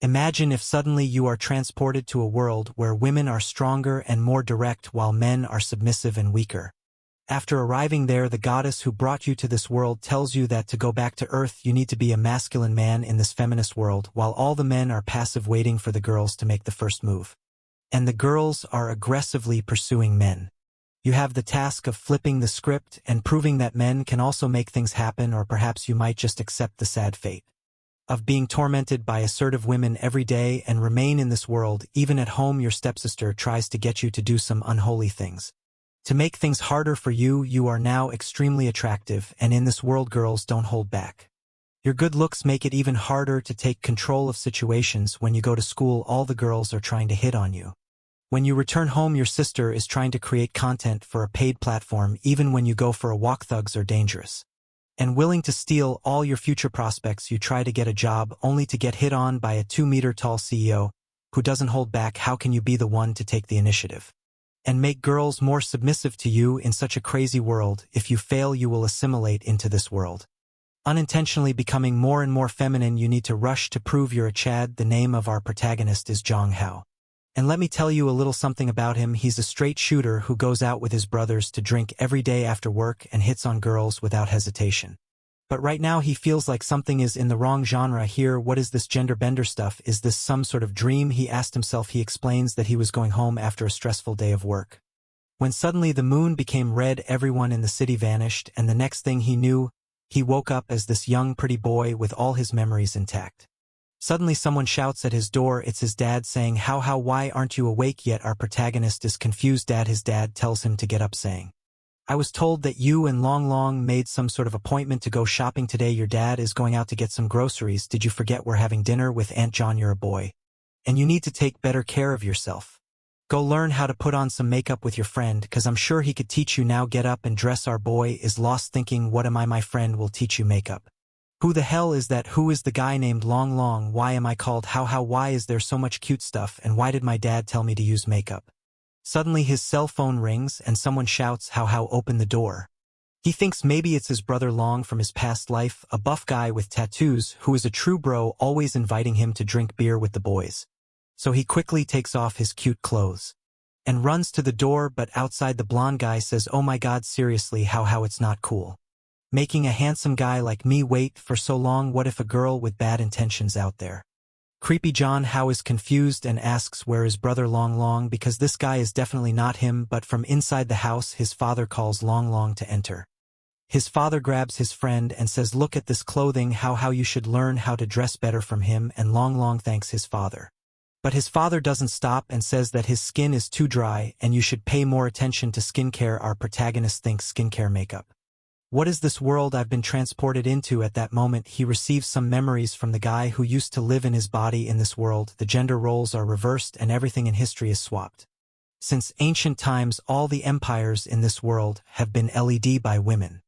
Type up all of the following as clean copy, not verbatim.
Imagine if suddenly you are transported to a world where women are stronger and more direct while men are submissive and weaker. After arriving there, the goddess who brought you to this world tells you that to go back to Earth you need to be a masculine man in this feminist world, while all the men are passive waiting for the girls to make the first move. And the girls are aggressively pursuing men. You have the task of flipping the script and proving that men can also make things happen, or perhaps you might just accept the sad fate of being tormented by assertive women every day and remain in this world. Even at home, your stepsister tries to get you to do some unholy things. To make things harder for you, you are now extremely attractive, and in this world girls don't hold back. Your good looks make it even harder to take control of situations. When you go to school, all the girls are trying to hit on you. When you return home, your sister is trying to create content for a paid platform. Even when you go for a walk, thugs are dangerous and willing to steal all your future prospects. You try to get a job only to get hit on by a 2-meter-tall CEO who doesn't hold back. How can you be the one to take the initiative and make girls more submissive to you in such a crazy world? If you fail, you will assimilate into this world, unintentionally becoming more and more feminine. You need to rush to prove you're a Chad. The name of our protagonist is Jong Hao. And let me tell you a little something about him. He's a straight shooter who goes out with his brothers to drink every day after work and hits on girls without hesitation. But right now he feels like something is in the wrong genre here. What is this gender bender stuff? Is this some sort of dream? He asked himself. He explains that he was going home after a stressful day of work, when suddenly the moon became red, everyone in the city vanished, and the next thing he knew, he woke up as this young pretty boy with all his memories intact. Suddenly someone shouts at his door. It's his dad, saying, How, why aren't you awake yet? Our protagonist is confused. His dad tells him to get up, saying, I was told that you and Long made some sort of appointment to go shopping today. Your dad is going out to get some groceries. Did you forget we're having dinner with Aunt John? You're a boy, and you need to take better care of yourself. Go learn how to put on some makeup with your friend, 'cause I'm sure he could teach you. Now get up and dress. Our boy is lost, thinking, what am I? My friend will teach you makeup. Who the hell is that? Who is the guy named Long? Why am I called How? Why is there so much cute stuff? And why did my dad tell me to use makeup? Suddenly his cell phone rings and someone shouts, How, open the door. He thinks maybe it's his brother Long from his past life, a buff guy with tattoos who is a true bro, always inviting him to drink beer with the boys. So he quickly takes off his cute clothes and runs to the door, but outside the blonde guy says, Oh my god, seriously, How, it's not cool making a handsome guy like me wait for so long. What if a girl with bad intentions out there? Creepy John How is confused and asks where is brother Long, because this guy is definitely not him. But from inside the house, his father calls Long to enter. His father grabs his friend and says, look at this clothing, How, you should learn how to dress better from him. And Long thanks his father. But his father doesn't stop and says that his skin is too dry and you should pay more attention to skincare. Our protagonist thinks skincare makeup. What is this world I've been transported into? At that moment, he receives some memories from the guy who used to live in his body. In this world, the gender roles are reversed and everything in history is swapped. Since ancient times, all the empires in this world have been led by women.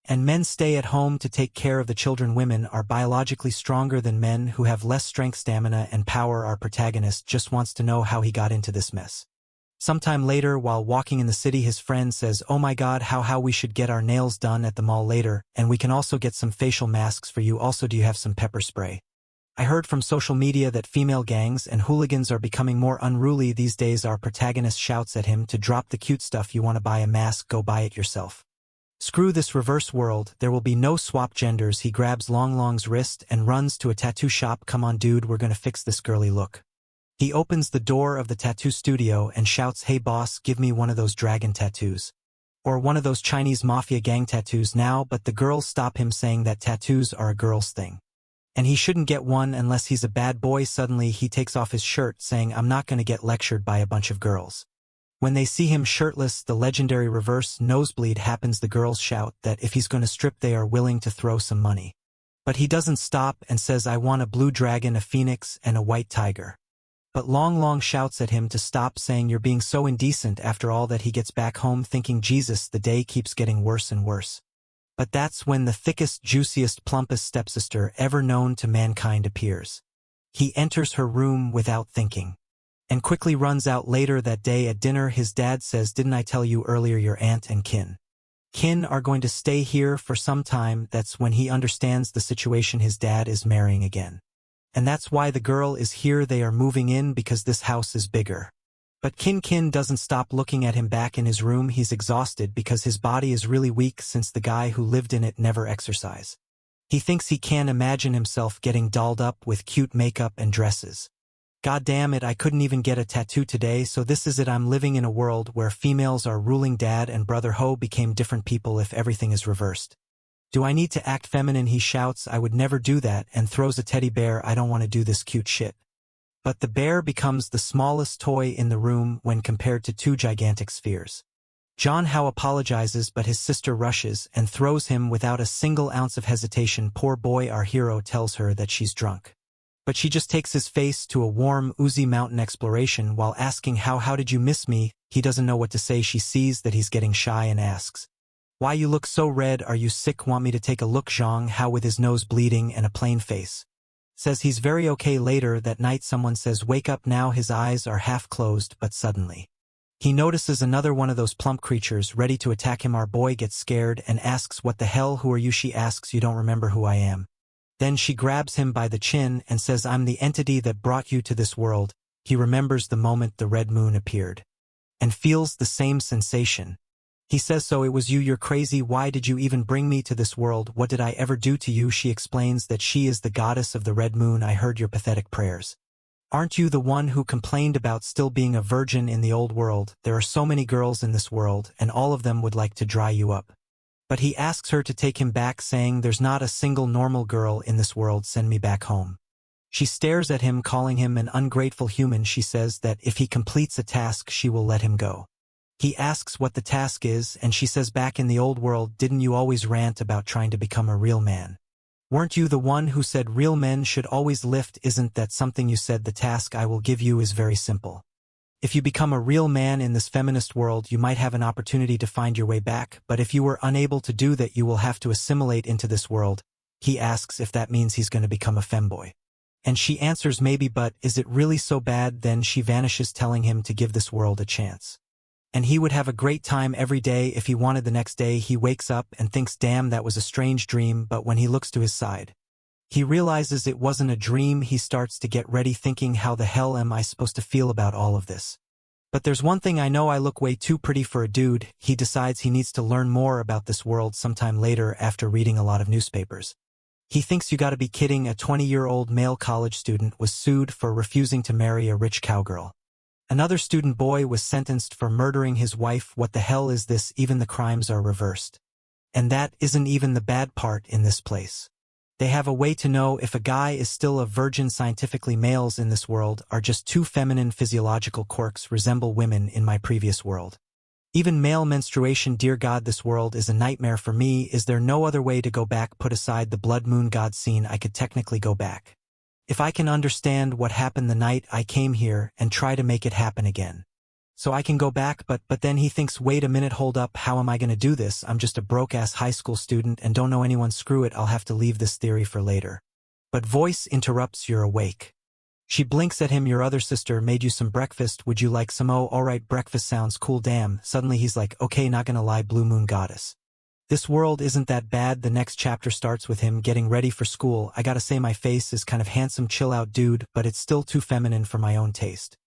And men stay at home to take care of the children. Women are biologically stronger than men who have less strength, stamina, and power. Our protagonist just wants to know how he got into this mess. Sometime later, while walking in the city, his friend says, oh my god, How, we should get our nails done at the mall later, and we can also get some facial masks for you. Also, do you have some pepper spray? I heard from social media that female gangs and hooligans are becoming more unruly these days. Our protagonist shouts at him to drop the cute stuff. You want to buy a mask? Go buy it yourself. Screw this reverse world, there will be no swap genders. He grabs Long's wrist and runs to a tattoo shop. Come on dude, we're gonna fix this girly look. He opens the door of the tattoo studio and shouts, hey boss, give me one of those dragon tattoos. Or one of those Chinese mafia gang tattoos now. But the girls stop him, saying that tattoos are a girl's thing, and he shouldn't get one unless he's a bad boy. Suddenly he takes off his shirt, saying, I'm not gonna get lectured by a bunch of girls. When they see him shirtless, the legendary reverse nosebleed happens. The girls shout that if he's gonna strip, they are willing to throw some money. But he doesn't stop and says, I want a blue dragon, a phoenix, and a white tiger. But Long shouts at him to stop, saying, you're being so indecent. After all that, he gets back home thinking, Jesus, the day keeps getting worse and worse. But that's when the thickest, juiciest, plumpest stepsister ever known to mankind appears. He enters her room without thinking, and quickly runs out. Later that day at dinner, his dad says, didn't I tell you earlier your aunt and kin are going to stay here for some time? That's when he understands the situation. His dad is marrying again. And that's why the girl is here. They are moving in because this house is bigger. But Kin doesn't stop looking at him back in his room. He's exhausted because his body is really weak since the guy who lived in it never exercised. He thinks he can imagine himself getting dolled up with cute makeup and dresses. God damn it, I couldn't even get a tattoo today, so this is it. I'm living in a world where females are ruling. Dad and brother Ho became different people if everything is reversed. Do I need to act feminine? He shouts, I would never do that, and throws a teddy bear. I don't want to do this cute shit. But the bear becomes the smallest toy in the room when compared to two gigantic spheres. John How apologizes, but his sister rushes and throws him without a single ounce of hesitation. Poor boy, our hero tells her that she's drunk. But she just takes his face to a warm, oozy mountain exploration while asking how did you miss me? He doesn't know what to say. She sees that he's getting shy and asks, why you look so red? Are you sick? Want me to take a look? Zhang How, with his nose bleeding and a plain face, says he's very okay. Later that night someone says wake up now. His eyes are half closed, but suddenly he notices another one of those plump creatures ready to attack him. Our boy gets scared and asks, what the hell? Who are you? She asks, you don't remember who I am? Then she grabs him by the chin and says, I'm the entity that brought you to this world. He remembers the moment the red moon appeared and feels the same sensation. He says, so it was you? You're crazy. Why did you even bring me to this world? What did I ever do to you? She explains that she is the goddess of the red moon. I heard your pathetic prayers. Aren't you the one who complained about still being a virgin in the old world? There are so many girls in this world, and all of them would like to dry you up. But he asks her to take him back, saying, there's not a single normal girl in this world. Send me back home. She stares at him, calling him an ungrateful human. She says that if he completes a task, she will let him go. He asks what the task is, and she says, back in the old world, didn't you always rant about trying to become a real man? Weren't you the one who said real men should always lift? Isn't that something you said? The task I will give you is very simple. If you become a real man in this feminist world, you might have an opportunity to find your way back, but if you were unable to do that, you will have to assimilate into this world. He asks if that means he's going to become a femboy. And she answers, maybe, but is it really so bad? Then she vanishes, telling him to give this world a chance. And he would have a great time every day if he wanted. The next day he wakes up and thinks, damn, that was a strange dream, but when he looks to his side, he realizes it wasn't a dream. He starts to get ready, thinking, how the hell am I supposed to feel about all of this? But there's one thing I know, I look way too pretty for a dude. He decides he needs to learn more about this world. Sometime later, after reading a lot of newspapers, he thinks, you gotta be kidding, a 20-year-old male college student was sued for refusing to marry a rich cowgirl. Another student boy was sentenced for murdering his wife. What the hell is this? Even the crimes are reversed. And that isn't even the bad part in this place. They have a way to know if a guy is still a virgin. Scientifically, males in this world are just two feminine physiological quirks, resemble women in my previous world. Even male menstruation. Dear God, this world is a nightmare for me. Is there no other way to go back? Put aside the blood moon god scene, I could technically go back. If I can understand what happened the night I came here and try to make it happen again. So I can go back, but then he thinks, wait a minute, hold up, how am I gonna do this? I'm just a broke-ass high school student and don't know anyone. Screw it, I'll have to leave this theory for later. But voice interrupts, you're awake. She blinks at him, your other sister made you some breakfast, would you like some? Oh, alright, breakfast sounds cool. Damn. Suddenly he's like, okay, not gonna lie, blue moon goddess. This world isn't that bad. The next chapter starts with him getting ready for school. I gotta say, my face is kind of handsome, chill out dude, but it's still too feminine for my own taste.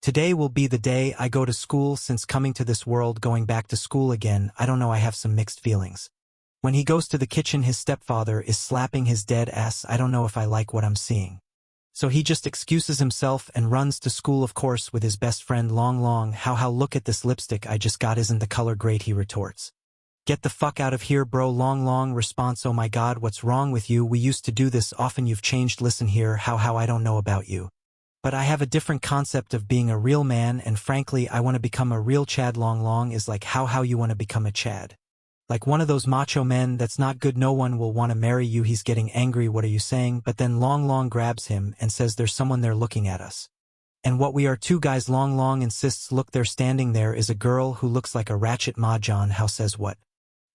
Today will be the day I go to school. Since coming to this world, going back to school again, I don't know, I have some mixed feelings. When he goes to the kitchen, his stepfather is slapping his dead ass. I don't know if I like what I'm seeing. So he just excuses himself and runs to school, of course, with his best friend Long. How look at this lipstick I just got, isn't the color great? He retorts. Get the fuck out of here, bro. Long response, oh my god, what's wrong with you? We used to do this often, you've changed. Listen here, how I don't know about you, but I have a different concept of being a real man, and frankly I want to become a real Chad. Long is like, how you want to become a Chad? Like one of those macho men? That's not good, no one will want to marry you. He's getting angry, what are you saying? But then Long grabs him and says, there's someone there looking at us. And what, we are two guys? Long insists, look, there, standing there is a girl who looks like a ratchet ma. John How says, what?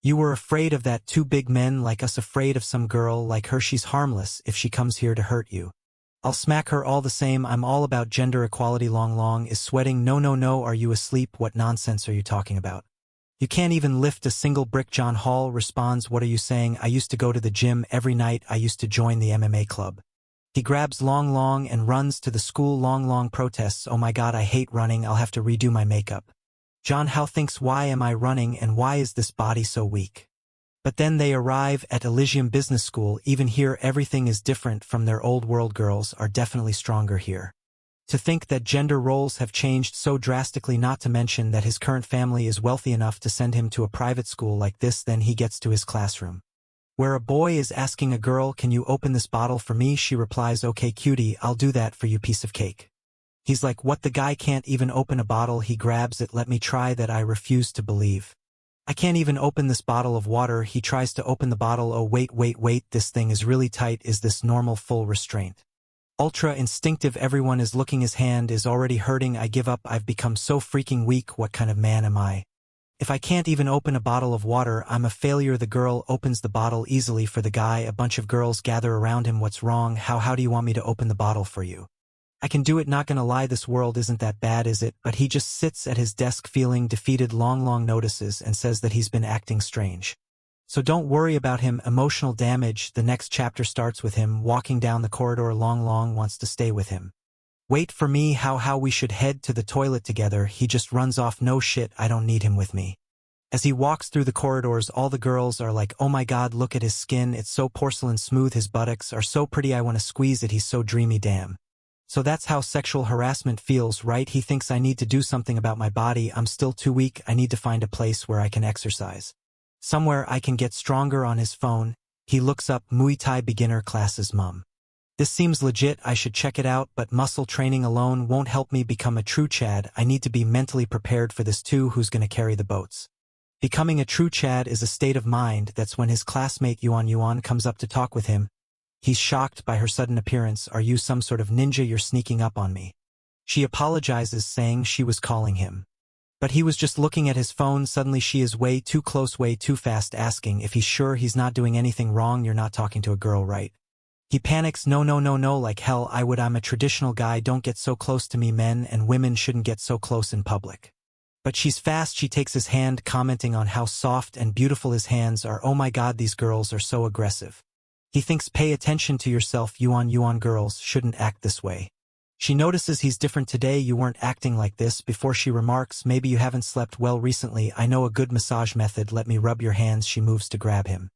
You were afraid of that? Two big men like us afraid of some girl like her? She's harmless if she comes here to hurt you. I'll smack her all the same. I'm all about gender equality. Long is sweating. No, are you asleep? What nonsense are you talking about? You can't even lift a single brick. John Hall responds, what are you saying? I used to go to the gym every night. I used to join the MMA club. He grabs Long Long and runs to the school. Long Long protests, "Oh my god, I hate running, I'll have to redo my makeup." John How thinks, why am I running and why is this body so weak? But then they arrive at Elysium Business School. Even here everything is different from their old world. Girls are definitely stronger here. To think that gender roles have changed so drastically, not to mention that his current family is wealthy enough to send him to a private school like this. Then he gets to his classroom, where a boy is asking a girl, "Can you open this bottle for me?" She replies, "Okay cutie, I'll do that for you, piece of cake." He's like, what, the guy can't even open a bottle? He grabs it. "Let me try that." I refuse to believe. "I can't even open this bottle of water." He tries to open the bottle. "Oh wait, this thing is really tight. Is this normal?" Full restraint. Ultra instinctive. Everyone is looking. His hand is already hurting. "I give up. I've become so freaking weak. What kind of man am I? If I can't even open a bottle of water, I'm a failure." The girl opens the bottle easily for the guy. A bunch of girls gather around him. "What's wrong? How do you want me to open the bottle for you?" "I can do it. Not gonna lie, this world isn't that bad, is it?" But he just sits at his desk feeling defeated. Long Long notices and says that he's been acting strange. So don't worry about him. Emotional damage. The next chapter starts with him walking down the corridor. Long Long wants to stay with him. "Wait for me." How we should head to the toilet together." He just runs off. "No shit, I don't need him with me." As he walks through the corridors, all the girls are like, "Oh my god, look at his skin. It's so porcelain smooth. His buttocks are so pretty. I want to squeeze it. He's so dreamy. Damn." So that's how sexual harassment feels, right? He thinks, "I need to do something about my body. I'm still too weak. I need to find a place where I can exercise. Somewhere I can get stronger." On his phone, he looks up Muay Thai beginner classes. "Mum, this seems legit. I should check it out, but muscle training alone won't help me become a true Chad. I need to be mentally prepared for this too. Who's gonna carry the boats?" Becoming a true Chad is a state of mind. That's when his classmate Yuan comes up to talk with him. He's shocked by her sudden appearance. "Are you some sort of ninja? You're sneaking up on me." She apologizes, saying she was calling him, but he was just looking at his phone. Suddenly she is way too close, way too fast, asking if he's sure he's not doing anything wrong. "You're not talking to a girl, right?" He panics. No, like hell I would. I'm a traditional guy. Don't get so close to me. Men and women shouldn't get so close in public." But she's fast. She takes his hand, commenting on how soft and beautiful his hands are. "Oh my god, these girls are so aggressive." He thinks, "Pay attention to yourself, Yuan. Girls shouldn't act this way." She notices he's different today. "You weren't acting like this before." She remarks, "Maybe you haven't slept well recently. I know a good massage method. Let me rub your hands." She moves to grab him,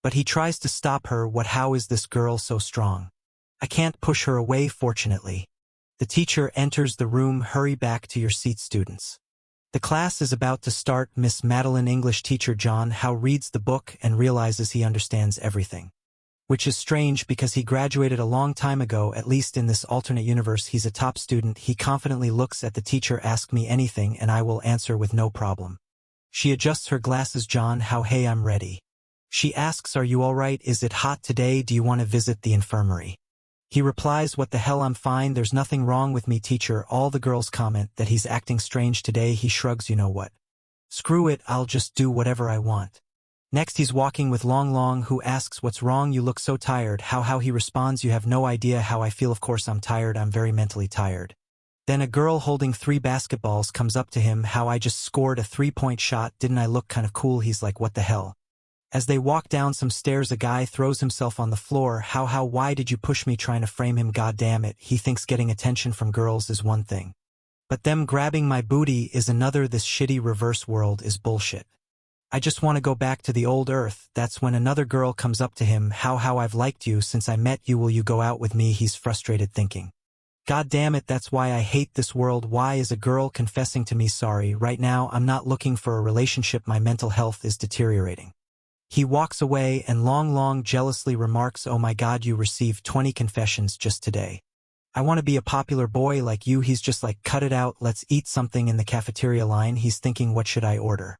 but he tries to stop her. "What? How is this girl so strong? I can't push her away." Fortunately, the teacher enters the room. "Hurry back to your seat, students. The class is about to start." Miss Madeline, English teacher John How, reads the book and realizes he understands everything, which is strange because he graduated a long time ago. At least in this alternate universe, he's a top student. He confidently looks at the teacher. "Ask me anything and I will answer with no problem." She adjusts her glasses. John How, "Hey, I'm ready." She asks, "Are you alright? Is it hot today? Do you want to visit the infirmary?" He replies, "What the hell, I'm fine. There's nothing wrong with me, teacher." All the girls comment that he's acting strange today. He shrugs. "You know what? Screw it, I'll just do whatever I want." Next he's walking with Long Long, who asks, "What's wrong? You look so tired." How he responds, "You have no idea how I feel. Of course I'm tired. I'm very mentally tired." Then a girl holding 3 basketballs comes up to him. "How, I just scored a 3-point shot. Didn't I look kind of cool?" He's like, "What the hell?" As they walk down some stairs, a guy throws himself on the floor. How, why did you push me?" Trying to frame him. God damn it. He thinks getting attention from girls is one thing, but them grabbing my booty is another. This shitty reverse world is bullshit. "I just want to go back to the old earth." That's when another girl comes up to him. How I've liked you since I met you. Will you go out with me?" He's frustrated, thinking, God damn it, that's why I hate this world. Why is a girl confessing to me? Sorry, right now I'm not looking for a relationship. My mental health is deteriorating. He walks away and Long jealously remarks, "Oh my god, you received 20 confessions just today. I want to be a popular boy like you." He's just like, "Cut it out, let's eat something in the cafeteria line." He's thinking, what should I order?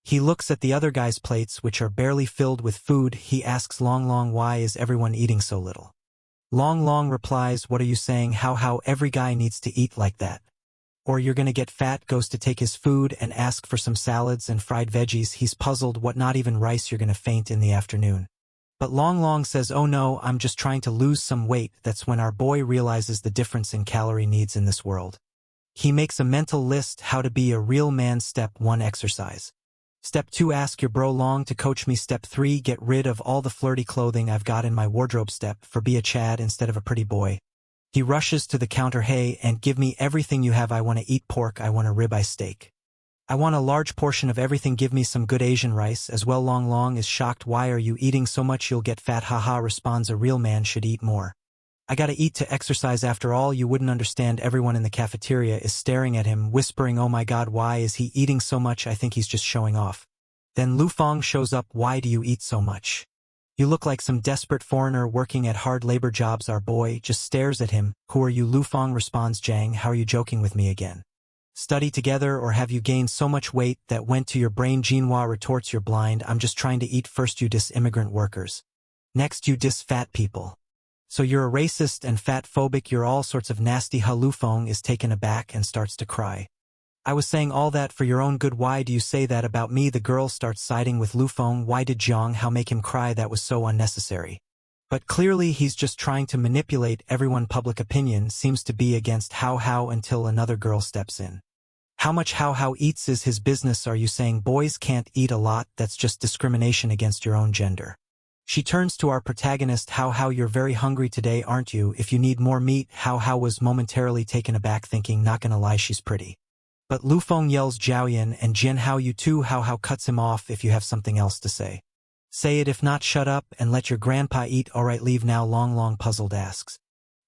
He looks at the other guy's plates, which are barely filled with food. He asks Long, why is everyone eating so little? Long replies, "What are you saying? How every guy needs to eat like that, or you're gonna get fat." Goes to take his food and ask for some salads and fried veggies. He's puzzled. What, not even rice? You're gonna faint in the afternoon. But Long says, "Oh no, I'm just trying to lose some weight." That's when our boy realizes the difference in calorie needs in this world. He makes a mental list: how to be a real man. Step 1, exercise. Step 2, ask your bro Long to coach me. Step 3, get rid of all the flirty clothing I've got in my wardrobe. Step 4, be a Chad instead of a pretty boy. He rushes to the counter. Hey, and give me everything you have. I want to eat pork. I want a ribeye steak. I want a large portion of everything. Give me some good Asian rice as well. Long Long is shocked. Why are you eating so much? You'll get fat. Haha, responds, a real man should eat more. I gotta eat to exercise. After all, you wouldn't understand. Everyone in the cafeteria is staring at him, whispering, oh my god, why is he eating so much? I think he's just showing off. Then Lu Fong shows up. Why do you eat so much? You look like some desperate foreigner working at hard labor jobs. Our boy just stares at him. Who are you? Lu Fong responds, Jang, how are you joking with me again? Study together, or have you gained so much weight that went to your brain? Jinhua retorts, you're blind. I'm just trying to eat. First you diss immigrant workers. Next you diss fat people. So you're a racist and fat-phobic. You're all sorts of nasty. Lu Fong is taken aback and starts to cry. I was saying all that for your own good. Why do you say that about me? The girl starts siding with Lu Fong. Why did Jiang Hao make him cry? That was so unnecessary. But clearly he's just trying to manipulate everyone. Public opinion seems to be against Hao Hao until another girl steps in. How much Hao Hao eats is his business. Are you saying boys can't eat a lot? That's just discrimination against your own gender. She turns to our protagonist. Hao Hao, you're very hungry today, aren't you? If you need more meat. Hao Hao was momentarily taken aback, thinking, not gonna lie, she's pretty. But Lu Fong yells, Jiaoyan and Jian Hao, you too. Hao Hao cuts him off. If you have something else to say, say it. If not, shut up and let your grandpa eat. Alright, leave now. Long Long puzzled asks,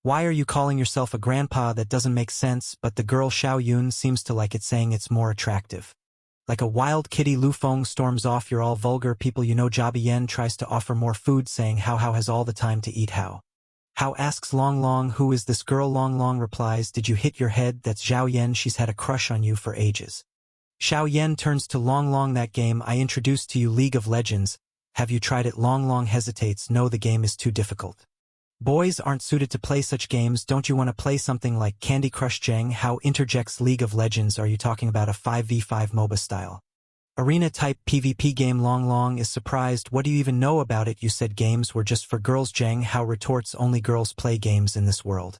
why are you calling yourself a grandpa? That doesn't make sense. But the girl Xiao Yun seems to like it, saying it's more attractive. Like a wild kitty, Lu Fong storms off. You're all vulgar people, you know. Jia Bian tries to offer more food, saying Hao Hao has all the time to eat. Hao Hao asks Long Long, who is this girl? Long Long replies, did you hit your head? That's Zhao Yan. She's had a crush on you for ages. Xiao Yan turns to Long Long, that game I introduced to you, League of Legends. Have you tried it? Long Long hesitates. No, the game is too difficult. Boys aren't suited to play such games. Don't you want to play something like Candy Crush? Jiang Hao interjects, League of Legends, are you talking about a 5v5 MOBA style arena-type PvP game? Long Long is surprised. What do you even know about it? You said games were just for girls. Jiang Hao retorts, only girls play games in this world.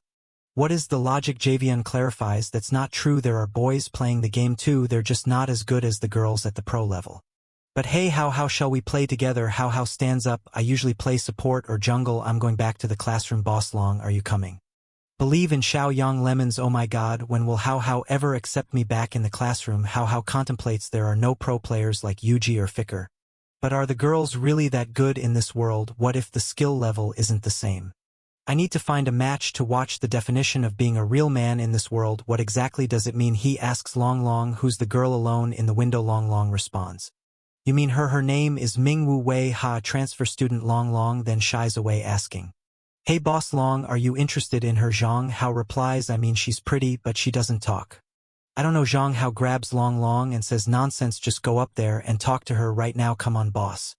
What is the logic? Javian clarifies, that's not true. There are boys playing the game too. They're just not as good as the girls at the pro level. But hey, how shall we play together? How stands up. I usually play support or jungle. I'm going back to the classroom. Boss Long, are you coming? Believe in Xiao Yang Lemons. Oh my god, when will How ever accept me back in the classroom? How contemplates, there are no pro players like Yuji or Ficker. But are the girls really that good in this world? What if the skill level isn't the same? I need to find a match to watch. The definition of being a real man in this world, what exactly does it mean? He asks Long Long, who's the girl alone in the window? Long Long responds, you mean her name is Mingwu Wei. Ha, transfer student. Long Long then shies away, asking, hey boss Long, are you interested in her? Zhang Hao replies, I mean she's pretty, but she doesn't talk. I don't know. Zhang Hao grabs Long Long and says, nonsense, just go up there and talk to her right now. Come on boss.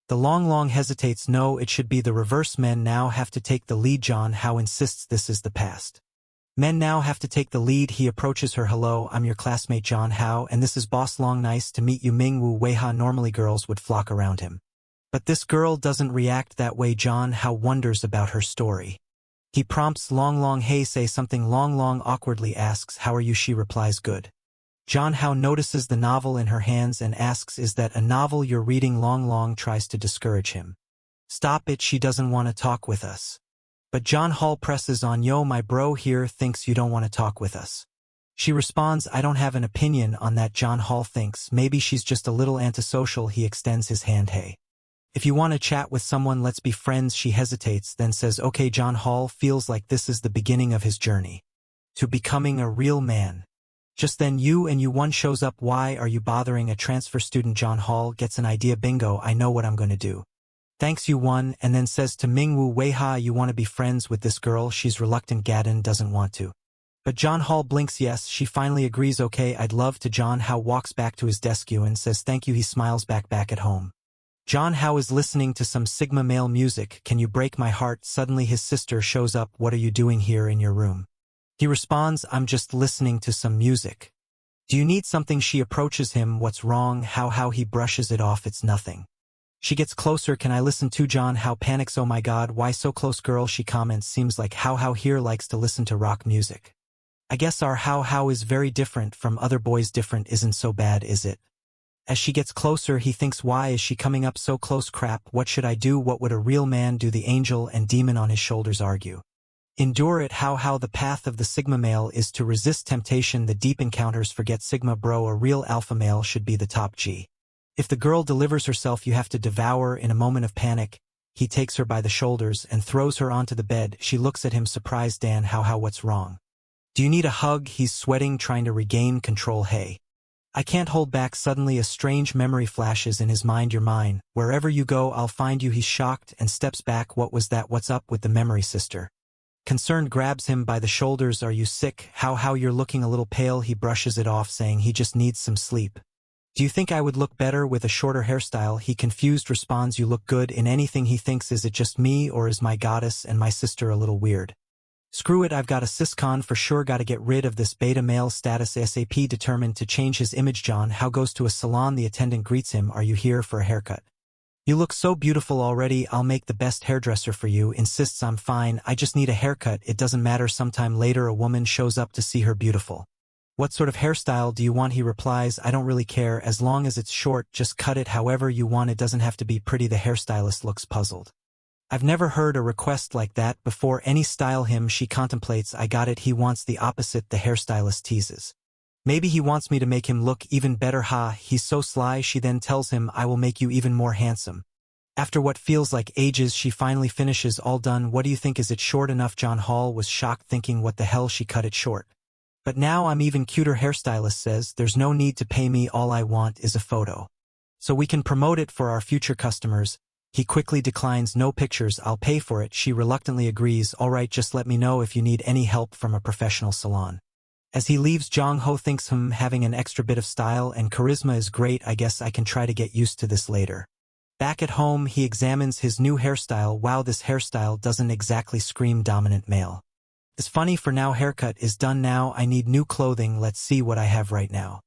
The Long Long hesitates. No, it should be the reverse. Men now have to take the lead. Zhang Hao insists this is the past. Men now have to take the lead. He approaches her. Hello, I'm your classmate Zhang Hao, and this is Boss Long. Nice to meet you. Mingwu Wei. Ha, normally girls would flock around him. But this girl doesn't react that way. Zhang Hao wonders about her story. He prompts Long Long, hey, say something. Long Long awkwardly asks, how are you? She replies, good. Zhang Hao notices the novel in her hands and asks, is that a novel you're reading? Long Long tries to discourage him. Stop it, she doesn't want to talk with us. But John Hall presses on, yo, my bro here thinks you don't want to talk with us. She responds, I don't have an opinion on that. John Hall thinks maybe she's just a little antisocial. He extends his hand. Hey, if you want to chat with someone, let's be friends. She hesitates, then says, okay. John Hall feels like this is the beginning of his journey to becoming a real man. Just then you one shows up. Why are you bothering a transfer student? John Hall gets an idea. Bingo, I know what I'm going to do. Thanks you one, and then says to Mingwu Wei, ha, you want to be friends with this girl? She's reluctant. Gadden doesn't want to. But John Hall blinks yes. She finally agrees. Okay, I'd love to. John Hao walks back to his desk and says thank you. He smiles back at home. John Hao is listening to some Sigma male music. Can you break my heart? Suddenly his sister shows up. What are you doing here in your room? He responds, I'm just listening to some music. Do you need something? She approaches him. What's wrong? How he brushes it off. It's nothing. She gets closer. Can I listen too? John Hao panics. Oh my god, why so close? Girl, she comments, seems like Hao here likes to listen to rock music. I guess our Hao is very different from other boys. Different isn't so bad, is it? As she gets closer, he thinks, why is she coming up so close? Crap, what should I do? What would a real man do? The angel and demon on his shoulders argue. Endure it. How the path of the Sigma male is to resist temptation. The deep encounters. Forget Sigma, bro. A real alpha male should be the top G. If the girl delivers herself, you have to devour. In a moment of panic, he takes her by the shoulders and throws her onto the bed. She looks at him surprised. Dan, how, what's wrong? Do you need a hug? He's sweating, trying to regain control. Hey, I can't hold back. Suddenly a strange memory flashes in his mind. You're mine. Wherever you go, I'll find you. He's shocked and steps back. What was that? What's up with the memory, sister? Concerned grabs him by the shoulders. Are you sick? How you're looking a little pale. He brushes it off, saying he just needs some sleep. Do you think I would look better with a shorter hairstyle? He confused responds, you look good in anything. He thinks, is it just me, or is my goddess and my sister a little weird? Screw it, I've got a siscon for sure. Gotta get rid of this beta male status ASAP. Determined to change his image. John How goes to a salon. The attendant greets him. Are you here for a haircut? You look so beautiful already. I'll make the best hairdresser for you. Insists, I'm fine, I just need a haircut. It doesn't matter. Sometime later a woman shows up to see her beautiful. What sort of hairstyle do you want? He replies, I don't really care, as long as it's short, just cut it however you want. It doesn't have to be pretty. The hairstylist looks puzzled. I've never heard a request like that before. Any style him. She contemplates. I got it. He wants the opposite. The hairstylist teases. Maybe he wants me to make him look even better. Ha, he's so sly. She then tells him, I will make you even more handsome. After what feels like ages, she finally finishes. All done. What do you think? Is it short enough? John Hall was shocked, thinking, what the hell, she cut it short. But now I'm even cuter. Hairstylist says, there's no need to pay me. All I want is a photo. So we can promote it for our future customers. He quickly declines. No pictures, I'll pay for it. She reluctantly agrees. All right, just let me know if you need any help from a professional salon. As he leaves, Jong Ho thinks having an extra bit of style and charisma is great. I guess I can try to get used to this later. Back at home, he examines his new hairstyle. Wow, this hairstyle doesn't exactly scream dominant male. It's funny. For now, haircut is done. Now I need new clothing. Let's see what I have right now.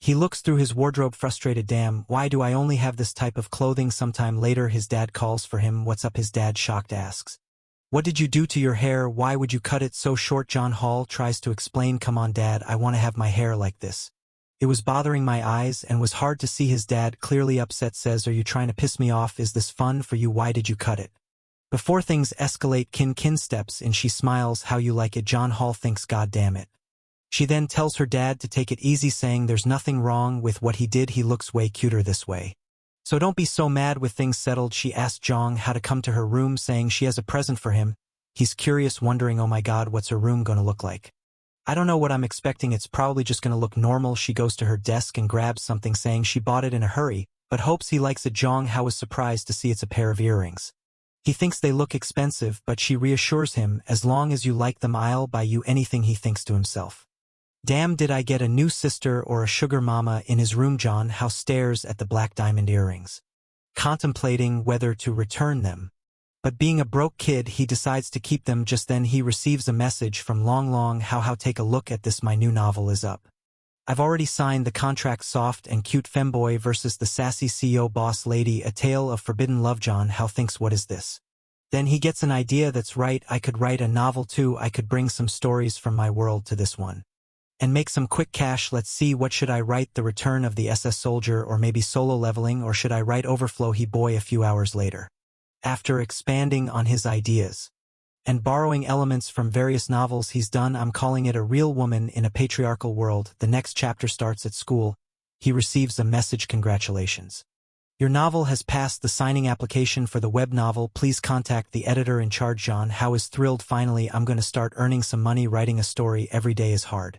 He looks through his wardrobe frustrated. Damn, why do I only have this type of clothing? Sometime later, his dad calls for him. What's up? His dad, shocked, asks. What did you do to your hair? Why would you cut it so short? John Hall tries to explain. Come on, Dad, I want to have my hair like this. It was bothering my eyes and was hard to see. His dad, clearly upset, says, are you trying to piss me off? Is this fun for you? Why did you cut it? Before things escalate, Kin steps in. She smiles. How you like it? John Hall thinks, God damn it. She then tells her dad to take it easy, saying there's nothing wrong with what he did. He looks way cuter this way. So don't be so mad. With things settled, she asks Jong how to come to her room, saying she has a present for him. He's curious, wondering, oh my God, what's her room gonna look like? I don't know what I'm expecting. It's probably just gonna look normal. She goes to her desk and grabs something, saying she bought it in a hurry, but hopes he likes it. Jong How is surprised to see it's a pair of earrings. He thinks they look expensive, but she reassures him, as long as you like them, I'll buy you anything. He thinks to himself, damn, did I get a new sister or a sugar mama? In his room, John How stares at the black diamond earrings, contemplating whether to return them. But being a broke kid, he decides to keep them. Just then he receives a message from Long How take a look at this. My new novel is up. I've already signed the contract. Soft and cute femboy versus the sassy CEO boss lady, a tale of forbidden love. John How thinks, what is this? Then he gets an idea. That's right, I could write a novel too. I could bring some stories from my world to this one and make some quick cash. Let's see, what should I write? The Return of the SS Soldier, or maybe Solo Leveling, or should I write Overflow? He boy. A few hours later, after expanding on his ideas and borrowing elements from various novels he's done, I'm calling it A Real Woman in a Patriarchal World. The next chapter starts at school. He receives a message. Congratulations. Your novel has passed the signing application for the web novel. Please contact the editor in charge. John How is thrilled. Finally, I'm going to start earning some money writing a story. Every day is hard,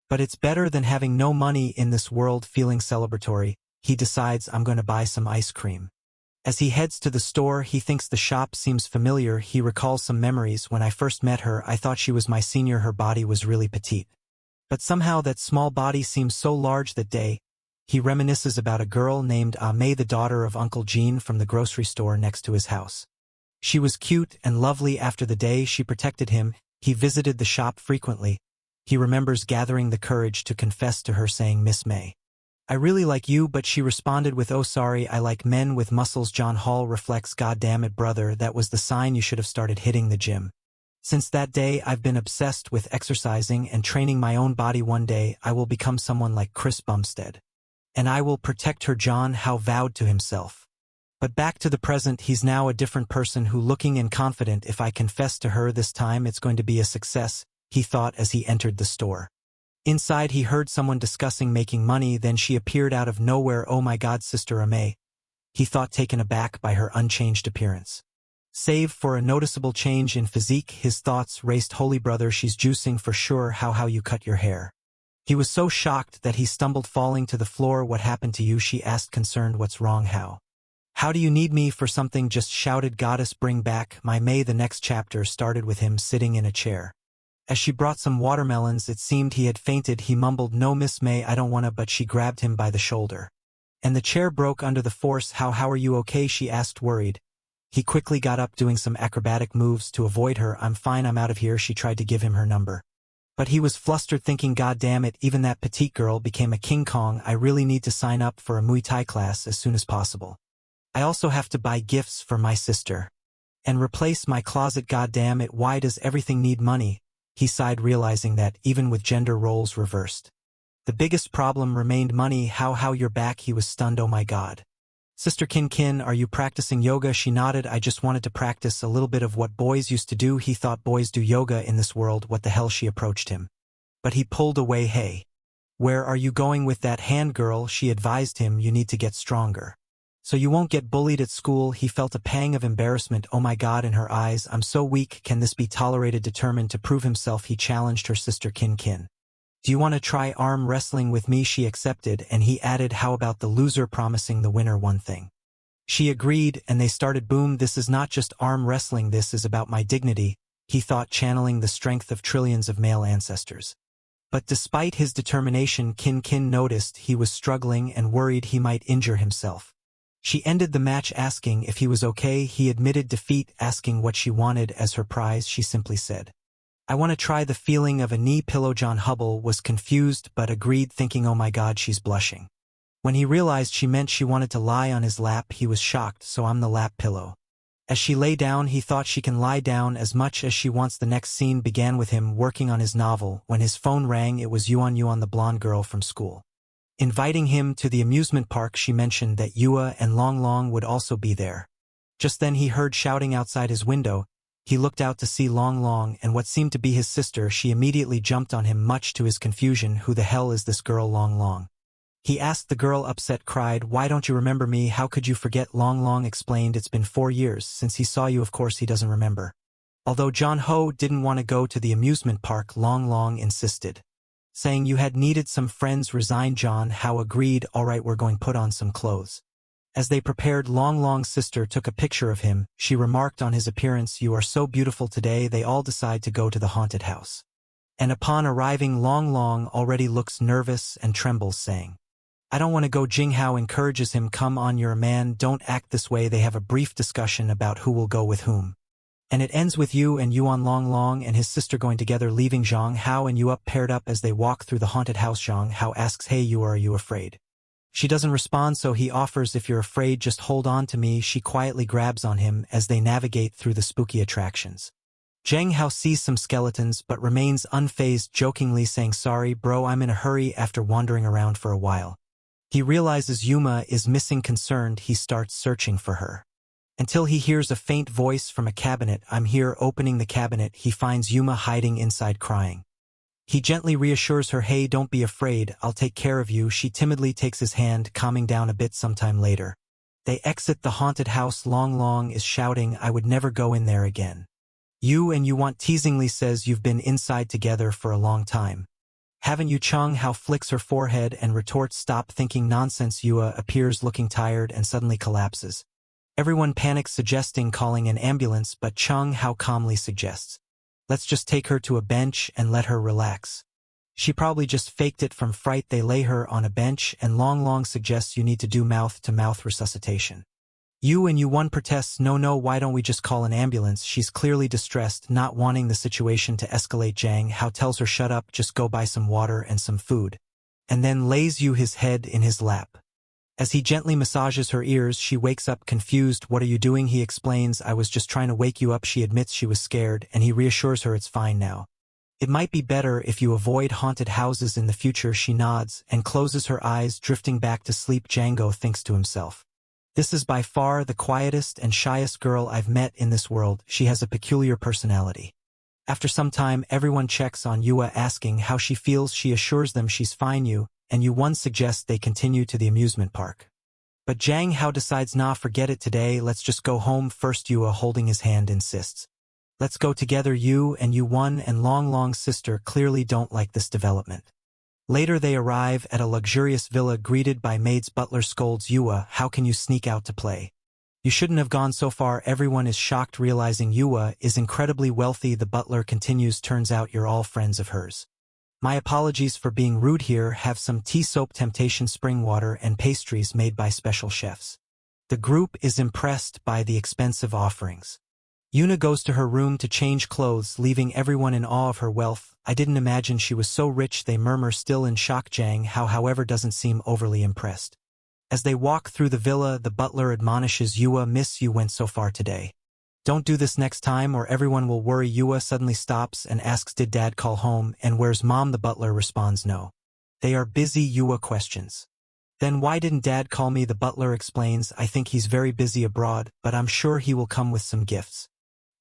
but it's better than having no money in this world. Feeling celebratory, he decides, I'm going to buy some ice cream. As he heads to the store, he thinks the shop seems familiar. He recalls some memories. When I first met her, I thought she was my senior. Her body was really petite, but somehow that small body seems so large that day. He reminisces about a girl named May, the daughter of Uncle Jean from the grocery store next to his house. She was cute and lovely. After the day she protected him, he visited the shop frequently. He remembers gathering the courage to confess to her, saying, Miss May, I really like you, but she responded with, oh sorry, I like men with muscles. John Hall reflects, God damn it, brother, that was the sign. You should have started hitting the gym. Since that day, I've been obsessed with exercising and training my own body. One day, I will become someone like Chris Bumstead. And I will protect her. John How vowed to himself. But back to the present, he's now a different person who looking and confident. If I confess to her this time it's going to be a success, he thought as he entered the store. Inside he heard someone discussing making money, then she appeared out of nowhere. Oh my God, Sister Ame. He thought, taken aback by her unchanged appearance. Save for a noticeable change in physique, his thoughts raced. Holy brother, she's juicing for sure. How you cut your hair. He was so shocked that he stumbled, falling to the floor. What happened to you? She asked, concerned. What's wrong? How do you need me for something? Just shouted Goddess, bring back my May. The next chapter started with him sitting in a chair. As she brought some watermelons, it seemed he had fainted. He mumbled, no Miss May, I don't wanna, but she grabbed him by the shoulder. And the chair broke under the force. How are you okay? She asked, worried. He quickly got up, doing some acrobatic moves to avoid her. I'm fine, I'm out of here. She tried to give him her number. But he was flustered, thinking, God damn it, even that petite girl became a King Kong. I really need to sign up for a Muay Thai class as soon as possible. I also have to buy gifts for my sister. And replace my closet. God damn it, why does everything need money? He sighed, realizing that, even with gender roles reversed, the biggest problem remained money. How you're back? He was stunned. Oh my God. Sister Kin, are you practicing yoga? She nodded. I just wanted to practice a little bit of what boys used to do. He thought boys do yoga in this world. What the hell? She approached him. But he pulled away. Hey. Where are you going with that hand, girl? She advised him, you need to get stronger. So you won't get bullied at school. He felt a pang of embarrassment. Oh my God, in her eyes, I'm so weak. Can this be tolerated? Determined to prove himself, he challenged her. Sister Kin. Do you want to try arm wrestling with me? She accepted, and he added, how about the loser promising the winner one thing? She agreed, and they started. Boom, this is not just arm wrestling, this is about my dignity, he thought, channeling the strength of trillions of male ancestors. But despite his determination, Kin noticed he was struggling and worried he might injure himself. She ended the match asking if he was okay. He admitted defeat, asking what she wanted as her prize. She simply said, I want to try the feeling of a knee pillow. John Hubble was confused but agreed, thinking, oh my God, she's blushing. When he realized she meant she wanted to lie on his lap, he was shocked. So I'm the lap pillow. As she lay down, he thought, she can lie down as much as she wants. The next scene began with him working on his novel. When his phone rang, it was Yuan, the blonde girl from school. Inviting him to the amusement park, she mentioned that Yua and Long would also be there. Just then he heard shouting outside his window. He looked out to see Long and what seemed to be his sister. She immediately jumped on him, much to his confusion. Who the hell is this girl, Long? He asked. The girl, upset, cried, why don't you remember me? How could you forget? Long explained, it's been 4 years since he saw you. Of course he doesn't remember. Although John Ho didn't want to go to the amusement park, Long insisted, saying you had needed some friends. Resigned, John How agreed. All right, we're going to put on some clothes. As they prepared, Long's sister took a picture of him. She remarked on his appearance, you are so beautiful today. They all decide to go to the haunted house. And upon arriving, Long already looks nervous and trembles, saying, I don't want to go. Jinghao encourages him, come on, you're a man, don't act this way. They have a brief discussion about who will go with whom. And it ends with you and Yuan Long and his sister going together, leaving Zhang Hao and Yu paired up as they walk through the haunted house. Zhang Hao asks, hey Yu, are you afraid? She doesn't respond, so he offers, if you're afraid, just hold on to me. She quietly grabs on him as they navigate through the spooky attractions. Zhang Hao sees some skeletons but remains unfazed, jokingly saying, sorry bro, I'm in a hurry. After wandering around for a while, he realizes Yuma is missing. Concerned, he starts searching for her, until he hears a faint voice from a cabinet. I'm here. Opening the cabinet, he finds Yuma hiding inside, crying. He gently reassures her, hey, don't be afraid, I'll take care of you. She timidly takes his hand, calming down a bit. Sometime later, they exit the haunted house. Long is shouting, I would never go in there again. You and you want, teasingly says, you've been inside together for a long time, haven't you? Chung Hao flicks her forehead and retorts, stop thinking nonsense. Yua appears looking tired and suddenly collapses. Everyone panics, suggesting calling an ambulance, but Chung Hao calmly suggests, let's just take her to a bench and let her relax. She probably just faked it from fright. They lay her on a bench and Long suggests you need to do mouth-to-mouth resuscitation. You and Yuan protests, no, why don't we just call an ambulance? She's clearly distressed, not wanting the situation to escalate. Zhang Hao tells her, shut up, just go buy some water and some food. And then lays his head in his lap. As he gently massages her ears, she wakes up confused. What are you doing? He explains, I was just trying to wake you up. She admits she was scared, and he reassures her it's fine now. It might be better if you avoid haunted houses in the future. She nods and closes her eyes, drifting back to sleep. Django thinks to himself. This is by far the quietest and shyest girl I've met in this world. She has a peculiar personality. After some time, everyone checks on Yua, asking how she feels. She assures them she's fine. And Yu-won suggests they continue to the amusement park. But Jang Hao decides, nah, forget it today, let's just go home first. Yua, holding his hand, insists. Let's go together. Yu and Yu-won and Long Long's sister clearly don't like this development. Later they arrive at a luxurious villa, greeted by maids. Butler scolds Yua, how can you sneak out to play? You shouldn't have gone so far. Everyone is shocked, realizing Yua is incredibly wealthy. The butler continues, turns out you're all friends of hers. My apologies for being rude. Here, have some tea, soap, temptation, spring water, and pastries made by special chefs. The group is impressed by the expensive offerings. Yuna goes to her room to change clothes, leaving everyone in awe of her wealth. I didn't imagine she was so rich, they murmur, still in shock. Jang Hao, however, doesn't seem overly impressed. As they walk through the villa, the butler admonishes Yua, miss, you went so far today. Don't do this next time or everyone will worry. Yua suddenly stops and asks, did Dad call home, and where's Mom? The butler responds, no. They are busy. Yua questions. Then why didn't Dad call me? The butler explains, I think he's very busy abroad, but I'm sure he will come with some gifts.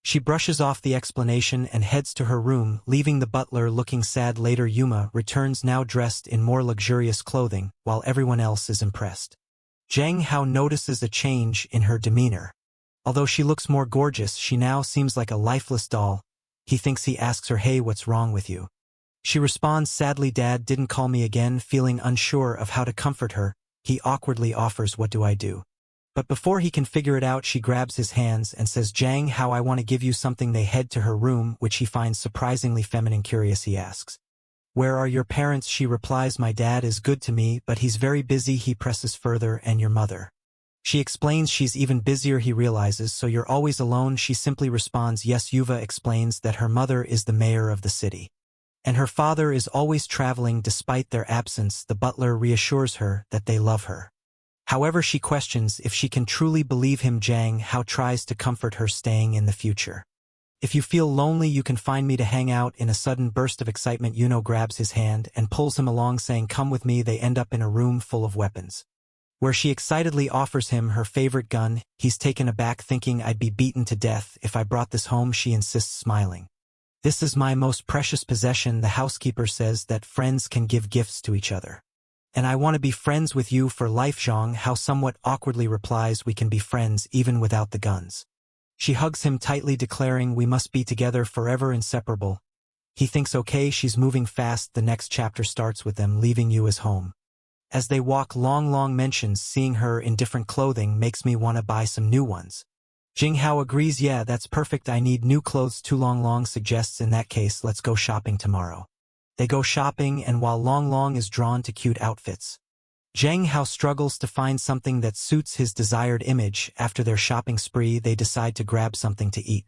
She brushes off the explanation and heads to her room, leaving the butler looking sad. Later, Yuma returns, now dressed in more luxurious clothing, while everyone else is impressed. Jang Hao notices a change in her demeanor. Although she looks more gorgeous, she now seems like a lifeless doll. He thinks. He asks her, hey, what's wrong with you? She responds sadly, Dad didn't call me again. Feeling unsure of how to comfort her, he awkwardly offers, what do I do? But before he can figure it out, she grabs his hands and says, Jang Hao, I want to give you something. They head to her room, which he finds surprisingly feminine. Curious, he asks, where are your parents? She replies, my dad is good to me, but he's very busy. He presses further, and your mother? She explains she's even busier. He realizes, so you're always alone? She simply responds, yes. Yuva explains that her mother is the mayor of the city, and her father is always traveling despite their absence. The butler reassures her that they love her. However, she questions if she can truly believe him. Jang Hao tries to comfort her, staying in the future. If you feel lonely, you can find me to hang out. In a sudden burst of excitement, Yuno grabs his hand and pulls him along, saying, come with me. They end up in a room full of weapons, where she excitedly offers him her favorite gun. He's taken aback, thinking, I'd be beaten to death if I brought this home. She insists, smiling. This is my most precious possession. The housekeeper says that friends can give gifts to each other, and I want to be friends with you for life. Zhang Hao somewhat awkwardly replies, we can be friends even without the guns. She hugs him tightly, declaring, we must be together forever, inseparable. He thinks, okay. She's moving fast. The next chapter starts with them leaving Yua's home. As they walk, Long Long mentions seeing her in different clothing makes me want to buy some new ones. Jing Hao agrees, yeah, that's perfect. I need new clothes too. Long Long suggests, in that case, let's go shopping tomorrow. They go shopping, and while Long Long is drawn to cute outfits, Zhang Hao struggles to find something that suits his desired image. After their shopping spree, they decide to grab something to eat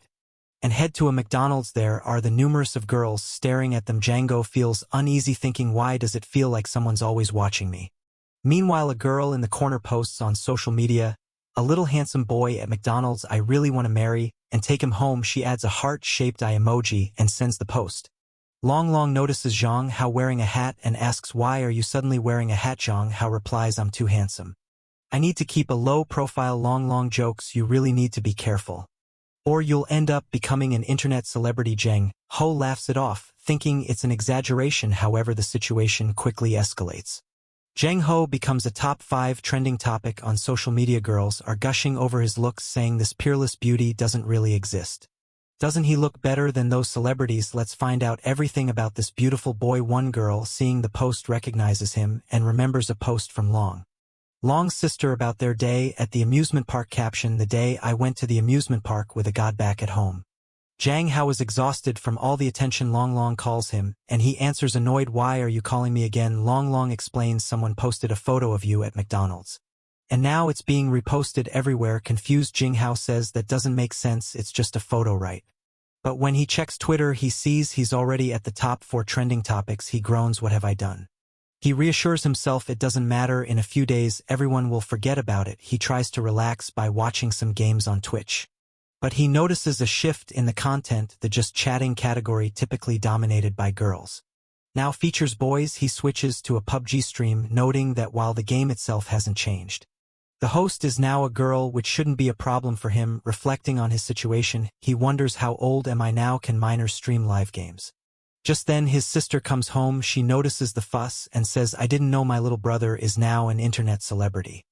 and head to a McDonald's. There are the numerous of girls staring at them. Django feels uneasy, thinking, why does it feel like someone's always watching me? Meanwhile, a girl in the corner posts on social media, a little handsome boy at McDonald's I really want to marry and take him home. She adds a heart-shaped eye emoji and sends the post. Long Long notices Zhang Hao wearing a hat and asks, why are you suddenly wearing a hat? Zhang Hao replies, I'm too handsome. I need to keep a low profile. Long Long jokes, you really need to be careful, or you'll end up becoming an internet celebrity. Zhang Hao laughs it off, thinking it's an exaggeration. However, the situation quickly escalates. Zhang Hao becomes a top 5 trending topic on social media. Girls are gushing over his looks, saying this peerless beauty doesn't really exist. Doesn't he look better than those celebrities? Let's find out everything about this beautiful boy. One girl, seeing the post, recognizes him and remembers a post from Long Long's sister about their day at the amusement park. Caption, the day I went to the amusement park with a god back at home. Zhang Hao is exhausted from all the attention Long Long calls him, and he answers, annoyed, why are you calling me again? Long Long explains, someone posted a photo of you at McDonald's, and now it's being reposted everywhere. Confused, Jing Hao says, that doesn't make sense, it's just a photo, right? But when he checks Twitter, he sees he's already at the top 4 trending topics. He groans, what have I done? He reassures himself it doesn't matter, in a few days everyone will forget about it. He tries to relax by watching some games on Twitch, But he notices a shift in the content, the just chatting category typically dominated by girls. Now features boys. He switches to a PUBG stream, noting that while the game itself hasn't changed, the host is now a girl, which shouldn't be a problem for him. Reflecting on his situation, he wonders, how old am I now? Can minors stream live games? Just then his sister comes home. She notices the fuss and says, I didn't know my little brother is now an internet celebrity.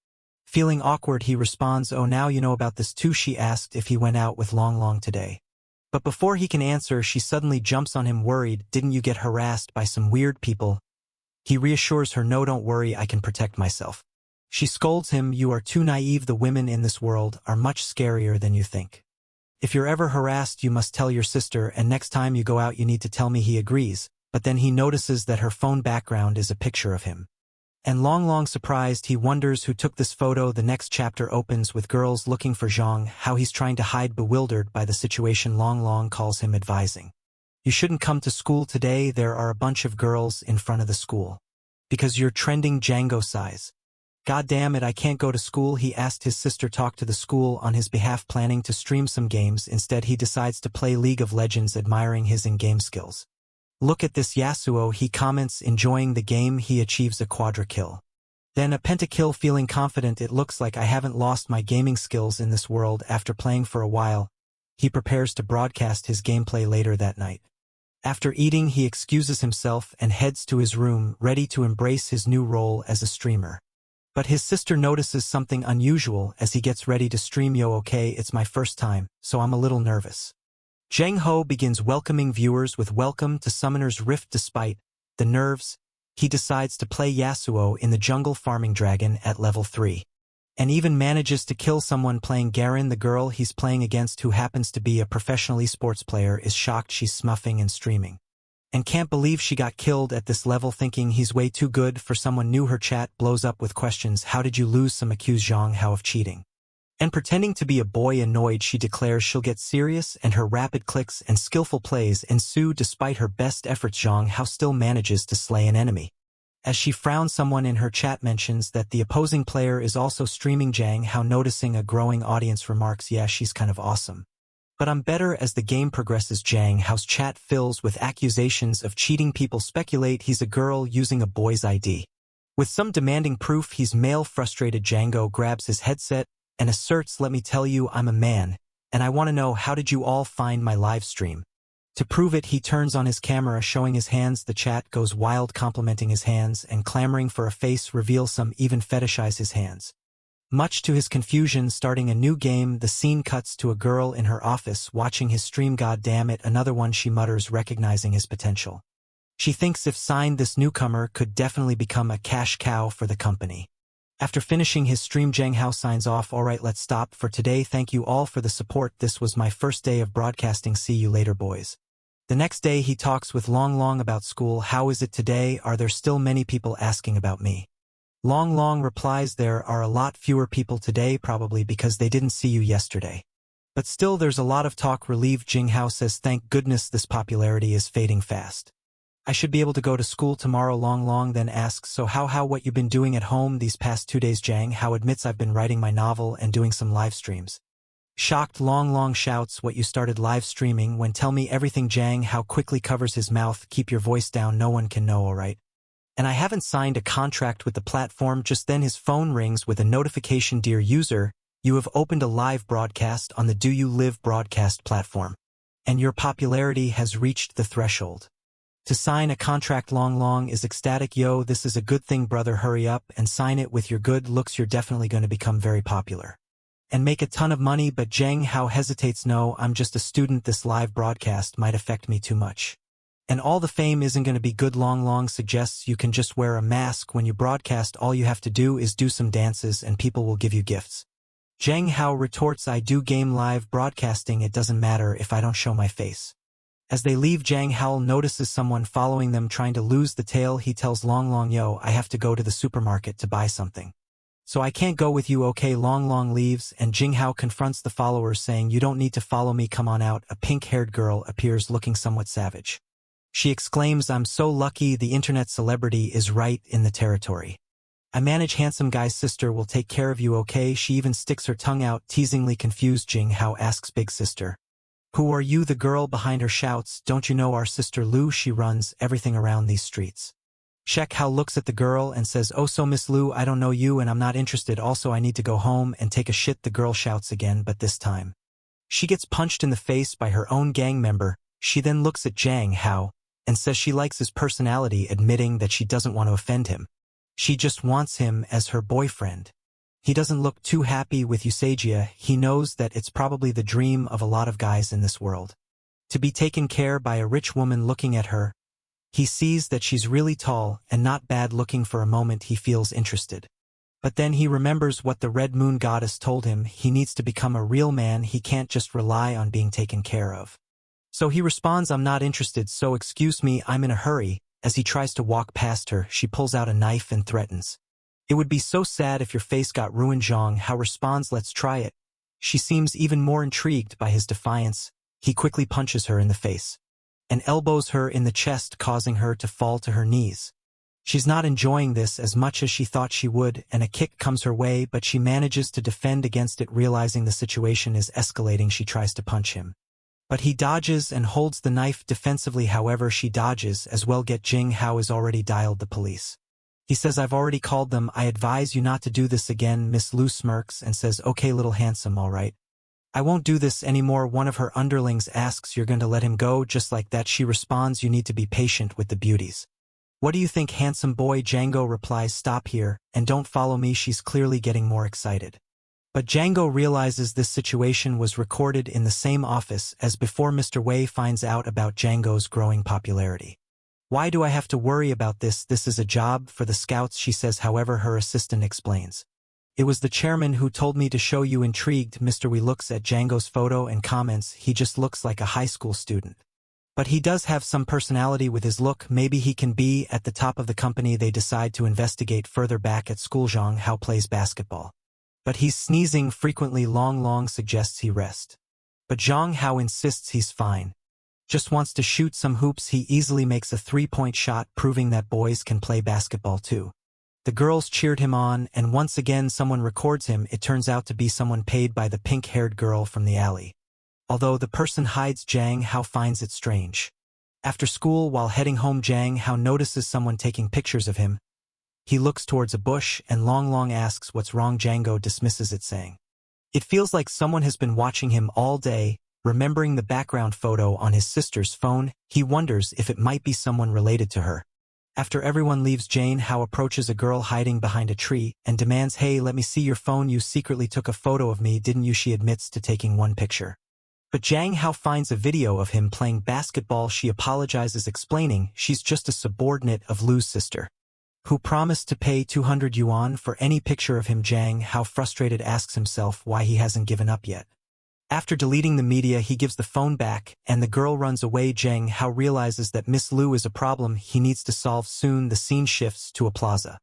Feeling awkward, he responds, oh, now you know about this too. She asked if he went out with Long Long today. But before he can answer, she suddenly jumps on him, worried, didn't you get harassed by some weird people? He reassures her, no, don't worry, I can protect myself. She scolds him, you are too naive. The women in this world are much scarier than you think. If you're ever harassed, you must tell your sister, and next time you go out you need to tell me. He agrees, but then he notices that her phone background is a picture of him. And Long Long, surprised, he wonders who took this photo. The next chapter opens with girls looking for Zhang, how he's trying to hide, bewildered by the situation. Long Long calls him, advising, you shouldn't come to school today, there are a bunch of girls in front of the school. Because you're trending Django size. God damn it, I can't go to school. He asked his sister talk to the school on his behalf, planning to stream some games. Instead he decides to play League of Legends, admiring his in-game skills. Look at this Yasuo, he comments, enjoying the game. He achieves a quadra kill. Then a pentakill. Feeling confident, it looks like I haven't lost my gaming skills in this world. After playing for a while, he prepares to broadcast his gameplay later that night. After eating, he excuses himself and heads to his room, ready to embrace his new role as a streamer. But his sister notices something unusual as he gets ready to stream. Yo, okay, it's my first time, so I'm a little nervous. Zheng Ho begins welcoming viewers with Welcome to Summoner's Rift. Despite the nerves, he decides to play Yasuo in the jungle, farming dragon at level 3. And even manages to kill someone. Playing Garen. The girl he's playing against, who happens to be a professional esports player, is shocked. She's smuffing and streaming, and can't believe she got killed at this level, thinking he's way too good for someone new. Her chat blows up with questions. How did you lose? Some accuse Zhang Hao of cheating. And pretending to be a boy, annoyed, she declares she'll get serious, and her rapid clicks and skillful plays ensue. Despite her best efforts, Zhang Hao still manages to slay an enemy. As she frowns, someone in her chat mentions that the opposing player is also streaming. Zhang Hao, noticing a growing audience, remarks, yeah, she's kind of awesome. But I'm better. As the game progresses, Zhang Hao's chat fills with accusations of cheating. People speculate he's a girl using a boy's ID. With some demanding proof he's male. Frustrated, Django grabs his headset and asserts, let me tell you, I'm a man, and I want to know, how did you all find my live stream? To prove it, he turns on his camera, showing his hands. The chat goes wild, complimenting his hands and clamoring for a face reveal. Some even fetishize his hands. Much to his confusion, starting a new game, the scene cuts to a girl in her office watching his stream. God damn it, another one, she mutters, recognizing his potential. She thinks if signed, this newcomer could definitely become a cash cow for the company. After finishing his stream, Zheng Hao signs off. Alright, let's stop for today. Thank you all for the support. This was my first day of broadcasting. See you later, boys. The next day he talks with Long Long about school. How is it today? Are there still many people asking about me? Long Long replies, there are a lot fewer people today, probably because they didn't see you yesterday. But still there's a lot of talk. Relieved, Zheng Hao says, thank goodness this popularity is fading fast. I should be able to go to school tomorrow. Long Long then asks, so how what you been doing at home these past 2 days? Zheng Hao admits, I've been writing my novel and doing some live streams. Shocked, Long Long shouts, what, you started live streaming? When? Tell me everything. Zheng Hao quickly covers his mouth. Keep your voice down, no one can know, alright? And I haven't signed a contract with the platform. Just then his phone rings with a notification, dear user, you have opened a live broadcast on the Do You Live broadcast platform, and your popularity has reached the threshold to sign a contract. Long Long is ecstatic. Yo, this is a good thing, brother, hurry up and sign it. With your good looks, you're definitely going to become very popular and make a ton of money. But Zheng Hao hesitates, no, I'm just a student, this live broadcast might affect me too much. And all the fame isn't going to be good. Long Long suggests you can just wear a mask when you broadcast. All you have to do is do some dances and people will give you gifts. Zheng Hao retorts, I do game live broadcasting, it doesn't matter if I don't show my face. As they leave, Zheng Hao notices someone following them, trying to lose the tail. He tells Long Long, yo, I have to go to the supermarket to buy something, so I can't go with you. Okay. Long Long leaves and Zheng Hao confronts the followers, saying, you don't need to follow me, come on out. A pink-haired girl appears, looking somewhat savage. She exclaims, I'm so lucky, the internet celebrity is right in the territory. I manage handsome guy's sister will take care of you, okay? She even sticks her tongue out, teasingly confused. Jing Hao asks big sister. Who are you? The girl behind her shouts, don't you know our sister Lu? She runs everything around these streets. Shek Hao looks at the girl and says, oh so Miss Lu, I don't know you and I'm not interested, also I need to go home and take a shit. The girl shouts again, but this time she gets punched in the face by her own gang member. She then looks at Jang Hao and says she likes his personality, admitting that she doesn't want to offend him. She just wants him as her boyfriend. He doesn't look too happy with Eusagia. He knows that it's probably the dream of a lot of guys in this world, to be taken care by a rich woman. Looking at her, he sees that she's really tall and not bad looking. For a moment he feels interested. But then he remembers what the Red Moon Goddess told him. He needs to become a real man. He can't just rely on being taken care of. So he responds, I'm not interested, so excuse me, I'm in a hurry. As he tries to walk past her, she pulls out a knife and threatens. It would be so sad if your face got ruined. Zhang Hao responds, let's try it. She seems even more intrigued by his defiance. He quickly punches her in the face and elbows her in the chest, causing her to fall to her knees. She's not enjoying this as much as she thought she would, and a kick comes her way, but she manages to defend against it. Realizing the situation is escalating, she tries to punch him, but he dodges and holds the knife defensively. However, she dodges as well. Jing Hao has already dialed the police. He says, I've already called them. I advise you not to do this again. Miss Lu smirks and says, okay little handsome, all right. I won't do this anymore. One of her underlings asks, you're going to let him go just like that? She responds, you need to be patient with the beauties. What do you think, handsome boy? Django replies, stop here and don't follow me. She's clearly getting more excited. But Django realizes this situation was recorded in the same office as before. Mr. Wei finds out about Django's growing popularity. Why do I have to worry about this? This is a job for the scouts, she says. However, her assistant explains, it was the chairman who told me to show you. Intrigued, Mr. Wei looks at Django's photo and comments, he just looks like a high school student. But he does have some personality with his look. Maybe he can be at the top of the company. They decide to investigate further. Back at school, Zhang Hao plays basketball, but he's sneezing frequently. Long suggests he rest, but Zhang Hao insists he's fine, just wants to shoot some hoops. He easily makes a three-point shot, proving that boys can play basketball too. The girls cheered him on, and once again someone records him. It turns out to be someone paid by the pink-haired girl from the alley. Although the person hides, Zhang Hao finds it strange. After school, while heading home, Zhang Hao notices someone taking pictures of him. He looks towards a bush, and Long asks what's wrong. Django dismisses it, saying, it feels like someone has been watching him all day. Remembering the background photo on his sister's phone, he wonders if it might be someone related to her. After everyone leaves, Jane Hao approaches a girl hiding behind a tree and demands, hey, let me see your phone. You secretly took a photo of me, didn't you? She admits to taking one picture. But Zhang Hao finds a video of him playing basketball. She apologizes, explaining she's just a subordinate of Lu's sister, who promised to pay 200 yuan for any picture of him. Zhang Hao, frustrated, asks himself why he hasn't given up yet. After deleting the media, he gives the phone back, and the girl runs away. Zhang Hao realizes that Miss Lu is a problem he needs to solve soon. The scene shifts to a plaza,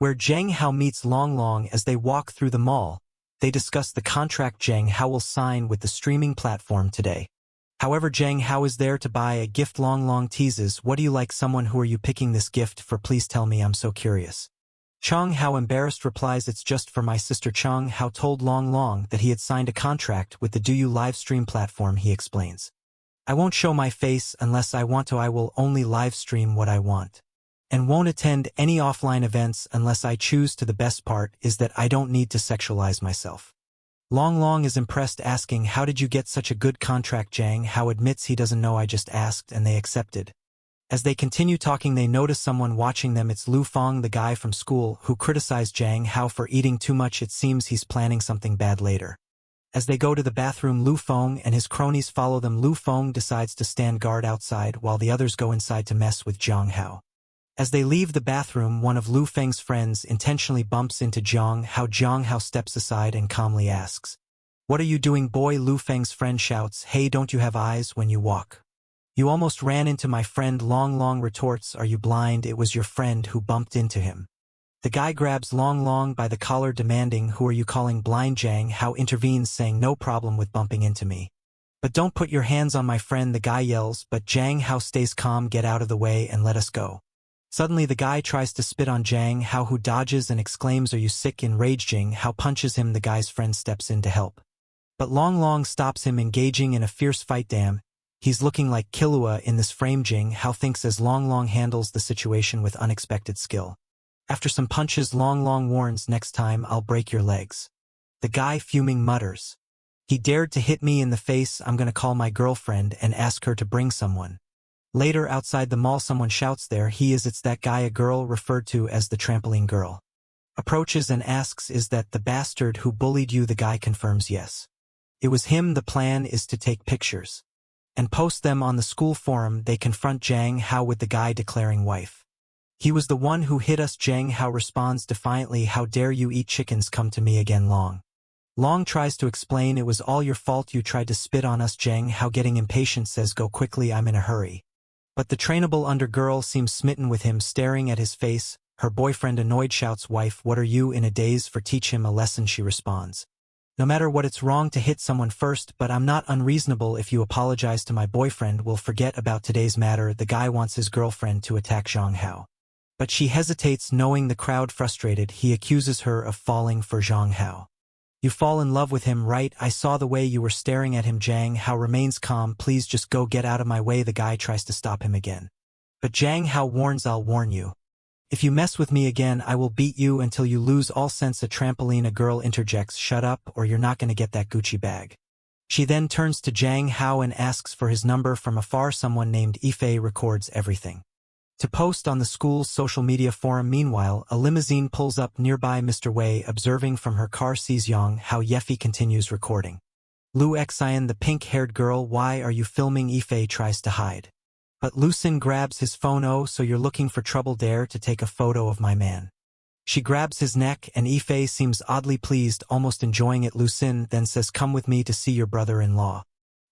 where Zhang Hao meets Long. As they walk through the mall, they discuss the contract Zhang Hao will sign with the streaming platform today. However, Zhang Hao is there to buy a gift. Long teases, what do you like? Someone? Who are you picking this gift for? Please tell me, I'm so curious. Chang Hao, embarrassed, replies, it's just for my sister. Chang Hao told Long that he had signed a contract with the DouYu live stream platform. He explains, I won't show my face unless I want to. I will only live stream what I want, and won't attend any offline events unless I choose to. The best part is that I don't need to sexualize myself. Long is impressed, asking, how did you get such a good contract? Zhang Hao admits he doesn't know. I just asked and they accepted. As they continue talking, they notice someone watching them. It's Lu Feng, the guy from school, who criticized Zhang Hao for eating too much. It seems he's planning something bad later. As they go to the bathroom, Lu Feng and his cronies follow them. Lu Feng decides to stand guard outside while the others go inside to mess with Zhang Hao. As they leave the bathroom, one of Lu Feng's friends intentionally bumps into Zhang Hao. Zhang Hao steps aside and calmly asks, what are you doing, boy? Lu Feng's friend shouts, hey, don't you have eyes when you walk? You almost ran into my friend. Long retorts, are you blind? It was your friend who bumped into him. The guy grabs Long by the collar, demanding, who are you calling blind? Zhang Hao intervenes, saying, no problem with bumping into me, but don't put your hands on my friend. The guy yells, but Zhang Hao stays calm. Get out of the way and let us go. Suddenly the guy tries to spit on Jang Hao, who dodges and exclaims, "Are you sick?" Enraged, Jang Hao punches him. The guy's friend steps in to help, but Long Long stops him, engaging in a fierce fight. Damn, he's looking like Killua in this frame, Jang Hao thinks as Long Long handles the situation with unexpected skill. After some punches, Long Long warns, "Next time I'll break your legs." The guy, fuming, mutters, "He dared to hit me in the face. I'm gonna call my girlfriend and ask her to bring someone." Later, outside the mall, someone shouts, "There he is, it's that guy." A girl, referred to as the trampoline girl, approaches and asks, "Is that the bastard who bullied you?" The guy confirms yes, it was him. The plan is to take pictures and post them on the school forum. They confront Jang Hao with the guy declaring, "Wife, he was the one who hit us." Jang Hao responds defiantly, "How dare you eat chickens? Come to me again." Long tries to explain, "It was all your fault. You tried to spit on us." Jang Hao, getting impatient, says, "Go quickly, I'm in a hurry." But the trainable undergirl seems smitten with him, staring at his face. Her boyfriend, annoyed, shouts, "Wife, what are you in a daze for? Teach him a lesson." She responds, "No matter what, it's wrong to hit someone first, but I'm not unreasonable. If you apologize to my boyfriend, we'll forget about today's matter." The guy wants his girlfriend to attack Zhang Hao, but she hesitates, knowing the crowd. Frustrated, he accuses her of falling for Zhang Hao. "You fall in love with him, right? I saw the way you were staring at him." Jang Hao remains calm. "Please just go, get out of my way." The guy tries to stop him again, but Jang Hao warns, "I'll warn you. If you mess with me again, I will beat you until you lose all sense." A trampoline. A girl interjects, "Shut up, or you're not gonna get that Gucci bag." She then turns to Jang Hao and asks for his number. From afar, someone named Ife records everything to post on the school's social media forum. Meanwhile, a limousine pulls up nearby. Mr. Wei, observing from her car, sees Yang Hao. Yefi continues recording. Lu Xian, the pink-haired girl, "Why are you filming?" Ife tries to hide, but Lu Xin grabs his phone. "Oh, so you're looking for trouble? Dare to take a photo of my man?" She grabs his neck, and Ife seems oddly pleased, almost enjoying it. Lu Xin then says, "Come with me to see your brother-in-law."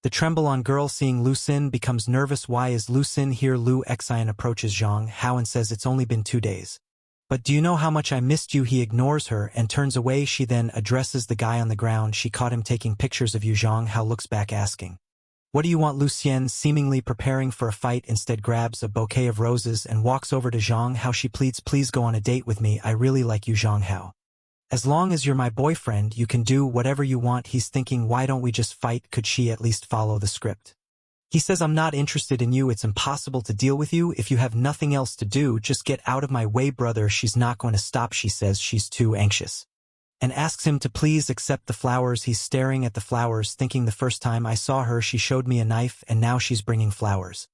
The tremble-on girl, seeing Lu Xin, becomes nervous. "Why is Lu Xin here?" Lu Xian approaches Zhang Hao and says, "It's only been 2 days. But do you know how much I missed you?" He ignores her and turns away. She then addresses the guy on the ground. "She caught him taking pictures of you." Zhang Hao looks back, asking, "What do you want?" Lu Xian, seemingly preparing for a fight, instead grabs a bouquet of roses and walks over to Zhang Hao. She pleads, "Please go on a date with me. I really like you." Zhang Hao, "As long as you're my boyfriend, you can do whatever you want." He's thinking, why don't we just fight? Could she at least follow the script? He says, "I'm not interested in you. It's impossible to deal with you. If you have nothing else to do, just get out of my way." "Brother, she's not going to stop." She says she's too anxious, and asks him to please accept the flowers. He's staring at the flowers, thinking, the first time I saw her, she showed me a knife, and now she's bringing flowers.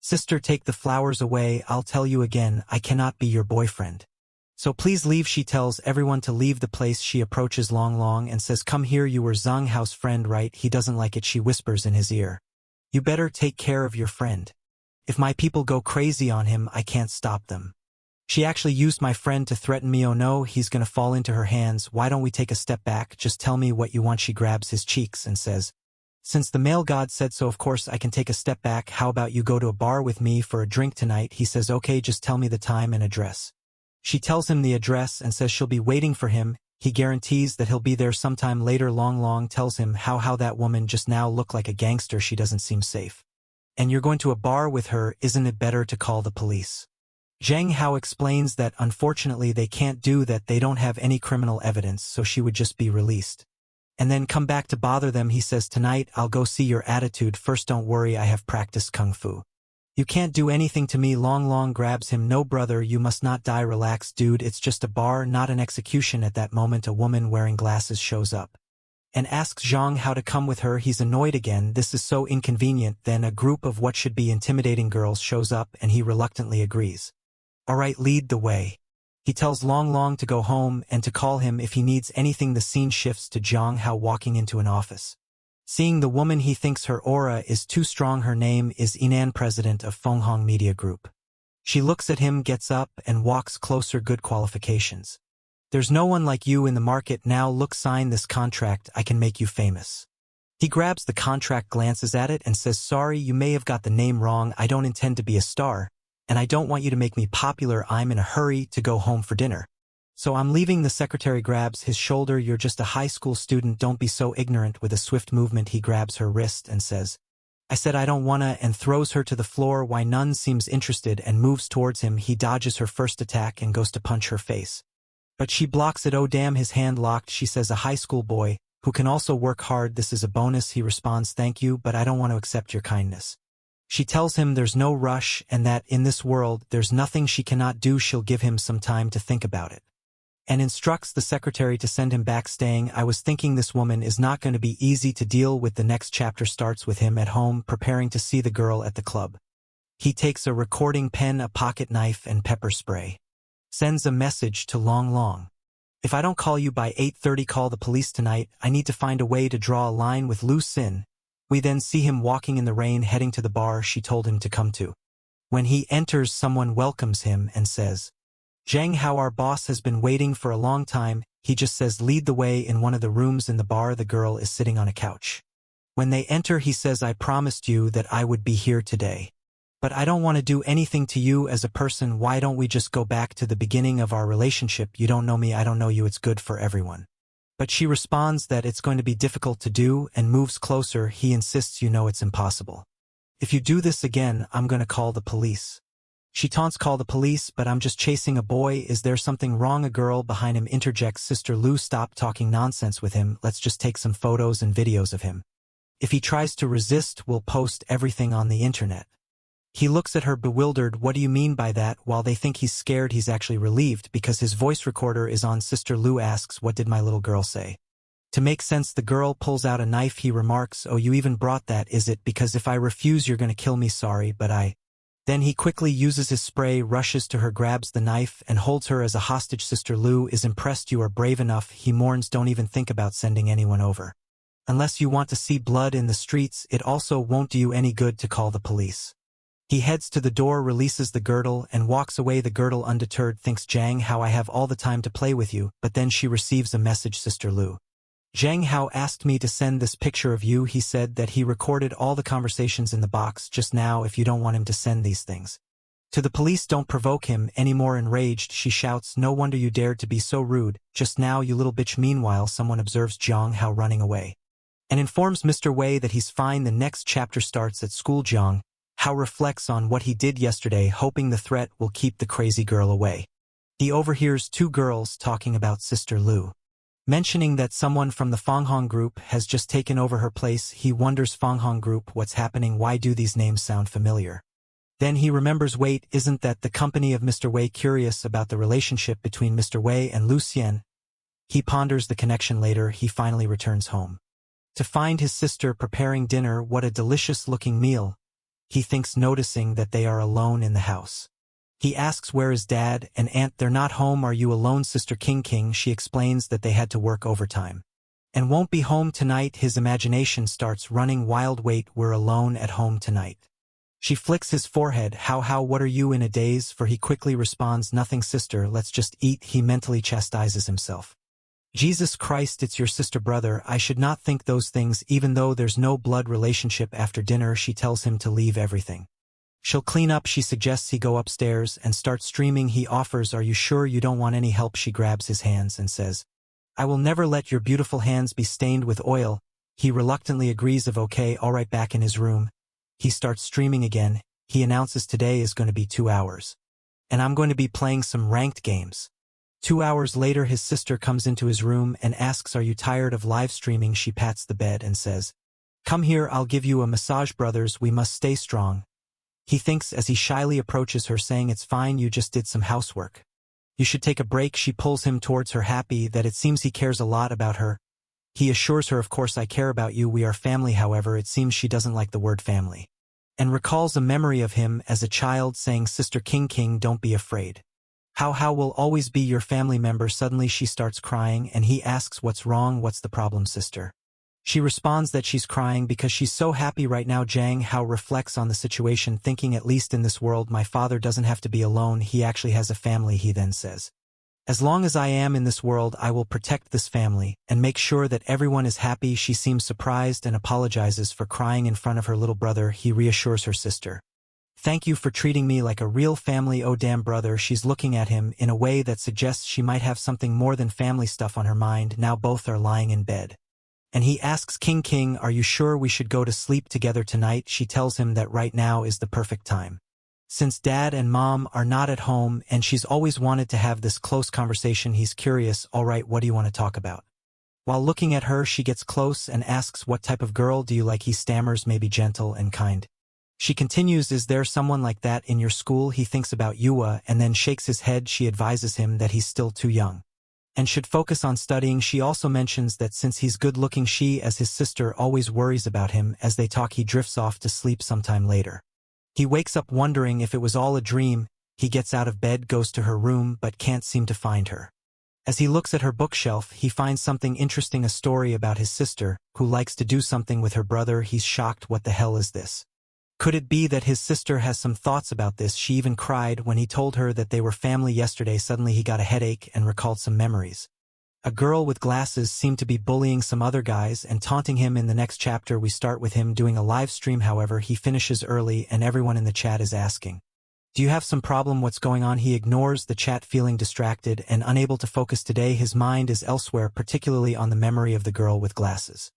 "Sister, take the flowers away. I'll tell you again, I cannot be your boyfriend. So please leave." She tells everyone to leave the place. She approaches Long Long and says, "Come here, you were Zhang Hao's friend, right?" He doesn't like it. She whispers in his ear, "You better take care of your friend. If my people go crazy on him, I can't stop them. She actually used my friend to threaten me. Oh no, he's gonna fall into her hands. Why don't we take a step back? Just tell me what you want." She grabs his cheeks and says, "Since the male god said so, of course I can take a step back. How about you go to a bar with me for a drink tonight?" He says, "Okay, just tell me the time and address." She tells him the address and says she'll be waiting for him. He guarantees that he'll be there sometime later. Long Long tells him how that woman just now looked like a gangster. She doesn't seem safe. "And you're going to a bar with her, isn't it better to call the police?" Zhang Hao explains that unfortunately they can't do that. They don't have any criminal evidence, so she would just be released and then come back to bother them. He says, "Tonight I'll go see your attitude. First, don't worry, I have practiced kung fu. You can't do anything to me." Long Long grabs him. "No, brother, you must not die. Relax, dude. It's just a bar, not an execution." At that moment, a woman wearing glasses shows up and asks Zhang Hao to come with her. He's annoyed again. This is so inconvenient. Then a group of what should be intimidating girls shows up and he reluctantly agrees. "All right, lead the way." He tells Long Long to go home and to call him if he needs anything. The scene shifts to Zhang Hao walking into an office. Seeing the woman, he thinks her aura is too strong. Her name is Inan, president of Fenghong Media Group. She looks at him, gets up, and walks closer. "Good qualifications. There's no one like you in the market. Now look, sign this contract. I can make you famous." He grabs the contract, glances at it, and says, "Sorry, you may have got the name wrong. I don't intend to be a star, and I don't want you to make me popular. I'm in a hurry to go home for dinner. So I'm leaving." The secretary grabs his shoulder. "You're just a high school student. Don't be so ignorant." With a swift movement, he grabs her wrist and says, I said I don't wanna and throws her to the floor. Why Nun seems interested and moves towards him. He dodges her first attack and goes to punch her face. But she blocks it. Oh damn, his hand locked. She says a high school boy, who can also work hard, this is a bonus. He responds thank you, but I don't want to accept your kindness. She tells him there's no rush and that in this world there's nothing she cannot do. She'll give him some time to think about it. And instructs the secretary to send him back staying. I was thinking this woman is not going to be easy to deal with. The next chapter starts with him at home preparing to see the girl at the club. He takes a recording pen, a pocket knife and pepper spray. Sends a message to Long Long. If I don't call you by 8:30, call the police tonight. I need to find a way to draw a line with Lu Sin. We then see him walking in the rain heading to the bar she told him to come to. When he enters, someone welcomes him and says, Zhang Hao, our boss has been waiting for a long time. He just says lead the way. In one of the rooms in the bar, the girl is sitting on a couch. When they enter, he says, I promised you that I would be here today. But I don't want to do anything to you as a person. Why don't we just go back to the beginning of our relationship? You don't know me, I don't know you, it's good for everyone. But she responds that it's going to be difficult to do and moves closer. He insists, you know it's impossible. If you do this again, I'm going to call the police. She taunts, call the police, but I'm just chasing a boy. Is there something wrong? A girl behind him interjects, Sister Lu, stop talking nonsense with him. Let's just take some photos and videos of him. If he tries to resist, we'll post everything on the internet. He looks at her bewildered. What do you mean by that? While they think he's scared, he's actually relieved because his voice recorder is on. Sister Lu asks, what did my little girl say? To make sense, the girl pulls out a knife. He remarks, oh, you even brought that, is it? Because if I refuse, you're going to kill me. Sorry, but I... Then he quickly uses his spray, rushes to her, grabs the knife, and holds her as a hostage. Sister Lu is impressed. You are brave enough. He mourns, don't even think about sending anyone over. Unless you want to see blood in the streets, it also won't do you any good to call the police. He heads to the door, releases the girdle, and walks away. The girdle, undeterred, thinks, Zhang Hao, I have all the time to play with you. But then she receives a message. Sister Lu. Zhang Hao asked me to send this picture of you. He said that he recorded all the conversations in the box just now. If you don't want him to send these things to the police, don't provoke him anymore. Enraged, she shouts, no wonder you dared to be so rude just now, you little bitch. Meanwhile, someone observes Zhang Hao running away and informs Mr. Wei that he's fine. The next chapter starts at school. Zhang Hao reflects on what he did yesterday, hoping the threat will keep the crazy girl away. He overhears two girls talking about Sister Lu, mentioning that someone from the Fanghong group has just taken over her place. He wonders, Fanghong group, what's happening? Why do these names sound familiar? Then he remembers, wait, isn't that the company of Mr. Wei? Curious about the relationship between Mr. Wei and Lucien, he ponders the connection. Later, he finally returns home to find his sister preparing dinner. What a delicious-looking meal, he thinks, noticing that they are alone in the house. He asks, where is Dad and Aunt? They're not home. Are you alone? Sister King. She explains that they had to work overtime and won't be home tonight. His imagination starts running wild. Wait, we're alone at home tonight. She flicks his forehead. How, what are you in a daze for? He quickly responds, nothing sister, let's just eat. He mentally chastises himself. Jesus Christ, it's your sister, brother. I should not think those things even though there's no blood relationship. After dinner, she tells him to leave everything. She'll clean up. She suggests he go upstairs and start streaming. He offers, are you sure you don't want any help? She grabs his hands and says, I will never let your beautiful hands be stained with oil. He reluctantly agrees of okay, alright. Back in his room, he starts streaming again. He announces today is going to be 2 hours. And I'm going to be playing some ranked games. 2 hours later, his sister comes into his room and asks, are you tired of live streaming? She pats the bed and says, come here, I'll give you a massage. Brothers, we must stay strong. He thinks as he shyly approaches her, saying, it's fine, you just did some housework. You should take a break. She pulls him towards her, happy that it seems he cares a lot about her. He assures her, of course I care about you, we are family. However, it seems she doesn't like the word family, and recalls a memory of him as a child saying, Sister King, don't be afraid. How will always be your family member. Suddenly she starts crying and he asks, what's wrong? What's the problem, sister? She responds that she's crying because she's so happy right now. Zhang Hao reflects on the situation, thinking, at least in this world my father doesn't have to be alone, he actually has a family. He then says, as long as I am in this world, I will protect this family and make sure that everyone is happy. She seems surprised and apologizes for crying in front of her little brother. He reassures her sister, thank you for treating me like a real family. Oh damn, brother. She's looking at him in a way that suggests she might have something more than family stuff on her mind. Now both are lying in bed And he asks King, are you sure we should go to sleep together tonight? She tells him that right now is the perfect time. Since dad and mom are not at home and she's always wanted to have this close conversation, he's curious, alright, what do you want to talk about? While looking at her, she gets close and asks, what type of girl do you like? He stammers, maybe gentle and kind. She continues, is there someone like that in your school? He thinks about Yua and then shakes his head. She advises him that he's still too young and should focus on studying. She also mentions that since he's good-looking, she, as his sister, always worries about him. As they talk, he drifts off to sleep sometime later. He wakes up wondering if it was all a dream. He gets out of bed, goes to her room, but can't seem to find her. As he looks at her bookshelf, he finds something interesting, a story about his sister, who likes to do something with her brother. He's shocked. What the hell is this? Could it be that his sister has some thoughts about this? She even cried when he told her that they were family yesterday. Suddenly he got a headache and recalled some memories. A girl with glasses seemed to be bullying some other guys and taunting him. In the next chapter we start with him doing a live stream. However, he finishes early and everyone in the chat is asking, do you have some problem? What's going on? He ignores the chat, feeling distracted and unable to focus today. His mind is elsewhere, particularly on the memory of the girl with glasses,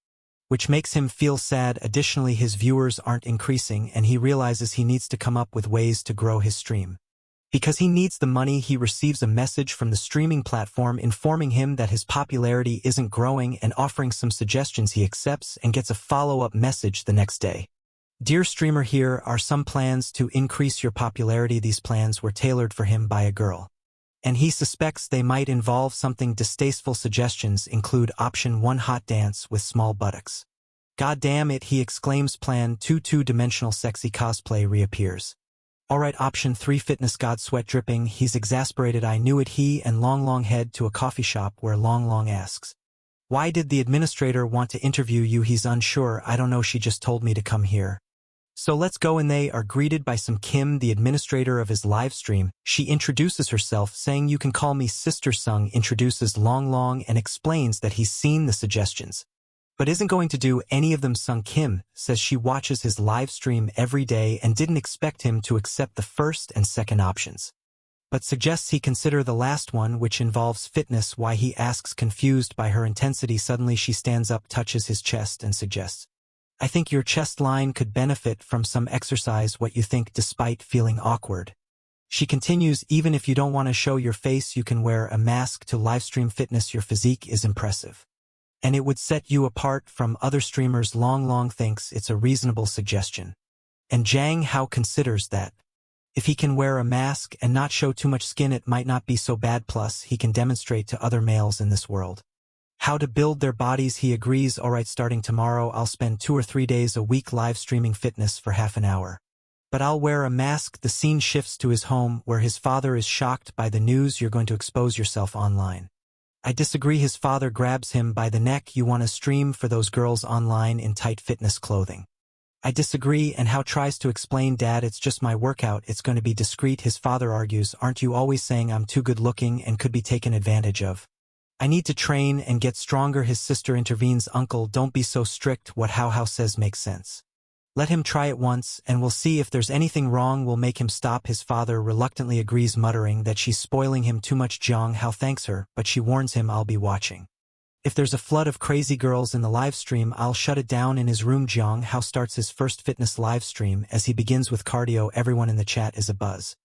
which makes him feel sad. Additionally, his viewers aren't increasing and he realizes he needs to come up with ways to grow his stream. Because he needs the money, he receives a message from the streaming platform informing him that his popularity isn't growing and offering some suggestions. He accepts and gets a follow-up message the next day. Dear streamer, here are some plans to increase your popularity. These plans were tailored for him by a girl, and he suspects they might involve something distasteful. Suggestions include option 1, hot dance with small buttocks. God damn it, he exclaims. Plan 2, two-dimensional sexy cosplay reappears. Alright, option 3, fitness god, sweat dripping. He's exasperated. I knew it. He and Long head to a coffee shop where Long asks, why did the administrator want to interview you? He's unsure. I don't know, she just told me to come here. So let's go. And they are greeted by some Kim, the administrator of his live stream. She introduces herself, saying, you can call me Sister. Sung introduces Long and explains that he's seen the suggestions, but isn't going to do any of them. Sung Kim says she watches his live stream every day and didn't expect him to accept the first and second options, but suggests he consider the last one, which involves fitness. Why, he asks, confused by her intensity. Suddenly she stands up, touches his chest and suggests, I think your chest line could benefit from some exercise. What you think? Despite feeling awkward, she continues, even if you don't want to show your face, you can wear a mask to livestream fitness. Your physique is impressive, and it would set you apart from other streamers. Long thinks it's a reasonable suggestion, and Jang Hao considers that if he can wear a mask and not show too much skin, it might not be so bad. Plus, he can demonstrate to other males in this world how to build their bodies. He agrees. Alright, starting tomorrow, I'll spend 2 or 3 days a week live streaming fitness for half an hour. But I'll wear a mask. The scene shifts to his home, where his father is shocked by the news. You're going to expose yourself online. I disagree. His father grabs him by the neck. You want to stream for those girls online in tight fitness clothing? I disagree. And Hao tries to explain, Dad, it's just my workout. It's going to be discreet. His father argues, aren't you always saying I'm too good looking and could be taken advantage of? I need to train and get stronger. His sister intervenes, Uncle, don't be so strict. What Hao says makes sense. Let him try it once, and we'll see if there's anything wrong. We'll make him stop. His father reluctantly agrees, muttering that she's spoiling him too much. Jiang Hao thanks her, but she warns him, I'll be watching. If there's a flood of crazy girls in the live stream, I'll shut it down. In his room, Jiang Hao starts his first fitness live stream. As he begins with cardio, everyone in the chat is abuzz.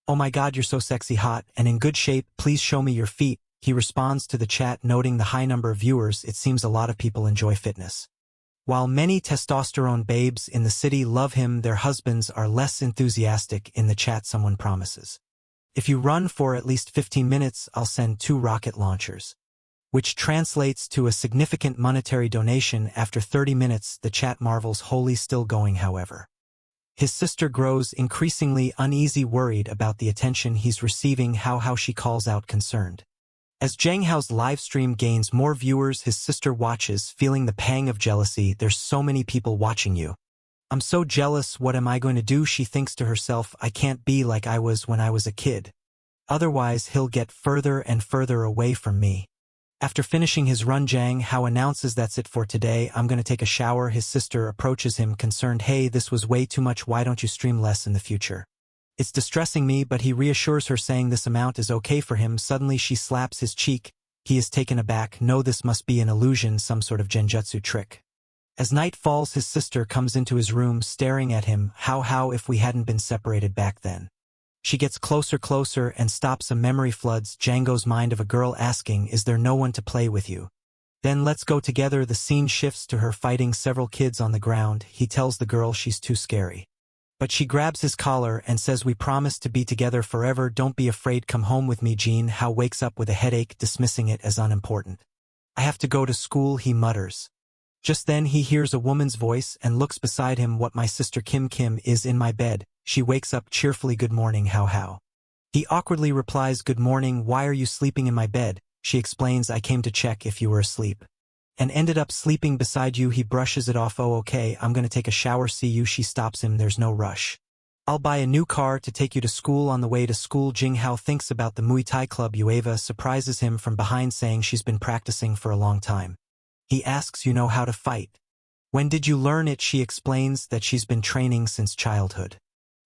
Oh my god, you're so sexy, hot, and in good shape. Please show me your feet. He responds to the chat, noting the high number of viewers. It seems a lot of people enjoy fitness. While many testosterone babes in the city love him, their husbands are less enthusiastic. In the chat, someone promises, if you run for at least 15 minutes, I'll send 2 rocket launchers, which translates to a significant monetary donation. After 30 minutes, the chat marvels, holy, still going. However, his sister grows increasingly uneasy, worried about the attention he's receiving. How she calls out, concerned. As Jang Hao's livestream gains more viewers, his sister watches, feeling the pang of jealousy. There's so many people watching you. I'm so jealous. What am I going to do? She thinks to herself, I can't be like I was when I was a kid. Otherwise, he'll get further and further away from me. After finishing his run, Jang Hao announces, that's it for today. I'm going to take a shower. His sister approaches him, concerned. Hey, this was way too much. Why don't you stream less in the future? It's distressing me, but he reassures her, saying this amount is okay for him. Suddenly she slaps his cheek. He is taken aback. No, this must be an illusion, some sort of genjutsu trick. As night falls, his sister comes into his room staring at him. How if we hadn't been separated back then? She gets closer and stops. A memory floods Django's mind of a girl asking, is there no one to play with you? Then let's go together. The scene shifts to her fighting several kids on the ground. He tells the girl she's too scary. But she grabs his collar and says, we promise to be together forever. Don't be afraid, come home with me. Jin Hao wakes up with a headache, dismissing it as unimportant. I have to go to school, he mutters. Just then he hears a woman's voice and looks beside him. What, my sister Kim is in my bed. She wakes up cheerfully. Good morning, Hao. He awkwardly replies, good morning, why are you sleeping in my bed? She explains, I came to check if you were asleep. And ended up sleeping beside you. He brushes it off. Oh, okay, I'm gonna take a shower, see you. She stops him, there's no rush. I'll buy a new car to take you to school. On the way to school, Jing Hao thinks about the Muay Thai club. Yueva surprises him from behind, saying she's been practicing for a long time. He asks, you know how to fight? When did you learn it? She explains that she's been training since childhood.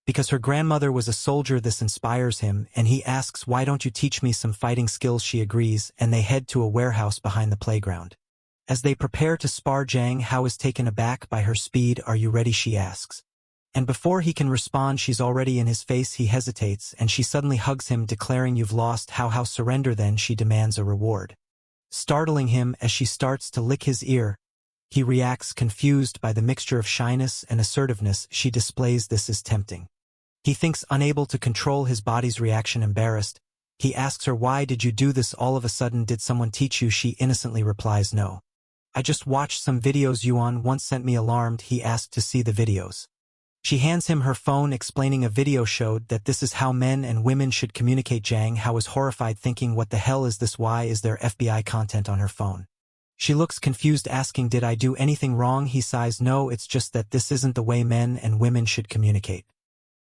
Because her grandmother was a soldier. This inspires him, and he asks, why don't you teach me some fighting skills? She agrees, and they head to a warehouse behind the playground. As they prepare to spar, Jang Hao is taken aback by her speed. Are you ready? She asks. And before he can respond, she's already in his face. He hesitates, and she suddenly hugs him, declaring, you've lost. How surrender then. She demands a reward. Startling him as she starts to lick his ear, he reacts, confused by the mixture of shyness and assertiveness she displays. This is tempting. He thinks, unable to control his body's reaction, embarrassed. He asks her, why did you do this all of a sudden? Did someone teach you? She innocently replies, no. I just watched some videos Yuan once sent me. Alarmed, he asked to see the videos. She hands him her phone, explaining a video showed that this is how men and women should communicate. Jang Hao is horrified, thinking, what the hell is this? Why is there FBI content on her phone? She looks confused, asking, did I do anything wrong? He sighs, no, it's just that this isn't the way men and women should communicate.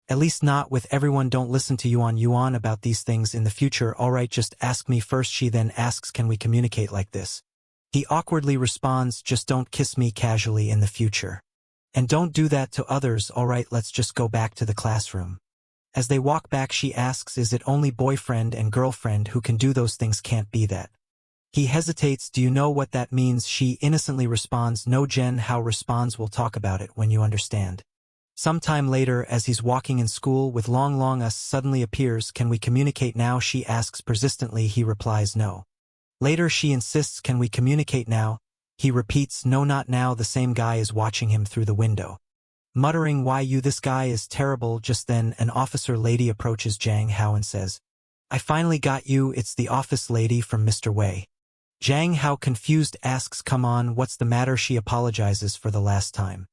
At least not with everyone. Don't listen to Yuan about these things in the future. Alright, just ask me first. She then asks, can we communicate like this? He awkwardly responds, just don't kiss me casually in the future. And don't do that to others. Alright, let's just go back to the classroom. As they walk back, she asks, is it only boyfriend and girlfriend who can do those things? Can't be that. He hesitates, do you know what that means? She innocently responds, no. Jin Hao responds, we'll talk about it when you understand. Sometime later, as he's walking in school with Long Us suddenly appears, can we communicate now? She asks persistently. He replies, no. Later she insists, can we communicate now? He repeats, no, not now. The same guy is watching him through the window. Muttering, why you, this guy is terrible. Just then an officer lady approaches Jang Hao and says, I finally got you, it's the office lady from Mr. Wei. Jang Hao, confused, asks, come on, what's the matter? She apologizes for the last time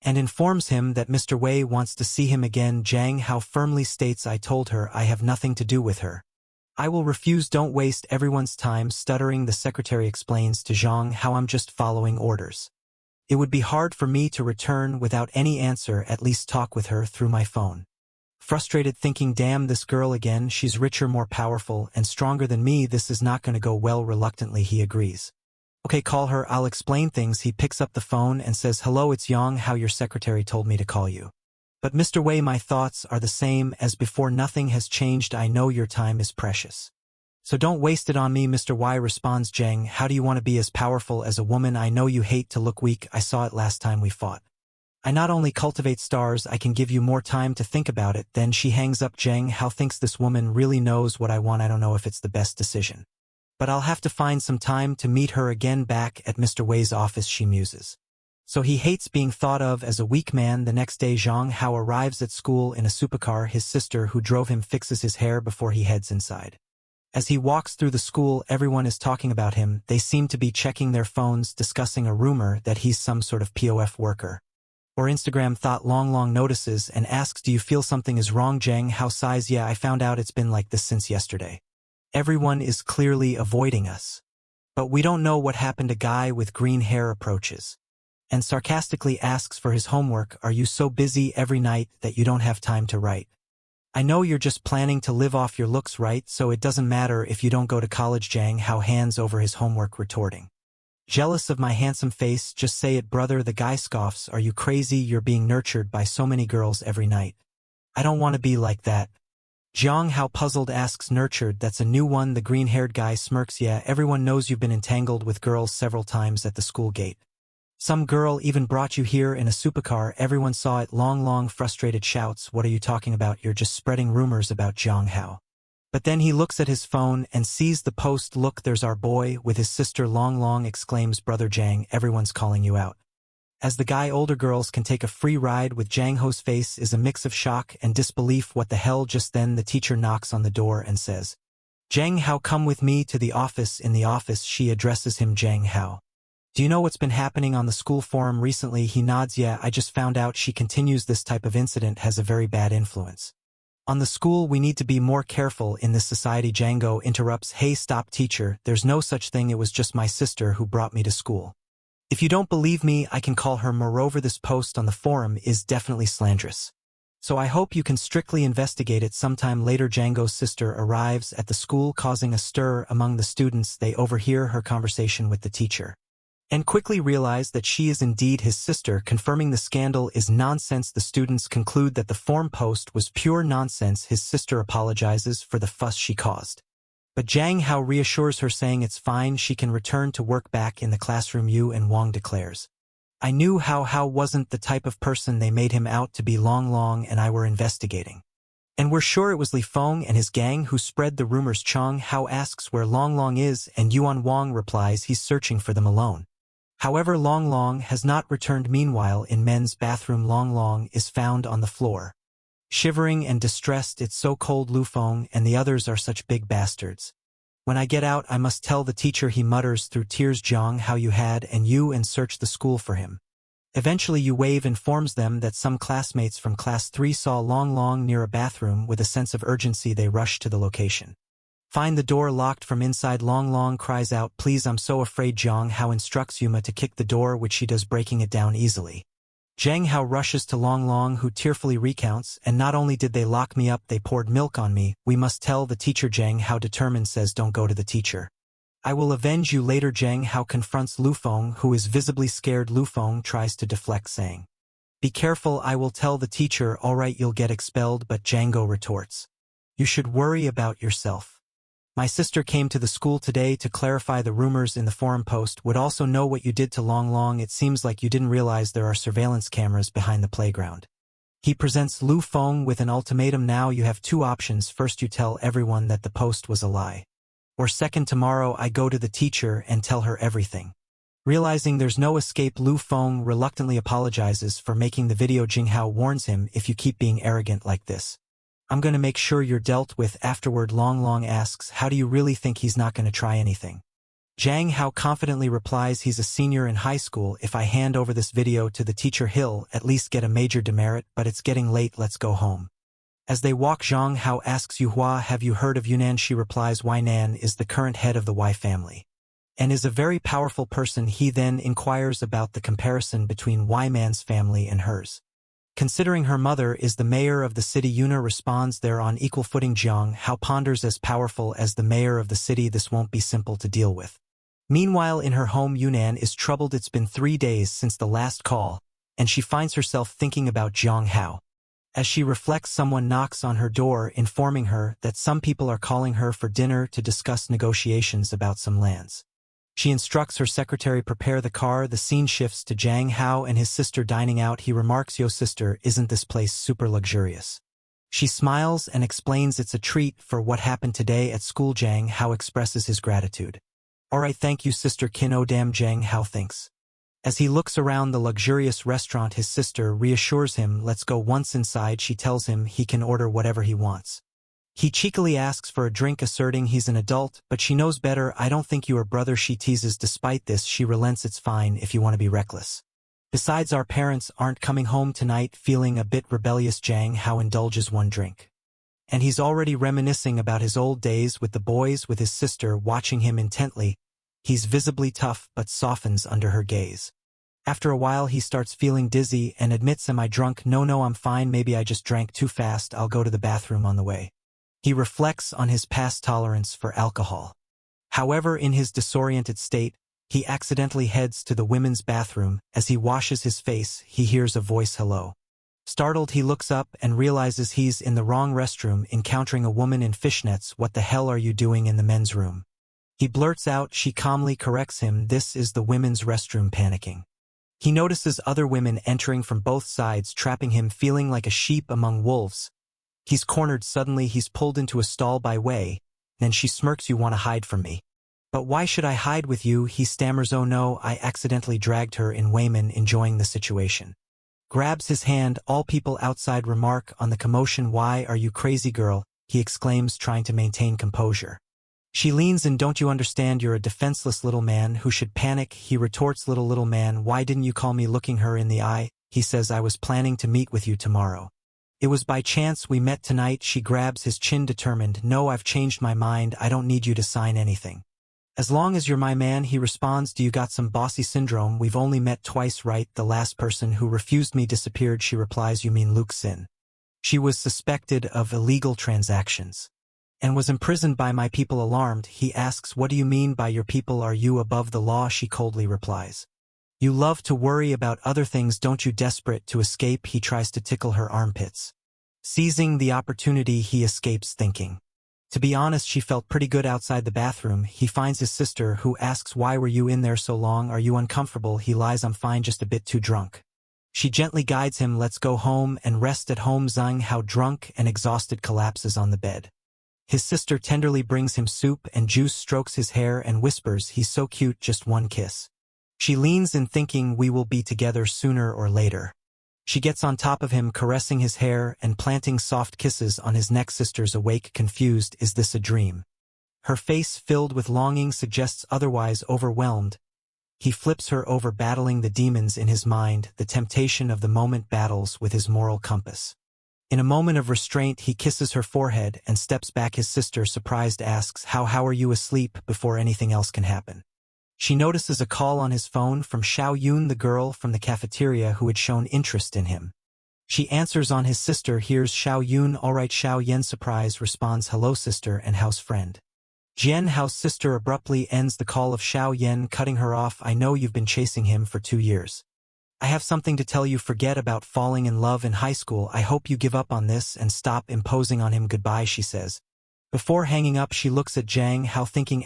and informs him that Mr. Wei wants to see him again. Jang Hao firmly states, I told her I have nothing to do with her. I will refuse. Don't waste everyone's time. Stuttering, the secretary explains to Zhang Hao, I'm just following orders. It would be hard for me to return without any answer, at least talk with her through my phone. Frustrated, thinking, damn, this girl again, she's richer, more powerful, and stronger than me. This is not going to go well. Reluctantly, he agrees. Okay, call her, I'll explain things. He picks up the phone and says, hello, it's Yang Hao, your secretary told me to call you. But Mr. Wei, my thoughts are the same as before. Nothing has changed. I know your time is precious. So don't waste it on me. Mr. Wei responds, Jang, how do you want to be as powerful as a woman? I know you hate to look weak. I saw it last time we fought. I not only cultivate stars, I can give you more time to think about it. Then she hangs up. Jang Hao thinks, this woman really knows what I want. I don't know if it's the best decision. But I'll have to find some time to meet her again. Back at Mr. Wei's office, she muses. So he hates being thought of as a weak man. The next day, Zhang Hao arrives at school in a supercar. His sister, who drove him, fixes his hair before he heads inside. As he walks through the school, everyone is talking about him. They seem to be checking their phones, discussing a rumor that he's some sort of POF worker. Or Instagram thought. Long notices and asks, do you feel something is wrong? Zhang Hao sighs, yeah, I found out it's been like this since yesterday. Everyone is clearly avoiding us. But we don't know what happened. A guy with green hair approaches and sarcastically asks for his homework. Are you so busy every night that you don't have time to write? I know you're just planning to live off your looks, right? So it doesn't matter if you don't go to college. Zhang Hao hands over his homework, retorting, jealous of my handsome face? Just say it, brother. The guy scoffs, are you crazy? You're being nurtured by so many girls every night. I don't want to be like that. Jiang Hao puzzled asks nurtured, that's a new one. The green-haired guy smirks, yeah, everyone knows you've been entangled with girls several times at the school gate. Some girl even brought you here in a supercar, everyone saw it. Long frustrated shouts, what are you talking about, you're just spreading rumors about Jiang Hao. But then he looks at his phone and sees the post, look there's our boy with his sister. Long exclaims, brother Jiang, everyone's calling you out. As the guy, older girls can take a free ride with Jiang Ho's face is a mix of shock and disbelief. What the hell? Just then the teacher knocks on the door and says, Jiang Hao, come with me to the office. In the office she addresses him, Jiang Hao. Do you know what's been happening on the school forum recently? He nods, yeah, I just found out. She continues, this type of incident has a very bad influence on the school. We need to be more careful in this society. Django interrupts, hey stop teacher, there's no such thing, it was just my sister who brought me to school. If you don't believe me, I can call her. Moreover, this post on the forum is definitely slanderous. So I hope you can strictly investigate it. Sometime later Django's sister arrives at the school, causing a stir among the students. They overhear her conversation with the teacher and quickly realize that she is indeed his sister, confirming the scandal is nonsense. The students conclude that the forum post was pure nonsense. His sister apologizes for the fuss she caused. But Jiang Hao reassures her, saying it's fine, she can return to work. Back in the classroom, Yu and Wang declares, I knew Hao wasn't the type of person they made him out to be. Long and I were investigating. And we're sure it was Li Feng and his gang who spread the rumors. Chang Hao asks where Long is, and Yuan Wang replies he's searching for them alone. However, Long has not returned. Meanwhile, in men's bathroom, Long is found on the floor, shivering and distressed. It's so cold. Lu Feng and the others are such big bastards. When I get out, I must tell the teacher, he mutters through tears. Jiang Hao, you had and you and search the school for him. Eventually Yu Wave informs them that some classmates from class 3 saw Long near a bathroom. With a sense of urgency they rush to the location. Find the door locked from inside. Long cries out, please, I'm so afraid. Jiang Hao instructs Yuma to kick the door, which she does, breaking it down easily. Jiang Hao rushes to Long, who tearfully recounts, and not only did they lock me up, they poured milk on me. We must tell the teacher. Jiang Hao, determined, says, don't go to the teacher. I will avenge you later. Jiang Hao confronts Lu Feng, who is visibly scared. Lu Feng tries to deflect, saying, be careful, I will tell the teacher. All right, you'll get expelled. But Django retorts, you should worry about yourself. My sister came to the school today to clarify the rumors in the forum post. Would also know what you did to Long. It seems like you didn't realize there are surveillance cameras behind the playground. He presents Lu Feng with an ultimatum. Now you have two options. First, you tell everyone that the post was a lie. Or second, tomorrow I go to the teacher and tell her everything. Realizing there's no escape, Lu Feng reluctantly apologizes for making the video. Jing Hao warns him, if you keep being arrogant like this, I'm gonna make sure you're dealt with. Afterward, Long asks, how do you really think he's not gonna try anything? Jiang Hao confidently replies, he's a senior in high school. If I hand over this video to the teacher, he'll at least get a major demerit. But it's getting late, let's go home. As they walk, Jiang Hao asks Yuhua, have you heard of Yunnan? She replies, Wai Nan is the current head of the Wai family and is a very powerful person. He then inquires about the comparison between Wai Man's family and hers. Considering her mother is the mayor of the city, Yuna responds they're on equal footing. Jiang Hao ponders, as powerful as the mayor of the city, this won't be simple to deal with. Meanwhile, in her home, Yunnan is troubled. It's been 3 days since the last call, and she finds herself thinking about Jiang Hao. As she reflects, someone knocks on her door, informing her that some people are calling her for dinner to discuss negotiations about some lands. She instructs her secretary prepare the car. The scene shifts to Jiang Hao and his sister dining out. He remarks, yo sister, isn't this place super luxurious? She smiles and explains it's a treat for what happened today at school. Jiang Hao expresses his gratitude. Alright, thank you sister Kin. Oh damn, Jiang Hao thinks. As he looks around the luxurious restaurant, his sister reassures him, let's go. Once inside, she tells him he can order whatever he wants. He cheekily asks for a drink, asserting he's an adult, but she knows better. I don't think you are brother, she teases. Despite this, she relents, it's fine if you want to be reckless. Besides, our parents aren't coming home tonight. Feeling a bit rebellious, Jiang Hao indulges one drink. And he's already reminiscing about his old days with the boys. With his sister watching him intently, he's visibly tough but softens under her gaze. After a while he starts feeling dizzy and admits, am I drunk? No, I'm fine, maybe I just drank too fast, I'll go to the bathroom on the way. He reflects on his past tolerance for alcohol. However, in his disoriented state, he accidentally heads to the women's bathroom. As he washes his face, he hears a voice, hello. Startled, he looks up and realizes he's in the wrong restroom, encountering a woman in fishnets. What the hell are you doing in the men's room? He blurts out. She calmly corrects him. This is the women's restroom. Panicking, he notices other women entering from both sides, trapping him, feeling like a sheep among wolves. He's cornered. Suddenly he's pulled into a stall by Wei. Then she smirks. You want to hide from me? But why should I hide with you? He stammers. Oh no, I accidentally dragged her in. Wayman, enjoying the situation, grabs his hand. All people outside remark on the commotion. Why are you crazy, girl? He exclaims, trying to maintain composure. She leans in. Don't you understand? You're a defenseless little man who should panic. He retorts, little man, why didn't you call me? Looking her in the eye, he says, I was planning to meet with you tomorrow. It was by chance we met tonight. She grabs his chin, determined. No, I've changed my mind. I don't need you to sign anything. As long as you're my man, he responds. Do you got some bossy syndrome? We've only met twice, right? The last person who refused me disappeared. She replies, you mean Luke Sin? She was suspected of illegal transactions and was imprisoned by my people. Alarmed, he asks, what do you mean by your people? Are you above the law? She coldly replies, you love to worry about other things, don't you? Desperate to escape, he tries to tickle her armpits. Seizing the opportunity, he escapes, thinking, to be honest, she felt pretty good outside the bathroom. He finds his sister, who asks, why were you in there so long? Are you uncomfortable? He lies, I'm fine, just a bit too drunk. She gently guides him, let's go home and rest at home. Zhang Hao, drunk and exhausted, collapses on the bed. His sister tenderly brings him soup and juice, strokes his hair and whispers, he's so cute, just one kiss. She leans in, thinking, we will be together sooner or later. She gets on top of him, caressing his hair and planting soft kisses on his neck. Sisters awake, confused, is this a dream? Her face, filled with longing, suggests otherwise. Overwhelmed, he flips her over, battling the demons in his mind. The temptation of the moment battles with his moral compass. In a moment of restraint, he kisses her forehead and steps back. His sister, surprised, asks, how are you asleep? Before anything else can happen, she notices a call on his phone from Xiao Yun, the girl from the cafeteria who had shown interest in him. She answers. On his sister hears Xiao Yun. All right. Xiao Yan, surprised, responds, hello sister and house friend. Jian Hao's sister abruptly ends the call of Xiao Yan, cutting her off. I know you've been chasing him for 2 years. I have something to tell you. Forget about falling in love in high school. I hope you give up on this and stop imposing on him. Goodbye, she says. Before hanging up, she looks at Zhang Hao, thinking,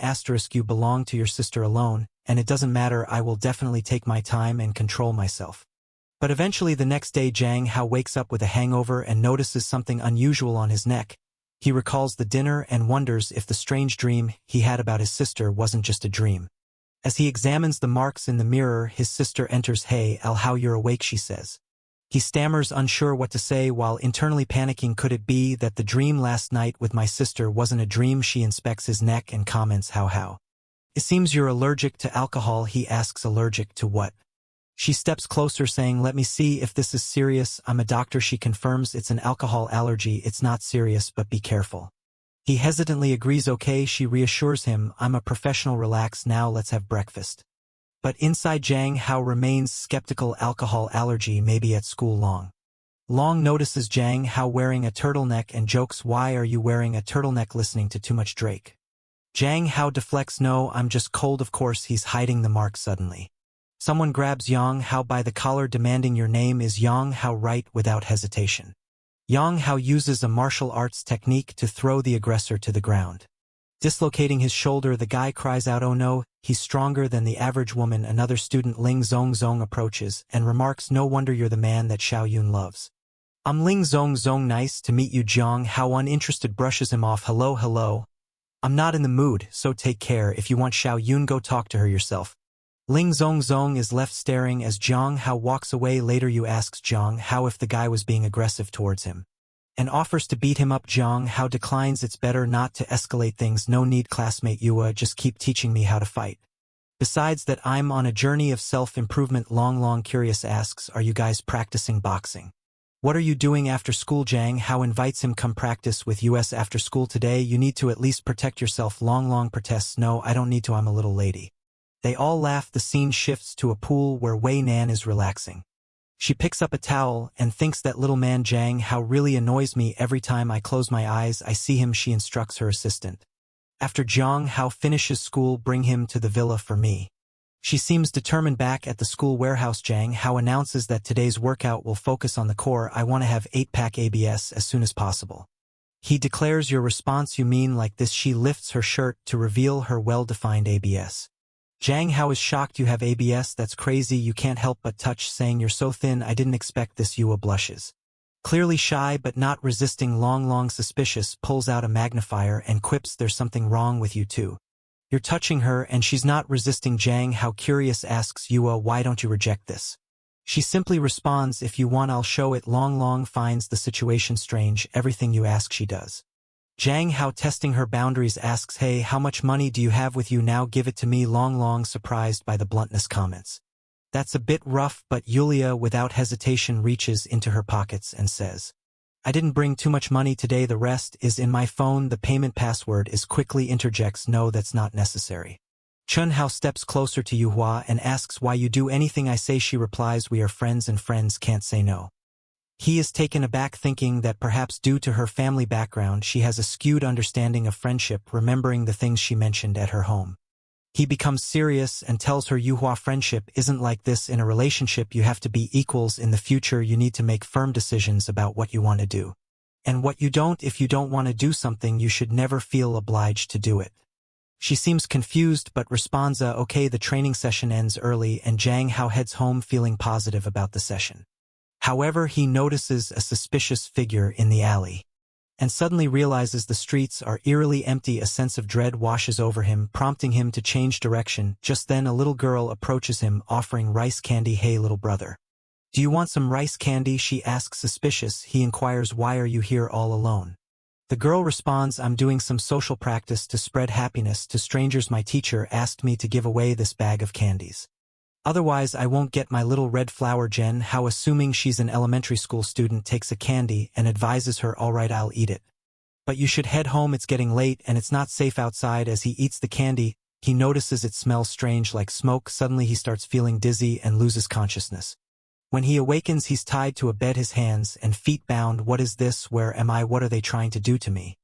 you belong to your sister alone, and it doesn't matter. I will definitely take my time and control myself. But eventually the next day, Zhang Hao wakes up with a hangover and notices something unusual on his neck. He recalls the dinner and wonders if the strange dream he had about his sister wasn't just a dream. As he examines the marks in the mirror, his sister enters. Hey, Al, how you're awake, she says. He stammers, unsure what to say, while internally panicking. Could it be that the dream last night with my sister wasn't a dream? She inspects his neck and comments, how? It seems you're allergic to alcohol. He asks, allergic to what? She steps closer, saying, let me see if this is serious. I'm a doctor. She confirms it's an alcohol allergy. It's not serious, but be careful. He hesitantly agrees. Okay, she reassures him, I'm a professional. Relax, now let's have breakfast. But inside, Zhang Hao remains skeptical. Alcohol allergy, maybe at school. Long notices Zhang Hao wearing a turtleneck and jokes, why are you wearing a turtleneck? Listening to too much Drake. Zhang Hao deflects, no, I'm just cold. Of course, he's hiding the mark. Suddenly, someone grabs Yang Hao by the collar, demanding, your name is Yang Hao, right? Without hesitation, Yang Hao uses a martial arts technique to throw the aggressor to the ground. Dislocating his shoulder, the guy cries out, oh no, he's stronger than the average woman. Another student, Ling Zong, approaches and remarks, no wonder you're the man that Xiao Yun loves. I'm Ling Zong, nice to meet you. Jiang Hao, uninterested, brushes him off. Hello. I'm not in the mood, so take care. If you want Xiao Yun, go talk to her yourself. Ling Zong is left staring as Jiang Hao walks away. Later, Yu asks Jiang Hao if the guy was being aggressive towards him and offers to beat him up. Jiang Hao declines, it's better not to escalate things. No need, classmate Yua, just keep teaching me how to fight. Besides that, I'm on a journey of self-improvement. Long curious asks, are you guys practicing boxing? What are you doing after school? Jiang Hao invites him, come practice with us after school today. You need to at least protect yourself. Long protests, no, I don't need to, I'm a little lady. They all laugh. The scene shifts to a pool where Wei Nan is relaxing. She picks up a towel and thinks, that little man Jiang Hao really annoys me. Every time I close my eyes, I see him. She instructs her assistant. After Jiang Hao finishes school, bring him to the villa for me. She seems determined. Back at the school warehouse, Jang Hao announces that today's workout will focus on the core. I want to have 8-pack ABS as soon as possible. He declares, your response, you mean like this? She lifts her shirt to reveal her well-defined ABS. Jang Hao is shocked. You have ABS? That's crazy. You can't help but touch, saying you're so thin. I didn't expect this. Yua blushes. Clearly shy but not resisting. Long suspicious, pulls out a magnifier and quips, there's something wrong with you too. You're touching her, and she's not resisting. Jang Hao, curious, asks Yua, why don't you reject this? She simply responds, if you want I'll show it. Long finds the situation strange. Everything you ask she does. Jang Hao, testing her boundaries, asks, hey, how much money do you have with you now? Give it to me. Long surprised by the bluntness, comments, that's a bit rough, but Yulia without hesitation reaches into her pockets and says, I didn't bring too much money today. The rest is in my phone. The payment password is quickly interjects, no, that's not necessary. Chun Hao steps closer to Yuhua and asks why you do anything I say. She replies, we are friends and friends can't say no. He is taken aback, thinking that perhaps due to her family background she has a skewed understanding of friendship, remembering the things she mentioned at her home. He becomes serious and tells her, Yuhua, friendship isn't like this. In a relationship you have to be equals. In the future you need to make firm decisions about what you want to do and what you don't. If you don't want to do something, you should never feel obliged to do it. She seems confused but responds, okay. The training session ends early and Jang Hao heads home feeling positive about the session. However, he notices a suspicious figure in the alley and suddenly realizes the streets are eerily empty. A sense of dread washes over him, prompting him to change direction. Just then a little girl approaches him, offering rice candy. Hey, little brother, do you want some rice candy? She asks, suspicious. He inquires, why are you here all alone? The girl responds, I'm doing some social practice to spread happiness to strangers. My teacher asked me to give away this bag of candies. Otherwise I won't get my little red flower. Jen Hao, assuming she's an elementary school student, takes a candy and advises her, all right, I'll eat it. But you should head home. It's getting late and it's not safe outside. As he eats the candy, he notices it smells strange, like smoke. Suddenly he starts feeling dizzy and loses consciousness. When he awakens, he's tied to a bed, his hands and feet bound. What is this? Where am I? What are they trying to do to me?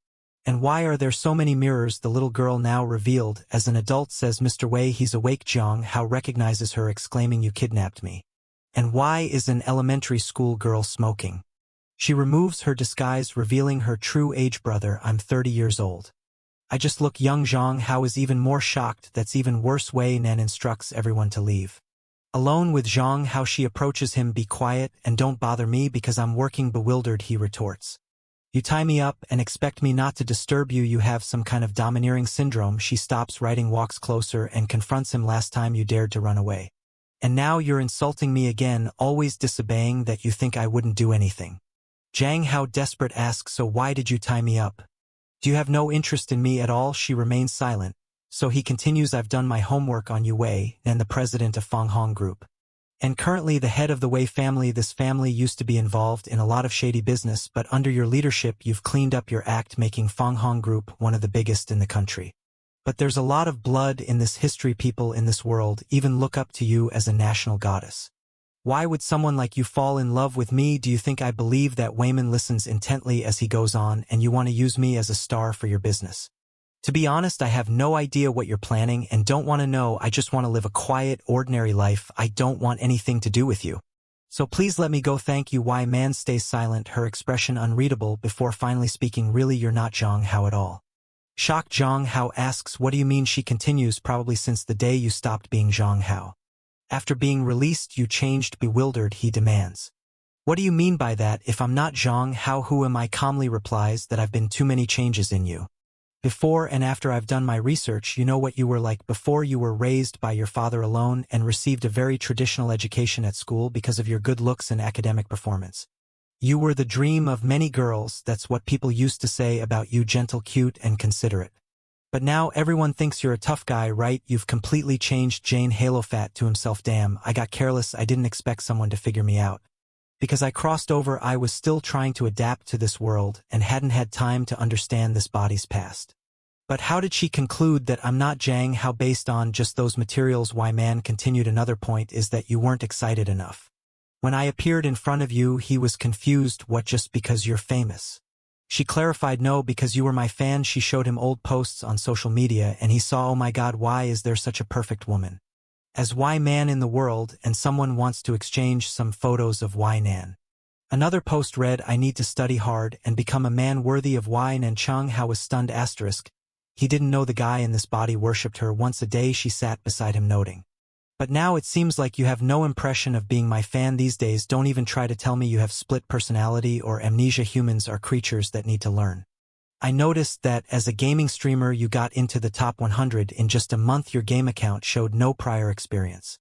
And why are there so many mirrors? The little girl, now revealed as an adult, says, Mr. Wei. He's awake. Jang Hao recognizes her, exclaiming, you kidnapped me. And why is an elementary school girl smoking? She removes her disguise, revealing her true age. Brother, I'm 30 years old. I just look young. Jang Hao is even more shocked. That's even worse. Wei Nan instructs everyone to leave. Alone with Jang Hao, she approaches him, be quiet and don't bother me because I'm working. Bewildered, he retorts, you tie me up and expect me not to disturb you. You have some kind of domineering syndrome. She stops writing, walks closer and confronts him. Last time you dared to run away. And now you're insulting me again, always disobeying. That you think I wouldn't do anything. Jang Hao, desperate, asks, so why did you tie me up? Do you have no interest in me at all? She remains silent. So he continues, I've done my homework on Yu Wei, and the president of Fang Hong Group. And currently the head of the Wei family. This family used to be involved in a lot of shady business, but under your leadership you've cleaned up your act, making Fang Hong Group one of the biggest in the country. But there's a lot of blood in this history. People in this world even look up to you as a national goddess. Why would someone like you fall in love with me? Do you think I believe that? Wayman listens intently as he goes on, and you want to use me as a star for your business. To be honest, I have no idea what you're planning and don't want to know. I just want to live a quiet, ordinary life. I don't want anything to do with you. So please let me go. Thank you. Why Man stays silent, her expression unreadable, before finally speaking, really, you're not Jang Hao at all. Shocked, Jang Hao asks, what do you mean? She continues, probably since the day you stopped being Jang Hao. After being released you changed. Bewildered, he demands, what do you mean by that? If I'm not Jang Hao, who am I? Calmly replies, that I've been too many changes in you. Before and after I've done my research, you know what you were like before. You were raised by your father alone and received a very traditional education at school because of your good looks and academic performance. You were the dream of many girls. That's what people used to say about you, gentle, cute, and considerate. But now everyone thinks you're a tough guy, right? You've completely changed. Yahello fat to himself, damn, I got careless. I didn't expect someone to figure me out. Because I crossed over, I was still trying to adapt to this world and hadn't had time to understand this body's past. But how did she conclude that I'm not Jang Hao based on just those materials? Why Man continued, another point is that you weren't excited enough. When I appeared in front of you, he was confused. What, just because you're famous? She clarified, no, because you were my fan. She showed him old posts on social media and he saw, oh my God, why is there such a perfect woman? as Y man in the world and someone wants to exchange some photos of Y Nan. Another post read, I need to study hard and become a man worthy of Y Nan. Chung Hao was stunned asterisk. He didn't know the guy in this body worshipped her. Once a day she sat beside him noting. But now it seems like you have no impression of being my fan these days. Don't even try to tell me you have split personality or amnesia. Humans are creatures that need to learn. I noticed that as a gaming streamer you got into the top 100 in just a month. Your game account showed no prior experience.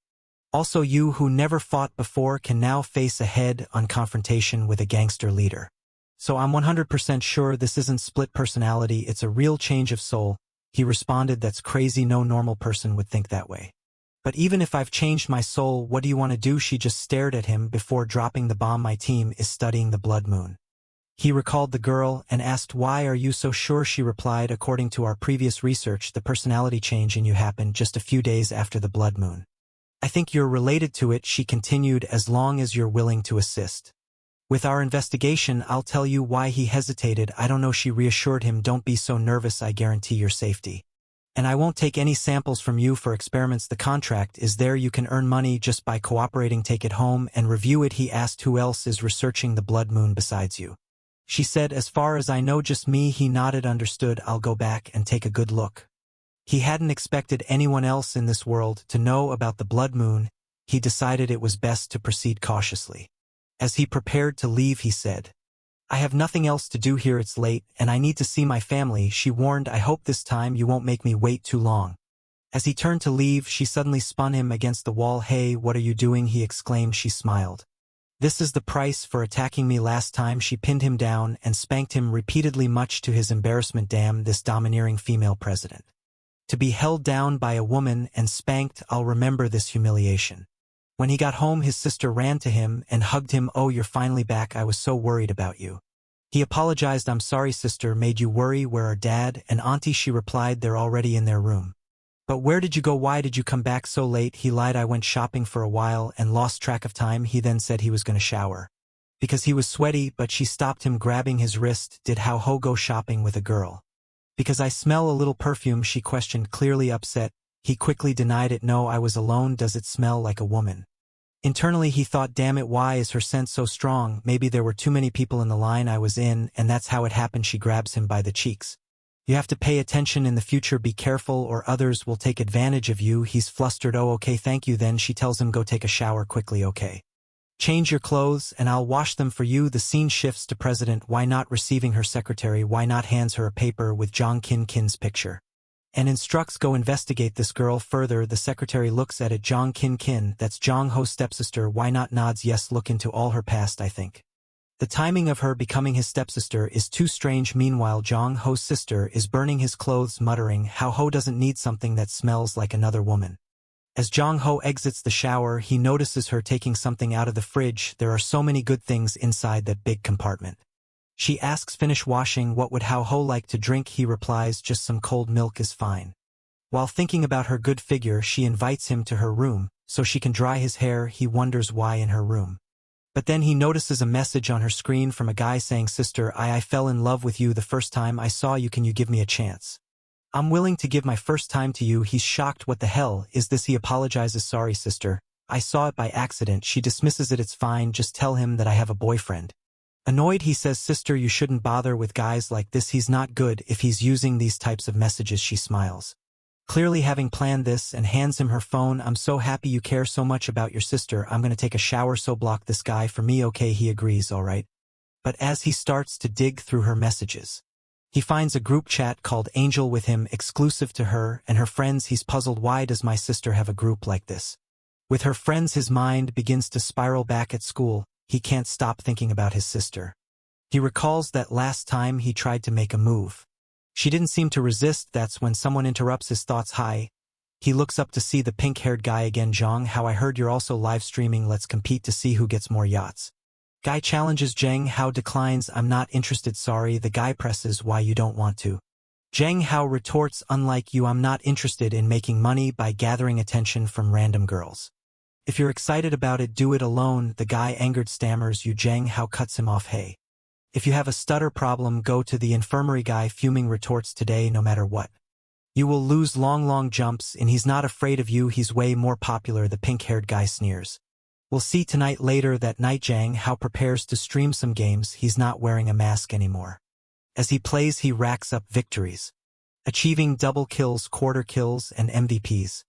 Also, you who never fought before can now face a head-on confrontation with a gangster leader. So I'm 100% sure this isn't split personality, it's a real change of soul. He responded, that's crazy, no normal person would think that way. But even if I've changed my soul, what do you want to do? She just stared at him before dropping the bomb. My team is studying the blood moon. He recalled the girl and asked, why are you so sure? She replied, according to our previous research, the personality change in you happened just a few days after the blood moon. I think you're related to it, she continued, as long as you're willing to assist. With our investigation, I'll tell you why. He hesitated. I don't know, she reassured him. Don't be so nervous, I guarantee your safety. And I won't take any samples from you for experiments. The contract is there. You can earn money just by cooperating. Take it home and review it. He asked, who else is researching the blood moon besides you? She said, as far as I know, just me. He nodded. Understood, I'll go back and take a good look. He hadn't expected anyone else in this world to know about the blood moon. He decided it was best to proceed cautiously. As he prepared to leave, he said, I have nothing else to do here, it's late, and I need to see my family. She warned, I hope this time you won't make me wait too long. As he turned to leave, she suddenly spun him against the wall. Hey, what are you doing? He exclaimed. She smiled. This is the price for attacking me last time. She pinned him down and spanked him repeatedly, much to his embarrassment. Damn, this domineering female president. To be held down by a woman and spanked, I'll remember this humiliation. When he got home, his sister ran to him and hugged him. Oh, you're finally back. I was so worried about you. He apologized. I'm sorry, sister, made you worry. Where are dad and auntie? She replied, they're already in their room. But where did you go? Why did you come back so late? He lied, I went shopping for a while and lost track of time. He then said he was going to shower. Because he was sweaty, but she stopped him, grabbing his wrist. Did How Ho go shopping with a girl? Because I smell a little perfume, she questioned, clearly upset. He quickly denied it. No, I was alone. Does it smell like a woman? Internally he thought, damn it, why is her scent so strong? Maybe there were too many people in the line I was in, and that's how it happened. She grabs him by the cheeks. You have to pay attention in the future, be careful or others will take advantage of you. He's flustered. Oh, okay, thank you. Then she tells him, go take a shower quickly, okay? Change your clothes and I'll wash them for you. The scene shifts to President Why Not receiving her secretary Why Not hands her a paper with Jong Kin Kin's picture. And instructs, go investigate this girl further. The secretary looks at it. Jong Kin Kin, that's Jong Ho's stepsister. Why Not nods, yes, look into all her past, I think. The timing of her becoming his stepsister is too strange. Meanwhile, Jong Ho's sister is burning his clothes, muttering, How Ho doesn't need something that smells like another woman. As Jong Ho exits the shower, he notices her taking something out of the fridge. There are so many good things inside that big compartment. She asks, finish washing, what would How Ho like to drink? He replies, just some cold milk is fine. While thinking about her good figure, she invites him to her room, so she can dry his hair. He wonders why in her room. But then he notices a message on her screen from a guy saying, Sister, I fell in love with you the first time I saw you. Can you give me a chance? I'm willing to give my first time to you. He's shocked. What the hell is this? He apologizes. Sorry, sister. I saw it by accident. She dismisses it. It's fine. Just tell him that I have a boyfriend. Annoyed, he says, Sister, you shouldn't bother with guys like this. He's not good if he's using these types of messages. She smiles, clearly having planned this, and hands him her phone. I'm so happy you care so much about your sister. I'm gonna take a shower, so block this guy for me, okay? He agrees, alright. But as he starts to dig through her messages, he finds a group chat called Angel with him, exclusive to her and her friends. He's puzzled. Why does my sister have a group like this? With her friends, his mind begins to spiral. Back at school, he can't stop thinking about his sister. He recalls that last time he tried to make a move. She didn't seem to resist. That's when someone interrupts his thoughts. Hi. He looks up to see the pink-haired guy again. Jong, how I heard you're also live streaming. Let's compete to see who gets more yachts. Guy challenges. Jang Hao declines. I'm not interested, sorry. The guy presses. Why you don't want to? Jang Hao retorts, unlike you, I'm not interested in making money by gathering attention from random girls. If you're excited about it, do it alone. The guy angered stammers. You. Jang Hao cuts him off. Hey. If you have a stutter problem, go to the infirmary. Guy fuming retorts, today no matter what. You will lose long jumps, and he's not afraid of you, he's way more popular, the pink-haired guy sneers. We'll see tonight. Later that night, Jang Hao prepares to stream some games. He's not wearing a mask anymore. As he plays, he racks up victories, achieving double kills, quarter kills, and MVPs.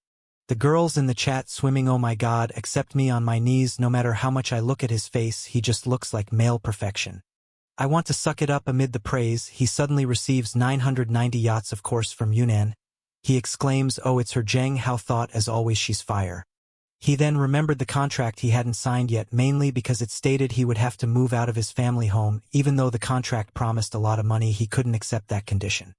The girls in the chat swimming, oh my god, accept me on my knees. No matter how much I look at his face, he just looks like male perfection. I want to suck it up. Amid the praise, he suddenly receives 990 yachts, of course, from Yunnan. He exclaims, oh, it's her. Jang Hao thought, as always, she's fire. He then remembered the contract he hadn't signed yet, mainly because it stated he would have to move out of his family home. Even though the contract promised a lot of money, he couldn't accept that condition.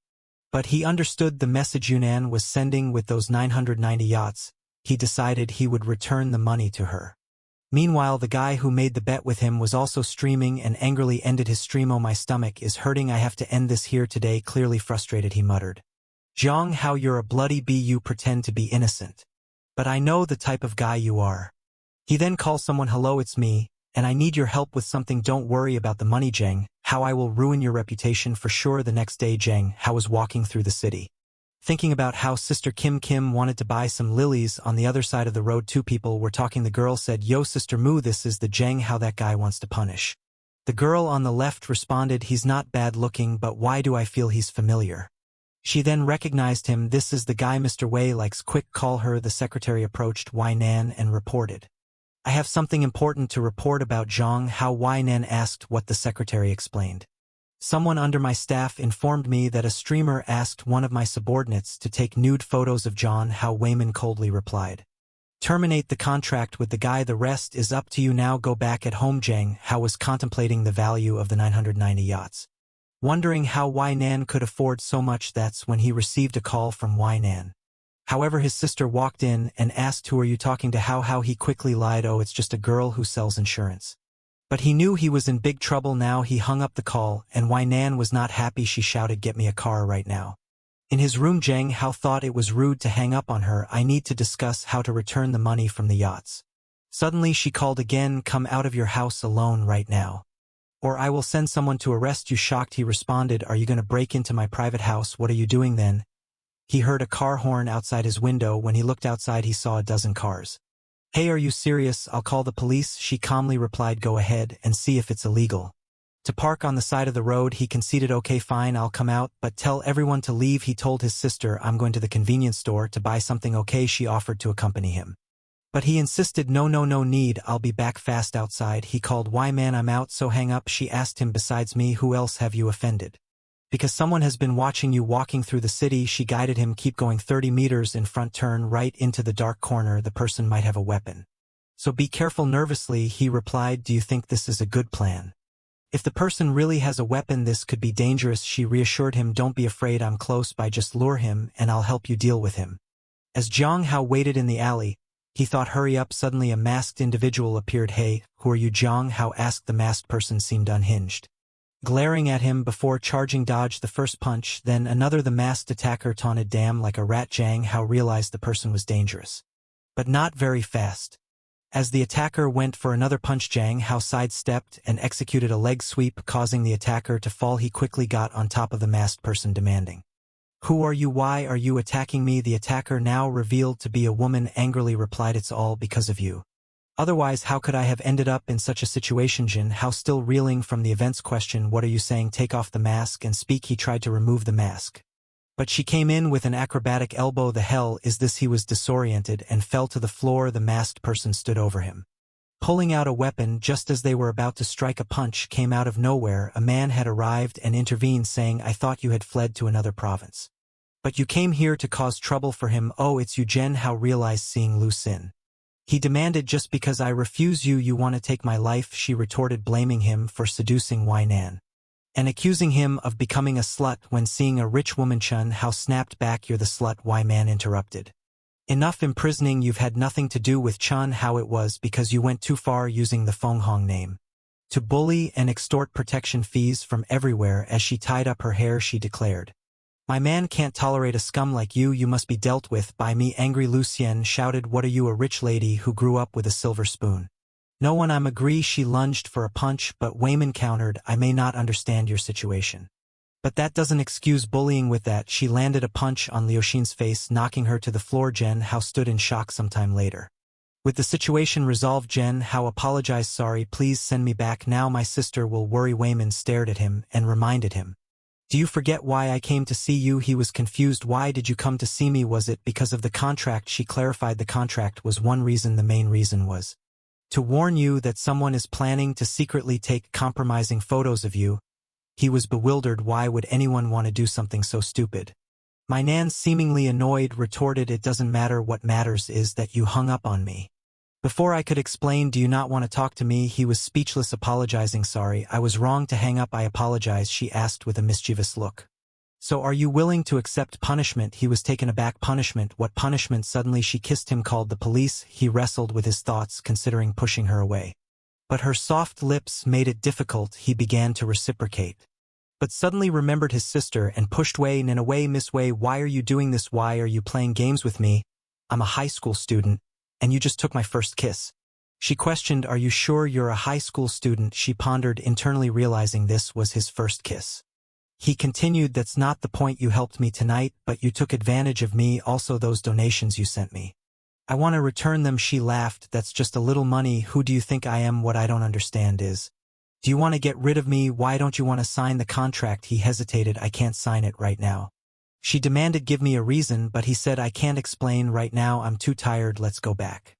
But he understood the message Yunnan was sending with those 990 yachts. He decided he would return the money to her. Meanwhile, the guy who made the bet with him was also streaming and angrily ended his stream. Oh, my stomach is hurting, I have to end this here today. Clearly frustrated, he muttered. Jang Hao, you're a bloody bee, you pretend to be innocent. But I know the type of guy you are. He then calls someone, hello, it's me, and I need your help with something. Don't worry about the money, Jang Hao, I will ruin your reputation for sure. The next day, Jang Hao was walking through the city, thinking about how Sister Kim wanted to buy some lilies. On the other side of the road, two people were talking. The girl said, yo, Sister Moo, this is the Jang Hao that guy wants to punish. The girl on the left responded, he's not bad looking, but why do I feel he's familiar? She then recognized him. This is the guy Mr. Wei likes. Quick, call her. The secretary approached Wei Nan and reported. I have something important to report about Jang Hao. Wei Nan asked what the secretary explained. Someone under my staff informed me that a streamer asked one of my subordinates to take nude photos of Jang Hao. Wayman coldly replied. Terminate the contract with the guy. The rest is up to you now. Go back at home. Jang Hao was contemplating the value of the 990 yachts, wondering how Wei Nan could afford so much. That's when he received a call from Wei Nan. However, his sister walked in and asked, who are you talking to? How? He quickly lied, oh, it's just a girl who sells insurance. But he knew he was in big trouble now. He hung up the call, and Wei Nan was not happy. She shouted, get me a car right now. In his room, Jang Hao thought it was rude to hang up on her. I need to discuss how to return the money from the yachts. Suddenly she called again, come out of your house alone right now, or I will send someone to arrest you. Shocked, he responded, are you going to break into my private house? What are you doing then? He heard a car horn outside his window. When he looked outside, he saw a dozen cars. Hey, are you serious? I'll call the police. She calmly replied, go ahead and see if it's illegal to park on the side of the road. He conceded, okay, fine, I'll come out, but tell everyone to leave. He told his sister, I'm going to the convenience store to buy something. Okay, she offered to accompany him, but he insisted, no need, I'll be back fast. Outside, he called, why man, I'm out, so hang up. She asked him, besides me, who else have you offended? Because someone has been watching you walking through the city. She guided him, keep going 30 meters in front, turn right into the dark corner. The person might have a weapon, so be careful. Nervously, he replied, do you think this is a good plan? If the person really has a weapon, this could be dangerous. She reassured him, don't be afraid, I'm close by, just lure him and I'll help you deal with him. As Jang Hao waited in the alley, he thought, hurry up. Suddenly a masked individual appeared. Hey, who are you? Jang Hao asked. The masked person seemed unhinged, glaring at him before charging. Dodged the first punch, then another. The masked attacker taunted, damn, like a rat. Jang Hao realized the person was dangerous, but not very fast. As the attacker went for another punch, Jang Hao sidestepped and executed a leg sweep, causing the attacker to fall. He quickly got on top of the masked person, demanding, who are you? Why are you attacking me? The attacker, now revealed to be a woman, angrily replied, it's all because of you. Otherwise, how could I have ended up in such a situation? Jin Hao, still reeling from the events, questioned, what are you saying? Take off the mask and speak. He tried to remove the mask, but she came in with an acrobatic elbow. The hell is this? He was disoriented and fell to the floor. The masked person stood over him, pulling out a weapon. Just as they were about to strike, a punch came out of nowhere. A man had arrived and intervened, saying, I thought you had fled to another province, but you came here to cause trouble for him. Oh, it's you. Jin Hao realized, seeing Lu Xin. He demanded, just because I refuse you, you want to take my life? She retorted, blaming him for seducing Wei Nan and accusing him of becoming a slut when seeing a rich woman. Jin Hao snapped back, you're the slut. Wei Nan interrupted, enough imprisoning, you've had nothing to do with Jin Hao. It was because you went too far using the Feng Hong name to bully and extort protection fees from everywhere. As she tied up her hair, she declared, my man can't tolerate a scum like you. You must be dealt with by me. Angry Lu Xian shouted, what are you, a rich lady who grew up with a silver spoon? No one. I'm agree. She lunged for a punch, but Wayman countered, I may not understand your situation, But that doesn't excuse bullying. With that, she landed a punch on Liuxin's face, knocking her to the floor. Jen Hao stood in shock. Sometime later, with the situation resolved, Jen Hao apologized. Sorry, please send me back now. My sister will worry. Wayman stared at him and reminded him. Do you forget why I came to see you? He was confused. Why did you come to see me? Was it because of the contract? She clarified the contract was one reason. The main reason was to warn you that someone is planning to secretly take compromising photos of you. He was bewildered. Why would anyone want to do something so stupid? My Nan, seemingly annoyed, retorted, it doesn't matter. What matters is that you hung up on me. Before I could explain, do you not want to talk to me? He was speechless, apologizing. Sorry, I was wrong to hang up. I apologize, she asked with a mischievous look. So are you willing to accept punishment? He was taken aback. Punishment? What punishment? Suddenly she kissed him, called the police. He wrestled with his thoughts, considering pushing her away. But her soft lips made it difficult. He began to reciprocate. But suddenly remembered his sister and pushed Wei Nan away. Miss Wei, why are you doing this? Why are you playing games with me? I'm a high school student, and you just took my first kiss. She questioned, are you sure you're a high school student? She pondered, internally realizing this was his first kiss. He continued, that's not the point. You helped me tonight, but you took advantage of me. Also those donations you sent me, I want to return them. She laughed, that's just a little money. Who do you think I am? What I don't understand is, do you want to get rid of me? Why don't you want to sign the contract? He hesitated. I can't sign it right now. She demanded, give me a reason, but he said, I can't explain right now. I'm too tired. Let's go back.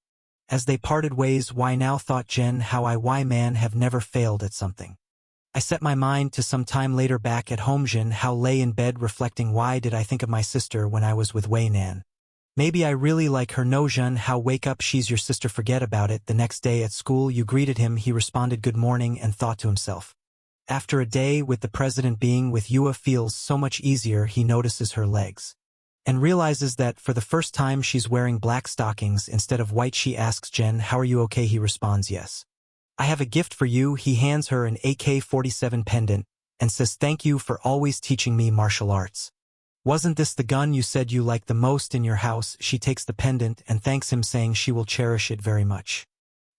As they parted ways, why now? Thought Jen Hao. Why man have never failed at something. I set my mind to some time later. Back at home, Jen Hao lay in bed reflecting, why did I think of my sister when I was with Wei Nan? Maybe I really like her. No, Jen Hao, wake up, she's your sister, forget about it. The next day at school, you greeted him. He responded, good morning, and thought to himself, after a day with the president, being with Yua feels so much easier. He notices her legs and realizes that for the first time she's wearing black stockings instead of white. She asks Jen, how are you okay? He responds, yes. I have a gift for you. He hands her an AK-47 pendant and says, thank you for always teaching me martial arts. Wasn't this the gun you said you liked the most in your house? She takes the pendant and thanks him, saying she will cherish it very much.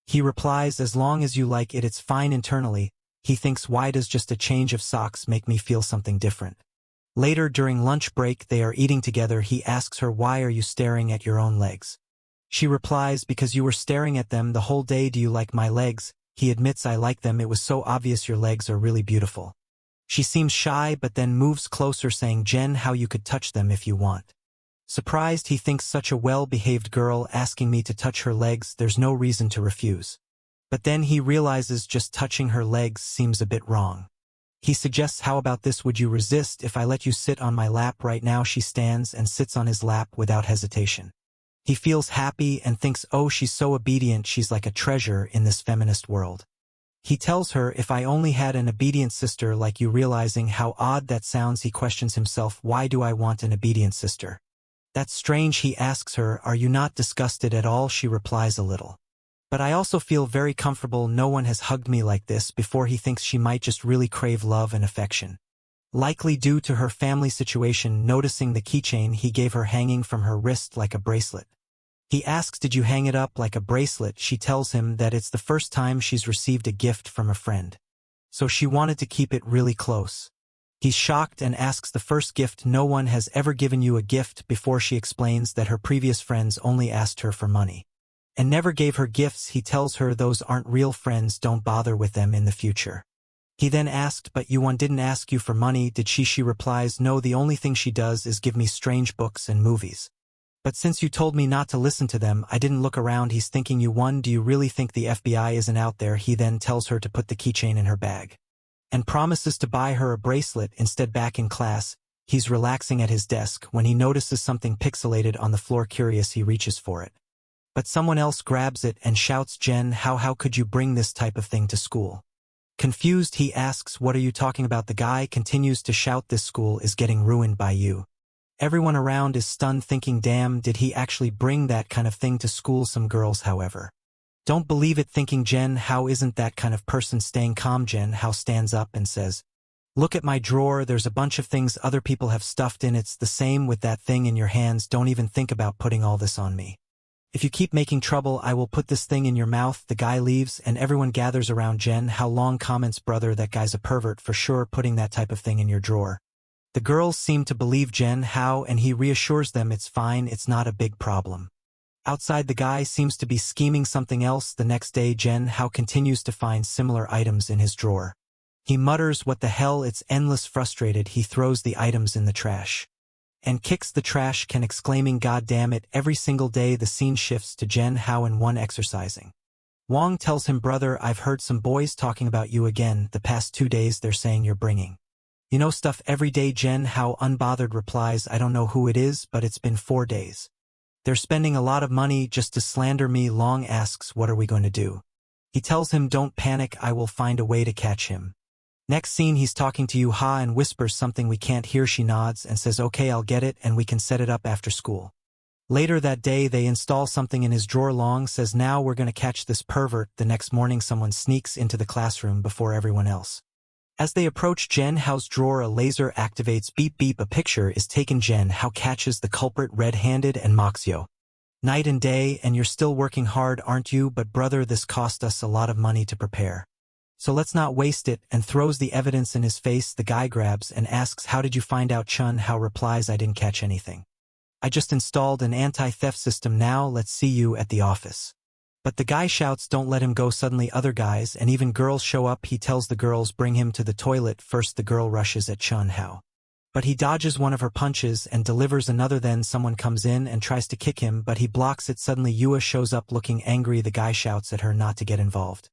He replies, as long as you like it, it's fine. Internally, he thinks, why does just a change of socks make me feel something different? Later, during lunch break, they are eating together. He asks her, why are you staring at your own legs? She replies, because you were staring at them the whole day. Do you like my legs? He admits, I like them. It was so obvious. Your legs are really beautiful. She seems shy, but then moves closer, saying, Jen, how you could touch them if you want. Surprised, he thinks, such a well-behaved girl asking me to touch her legs. There's no reason to refuse. But then he realizes just touching her legs seems a bit wrong. He suggests, how about this? Would you resist if I let you sit on my lap right now? She stands and sits on his lap without hesitation. He feels happy and thinks, oh, she's so obedient. She's like a treasure in this feminist world. He tells her, if I only had an obedient sister like you. Realizing how odd that sounds, he questions himself, why do I want an obedient sister? That's strange. He asks her, are you not disgusted at all? She replies, a little. But I also feel very comfortable. No one has hugged me like this before. He thinks she might just really crave love and affection, likely due to her family situation. Noticing the keychain he gave her hanging from her wrist like a bracelet, he asks, did you hang it up like a bracelet? She tells him that it's the first time she's received a gift from a friend, so she wanted to keep it really close. He's shocked and asks, the first gift? No one has ever given you a gift before. She explains that her previous friends only asked her for money and never gave her gifts. He tells her those aren't real friends, don't bother with them in the future. He then asked, but Yuan didn't ask you for money, did she? She replies, no, the only thing she does is give me strange books and movies. But since you told me not to listen to them, I didn't look around. He's thinking, Yuan, do you really think the FBI isn't out there? He then tells her to put the keychain in her bag and promises to buy her a bracelet instead. Back in class, he's relaxing at his desk when he notices something pixelated on the floor. Curious, he reaches for it, but someone else grabs it and shouts, Jen, how could you bring this type of thing to school? Confused, he asks, what are you talking about? The guy continues to shout, this school is getting ruined by you. Everyone around is stunned, thinking, damn, did he actually bring that kind of thing to school? Some girls, however, don't believe it, thinking Jen Hao isn't that kind of person. Staying calm, Jen Hao stands up and says, look at my drawer, there's a bunch of things other people have stuffed in. It's the same with that thing in your hands. Don't even think about putting all this on me. If you keep making trouble, I will put this thing in your mouth. The guy leaves and everyone gathers around Jen Hao. Long comments, brother, that guy's a pervert for sure, putting that type of thing in your drawer. The girls seem to believe Jen Hao and he reassures them it's fine, it's not a big problem. Outside, the guy seems to be scheming something else. The next day Jen Hao continues to find similar items in his drawer. He mutters, what the hell, it's endless. Frustrated, he throws the items in the trash and kicks the trash can, exclaiming, God damn it. Every single day the scene shifts to Jen Hao and one exercising. Wong tells him, brother, I've heard some boys talking about you again. The past 2 days they're saying you're bringing, stuff every day. Jen Hao unbothered replies, I don't know who it is, but it's been 4 days. They're spending a lot of money just to slander me. Long asks, what are we going to do? He tells him, don't panic, I will find a way to catch him. Next scene, he's talking to Yu Ha and whispers something we can't hear. She nods and says, okay, I'll get it and we can set it up after school. Later that day they install something in his drawer. Long says, now we're going to catch this pervert. The next morning someone sneaks into the classroom before everyone else. As they approach Jen Hao's drawer, a laser activates. Beep beep, a picture is taken. Jen Hao catches the culprit red-handed and mocks, yo, night and day, and you're still working hard, aren't you? But brother, this cost us a lot of money to prepare, so let's not waste it, and throws the evidence in his face. The guy grabs and asks, how did you find out? Chen Hao replies, I didn't catch anything. I just installed an anti-theft system. Now let's see you at the office. But the guy shouts, don't let him go. Suddenly other guys and even girls show up. He tells the girls, bring him to the toilet. First the girl rushes at Chen Hao, but he dodges one of her punches and delivers another. Then someone comes in and tries to kick him, but he blocks it. Suddenly Yua shows up looking angry. The guy shouts at her not to get involved.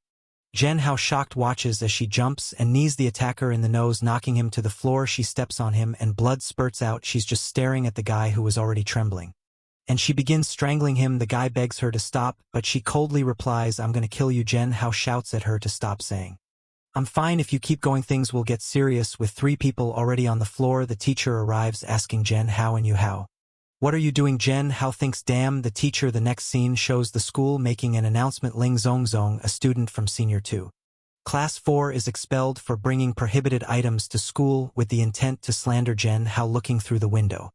Jen Hao, shocked, watches as she jumps and knees the attacker in the nose, knocking him to the floor. She steps on him and blood spurts out. She's just staring at the guy who was already trembling, and she begins strangling him. The guy begs her to stop, but she coldly replies, I'm gonna kill you. Jen Hao shouts at her to stop, saying, I'm fine, if you keep going things will get serious. With 3 people already on the floor, the teacher arrives asking Jen Hao and Yu Hao, what are you doing? Jen Hao thinks, damn, the teacher. The next scene shows the school making an announcement. Ling Zongzong, a student from Senior 2, Class 4, is expelled for bringing prohibited items to school with the intent to slander Jen Hao. Looking through the window,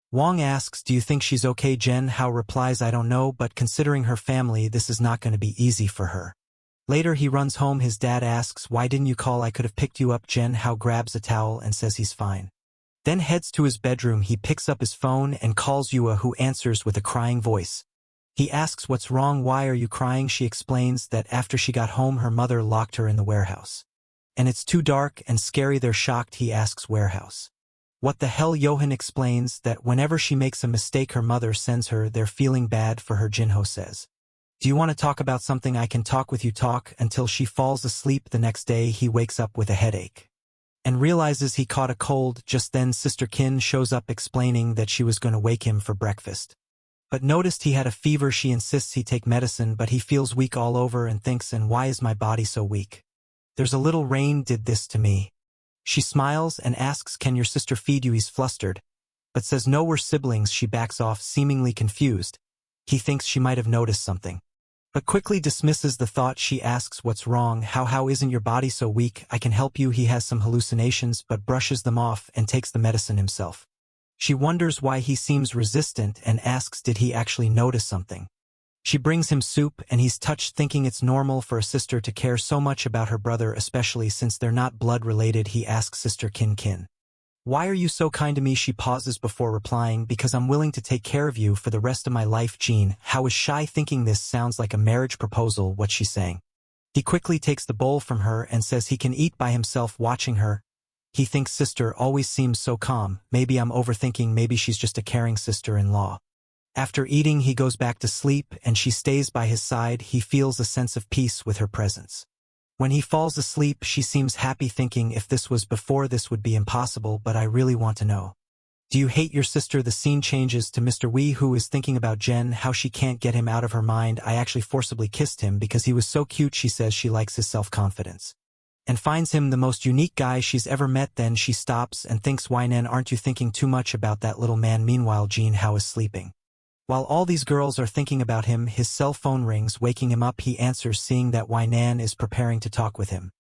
Wong asks, do you think she's okay? Jen Hao replies, I don't know, but considering her family, this is not going to be easy for her. Later he runs home. His dad asks, why didn't you call? I could have picked you up. Jen Hao grabs a towel and says he's fine. Then heads to his bedroom. He picks up his phone and calls Yua, who answers with a crying voice. He asks, what's wrong? Why are you crying? She explains that after she got home her mother locked her in the warehouse, and it's too dark and scary. They're shocked. He asks, warehouse? What the hell? Johan explains that whenever she makes a mistake her mother sends her. They're feeling bad for her. Jinho says, do you want to talk about something? I can talk with you. Talk until she falls asleep. The next day he wakes up with a headache and realizes he caught a cold. Just then Sister Kin shows up explaining that she was going to wake him for breakfast, but noticed he had a fever. She insists he take medicine, but he feels weak all over and thinks, and why is my body so weak? There's a little rain did this to me. She smiles and asks, can your sister feed you? He's flustered, but says no, we're siblings. She backs off, seemingly confused. He thinks she might have noticed something, but quickly dismisses the thought. She asks, what's wrong? How isn't your body so weak? I can help you. He has some hallucinations, but brushes them off and takes the medicine himself. She wonders why he seems resistant and asks, did he actually notice something? She brings him soup and he's touched, thinking it's normal for a sister to care so much about her brother, especially since they're not blood related. He asks Sister Kin, why are you so kind to me? She pauses before replying, because I'm willing to take care of you for the rest of my life. Jean Hao is shy, thinking this sounds like a marriage proposal. What's she saying? He quickly takes the bowl from her and says he can eat by himself. Watching her, he thinks sister always seems so calm. Maybe I'm overthinking, maybe she's just a caring sister-in-law. After eating he goes back to sleep and she stays by his side. He feels a sense of peace with her presence. When he falls asleep she seems happy, thinking if this was before this would be impossible, but I really want to know. Do you hate your sister? The scene changes to Mr. Wee, who is thinking about Jen, how she can't get him out of her mind. I actually forcibly kissed him because he was so cute. She says she likes his self-confidence and finds him the most unique guy she's ever met. Then she stops and thinks, why Nan, aren't you thinking too much about that little man? Meanwhile Jean Hao is sleeping. While all these girls are thinking about him, his cell phone rings, waking him up. He answers, seeing that Wai Nan is preparing to talk with him.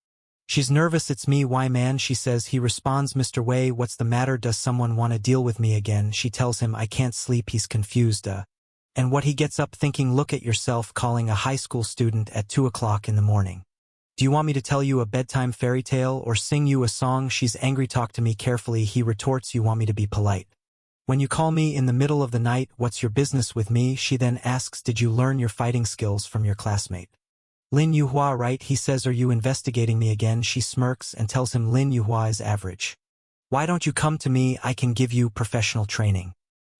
She's nervous. It's me, Wai Man, she says. He responds, Mr. Wei, what's the matter? Does someone want to deal with me again? She tells him, I can't sleep. He's confused, and what he gets up thinking, look at yourself, calling a high school student at 2 o'clock in the morning. Do you want me to tell you a bedtime fairy tale or sing you a song? She's angry. Talk to me carefully. He retorts, you want me to be polite. When you call me in the middle of the night, what's your business with me? She then asks, did you learn your fighting skills from your classmate? Lin Yuhua, right? He says, are you investigating me again? She smirks and tells him Lin Yuhua is average. Why don't you come to me? I can give you professional training.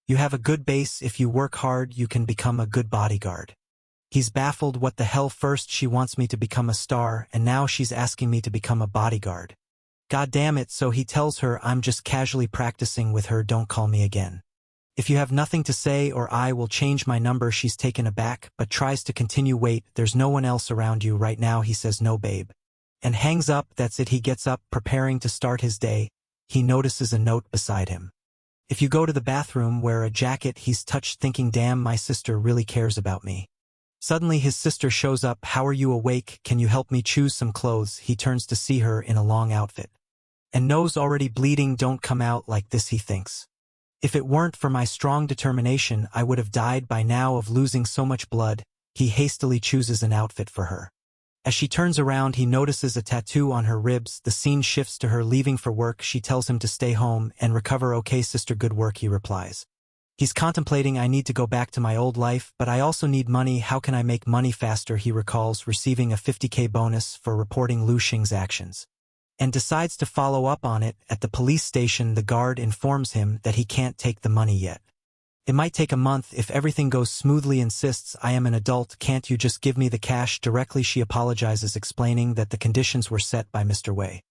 You have a good base. If you work hard, you can become a good bodyguard. He's baffled. What the hell? First she wants me to become a star, and now she's asking me to become a bodyguard. God damn it. So he tells her, I'm just casually practicing with her, don't call me again. If you have nothing to say or I will change my number. She's taken aback, but tries to continue. Wait, there's no one else around you right now? He says, no babe. And hangs up. That's it. He gets up, preparing to start his day. He notices a note beside him. If you go to the bathroom, wear a jacket. He's touched, thinking, damn, my sister really cares about me. Suddenly his sister shows up. How are you awake? Can you help me choose some clothes? He turns to see her in a long outfit. And nose already bleeding. Don't come out like this, he thinks. If it weren't for my strong determination, I would have died by now of losing so much blood. He hastily chooses an outfit for her. As she turns around, he notices a tattoo on her ribs. The scene shifts to her leaving for work. She tells him to stay home and recover. Okay, sister, good work, he replies. He's contemplating, I need to go back to my old life, but I also need money. How can I make money faster? He recalls receiving a 50K bonus for reporting Lu Xing's actions, and decides to follow up on it. At the police station, the guard informs him that he can't take the money yet. It might take a month if everything goes smoothly. Insists, I am an adult, can't you just give me the cash directly? She apologizes, explaining that the conditions were set by Mr. Wei.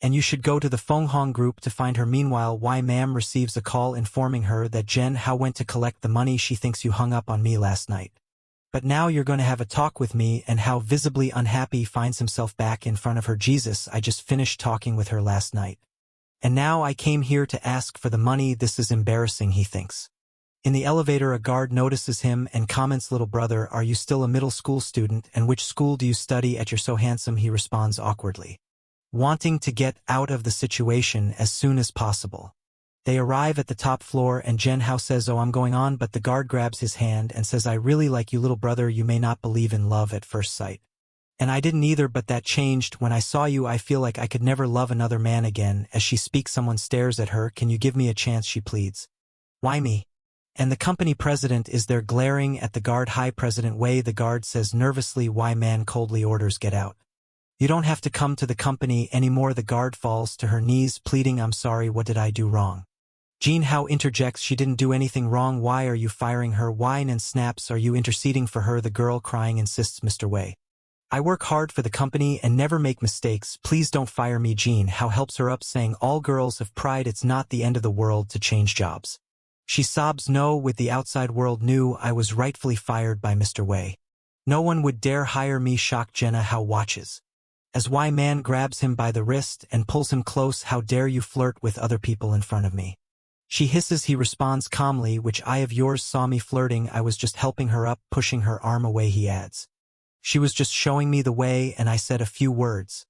And you should go to the Fenghong group to find her. Meanwhile, Wai Mam receives a call informing her that Zhen Hao went to collect the money. She thinks you hung up on me last night, but now you're going to have a talk with me. And Hao, visibly unhappy, finds himself back in front of her. Jesus, I just finished talking with her last night, and now I came here to ask for the money. This is embarrassing, he thinks. In the elevator, a guard notices him and comments, little brother, are you still a middle school student, and which school do you study at? You're so handsome, he responds awkwardly, wanting to get out of the situation as soon as possible. They arrive at the top floor and Zhen Hao says, oh, I'm going on, but the guard grabs his hand and says, I really like you, little brother. You may not believe in love at first sight. And I didn't either, but that changed when I saw you. I feel like I could never love another man again. As she speaks, someone stares at her. Can you give me a chance? She pleads. Why me? And the company president is there, glaring at the guard. Hi, President Wei, the guard says nervously. Wai Man coldly orders, get out. You don't have to come to the company anymore. The guard falls to her knees, pleading, I'm sorry, what did I do wrong? Jean Hao interjects, she didn't do anything wrong. Why are you firing her? Whine and snaps, are you interceding for her? The girl, crying, insists, Mr. Wei, I work hard for the company and never make mistakes. Please don't fire me. Jean Hao helps her up, saying, all girls have pride. It's not the end of the world to change jobs. She sobs, no, with the outside world knew I was rightfully fired by Mr. Wei, no one would dare hire me. Shocked, Jenna Hao watches as Wai Man grabs him by the wrist and pulls him close. How dare you flirt with other people in front of me? She hisses. He responds calmly, which eye of yours saw me flirting? I was just helping her up, pushing her arm away. He adds, she was just showing me the way and I said a few words.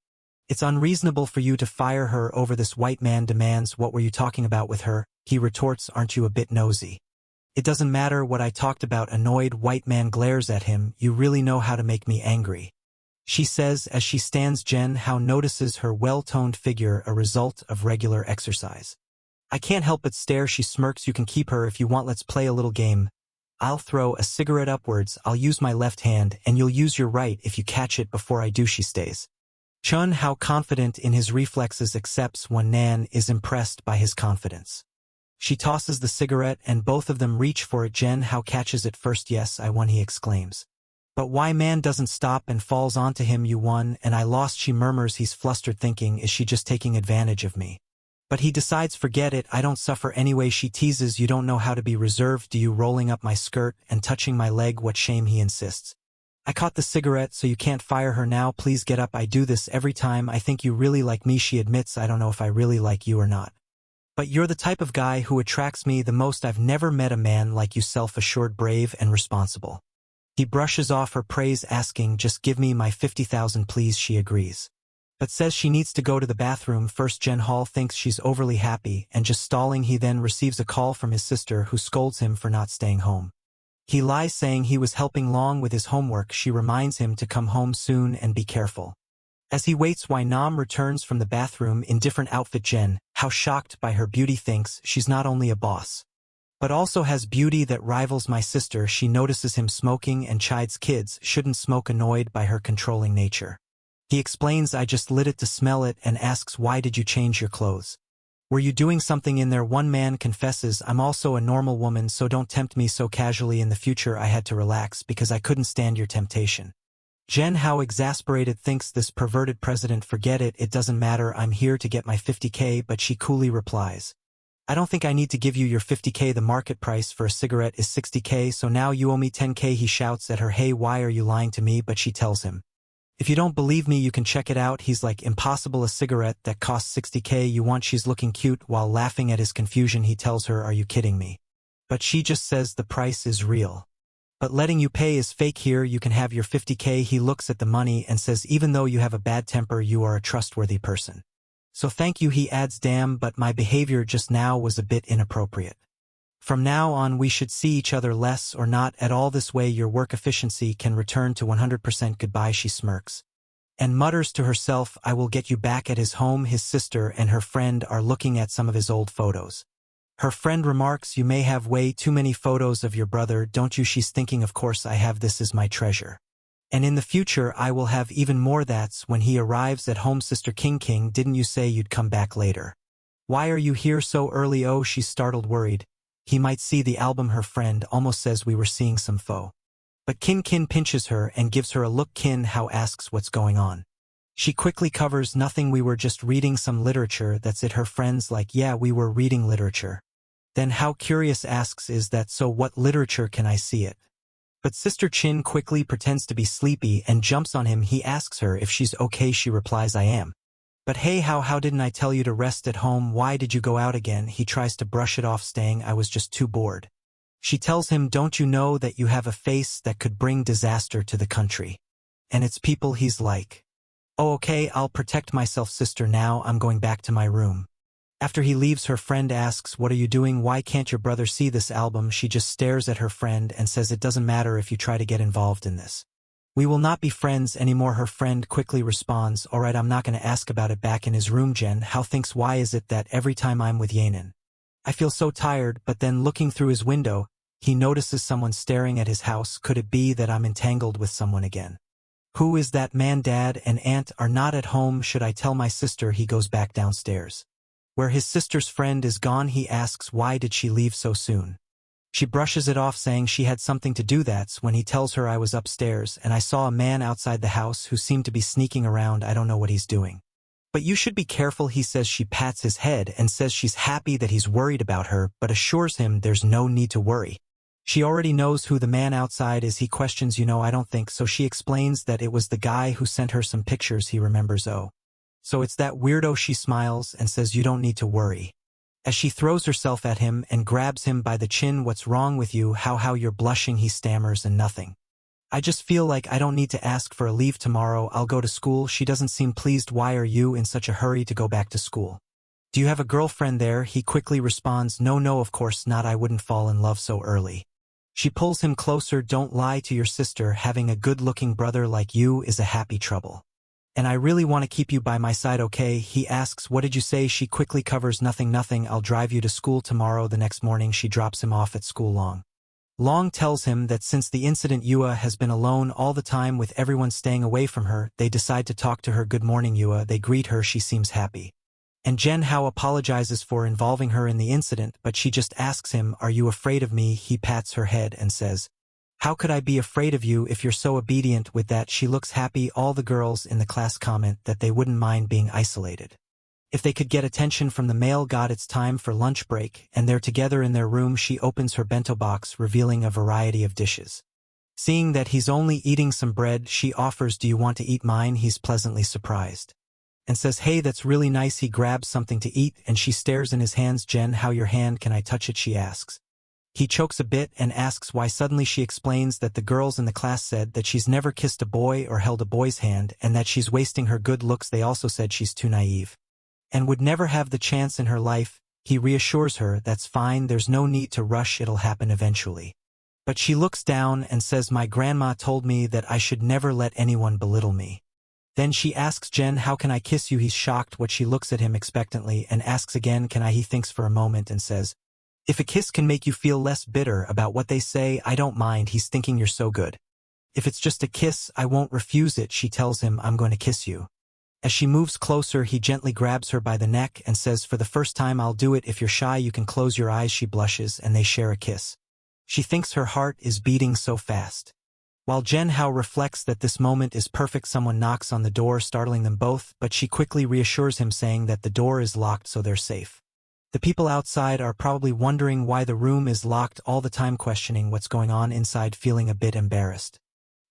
It's unreasonable for you to fire her over this. White Man demands, what were you talking about with her? He retorts, aren't you a bit nosy? It doesn't matter what I talked about. Annoyed, White Man glares at him, you really know how to make me angry, she says as she stands. Zhen Hao notices her well-toned figure, a result of regular exercise. I can't help but stare. She smirks, you can keep her if you want. Let's play a little game. I'll throw a cigarette upwards. I'll use my left hand and you'll use your right if you catch it before I do. She stays. Chun Hao, confident in his reflexes, accepts when Nan is impressed by his confidence. She tosses the cigarette and both of them reach for it. Zhen Hao catches it first. Yes, I won, he exclaims. But Wai Man doesn't stop and falls onto him. You won and I lost, she murmurs. He's flustered, thinking, is she just taking advantage of me? But he decides, forget it, I don't suffer anyway. She teases, you don't know how to be reserved, do you? Rolling up my skirt and touching my leg. What shame, he insists. I caught the cigarette, so you can't fire her now. Please get up. I do this every time. I think you really like me. She admits, I don't know if I really like you or not, but you're the type of guy who attracts me the most. I've never met a man like you, self-assured, brave, and responsible. He brushes off her praise, asking, just give me my 50,000 please. She agrees, but says she needs to go to the bathroom first. Zhen Hao thinks she's overly happy and just stalling. He then receives a call from his sister, who scolds him for not staying home. He lies, saying he was helping Long with his homework. She reminds him to come home soon and be careful. As he waits while Nam returns from the bathroom in different outfit, Jen, how shocked by her beauty, thinks she's not only a boss, but also has beauty that rivals my sister. She notices him smoking and chides kids shouldn't smoke, annoyed by her controlling nature. He explains, I just lit it to smell it, and asks, why did you change your clothes? Were you doing something in there? One man confesses, I'm also a normal woman, so don't tempt me so casually. In the future I had to relax because I couldn't stand your temptation. Jen, how exasperated, thinks this perverted president, forget it, it doesn't matter, I'm here to get my 50K, but she coolly replies, I don't think I need to give you your 50K, the market price for a cigarette is 60K, so now you owe me 10K. He shouts at her, hey, why are you lying to me? But she tells him, if you don't believe me, you can check it out. He's like, impossible, a cigarette that costs 60K you want? She's looking cute. While laughing at his confusion, he tells her, are you kidding me? But she just says the price is real. But letting you pay is fake. Here, you can have your 50K. He looks at the money and says, even though you have a bad temper, you are a trustworthy person. So thank you. He adds, damn, but my behavior just now was a bit inappropriate. From now on we should see each other less or not at all. This way your work efficiency can return to 100%. Goodbye. She smirks and mutters to herself, I will get you back. At his home, his sister and her friend are looking at some of his old photos. Her friend remarks, you may have way too many photos of your brother, don't you? She's thinking, of course I have, this is my treasure. And in the future I will have even more. That's when he arrives at home. Sister King, didn't you say you'd come back later? Why are you here so early? Oh, she's startled, worried he might see the album. Her friend almost says we were seeing some pho. But Kin pinches her and gives her a look. Kin Hao asks what's going on. She quickly covers, nothing, we were just reading some literature. That's it. Her friend's like, yeah, we were reading literature. Then Hao, curious, asks, is that so? What literature? Can I see it? But Sister Chin quickly pretends to be sleepy and jumps on him. He asks her if she's okay. She replies, I am. But hey, how didn't I tell you to rest at home? Why did you go out again? He tries to brush it off, saying, I was just too bored. She tells him, don't you know that you have a face that could bring disaster to the country and its people? He's like, oh, okay, I'll protect myself, sister. Now I'm going back to my room. After he leaves, her friend asks, what are you doing? Why can't your brother see this album? She just stares at her friend and says, it doesn't matter if you try to get involved in this. We will not be friends anymore. Her friend quickly responds, all right, I'm not going to ask about it. Back in his room, Jen Hao thinks, why is it that every time I'm with Yanan, I feel so tired? But then looking through his window, he notices someone staring at his house. Could it be that I'm entangled with someone again? Who is that man? Dad and Aunt are not at home. Should I tell my sister? He goes back downstairs, where his sister's friend is gone. He asks, why did she leave so soon? She brushes it off, saying she had something to do. That's when he tells her, I was upstairs and I saw a man outside the house who seemed to be sneaking around. I don't know what he's doing. But you should be careful, he says. She pats his head and says she's happy that he's worried about her, but assures him there's no need to worry. She already knows who the man outside is. He questions, I don't think so. She explains that it was the guy who sent her some pictures. He remembers, oh, so it's that weirdo. She smiles and says, you don't need to worry. As she throws herself at him and grabs him by the chin, what's wrong with you? How you're blushing? He stammers, and nothing. I just feel like I don't need to ask for a leave tomorrow. I'll go to school. She doesn't seem pleased. Why are you in such a hurry to go back to school? Do you have a girlfriend there? He quickly responds, no, of course not. I wouldn't fall in love so early. She pulls him closer. Don't lie to your sister. Having a good-looking brother like you is a happy trouble. And I really want to keep you by my side, okay? He asks, what did you say? She quickly covers, nothing. I'll drive you to school tomorrow. The next morning she drops him off at school. Long tells him that since the incident, Yua has been alone all the time with everyone staying away from her. They decide to talk to her. Good morning, Yua. They greet her. She seems happy. And Jen Hao apologizes for involving her in the incident, but she just asks him, are you afraid of me? He pats her head and says, how could I be afraid of you if you're so obedient? With that, she looks happy. All the girls in the class comment that they wouldn't mind being isolated if they could get attention from the male god. It's time for lunch break, and they're together in their room. She opens her bento box, revealing a variety of dishes. Seeing that he's only eating some bread, she offers, do you want to eat mine? He's pleasantly surprised and says, hey, that's really nice. He grabs something to eat, and she stares in his hands. Jen, how your hand? Can I touch it? She asks. He chokes a bit and asks why. Suddenly she explains that the girls in the class said that she's never kissed a boy or held a boy's hand, and that she's wasting her good looks. They also said she's too naive and would never have the chance in her life. He reassures her, that's fine, there's no need to rush, it'll happen eventually. But she looks down and says, my grandma told me that I should never let anyone belittle me. Then she asks Jen, how can I kiss you? He's shocked what she looks at him expectantly and asks again, can I? He thinks for a moment and says, if a kiss can make you feel less bitter about what they say, I don't mind. He's thinking you're so good. If it's just a kiss, I won't refuse it. She tells him, I'm going to kiss you. As she moves closer, he gently grabs her by the neck and says, for the first time I'll do it. If you're shy, you can close your eyes. She blushes and they share a kiss. She thinks her heart is beating so fast. While Jen Hao reflects that this moment is perfect, someone knocks on the door, startling them both, but she quickly reassures him, saying that the door is locked so they're safe. The people outside are probably wondering why the room is locked all the time, questioning what's going on inside, feeling a bit embarrassed.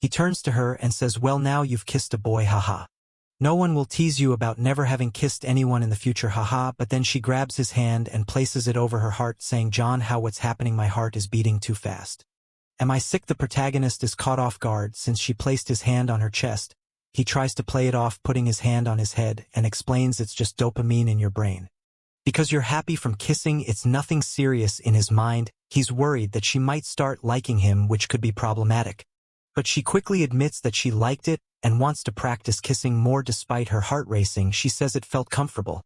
He turns to her and says, well, now you've kissed a boy, haha. No one will tease you about never having kissed anyone in the future, haha. But then she grabs his hand and places it over her heart, saying, John, how what's happening? My heart is beating too fast. Am I sick? The protagonist is caught off guard since she placed his hand on her chest. He tries to play it off, putting his hand on his head, and explains it's just dopamine in your brain. Because you're happy from kissing, it's nothing serious. In his mind, he's worried that she might start liking him, which could be problematic. But she quickly admits that she liked it and wants to practice kissing more. Despite her heart racing, she says it felt comfortable.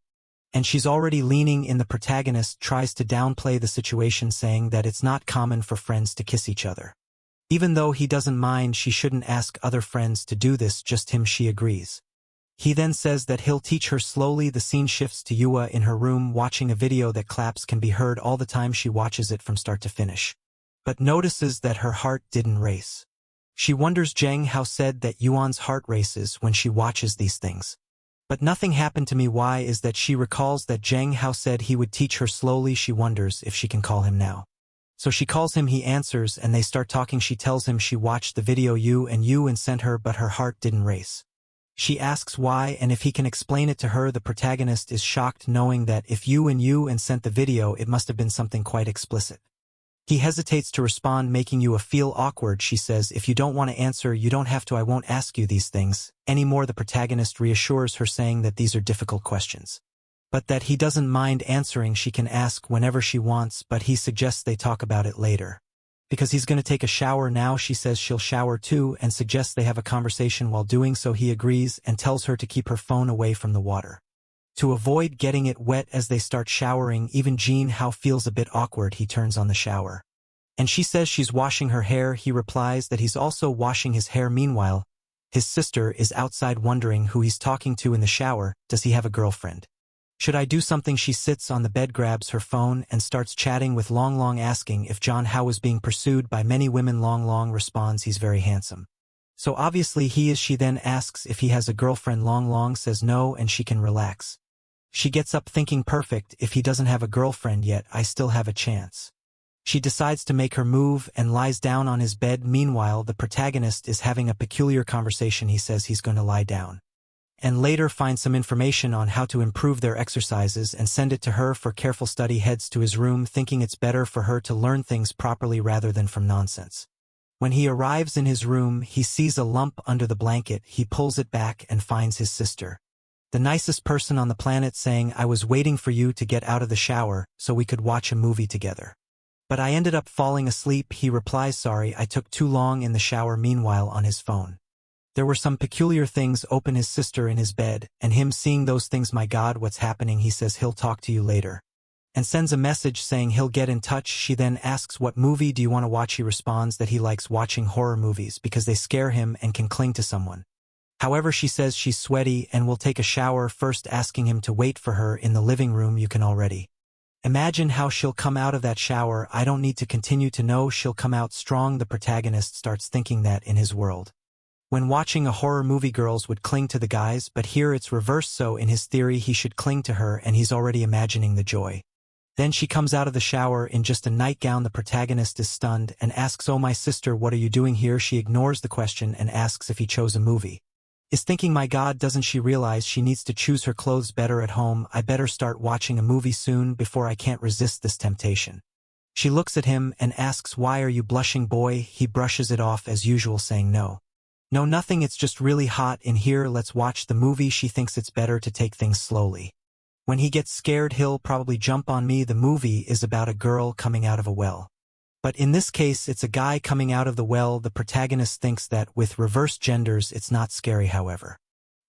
And she's already leaning in. The protagonist tries to downplay the situation, saying that it's not common for friends to kiss each other. Even though he doesn't mind, she shouldn't ask other friends to do this, just him. She agrees. He then says that he'll teach her slowly. The scene shifts to Yua in her room watching a video that claps can be heard all the time. She watches it from start to finish, but notices that her heart didn't race. She wonders. Zheng Hao said that Yuan's heart races when she watches these things. But nothing happened to me. Why is that? She recalls that Zheng Hao said he would teach her slowly. She wonders if she can call him now. So she calls him, he answers, and they start talking. She tells him she watched the video Yuan sent her, but her heart didn't race. She asks why and if he can explain it to her. The protagonist is shocked, knowing that if Yuan sent the video, it must have been something quite explicit. He hesitates to respond, making Yua feel awkward. She says, if you don't want to answer, you don't have to. I won't ask you these things anymore. The protagonist reassures her, saying that these are difficult questions, but that he doesn't mind answering. She can ask whenever she wants, but he suggests they talk about it later. Because he's going to take a shower now. She says she'll shower too and suggests they have a conversation while doing so. He agrees and tells her to keep her phone away from the water, to avoid getting it wet. As they start showering, even Jean Hao feels a bit awkward. He turns on the shower, and she says she's washing her hair. He replies that he's also washing his hair. Meanwhile, his sister is outside wondering who he's talking to in the shower. Does he have a girlfriend? Should I do something? She sits on the bed, grabs her phone, and starts chatting with Long Long, asking if John Hao is being pursued by many women. Long Long responds he's very handsome, so obviously he is. She then asks if he has a girlfriend. Long Long says no and she can relax. She gets up thinking, perfect, if he doesn't have a girlfriend yet, I still have a chance. She decides to make her move and lies down on his bed. Meanwhile, the protagonist is having a peculiar conversation. He says he's going to lie down and later find some information on how to improve their exercises and send it to her for careful study. Heads to his room, thinking it's better for her to learn things properly rather than from nonsense. When he arrives in his room, he sees a lump under the blanket. He pulls it back and finds his sister, the nicest person on the planet, saying, I was waiting for you to get out of the shower so we could watch a movie together, but I ended up falling asleep. He replies, sorry, I took too long in the shower. Meanwhile, on his phone, there were some peculiar things open. His sister in his bed, and him seeing those things. My God, what's happening? He says he'll talk to you later, and sends a message saying he'll get in touch. She then asks, what movie do you want to watch? He responds that he likes watching horror movies because they scare him and can cling to someone. However, she says she's sweaty and will take a shower first, asking him to wait for her in the living room. You can already imagine how she'll come out of that shower. I don't need to continue to know, she'll come out strong. The protagonist starts thinking that in his world, when watching a horror movie, girls would cling to the guys, but here it's reversed, so in his theory he should cling to her, and he's already imagining the joy. Then she comes out of the shower in just a nightgown. The protagonist is stunned and asks, oh, my sister, what are you doing here? She ignores the question and asks if he chose a movie. Is thinking, my God, doesn't she realize she needs to choose her clothes better at home? I better start watching a movie soon before I can't resist this temptation. She looks at him and asks, why are you blushing, boy? He brushes it off as usual, saying no, nothing, it's just really hot in here, let's watch the movie. She thinks it's better to take things slowly. When he gets scared, he'll probably jump on me. The movie is about a girl coming out of a well, but in this case it's a guy coming out of the well. The protagonist thinks that with reversed genders it's not scary. However,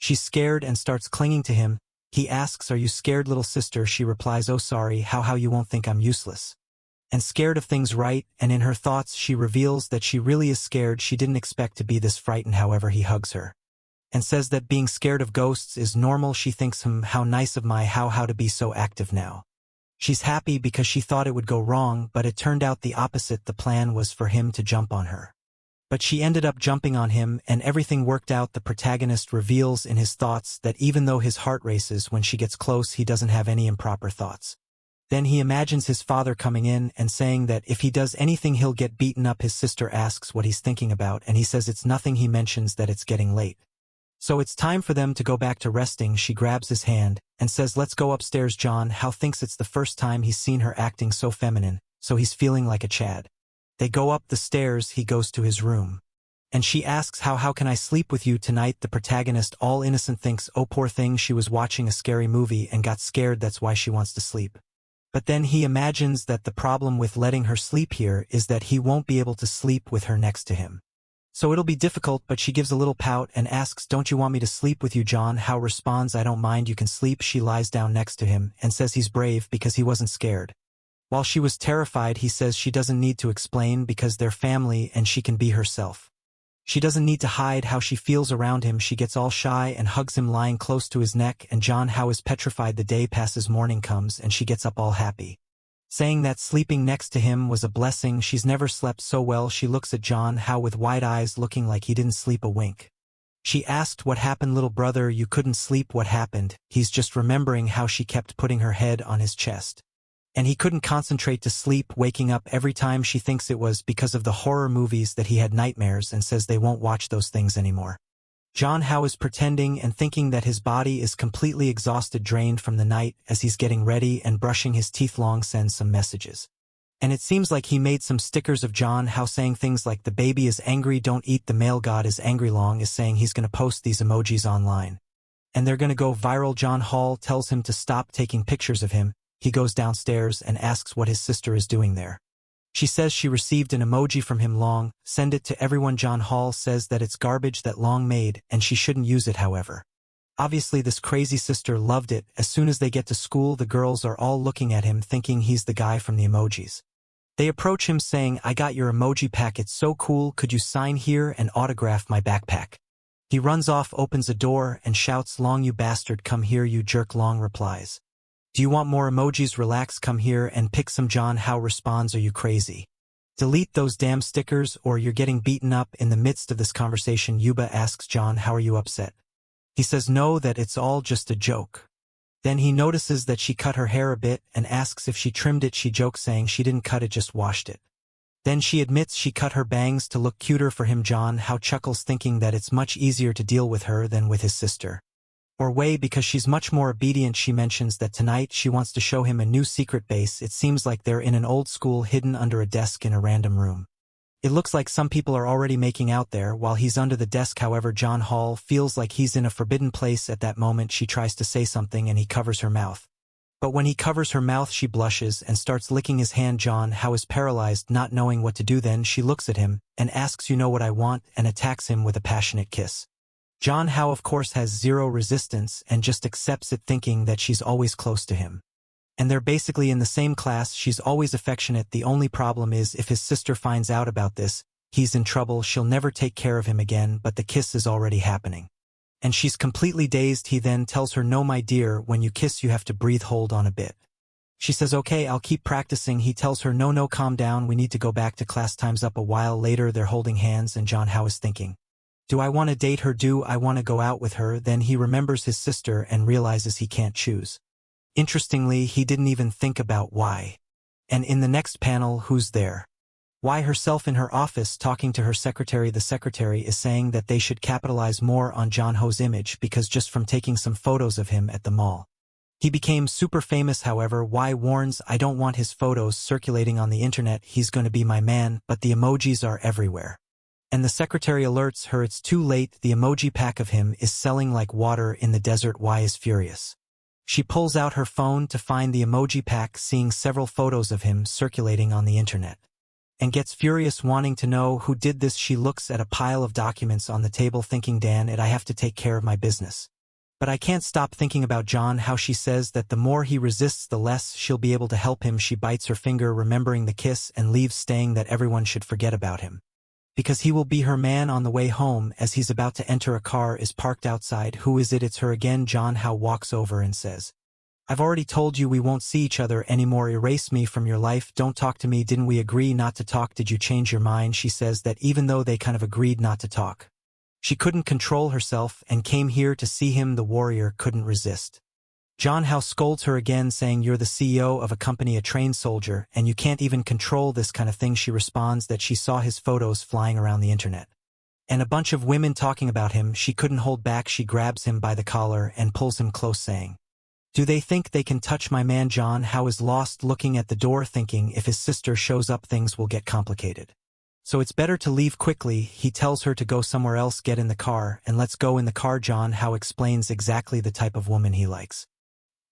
She's scared and starts clinging to him. He asks, "Are you scared, little sister?" She replies, "Oh sorry, how you won't think I'm useless." And scared of things, right? And in her thoughts she reveals that she really is scared. She didn't expect to be this frightened. However, he hugs her and says that being scared of ghosts is normal. She thinks, how nice of my how to be so active now. She's happy because she thought it would go wrong, but it turned out the opposite. The plan was for him to jump on her. But she ended up jumping on him, and everything worked out. The protagonist reveals in his thoughts that even though his heart races when she gets close, he doesn't have any improper thoughts. Then he imagines his father coming in and saying that if he does anything he'll get beaten up. His sister asks what he's thinking about, and he says it's nothing. He mentions that it's getting late. So it's time for them to go back to resting. She grabs his hand and says, "Let's go upstairs." John How thinks it's the first time he's seen her acting so feminine, so he's feeling like a Chad. They go up the stairs. He goes to his room. And she asks, how can I sleep with you tonight? The protagonist, all innocent, thinks, oh poor thing, she was watching a scary movie and got scared, that's why she wants to sleep. But then he imagines that the problem with letting her sleep here is that he won't be able to sleep with her next to him. So it'll be difficult, but she gives a little pout and asks, "Don't you want me to sleep with you?" John How responds, "I don't mind, you can sleep." She lies down next to him and says he's brave because he wasn't scared. While she was terrified, he says she doesn't need to explain because they're family and she can be herself. She doesn't need to hide how she feels around him. She gets all shy and hugs him, lying close to his neck, and John How is petrified. The day passes, morning comes, and she gets up all happy, saying that sleeping next to him was a blessing. She's never slept so well. She looks at John How with wide eyes, looking like he didn't sleep a wink. She asked, "What happened, little brother? You couldn't sleep, what happened?" He's just remembering how she kept putting her head on his chest, and he couldn't concentrate to sleep, waking up every time. She thinks it was because of the horror movies that he had nightmares, and says they won't watch those things anymore. John How is pretending and thinking that his body is completely exhausted, drained from the night. As he's getting ready and brushing his teeth, Long sends some messages. And it seems like he made some stickers of John How saying things like, "The baby is angry, don't eat, the male god is angry." Long is saying he's going to post these emojis online, and they're going to go viral. John Hall tells him to stop taking pictures of him. He goes downstairs and asks what his sister is doing there. She says she received an emoji from him. Long, "Send it to everyone." John Hall says that it's garbage that Long made and she shouldn't use it. However, obviously this crazy sister loved it. As soon as they get to school, the girls are all looking at him thinking he's the guy from the emojis. They approach him saying, "I got your emoji pack, it's so cool, could you sign here and autograph my backpack?" He runs off, opens a door, and shouts, "Long, you bastard, come here, you jerk." Long replies, "Do you want more emojis? Relax, come here and pick some." John How responds, "Are you crazy? Delete those damn stickers or you're getting beaten up." In the midst of this conversation, Yuba asks John, "How are you upset?" He says no, that it's all just a joke. Then he notices that she cut her hair a bit and asks if she trimmed it. She jokes saying she didn't cut it, just washed it. Then she admits she cut her bangs to look cuter for him. John How chuckles, thinking that it's much easier to deal with her than with his sister. Or way, because she's much more obedient. She mentions that tonight she wants to show him a new secret base. It seems like they're in an old school hidden under a desk in a random room. It looks like some people are already making out there while he's under the desk. However, John Hall feels like he's in a forbidden place. At that moment she tries to say something and he covers her mouth. But when he covers her mouth, she blushes and starts licking his hand. John How is paralyzed, not knowing what to do. Then she looks at him and asks, "You know what I want?" and attacks him with a passionate kiss. John How, of course, has zero resistance and just accepts it, thinking that she's always close to him. And they're basically in the same class. She's always affectionate. The only problem is if his sister finds out about this, he's in trouble. She'll never take care of him again, but the kiss is already happening. And she's completely dazed. He then tells her, "No, my dear, when you kiss you have to breathe, hold on a bit." She says, "Okay, I'll keep practicing." He tells her, No, calm down, we need to go back to class, time's up." A while later they're holding hands and John How is thinking, do I want to date her? Do I want to go out with her? Then he remembers his sister and realizes he can't choose. Interestingly, he didn't even think about why. And in the next panel, who's there? Why herself in her office talking to her secretary. The secretary is saying that they should capitalize more on John Ho's image because just from taking some photos of him at the mall, he became super famous. However, Why warns, "I don't want his photos circulating on the internet, he's going to be my man," but the emojis are everywhere. And the secretary alerts her it's too late. The emoji pack of him is selling like water in the desert. Why is furious. She pulls out her phone to find the emoji pack, seeing several photos of him circulating on the internet, and gets furious, wanting to know who did this. She looks at a pile of documents on the table thinking, "Dan it, I have to take care of my business." But I can't stop thinking about John, how she says that the more he resists the less she'll be able to help him. She bites her finger remembering the kiss and leaves, saying that everyone should forget about him. Because he will be her man on the way home. As he's about to enter, a car is parked outside. Who is it? It's her again. John How walks over and says, I've already told you we won't see each other anymore. Erase me from your life. Don't talk to me. Didn't we agree not to talk? Did you change your mind? She says that even though they kind of agreed not to talk, she couldn't control herself and came here to see him. The warrior couldn't resist. John How scolds her again, saying you're the CEO of a company, a trained soldier, and you can't even control this kind of thing. She responds that she saw his photos flying around the internet and a bunch of women talking about him. She couldn't hold back. She grabs him by the collar and pulls him close, saying, do they think they can touch my man? John How is lost, looking at the door, thinking if his sister shows up things will get complicated. So it's better to leave quickly. He tells her to go somewhere else. Get in the car and let's go. In the car, John How explains exactly the type of woman he likes.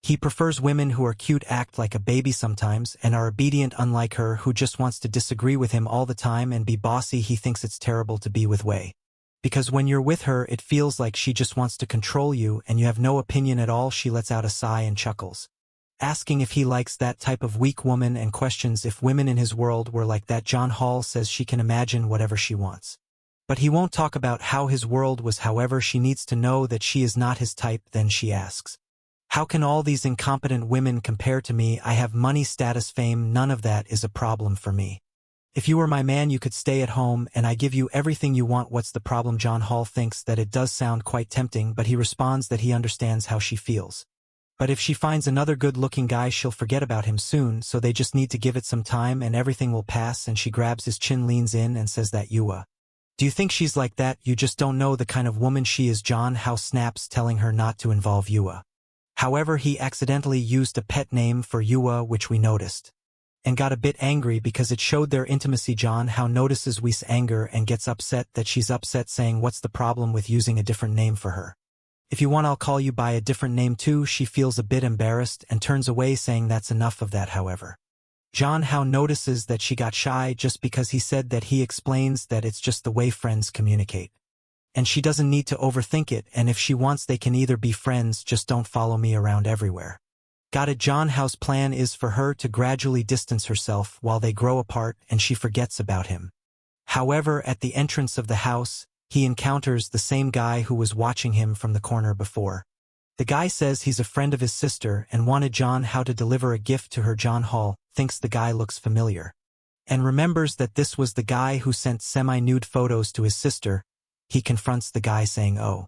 He prefers women who are cute, act like a baby sometimes, and are obedient, unlike her, who just wants to disagree with him all the time and be bossy. He thinks it's terrible to be with Wei, because when you're with her it feels like she just wants to control you and you have no opinion at all. She lets out a sigh and chuckles, asking if he likes that type of weak woman and questions if women in his world were like that. John Hall says she can imagine whatever she wants, but he won't talk about how his world was. However, she needs to know that she is not his type. Then she asks, how can all these incompetent women compare to me? I have money, status, fame. None of that is a problem for me. If you were my man you could stay at home and I give you everything you want. What's the problem? John Hall thinks that it does sound quite tempting, but he responds that he understands how she feels. But if she finds another good-looking guy she'll forget about him soon, so they just need to give it some time and everything will pass. And she grabs his chin, leans in and says that do you think she's like that? You just don't know the kind of woman she is. John How snaps, telling her not to involve Yua. However, he accidentally used a pet name for Yua, which we noticed, and got a bit angry because it showed their intimacy. John How notices Wei's anger and gets upset that she's upset, saying what's the problem with using a different name for her? If you want I'll call you by a different name too. She feels a bit embarrassed and turns away, saying that's enough of that. However, John How notices that she got shy just because he said that. He explains that it's just the way friends communicate, and she doesn't need to overthink it, and if she wants they can either be friends, just don't follow me around everywhere. Got it? John How's plan is for her to gradually distance herself while they grow apart and she forgets about him. However, at the entrance of the house, he encounters the same guy who was watching him from the corner before. The guy says he's a friend of his sister and wanted John How to deliver a gift to her. John Hall thinks the guy looks familiar and remembers that this was the guy who sent semi-nude photos to his sister. He confronts the guy, saying, oh,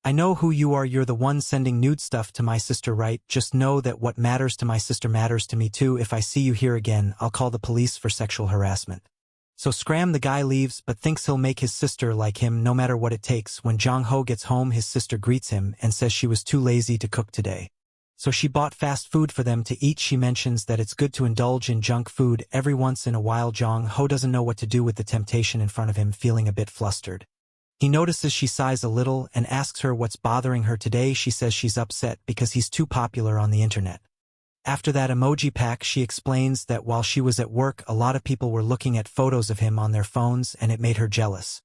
I know who you are. You're the one sending nude stuff to my sister, right? Just know that what matters to my sister matters to me too. If I see you here again, I'll call the police for sexual harassment. So scram. The guy leaves, but thinks he'll make his sister like him no matter what it takes. When Jong Ho gets home, his sister greets him and says she was too lazy to cook today, so she bought fast food for them to eat. She mentions that it's good to indulge in junk food every once in a while. Jong Ho doesn't know what to do with the temptation in front of him, feeling a bit flustered. He notices she sighs a little and asks her what's bothering her today. She says she's upset because he's too popular on the internet. After that emoji pack, she explains that while she was at work, a lot of people were looking at photos of him on their phones and it made her jealous.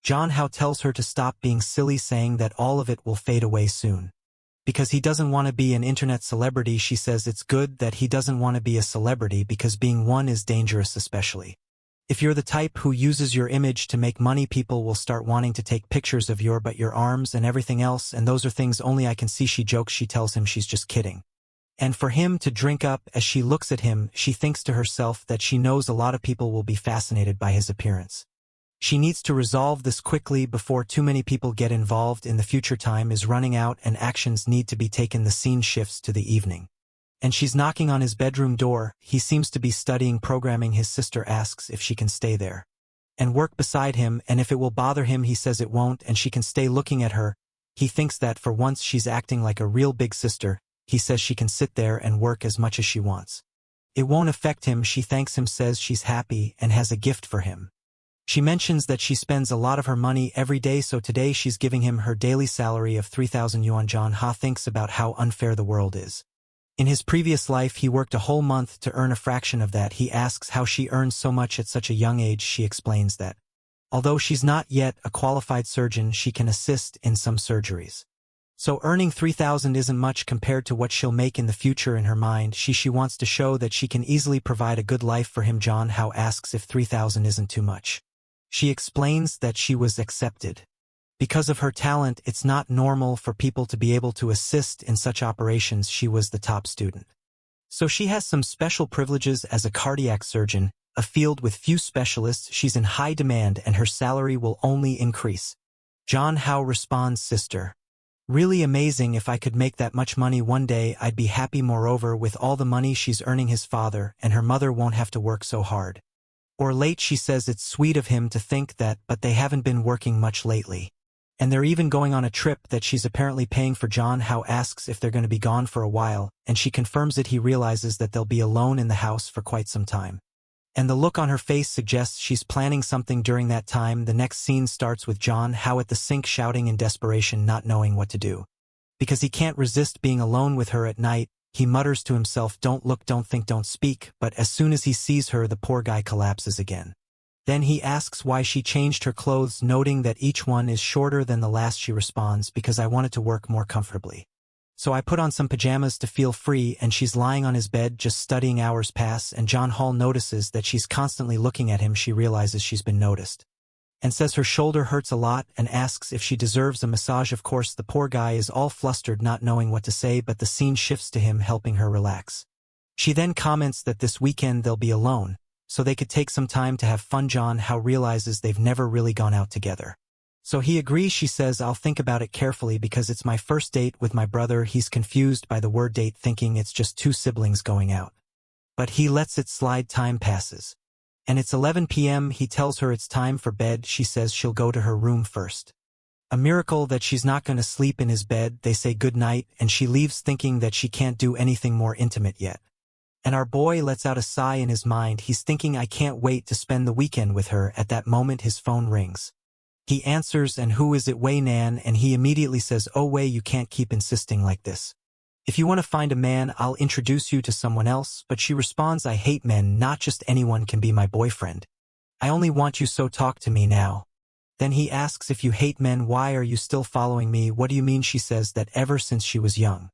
John How tells her to stop being silly, saying that all of it will fade away soon, because he doesn't want to be an internet celebrity. She says it's good that he doesn't want to be a celebrity because being one is dangerous, especially if you're the type who uses your image to make money. People will start wanting to take pictures of your butt, your arms, and everything else, and those are things only I can see. She jokes. She tells him she's just kidding, and for him to drink up. As she looks at him, she thinks to herself that she knows a lot of people will be fascinated by his appearance. She needs to resolve this quickly before too many people get involved in the future. Time is running out and actions need to be taken. The scene shifts to the evening, and she's knocking on his bedroom door. He seems to be studying programming. His sister asks if she can stay there and work beside him, and if it will bother him. He says it won't, and she can stay looking at her. He thinks that for once she's acting like a real big sister. He says she can sit there and work as much as she wants. It won't affect him. She thanks him, says she's happy, and has a gift for him. She mentions that she spends a lot of her money every day, so today she's giving him her daily salary of 3,000 yuan. John Ha thinks about how unfair the world is. In his previous life, he worked a whole month to earn a fraction of that. He asks how she earns so much at such a young age. She explains that although she's not yet a qualified surgeon, she can assist in some surgeries. So earning 3,000 isn't much compared to what she'll make in the future. In her mind, she wants to show that she can easily provide a good life for him. John Hao asks if 3,000 isn't too much. She explains that she was accepted. Because of her talent, it's not normal for people to be able to assist in such operations. She was the top student. So she has some special privileges as a cardiac surgeon, a field with few specialists. She's in high demand and her salary will only increase. John Hao responds, sister. Really amazing. If I could make that much money one day, I'd be happy. Moreover, with all the money she's earning, his father and her mother won't have to work so hard. Or late, she says it's sweet of him to think that, but they haven't been working much lately. And they're even going on a trip that she's apparently paying for. John Hao asks if they're going to be gone for a while, and she confirms it. He realizes that they'll be alone in the house for quite some time. And the look on her face suggests she's planning something during that time. The next scene starts with John Hao at the sink shouting in desperation, not knowing what to do. Because he can't resist being alone with her at night, he mutters to himself, don't look, don't think, don't speak, but as soon as he sees her, the poor guy collapses again. Then he asks why she changed her clothes, noting that each one is shorter than the last. She responds, because I wanted to work more comfortably. So I put on some pajamas to feel free, and she's lying on his bed just studying. Hours pass, and John Hall notices that she's constantly looking at him. She realizes she's been noticed, and says her shoulder hurts a lot, and asks if she deserves a massage. Of course, the poor guy is all flustered, not knowing what to say, but the scene shifts to him helping her relax. She then comments that this weekend they'll be alone, so they could take some time to have fun. John Hao realizes they've never really gone out together. So he agrees. She says, I'll think about it carefully because it's my first date with my brother. He's confused by the word date, thinking it's just two siblings going out. But he lets it slide. Time passes. And it's 11 p.m. He tells her it's time for bed. She says she'll go to her room first. A miracle that she's not going to sleep in his bed. They say goodnight, and she leaves thinking that she can't do anything more intimate yet. And our boy lets out a sigh in his mind. He's thinking, I can't wait to spend the weekend with her. At that moment, his phone rings. He answers, and who is it? Wei Nan, and he immediately says, oh Wei, you can't keep insisting like this. If you want to find a man, I'll introduce you to someone else. But she responds, I hate men, not just anyone can be my boyfriend. I only want you, so talk to me now. Then he asks, if you hate men, why are you still following me? What do you mean? She says that ever since she was young,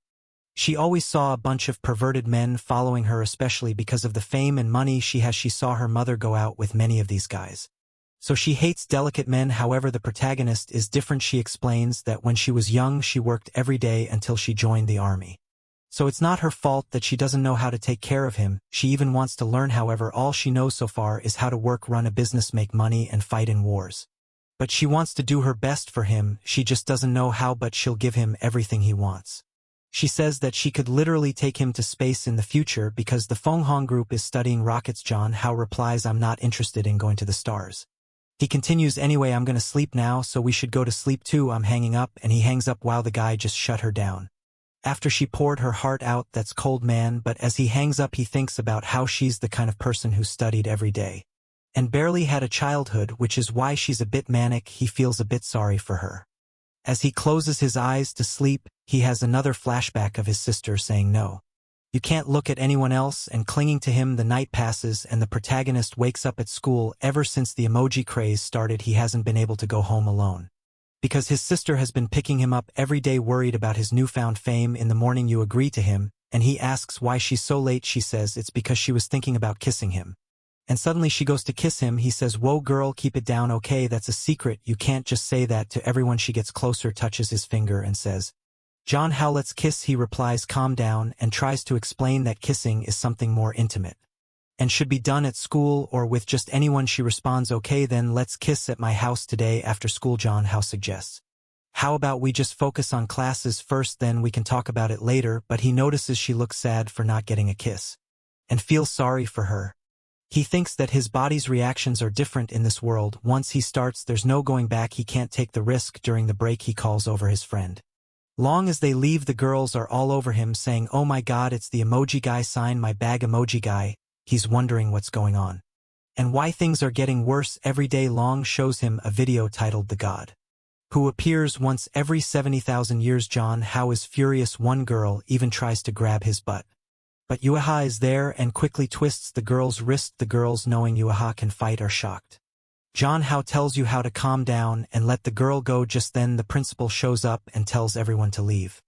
she always saw a bunch of perverted men following her, especially because of the fame and money she has. She saw her mother go out with many of these guys. So she hates delicate men. However, the protagonist is different. She explains that when she was young, she worked every day until she joined the army. So it's not her fault that she doesn't know how to take care of him. She even wants to learn. However, all she knows so far is how to work, run a business, make money, and fight in wars. But she wants to do her best for him. She just doesn't know how, but she'll give him everything he wants. She says that she could literally take him to space in the future because the Fenghong group is studying rockets. John Hao replies, I'm not interested in going to the stars. He continues, anyway, I'm gonna sleep now, so we should go to sleep too. I'm hanging up, and he hangs up while the guy just shut her down. After she poured her heart out, that's cold, man. But as he hangs up, he thinks about how she's the kind of person who studied every day and barely had a childhood, which is why she's a bit manic. He feels a bit sorry for her. As he closes his eyes to sleep, he has another flashback of his sister saying no. You can't look at anyone else, and clinging to him. The night passes and the protagonist wakes up at school. Ever since the emoji craze started, he hasn't been able to go home alone, because his sister has been picking him up every day, worried about his newfound fame. In the morning, you agree to him, and he asks why she's so late. She says it's because she was thinking about kissing him. And suddenly she goes to kiss him. He says, whoa girl, keep it down, okay? That's a secret. You can't just say that to everyone. She gets closer, touches his finger, and says, John Hao, let's kiss. He replies, calm down, and tries to explain that kissing is something more intimate and should be done at school or with just anyone. She responds, okay, then let's kiss at my house today after school. John Hao suggests, how about we just focus on classes first, then we can talk about it later. But he notices she looks sad for not getting a kiss and feels sorry for her. He thinks that his body's reactions are different in this world. Once he starts, there's no going back. He can't take the risk. During the break, he calls over his friend. Long as they leave, the girls are all over him saying, oh my god, it's the emoji guy, sign my bag emoji guy. He's wondering what's going on and why things are getting worse every day. Long shows him a video titled The God Who Appears Once Every 70,000 Years. John Hao is furious. One girl even tries to grab his butt, but Yueha is there and quickly twists the girl's wrist. The girls, knowing Yueha can fight, are shocked. John Hao tells you how to calm down and let the girl go. Just then the principal shows up and tells everyone to leave.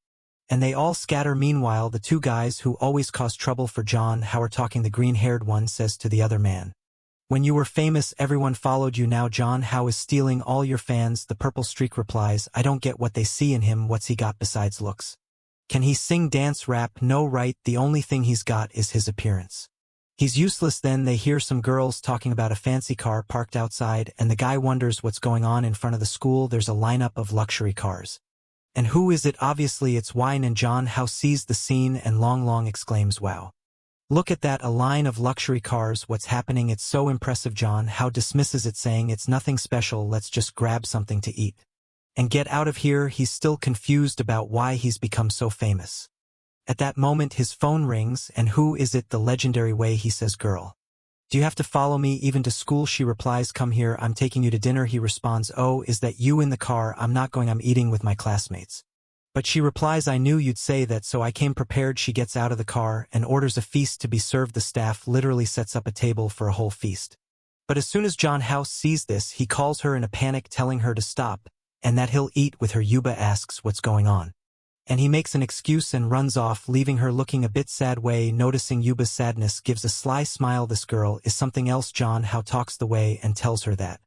And they all scatter. Meanwhile, the two guys who always cause trouble for John Hao are talking. The green-haired one says to the other man, "When you were famous, everyone followed you. Now John Hao is stealing all your fans." The purple streak replies, "I don't get what they see in him. What's he got besides looks? Can he sing, dance, rap? No, right? The only thing he's got is his appearance. He's useless." Then they hear some girls talking about a fancy car parked outside, and the guy wonders what's going on in front of the school. There's a lineup of luxury cars. And who is it? Obviously it's wine. And John Hao sees the scene and long exclaims, "Wow. Look at that, a line of luxury cars. What's happening? It's so impressive." John Hao dismisses it, saying it's nothing special, let's just grab something to eat and get out of here. He's still confused about why he's become so famous. At that moment his phone rings, and who is it? The legendary Wei. He says, "Girl, do you have to follow me even to school?" She replies, "Come here, I'm taking you to dinner." He responds, "Oh, is that you in the car? I'm not going, I'm eating with my classmates." But she replies, "I knew you'd say that, so I came prepared." She gets out of the car and orders a feast to be served. The staff literally sets up a table for a whole feast. But as soon as John Hao sees this, he calls her in a panic, telling her to stop, and that he'll eat with her. Yuba asks what's going on, and he makes an excuse and runs off, leaving her looking a bit sad. Wei, noticing Yuba's sadness, gives a sly smile. This girl is something else. John Hao talks the Wei and tells her that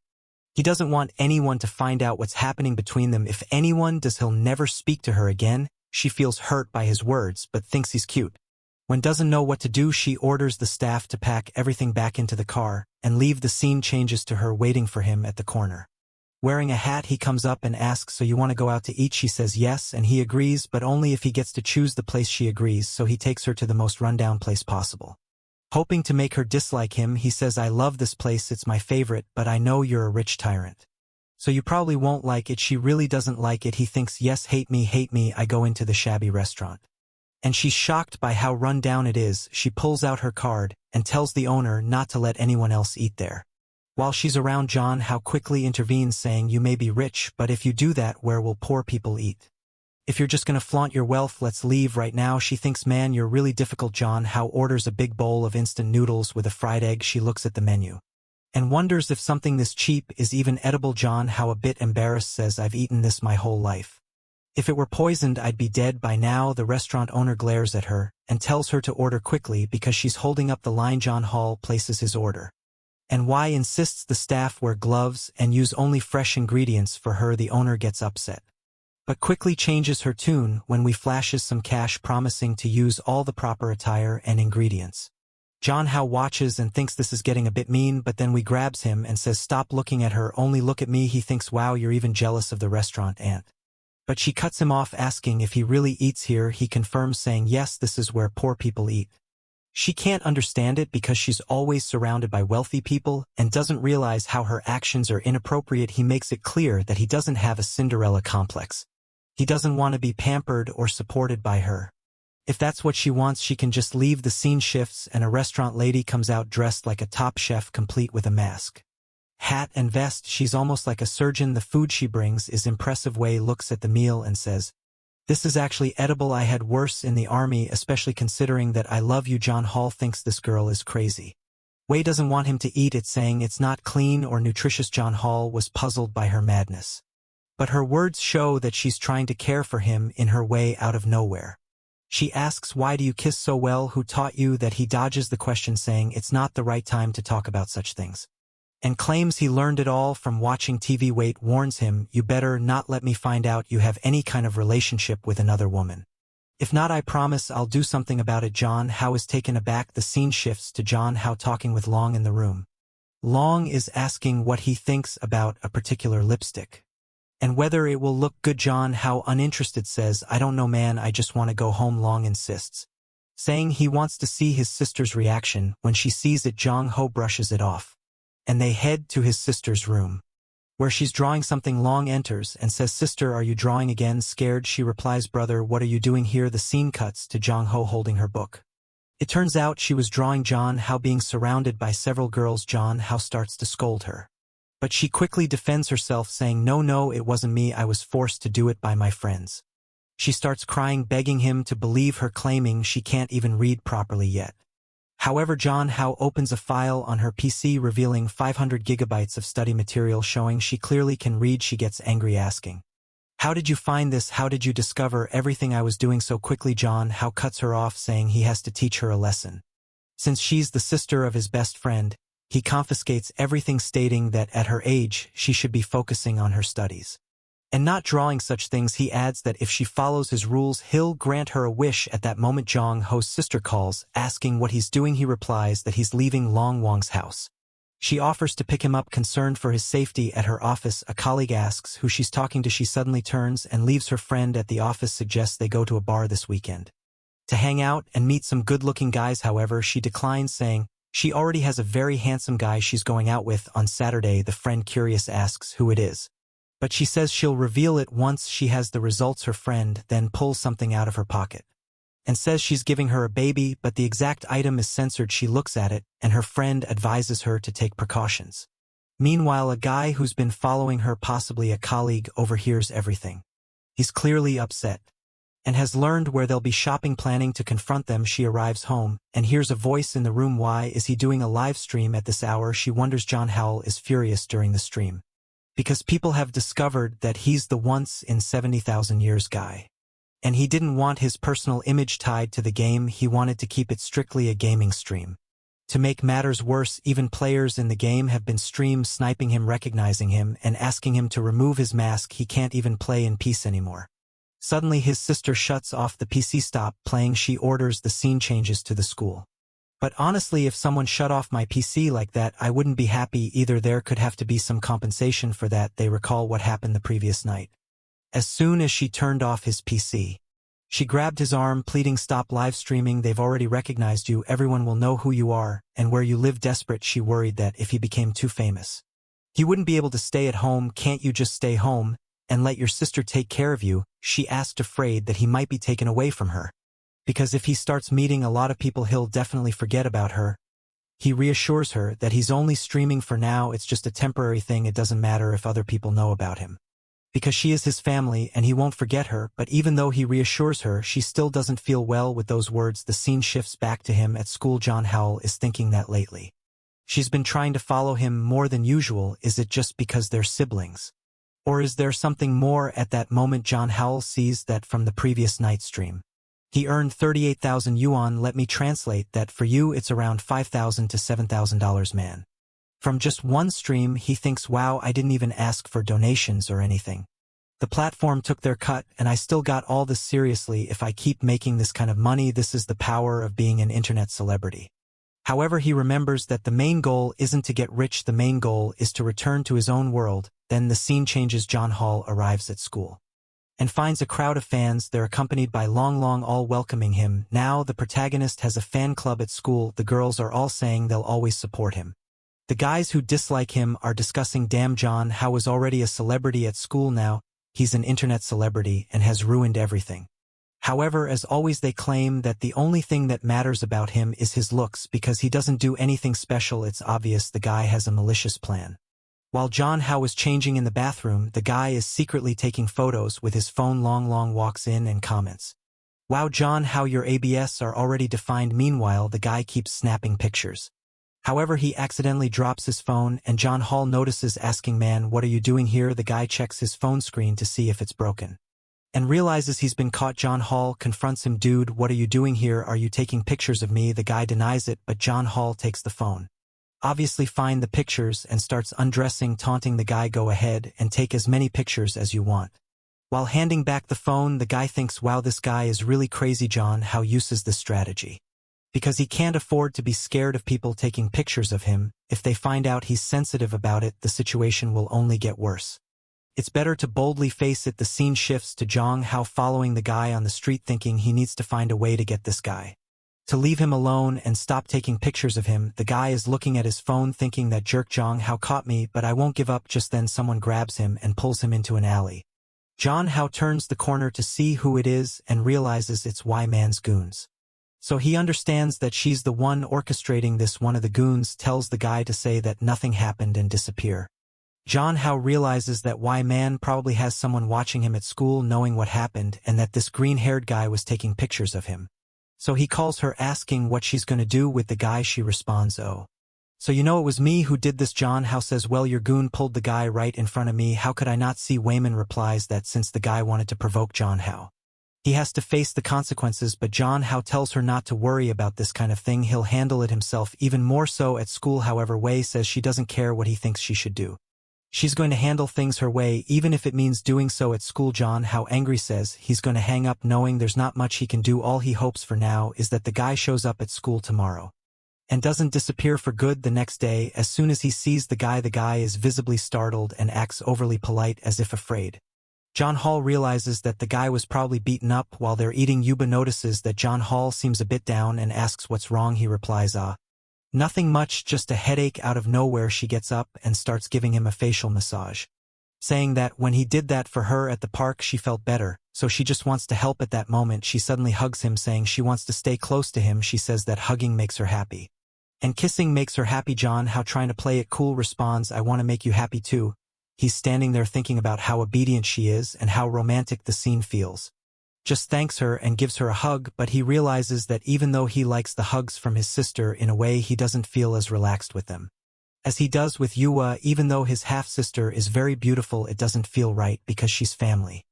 he doesn't want anyone to find out what's happening between them. If anyone does, he'll never speak to her again. She feels hurt by his words, but thinks he's cute. When doesn't know what to do, she orders the staff to pack everything back into the car and leave. The scene changes to her waiting for him at the corner. Wearing a hat, he comes up and asks, "So you want to go out to eat?" She says yes, and he agrees, but only if he gets to choose the place. She agrees, so he takes her to the most rundown place possible. Hoping to make her dislike him, he says, "I love this place, it's my favorite, but I know you're a rich tyrant, so you probably won't like it." She really doesn't like it. He thinks, "Yes, hate me, I go into the shabby restaurant." And she's shocked by how run down it is. She pulls out her card and tells the owner not to let anyone else eat there. While she's around, John Hao quickly intervenes, saying, "You may be rich, but if you do that, where will poor people eat? If you're just gonna flaunt your wealth, let's leave right now." She thinks, "Man, you're really difficult." John Hao orders a big bowl of instant noodles with a fried egg. She looks at the menu and wonders if something this cheap is even edible. John Hao, a bit embarrassed, says, "I've eaten this my whole life. If it were poisoned, I'd be dead by now." The restaurant owner glares at her and tells her to order quickly because she's holding up the line. John Hao places his order, and Wei insists the staff wear gloves and use only fresh ingredients for her. The owner gets upset, but quickly changes her tune when we flashes some cash, promising to use all the proper attire and ingredients. John Hao watches and thinks this is getting a bit mean, but then we grabs him and says, "Stop looking at her, only look at me." He thinks, "Wow, you're even jealous of the restaurant, aunt." But she cuts him off, asking if he really eats here. He confirms, saying, "Yes, this is where poor people eat." She can't understand it because she's always surrounded by wealthy people and doesn't realize how her actions are inappropriate. He makes it clear that he doesn't have a Cinderella complex. He doesn't want to be pampered or supported by her. If that's what she wants, she can just leave. The scene shifts and a restaurant lady comes out dressed like a top chef, complete with a mask, hat and vest. She's almost like a surgeon. The food she brings is impressive. Wei looks at the meal and says, "This is actually edible. I had worse in the army, especially considering that I love you." John Hao thinks this girl is crazy. Wei doesn't want him to eat it, saying it's not clean or nutritious. John Hao was puzzled by her madness, but her words show that she's trying to care for him in her way out of nowhere. She asks, "Why do you kiss so well? Who taught you that?" He dodges the question, saying it's not the right time to talk about such things, and claims he learned it all from watching TV. Wei warns him, "You better not let me find out you have any kind of relationship with another woman. If not, I promise I'll do something about it." John Hao is taken aback. The scene shifts to John Hao talking with Long in the room. Long is asking what he thinks about a particular lipstick and whether it will look good. John Hao, uninterested, says, "I don't know, man, I just want to go home." Long insists, saying he wants to see his sister's reaction. When she sees it, John Hao brushes it off, and they head to his sister's room, where she's drawing something. Long enters and says, "Sister, are you drawing again?" Scared, she replies, "Brother, what are you doing here?" The scene cuts to John Hao holding her book. It turns out she was drawing John Hao being surrounded by several girls. John Hao starts to scold her, but she quickly defends herself, saying, No, it wasn't me. I was forced to do it by my friends." She starts crying, begging him to believe her, claiming she can't even read properly yet. However, John Hao opens a file on her PC revealing 500 gigabytes of study material showing she clearly can read. She gets angry asking, "How did you find this? How did you discover everything I was doing so quickly?" John Hao cuts her off, saying he has to teach her a lesson. Since she's the sister of his best friend, he confiscates everything, stating that at her age she should be focusing on her studies and not drawing such things. He adds that if she follows his rules, he'll grant her a wish. At that moment, Jong Ho's sister calls, asking what he's doing. He replies that he's leaving Long Wang's house. She offers to pick him up, concerned for his safety. At her office, a colleague asks who she's talking to. She suddenly turns and leaves her friend at the office, suggests they go to a bar this weekend to hang out and meet some good-looking guys. However, she declines, saying she already has a very handsome guy she's going out with on Saturday. The friend, curious, asks who it is, but she says she'll reveal it once she has the results. Her friend then pulls something out of her pocket and says she's giving her a baby, but the exact item is censored. She looks at it, and her friend advises her to take precautions. Meanwhile, a guy who's been following her, possibly a colleague, overhears everything. He's clearly upset and has learned where they'll be shopping. Planning to confront them, she arrives home and hears a voice in the room. Why is he doing a live stream at this hour? She wonders. John Howell is furious during the stream because people have discovered that he's the once in 70,000 years guy. And he didn't want his personal image tied to the game. He wanted to keep it strictly a gaming stream. To make matters worse, even players in the game have been stream sniping him, recognizing him and asking him to remove his mask. He can't even play in peace anymore. Suddenly his sister shuts off the PC. Stop playing, she orders. The scene changes to the school. But honestly, if someone shut off my PC like that, I wouldn't be happy either. There could have to be some compensation for that. They recall what happened the previous night. As soon as she turned off his PC, she grabbed his arm, pleading, "Stop live streaming. They've already recognized you. Everyone will know who you are and where you live." Desperate, she worried that if he became too famous, he wouldn't be able to stay at home. "Can't you just stay home and let your sister take care of you?" she asked, afraid that he might be taken away from her. Because if he starts meeting a lot of people, he'll definitely forget about her. He reassures her that he's only streaming for now. It's just a temporary thing. It doesn't matter if other people know about him, because she is his family and he won't forget her. But even though he reassures her, she still doesn't feel well with those words. The scene shifts back to him at school. John Howell is thinking that lately she's been trying to follow him more than usual. Is it just because they're siblings? Or is there something more? At that moment, John Howell sees that from the previous night stream. He earned 38,000 yuan. Let me translate that for you. It's around $5,000 to $7,000, man. From just one stream. He thinks, wow, I didn't even ask for donations or anything. The platform took their cut and I still got all this. Seriously, if I keep making this kind of money, this is the power of being an internet celebrity. However, he remembers that the main goal isn't to get rich. The main goal is to return to his own world. Then the scene changes. John Hall arrives at school and finds a crowd of fans. They're accompanied by Long Long, all welcoming him. Now the protagonist has a fan club at school. The girls are all saying they'll always support him. The guys who dislike him are discussing, damn, John Hao is already a celebrity at school now. He's an internet celebrity and has ruined everything. However, as always, they claim that the only thing that matters about him is his looks, because he doesn't do anything special. It's obvious the guy has a malicious plan. While John Hao is changing in the bathroom, the guy is secretly taking photos with his phone. Long Long walks in and comments, "Wow, John Hao, your ABS are already defined." Meanwhile, the guy keeps snapping pictures. However, he accidentally drops his phone and John Hall notices, asking, "Man, what are you doing here?" The guy checks his phone screen to see if it's broken and realizes he's been caught. John Hall confronts him, "Dude, what are you doing here? Are you taking pictures of me?" The guy denies it, but John Hall takes the phone, obviously find the pictures, and starts undressing, taunting the guy, "Go ahead and take as many pictures as you want." While handing back the phone, the guy thinks, wow, this guy is really crazy. John Hao uses this strategy because he can't afford to be scared of people taking pictures of him. If they find out he's sensitive about it, the situation will only get worse. It's better to boldly face it. The scene shifts to Zhang Hao following the guy on the street, thinking he needs to find a way to get this guy to leave him alone and stop taking pictures of him. The guy is looking at his phone, thinking, that jerk Zhang Hao caught me, but I won't give up. Just then someone grabs him and pulls him into an alley. Zhang Hao turns the corner to see who it is and realizes it's Y-Man's goons. So he understands that she's the one orchestrating this. One of the goons tells the guy to say that nothing happened and disappear. Zhang Hao realizes that Y-Man probably has someone watching him at school, knowing what happened, and that this green-haired guy was taking pictures of him. So he calls her asking what she's gonna do with the guy. She responds, "Oh. So you know it was me who did this." John Hao says, "Well, your goon pulled the guy right in front of me. How could I not see?" Wayman replies that since the guy wanted to provoke John Hao, he has to face the consequences, but John Hao tells her not to worry about this kind of thing. He'll handle it himself, even more so at school. However, Wei says she doesn't care what he thinks she should do. She's going to handle things her way, even if it means doing so at school. John Hao angry says he's going to hang up knowing there's not much he can do. All he hopes for now is that the guy shows up at school tomorrow and doesn't disappear for good. The next day, as soon as he sees the guy is visibly startled and acts overly polite as if afraid. John Hall realizes that the guy was probably beaten up. While they're eating, Yuba notices that John Hall seems a bit down and asks what's wrong. He replies, nothing much, just a headache." Out of nowhere, she gets up and starts giving him a facial massage, saying that when he did that for her at the park she felt better, so she just wants to help. At that moment, she suddenly hugs him, saying she wants to stay close to him. She says that hugging makes her happy, and kissing makes her happy. John Hao, trying to play it cool, responds, "I want to make you happy too." He's standing there thinking about how obedient she is and how romantic the scene feels. Just thanks her and gives her a hug, but he realizes that even though he likes the hugs from his sister, in a way he doesn't feel as relaxed with them as he does with Yua. Even though his half-sister is very beautiful, it doesn't feel right because she's family.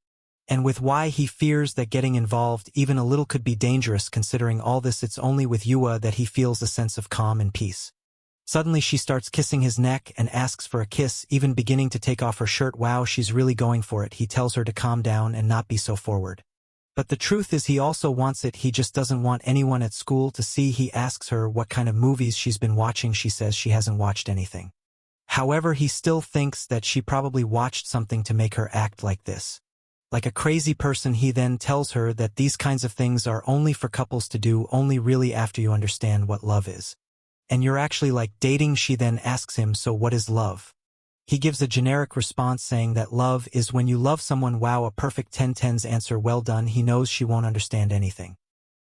And with Why, he fears that getting involved even a little could be dangerous. Considering all this, it's only with Yua that he feels a sense of calm and peace. Suddenly she starts kissing his neck and asks for a kiss, even beginning to take off her shirt. Wow, she's really going for it. He tells her to calm down and not be so forward. But the truth is he also wants it. He just doesn't want anyone at school to see. He asks her what kind of movies she's been watching. She says she hasn't watched anything. However, he still thinks that she probably watched something to make her act like this, like a crazy person. He then tells her that these kinds of things are only for couples to do, only really after you understand what love is. And you're actually like dating. She then asks him, so what is love? He gives a generic response saying that love is when you love someone. Wow, a perfect 10/10's answer. Well done. He knows she won't understand anything,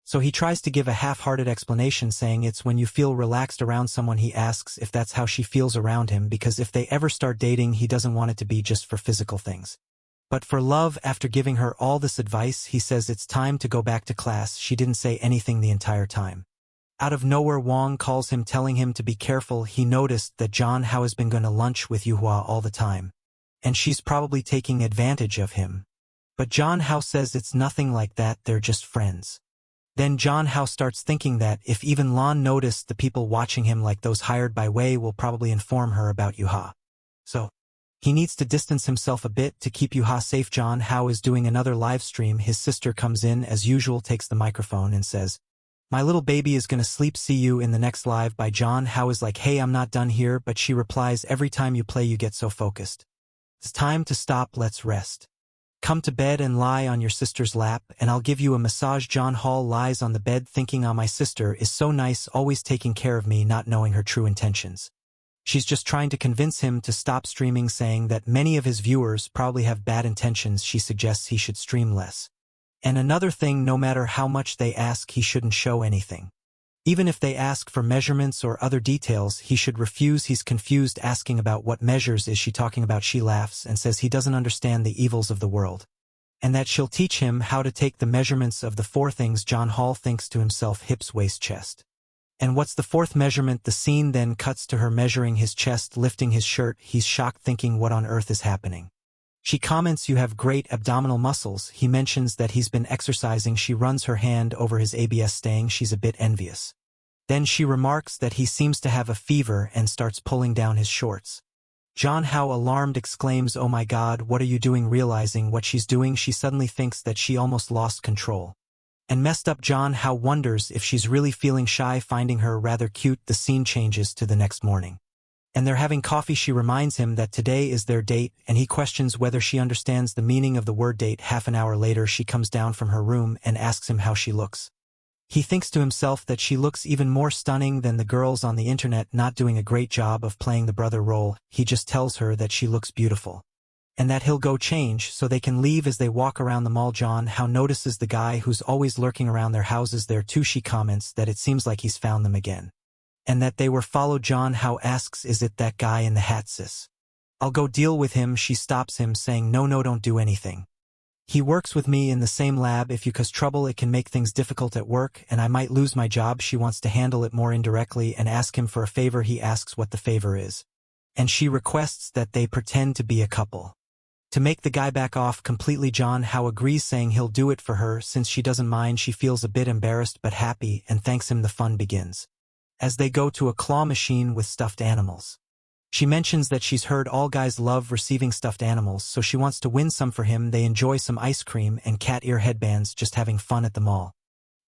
so he tries to give a half-hearted explanation, saying it's when you feel relaxed around someone. He asks if that's how she feels around him, because if they ever start dating, he doesn't want it to be just for physical things, but for love. After giving her all this advice, he says it's time to go back to class. She didn't say anything the entire time. Out of nowhere, Wong calls him, telling him to be careful. He noticed that John Hao has been going to lunch with Yuhua all the time, and she's probably taking advantage of him. But John Hao says it's nothing like that, they're just friends. Then John Hao starts thinking that if even Lan noticed the people watching him, like those hired by Wei, will probably inform her about Yuha. So he needs to distance himself a bit to keep Yuha safe. John Hao is doing another live stream. His sister comes in as usual, takes the microphone and says, "My little baby is gonna sleep. See you in the next live." By John Hao is like, "Hey, I'm not done here," but she replies, "Every time you play you get so focused. It's time to stop, let's rest. Come to bed and lie on your sister's lap, and I'll give you a massage." John Hall lies on the bed thinking, my sister is so nice, always taking care of me, not knowing her true intentions. She's just trying to convince him to stop streaming, saying that many of his viewers probably have bad intentions. She suggests he should stream less. And another thing, no matter how much they ask, he shouldn't show anything. Even if they ask for measurements or other details, he should refuse. He's confused, asking about what measures is she talking about. She laughs and says he doesn't understand the evils of the world, and that she'll teach him how to take the measurements of the 4 things. John Hall thinks to himself, hips, waist, chest. And what's the 4th measurement? The scene then cuts to her measuring his chest, lifting his shirt. He's shocked, thinking what on earth is happening. She comments, "You have great abdominal muscles." He mentions that he's been exercising. She runs her hand over his abs, saying she's a bit envious. Then she remarks that he seems to have a fever and starts pulling down his shorts. John Hao, alarmed, exclaims, "Oh my God, what are you doing?" Realizing what she's doing, she suddenly thinks that she almost lost control and messed up. John Hao wonders if she's really feeling shy, finding her rather cute. The scene changes to the next morning, and they're having coffee. She reminds him that today is their date, and he questions whether she understands the meaning of the word date. Half an hour later, she comes down from her room and asks him how she looks. He thinks to himself that she looks even more stunning than the girls on the internet, not doing a great job of playing the brother role. He just tells her that she looks beautiful, and that he'll go change so they can leave. As they walk around the mall, John Hao notices the guy who's always lurking around their houses there too. She comments that it seems like he's found them again, and that they were followed. John Hao asks, "Is it that guy in the hat, sis? I'll go deal with him." She stops him, saying, No, don't do anything. He works with me in the same lab. If you cause trouble, it can make things difficult at work, and I might lose my job. She wants to handle it more indirectly and ask him for a favor. He asks what the favor is, and she requests that they pretend to be a couple. To make the guy back off completely, John How agrees, saying he'll do it for her. Since she doesn't mind, she feels a bit embarrassed but happy and thanks him. The fun begins as they go to a claw machine with stuffed animals. She mentions that she's heard all guys love receiving stuffed animals, so she wants to win some for him. They enjoy some ice cream and cat ear headbands, just having fun at the mall.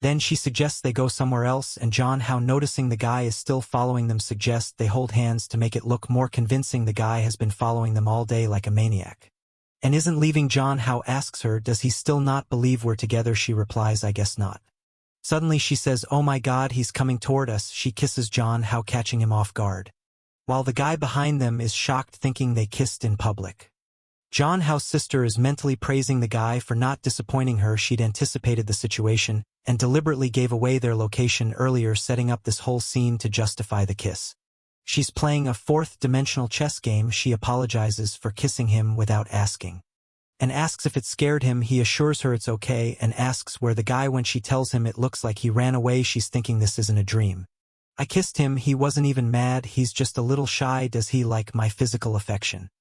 Then she suggests they go somewhere else, and John How, noticing the guy is still following them, suggests they hold hands to make it look more convincing. The guy has been following them all day like a maniac and isn't leaving. John How asks her, does he still not believe we're together? She replies, I guess not. Suddenly she says, oh my God, he's coming toward us. She kisses John How, catching him off guard, while the guy behind them is shocked, thinking they kissed in public. John How's sister is mentally praising the guy for not disappointing her. She'd anticipated the situation and deliberately gave away their location earlier, setting up this whole scene to justify the kiss. She's playing a fourth-dimensional chess game. She apologizes for kissing him without asking, and asks if it scared him. He assures her it's okay and asks where the guy went. She tells him it looks like he ran away. She's thinking this isn't a dream. I kissed him. He wasn't even mad. He's just a little shy. Does he like my physical affection?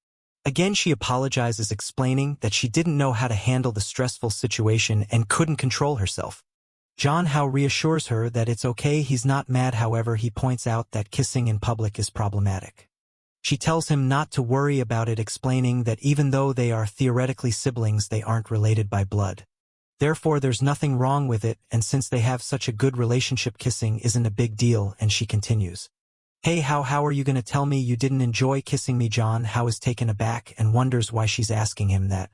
Again, she apologizes, explaining that she didn't know how to handle the stressful situation and couldn't control herself. John How reassures her that it's okay. He's not mad. However, he points out that kissing in public is problematic. She tells him not to worry about it, explaining that even though they are theoretically siblings, they aren't related by blood. Therefore, there's nothing wrong with it, and since they have such a good relationship, kissing isn't a big deal. And she continues, hey, how are you going to tell me you didn't enjoy kissing me? John How is taken aback and wonders why she's asking him that.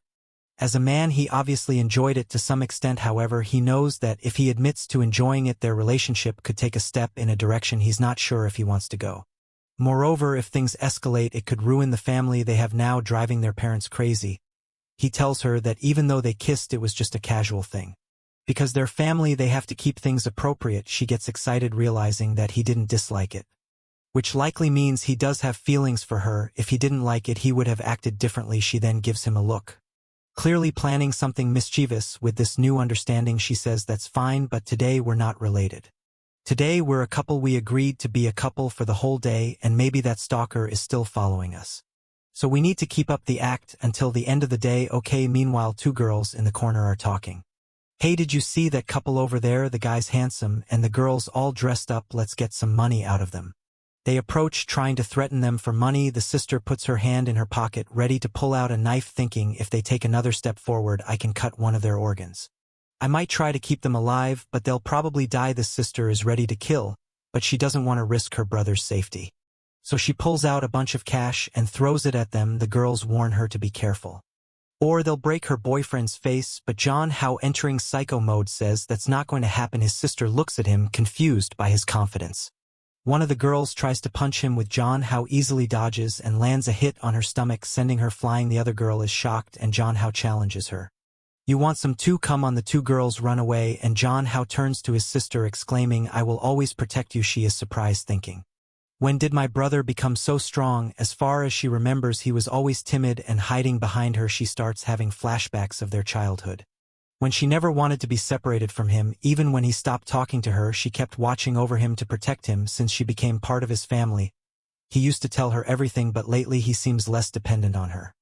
As a man, he obviously enjoyed it to some extent. However, he knows that if he admits to enjoying it, their relationship could take a step in a direction he's not sure if he wants to go. Moreover, if things escalate, it could ruin the family they have now, driving their parents crazy. He tells her that even though they kissed, it was just a casual thing. Because they're family, they have to keep things appropriate. She gets excited, realizing that he didn't dislike it, which likely means he does have feelings for her. If he didn't like it, he would have acted differently. She then gives him a look, clearly planning something mischievous. With this new understanding, she says, that's fine, but today we're not related. Today we're a couple. We agreed to be a couple for the whole day, and maybe that stalker is still following us. So we need to keep up the act until the end of the day, okay? Meanwhile, two girls in the corner are talking. Hey, did you see that couple over there? The guy's handsome, and the girl's all dressed up. Let's get some money out of them. They approach, trying to threaten them for money. The sister puts her hand in her pocket, ready to pull out a knife, thinking if they take another step forward, I can cut one of their organs. I might try to keep them alive, but they'll probably die. The sister is ready to kill, but she doesn't want to risk her brother's safety. So she pulls out a bunch of cash and throws it at them. The girls warn her to be careful, or they'll break her boyfriend's face, but John How, entering psycho mode, says that's not going to happen. His sister looks at him, confused by his confidence. One of the girls tries to punch him, with John How easily dodges and lands a hit on her stomach, sending her flying. The other girl is shocked, and John How challenges her. You want some too? Come on. The two girls run away, and John How turns to his sister, exclaiming, I will always protect you. She is surprised, thinking, when did my brother become so strong? As far as she remembers, he was always timid and hiding behind her. She starts having flashbacks of their childhood, when she never wanted to be separated from him. Even when he stopped talking to her, she kept watching over him to protect him. Since she became part of his family, he used to tell her everything, but lately he seems less dependent on her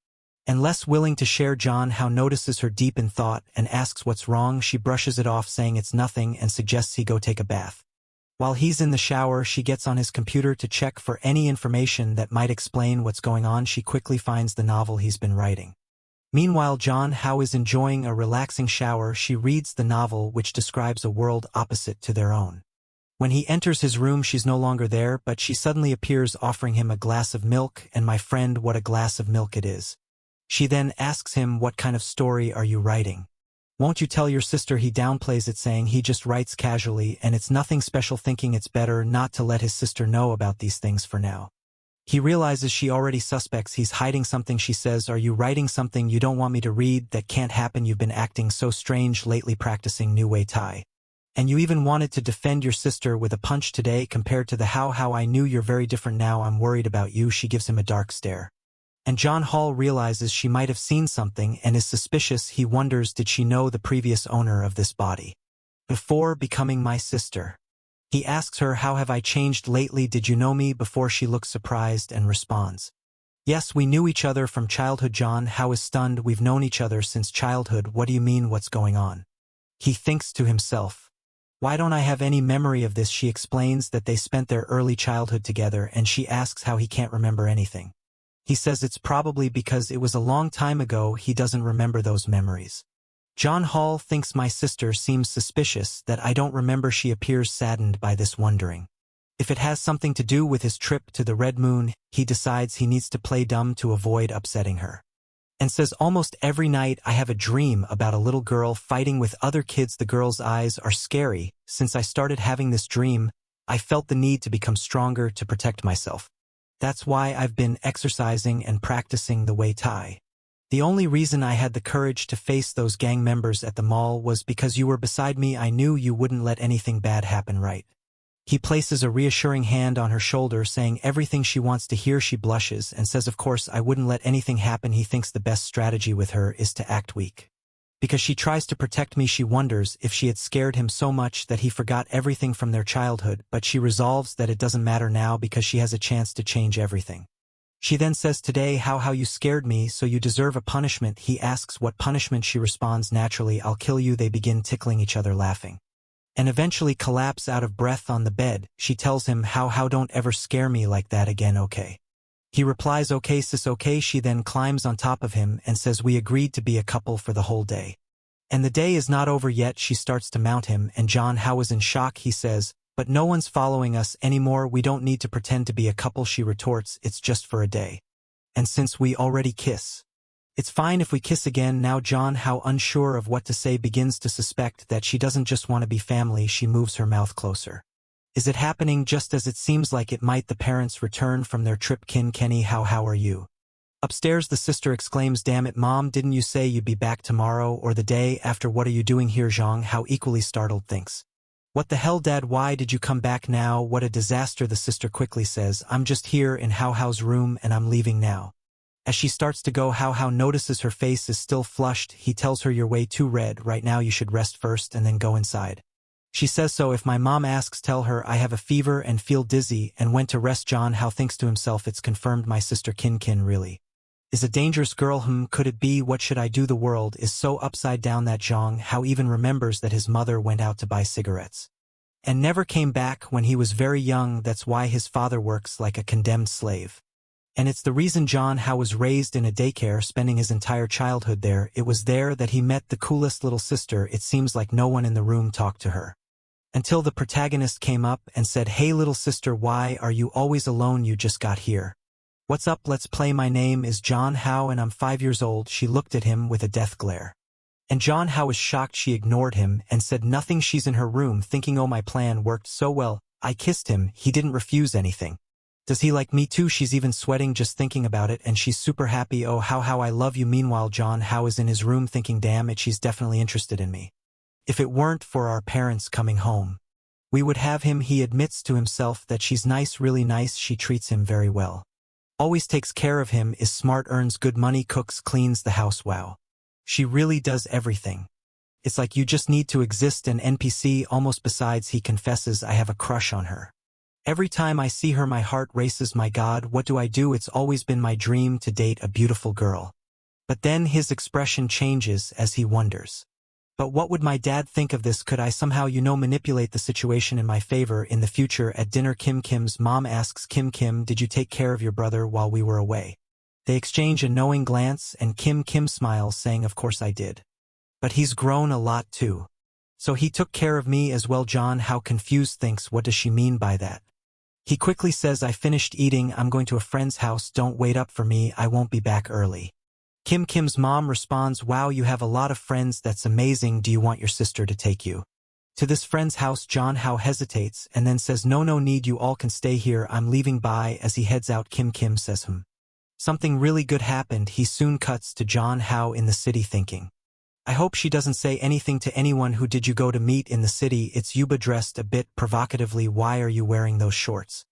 and less willing to share. John How notices her deep in thought and asks what's wrong. She brushes it off, saying it's nothing, and suggests he go take a bath. While he's in the shower, she gets on his computer to check for any information that might explain what's going on. She quickly finds the novel he's been writing. Meanwhile, John How is enjoying a relaxing shower. She reads the novel, which describes a world opposite to their own. When he enters his room, she's no longer there, but she suddenly appears, offering him a glass of milk. And my friend, what a glass of milk it is. She then asks him, what kind of story are you writing? Won't you tell your sister? He downplays it, saying he just writes casually and it's nothing special, thinking it's better not to let his sister know about these things for now. He realizes she already suspects he's hiding something. She says, are you writing something you don't want me to read? That can't happen. You've been acting so strange lately, practicing New Way Thai. And you even wanted to defend your sister with a punch today. Compared to the how I knew you're very different now. I'm worried about you. She gives him a dark stare And John Hall realizes she might have seen something and is suspicious. He wonders, did she know the previous owner of this body before becoming my sister? He asks her, how have I changed lately? Did you know me before? She looks surprised and responds, yes, we knew each other from childhood. John Hao is stunned. We've known each other since childhood. What do you mean? What's going on? He thinks to himself, why don't I have any memory of this? She explains that they spent their early childhood together, and she asks how he can't remember anything. He says it's probably because it was a long time ago. He doesn't remember those memories. John Hall thinks my sister seems suspicious that I don't remember. She appears saddened by this, wondering if it has something to do with his trip to the Red Moon. He decides he needs to play dumb to avoid upsetting her, and says, almost every night I have a dream about a little girl fighting with other kids. The girl's eyes are scary. Since I started having this dream, I felt the need to become stronger to protect myself. That's why I've been exercising and practicing the Wei Tai. The only reason I had the courage to face those gang members at the mall was because you were beside me. I knew you wouldn't let anything bad happen, right? He places a reassuring hand on her shoulder, saying everything she wants to hear. She blushes and says, of course I wouldn't let anything happen. He thinks the best strategy with her is to act weak, because she tries to protect me. She wonders if she had scared him so much that he forgot everything from their childhood, but she resolves that it doesn't matter now because she has a chance to change everything. She then says, today how you scared me, so you deserve a punishment. He asks what punishment. She responds naturally, I'll kill you. They begin tickling each other, laughing, and eventually collapse out of breath on the bed. She tells him, how don't ever scare me like that again, okay? He replies, okay sis, okay. She then climbs on top of him and says, we agreed to be a couple for the whole day. And the day is not over yet. She starts to mount him, and John Hao is in shock. He says, but no one's following us anymore. We don't need to pretend to be a couple. She retorts, it's just for a day. And since we already kiss, it's fine if we kiss again. Now John Hao, unsure of what to say, begins to suspect that she doesn't just want to be family. She moves her mouth closer. Is it happening just as it seems like it might? The parents return from their trip. Kenny, how are you? Upstairs, the sister exclaims, damn it, Mom, didn't you say you'd be back tomorrow or the day after? What are you doing here? Zhang Hao, equally startled, thinks, what the hell, Dad? Why did you come back now? What a disaster. The sister quickly says, I'm just here in Hao's room and I'm leaving now. As she starts to go, Hao notices her face is still flushed. He tells her, you're way too red right now. You should rest first and then go inside. She says, so if my mom asks, tell her I have a fever and feel dizzy and went to rest. John Hao thinks to himself, it's confirmed. My sister Kin really is a dangerous girl. Could it be? What should I do? The world is so upside down that Zhang Hao even remembers that his mother went out to buy cigarettes and never came back when he was very young. That's why his father works like a condemned slave. And it's the reason John Hao was raised in a daycare, spending his entire childhood there. It was there that he met the coolest little sister. It seems like no one in the room talked to her, until the protagonist came up and said, hey little sister, why are you always alone? You just got here. What's up? Let's play. My name is John Hao and I'm 5 years old. She looked at him with a death glare. And John Hao was shocked. She ignored him and said nothing. She's in her room thinking, oh, my plan worked so well. I kissed him. He didn't refuse anything. Does he like me too? She's even sweating just thinking about it, and she's super happy. Oh, how I love you. Meanwhile, John Hao is in his room thinking, damn it, she's definitely interested in me. If it weren't for our parents coming home, we would have him. He admits to himself that she's nice, really nice. She treats him very well. Always takes care of him, is smart, earns good money, cooks, cleans the house. Wow. She really does everything. It's like you just need to exist. An NPC almost. Besides, he confesses, I have a crush on her. Every time I see her, my heart races. My God, what do I do? It's always been my dream to date a beautiful girl. But then his expression changes as he wonders, but what would my dad think of this? Could I somehow, manipulate the situation in my favor in the future? At dinner, Kim's mom asks Kim, did you take care of your brother while we were away? They exchange a knowing glance, and Kim smiles, saying, of course I did. But he's grown a lot too. So he took care of me as well. John Hao, confused, thinks, what does she mean by that? He quickly says, I finished eating. I'm going to a friend's house. Don't wait up for me. I won't be back early. Kim's mom responds, wow, you have a lot of friends. That's amazing. Do you want your sister to take you to this friend's house? John Hao hesitates and then says, no need. You all can stay here. I'm leaving. Bye. As he heads out, Kim says, something really good happened. He soon cuts to John Hao in the city thinking, I hope she doesn't say anything to anyone. Who did you go to meet in the city? It's Yuba, dressed a bit provocatively. Why are you wearing those shorts?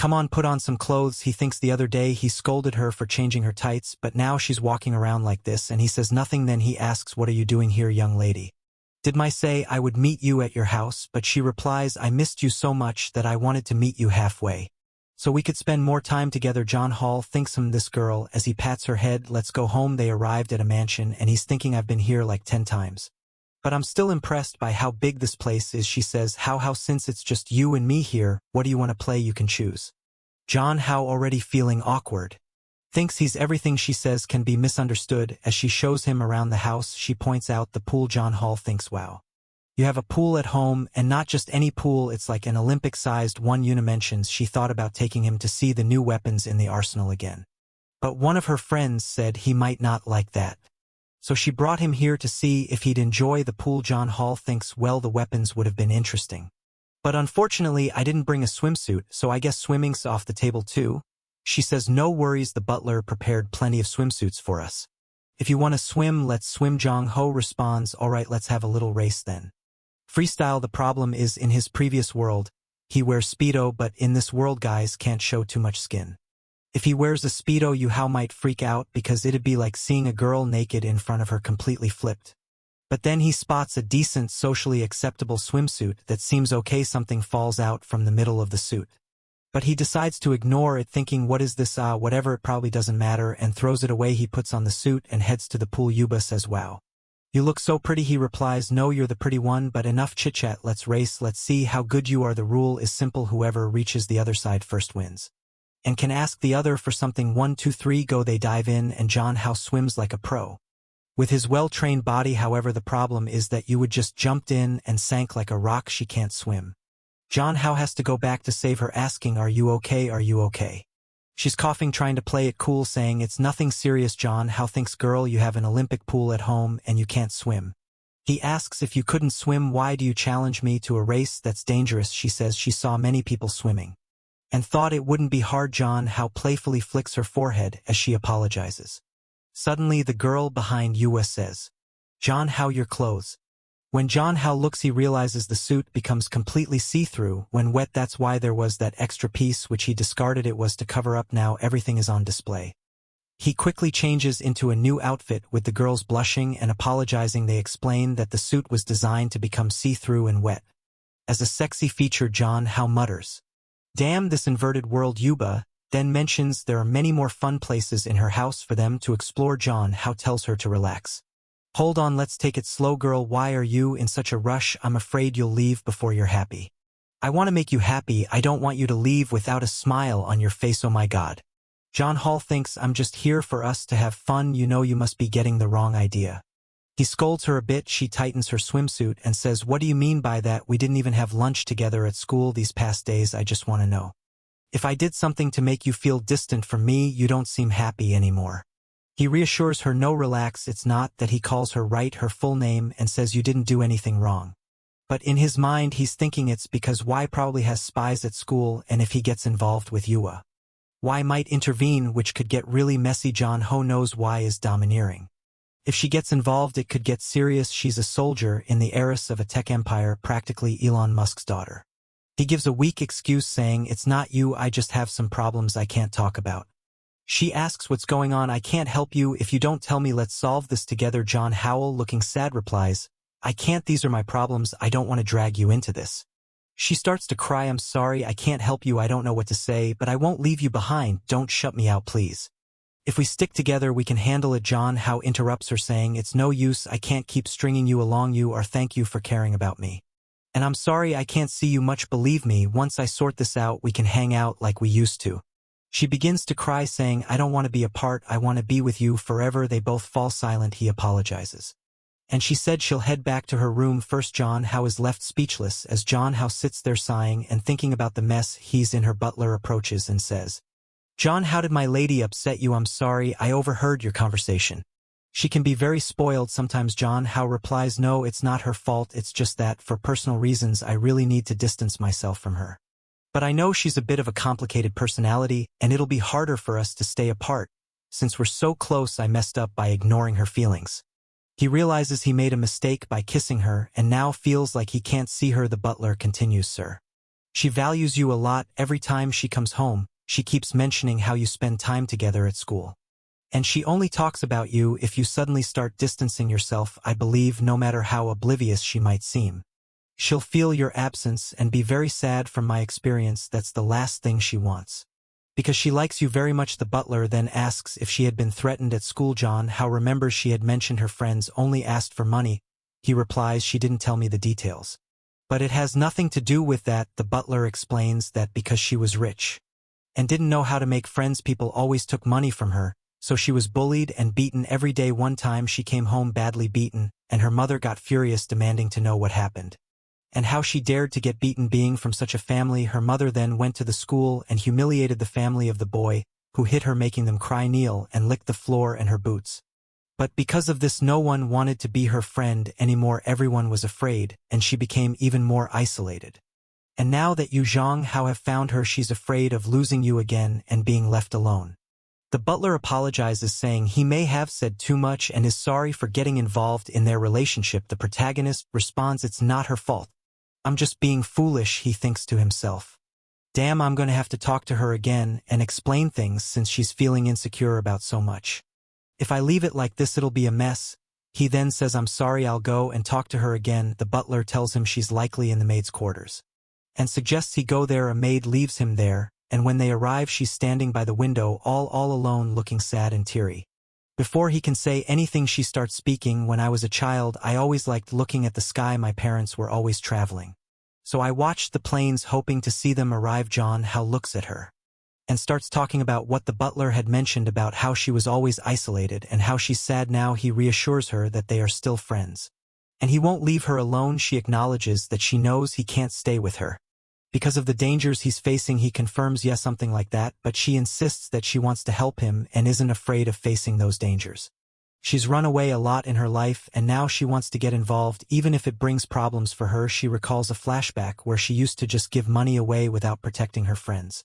Come on, put on some clothes. He thinks the other day he scolded her for changing her tights, but now she's walking around like this and he says nothing. Then he asks, what are you doing here, young lady? Did I say I would meet you at your house? But she replies, I missed you so much that I wanted to meet you halfway, so we could spend more time together. John Hall thinks this girl as he pats her head. Let's go home. They arrived at a mansion and he's thinking, I've been here like 10 times. But I'm still impressed by how big this place is. She says, how since it's just you and me here, what do you want to play? You can choose. John Hao, already feeling awkward, thinks he's everything she says can be misunderstood. As she shows him around the house, she points out the pool. John Hall thinks, wow. You have a pool at home, and not just any pool, it's like an Olympic-sized one. Yuna mentions she thought about taking him to see the new weapons in the arsenal again. But one of her friends said he might not like that. So she brought him here to see if he'd enjoy the pool. John Hall thinks, well, the weapons would have been interesting. But unfortunately, I didn't bring a swimsuit, so I guess swimming's off the table too. She says, no worries, the butler prepared plenty of swimsuits for us. If you want to swim, let's swim. Jong Ho responds, all right, let's have a little race then. Freestyle. The problem is, in his previous world, he wears Speedo, but in this world guys can't show too much skin. If he wears a Speedo, How might freak out because it'd be like seeing a girl naked in front of her, completely flipped. But then he spots a decent, socially acceptable swimsuit that seems okay. Something falls out from the middle of the suit. But he decides to ignore it, thinking, what is this? Whatever, it probably doesn't matter, and throws it away. He puts on the suit and heads to the pool. Yuba says, wow. You look so pretty. He replies, no, you're the pretty one, but enough chit-chat, let's race. Let's see how good you are. The rule is simple, whoever reaches the other side first wins. And can ask the other for something. 1, 2, 3, go. They dive in and John Hao swims like a pro. With his well-trained body, however, the problem is that you would just jumped in and sank like a rock. She can't swim. John Hao has to go back to save her, asking, are you okay? Are you okay? She's coughing, trying to play it cool, saying it's nothing serious. John Hao thinks, girl, you have an Olympic pool at home and you can't swim. He asks, if you couldn't swim, why do you challenge me to a race that's dangerous? She says she saw many people swimming and thought it wouldn't be hard. John Hao playfully flicks her forehead as she apologizes. Suddenly, the girl behind Yua says, John Hao, your clothes. When John Hao looks, he realizes the suit becomes completely see-through when wet. That's why there was that extra piece which he discarded. It was to cover up. Now everything is on display. He quickly changes into a new outfit, with the girls blushing and apologizing. They explain that the suit was designed to become see-through and wet. As a sexy feature, John Hao mutters, damn this inverted world. Yuba then mentions there are many more fun places in her house for them to explore. John Hao tells her to relax. Hold on, let's take it slow, girl. Why are you in such a rush? I'm afraid you'll leave before you're happy. I want to make you happy. I don't want you to leave without a smile on your face. Oh my God. John Hall thinks, I'm just here for us to have fun. You know, you must be getting the wrong idea. He scolds her a bit. She tightens her swimsuit and says, what do you mean by that? We didn't even have lunch together at school these past days. I just want to know, if I did something to make you feel distant from me, you don't seem happy anymore. He reassures her, no, relax, it's not that. He calls her her full name and says you didn't do anything wrong. But in his mind he's thinking it's because Y probably has spies at school, and if he gets involved with Yua, Y might intervene, which could get really messy. John Ho knows Y is domineering. If she gets involved, it could get serious. She's a soldier in the heiress of a tech empire, practically Elon Musk's daughter. He gives a weak excuse, saying, it's not you, I just have some problems I can't talk about. She asks what's going on. I can't help you if you don't tell me. Let's solve this together. John Howell, looking sad, replies, I can't. These are my problems. I don't want to drag you into this. She starts to cry. I'm sorry, I can't help you. I don't know what to say, but I won't leave you behind. Don't shut me out, please. If we stick together, we can handle it. John Hao interrupts her, saying, it's no use. I can't keep stringing you along. You are. Thank you for caring about me. And I'm sorry I can't see you much. Believe me, once I sort this out, we can hang out like we used to. She begins to cry, saying, I don't want to be apart. I want to be with you forever. They both fall silent. He apologizes. And she said she'll head back to her room first. John Hao is left speechless as John Hao sits there sighing and thinking about the mess he's in. Her butler approaches and says, John, how did my lady upset you? I'm sorry, I overheard your conversation. She can be very spoiled sometimes. John Hao replies, no, it's not her fault. It's just that, for personal reasons, I really need to distance myself from her. But I know she's a bit of a complicated personality, and it'll be harder for us to stay apart. Since we're so close, I messed up by ignoring her feelings. He realizes he made a mistake by kissing her and now feels like he can't see her. The butler continues, sir, She values you a lot. Every time she comes home, she keeps mentioning how you spend time together at school. And she only talks about you if you suddenly start distancing yourself. I believe no matter how oblivious she might seem. She'll feel your absence and be very sad. From my experience, that's the last thing she wants. Because she likes you very much. The butler then asks if she had been threatened at school. John Hao remembers she had mentioned her friends only asked for money. He replies, she didn't tell me the details. But it has nothing to do with that. The butler explains that because she was rich and didn't know how to make friends, people always took money from her, so she was bullied and beaten every day. One time she came home badly beaten, and her mother got furious, demanding to know what happened and how she dared to get beaten. Being from such a family, her mother then went to the school and humiliated the family of the boy, who hit her, making them cry, kneel, and lick the floor and her boots. But because of this, no one wanted to be her friend anymore. Everyone was afraid, and she became even more isolated. And now that you, Zhang Hao, have found her, she's afraid of losing you again and being left alone. The butler apologizes, saying he may have said too much and is sorry for getting involved in their relationship. The protagonist responds, it's not her fault. I'm just being foolish, he thinks to himself. Damn, I'm going to have to talk to her again and explain things since she's feeling insecure about so much. If I leave it like this, it'll be a mess. He then says, I'm sorry, I'll go and talk to her again. The butler tells him she's likely in the maid's quarters and suggests he go there. A maid leaves him there, and when they arrive, she's standing by the window all alone, looking sad and teary. Before he can say anything, she starts speaking. When I was a child, I always liked looking at the sky. My parents were always traveling, so I watched the planes, hoping to see them arrive. John Hao looks at her and starts talking about what the butler had mentioned about how she was always isolated and how she's sad now. He reassures her that they are still friends, and he won't leave her alone. She acknowledges that she knows he can't stay with her because of the dangers he's facing. He confirms yes, something like that, but she insists that she wants to help him and isn't afraid of facing those dangers. She's run away a lot in her life, and now she wants to get involved, even if it brings problems for her. She recalls a flashback where she used to just give money away without protecting her friends,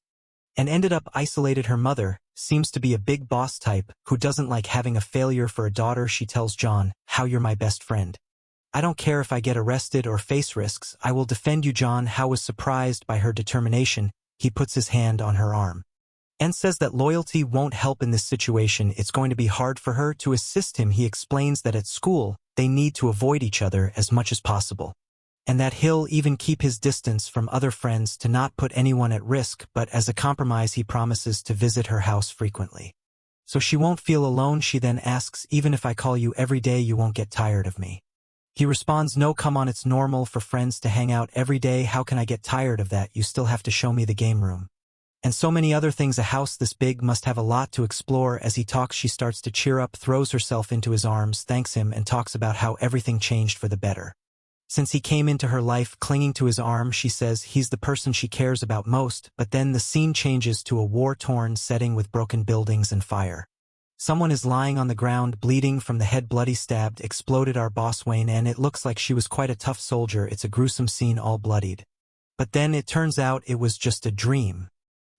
and ended up isolated. Her mother seems to be a big boss type who doesn't like having a failure for a daughter. She tells John Hao, you're my best friend. I don't care if I get arrested or face risks, I will defend you. John Hao was surprised by her determination. He puts his hand on her arm and says that loyalty won't help in this situation. It's going to be hard for her to assist him. He explains that at school, they need to avoid each other as much as possible, and that he'll even keep his distance from other friends to not put anyone at risk, but as a compromise, he promises to visit her house frequently, so she won't feel alone. She then asks, even if I call you every day, you won't get tired of me? He responds, no, come on, it's normal for friends to hang out every day. How can I get tired of that? You still have to show me the game room and so many other things. A house this big must have a lot to explore. As he talks, she starts to cheer up, throws herself into his arms, thanks him, and talks about how everything changed for the better since he came into her life. Clinging to his arm, she says he's the person she cares about most. But then the scene changes to a war-torn setting with broken buildings and fire. Someone is lying on the ground, bleeding from the head, bloody, stabbed, exploded. Our boss Wayne, and it looks like she was quite a tough soldier. It's a gruesome scene, all bloodied. But then it turns out it was just a dream,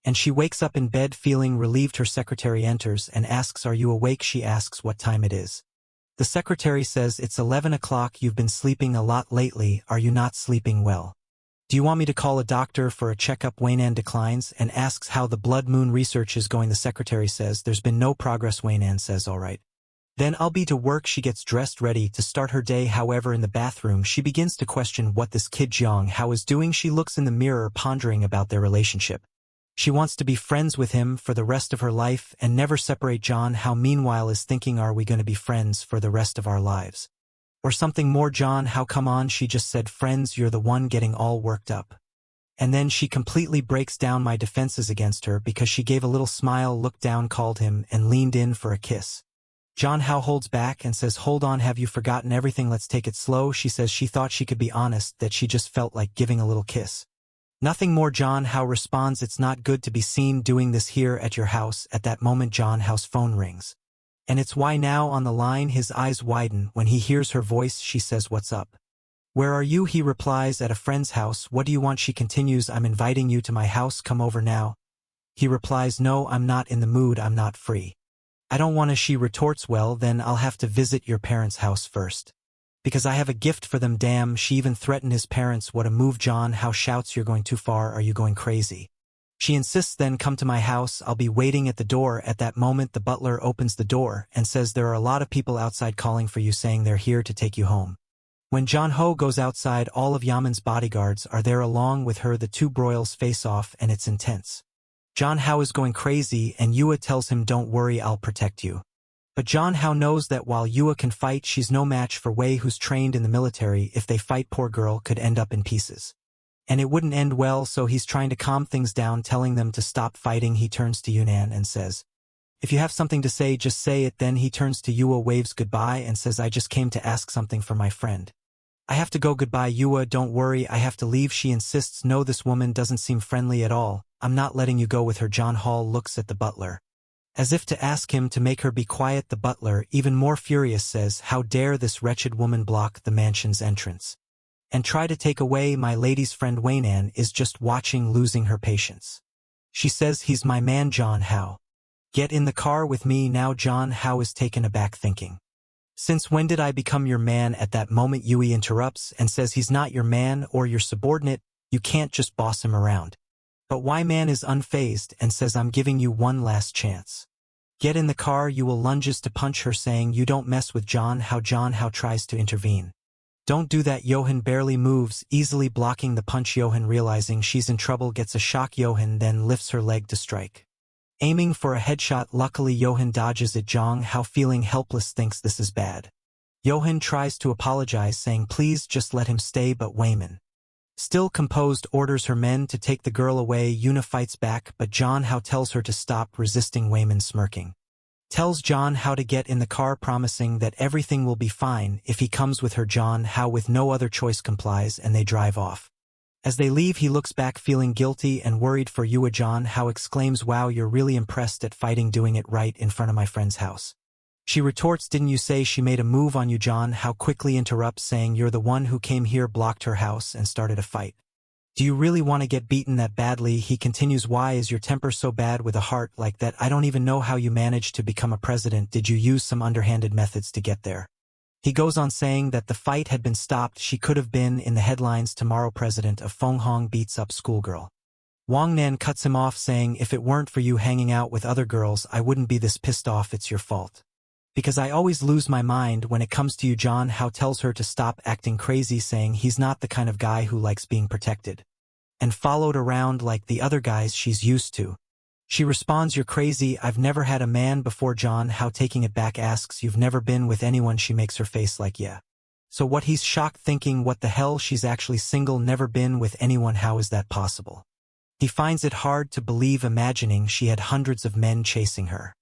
and she wakes up in bed feeling relieved. Her secretary enters and asks, are you awake? She asks what time it is. The secretary says, it's 11 o'clock. You've been sleeping a lot lately. Are you not sleeping well? Do you want me to call a doctor for a checkup? Wayne declines and asks how the blood moon research is going. The secretary says there's been no progress. Wayne says, all right, then I'll be to work. She gets dressed, ready to start her day. However, in the bathroom, she begins to question what this kid Zhang Hao is doing. She looks in the mirror, pondering about their relationship. She wants to be friends with him for the rest of her life and never separate. John Hao, meanwhile, is thinking, are we going to be friends for the rest of our lives? Or something more? John Hao, come on, she just said friends. You're the one getting all worked up. And then she completely breaks down. My defenses against her because she gave a little smile, looked down, called him, and leaned in for a kiss. John Hao holds back and says, hold on, have you forgotten everything? Let's take it slow. She says she thought she could be honest, that she just felt like giving a little kiss. Nothing more. John Hao responds, it's not good to be seen doing this here at your house. At that moment, John Hao's phone rings. And it's Why now on the line. His eyes widen when he hears her voice. She says, what's up? Where are you? He replies, at a friend's house. What do you want? She continues, I'm inviting you to my house. Come over now. He replies, no, I'm not in the mood. I'm not free. I don't want to. She retorts, well, then I'll have to visit your parents' house first, Because I have a gift for them. Damn, she even threatened his parents. What a move. John Hao shouts, you're going too far, are you going crazy? She insists, then come to my house, I'll be waiting at the door. At that moment the butler opens the door and says there are a lot of people outside calling for you, saying they're here to take you home. When John Ho goes outside, all of Yaman's bodyguards are there along with her. The two broils face off and it's intense. John Hao is going crazy and Yua tells him, don't worry, I'll protect you. But John Hao knows that while Yua can fight, she's no match for Wei, who's trained in the military. If they fight, poor girl could end up in pieces. And it wouldn't end well, so he's trying to calm things down, telling them to stop fighting. He turns to Yunnan and says, if you have something to say, just say it. Then he turns to Yua, waves goodbye and says, I just came to ask something for my friend. I have to go. Goodbye, Yua, don't worry, I have to leave. She insists, no, this woman doesn't seem friendly at all. I'm not letting you go with her. John Hall looks at the butler, as if to ask him to make her be quiet. The butler, even more furious, says, how dare this wretched woman block the mansion's entrance and try to take away my lady's friend. Waynan is just watching, losing her patience. She says, he's my man, John Hao. Get in the car with me now. John Hao is taken aback, thinking, since when did I become your man? At that moment Yui interrupts and says, he's not your man or your subordinate, you can't just boss him around. But Wyman is unfazed and says, I'm giving you one last chance. Get in the car. You will lunges to punch her, saying, you don't mess with John Hao. John Hao tries to intervene. Don't do that. Johan barely moves, easily blocking the punch. Johan, realizing she's in trouble, gets a shock. Johan then lifts her leg to strike, aiming for a headshot. Luckily Johan dodges it. John Hao, feeling helpless, thinks this is bad. Johan tries to apologize, saying please just let him stay, but Wayman, still composed, orders her men to take the girl away. Yuna fights back, but John Hao tells her to stop resisting. Wayman, smirking, tells John Hao to get in the car, promising that everything will be fine if he comes with her. John Hao, with no other choice, complies, and they drive off. As they leave, he looks back, feeling guilty and worried for Yua. John Hao exclaims, wow, you're really impressed at fighting, doing it right in front of my friend's house. She retorts, didn't you say she made a move on you? John Hao quickly interrupts, saying, you're the one who came here, blocked her house, and started a fight. Do you really want to get beaten that badly? He continues, why is your temper so bad with a heart like that? I don't even know how you managed to become a president. Did you use some underhanded methods to get there? He goes on, saying that the fight had been stopped. She could have been in the headlines tomorrow. President of Fenghong beats up schoolgirl. Wang Nan cuts him off, saying, if it weren't for you hanging out with other girls, I wouldn't be this pissed off. It's your fault. Because I always lose my mind when it comes to you. John Hao tells her to stop acting crazy, saying he's not the kind of guy who likes being protected and followed around like the other guys she's used to. She responds, you're crazy, I've never had a man before. John Hao, taking it back, asks, you've never been with anyone? She makes her face like yeah. So what? He's shocked, thinking, what the hell, she's actually single, never been with anyone, how is that possible? He finds it hard to believe, imagining she had hundreds of men chasing her,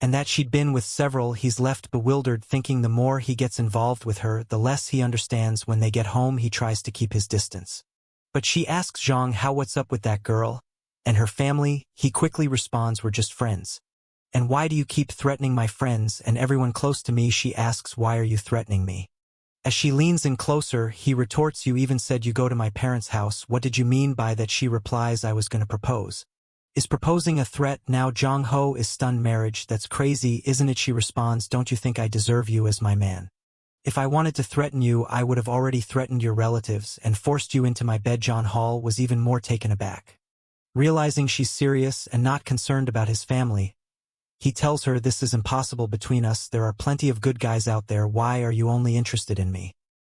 and that she'd been with several. He's left bewildered, thinking the more he gets involved with her, the less he understands. When they get home, he tries to keep his distance. But she asks Zhang Hao what's up with that girl and her family. He quickly responds, we're just friends. And why do you keep threatening my friends and everyone close to me? She asks, why are you threatening me? As she leans in closer, he retorts, you even said you go to my parents' house. What did you mean by that? She replies, I was going to propose. Is proposing a threat? Now Zhang Ho is stunned. Marriage? That's crazy, isn't it? She responds, don't you think I deserve you as my man? If I wanted to threaten you, I would have already threatened your relatives and forced you into my bed. John Hall was even more taken aback. Realizing she's serious and not concerned about his family, he tells her, this is impossible between us. There are plenty of good guys out there. Why are you only interested in me?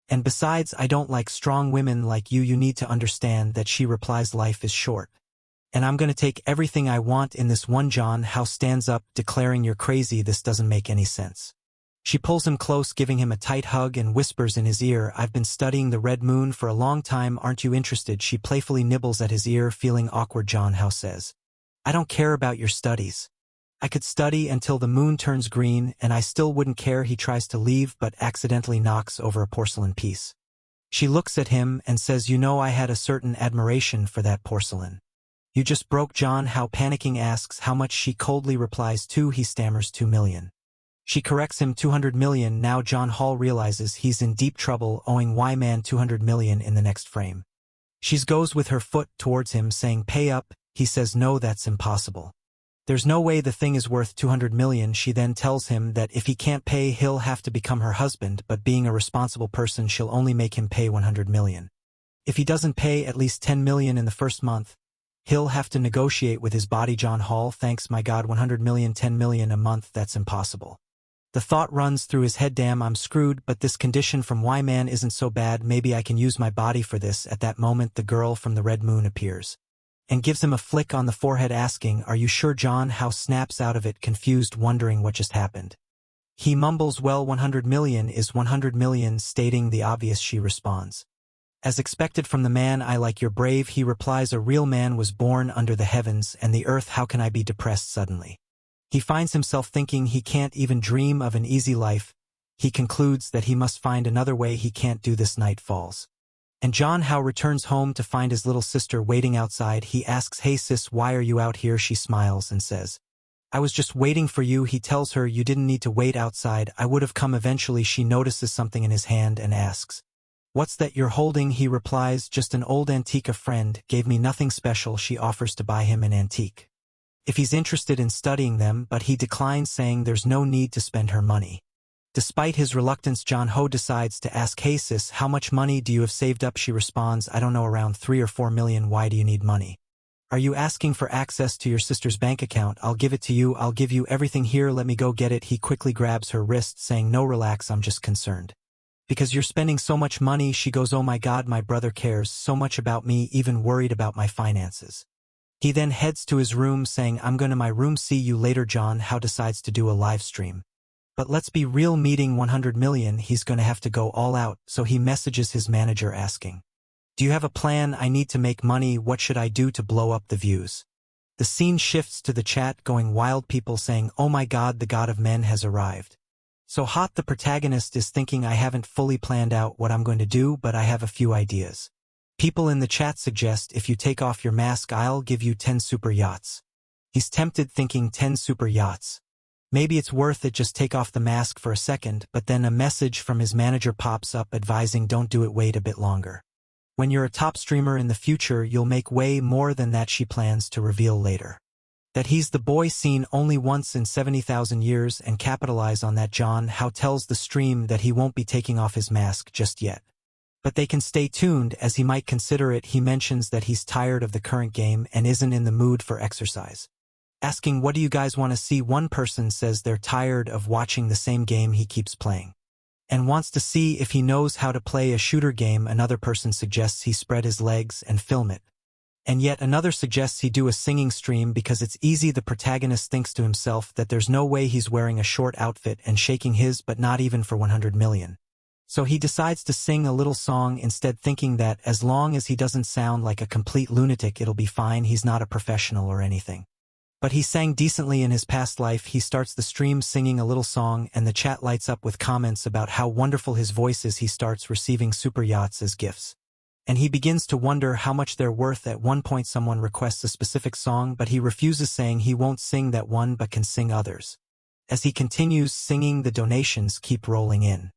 And besides, I don't like strong women like you. You need to understand that. She replies, life is short, and I'm going to take everything I want in this one. John Hao stands up, declaring, you're crazy, this doesn't make any sense. She pulls him close, giving him a tight hug, and whispers in his ear, I've been studying the red moon for a long time, aren't you interested? She playfully nibbles at his ear, feeling awkward. John Hao says, I don't care about your studies. I could study until the moon turns green, and I still wouldn't care. He tries to leave, but accidentally knocks over a porcelain piece. She looks at him and says, you know, I had a certain admiration for that porcelain. You just broke. John Hao, panicking, asks how much. She coldly replies, 2. He stammers, 2 million. She corrects him, 200 million. Now John Hall realizes he's in deep trouble, owing Y-Man 200 million in the next frame. She goes with her foot towards him, saying, pay up. He says, no, that's impossible. There's no way the thing is worth 200 million. She then tells him that if he can't pay, he'll have to become her husband, but being a responsible person, she'll only make him pay 100 million. If he doesn't pay at least 10 million in the first month, he'll have to negotiate with his body. John Hall thanks, my God, 100 million, 10 million a month, that's impossible. The thought runs through his head, damn, I'm screwed, but this condition from Y Man isn't so bad, maybe I can use my body for this. At that moment the girl from the Red Moon appears and gives him a flick on the forehead asking, are you sure, John? How snaps out of it, confused, wondering what just happened. He mumbles, well, 100 million is 100 million, stating the obvious. She responds, as expected from the man, I like you're brave. He replies, a real man was born under the heavens and the earth, how can I be depressed suddenly? He finds himself thinking he can't even dream of an easy life. He concludes that he must find another way. He can't do this. Night falls, and John How returns home to find his little sister waiting outside. He asks, hey sis, why are you out here? She smiles and says, I was just waiting for you. He tells her, you didn't need to wait outside, I would have come eventually. She notices something in his hand and asks, what's that you're holding? He replies, just an old antique. A friend gave me, nothing special. She offers to buy him an antique if he's interested in studying them, but he declines, saying there's no need to spend her money. Despite his reluctance, John Ho decides to ask, hey sis, how much money do you have saved up? She responds, I don't know, around 3 or 4 million. Why do you need money? Are you asking for access to your sister's bank account? I'll give it to you. I'll give you everything. Here, let me go get it. He quickly grabs her wrist, saying, no, relax, I'm just concerned because you're spending so much money. She goes, oh my God, my brother cares so much about me, even worried about my finances. He then heads to his room saying, I'm going to my room, see you later. John How decides to do a live stream. But let's be real, meeting 100 million, he's going to have to go all out, so he messages his manager asking, do you have a plan? I need to make money. What should I do to blow up the views? The scene shifts to the chat going wild, people saying, oh my God, the God of Men has arrived. So hot. The protagonist is thinking, I haven't fully planned out what I'm going to do, but I have a few ideas. People in the chat suggest, if you take off your mask, I'll give you 10 super yachts. He's tempted, thinking 10 super yachts. Maybe it's worth it, just take off the mask for a second, but then a message from his manager pops up advising, don't do it, wait a bit longer. When you're a top streamer in the future, you'll make way more than that. She plans to reveal later that he's the boy seen only once in 70,000 years and capitalize on that. John How tells the stream that he won't be taking off his mask just yet, but they can stay tuned as he might consider it. He mentions that he's tired of the current game and isn't in the mood for exercise. Asking, what do you guys want to see? One person says they're tired of watching the same game he keeps playing and wants to see if he knows how to play a shooter game. Another person suggests he spread his legs and film it. And yet another suggests he do a singing stream because it's easy. The protagonist thinks to himself that there's no way he's wearing a short outfit and shaking his, but not even for 100 million. So he decides to sing a little song instead, thinking that as long as he doesn't sound like a complete lunatic, it'll be fine. He's not a professional or anything. But he sang decently in his past life. He starts the stream singing a little song and the chat lights up with comments about how wonderful his voice is. He starts receiving super yachts as gifts, and he begins to wonder how much they're worth. At one point someone requests a specific song, but he refuses, saying he won't sing that one but can sing others. As he continues singing, the donations keep rolling in,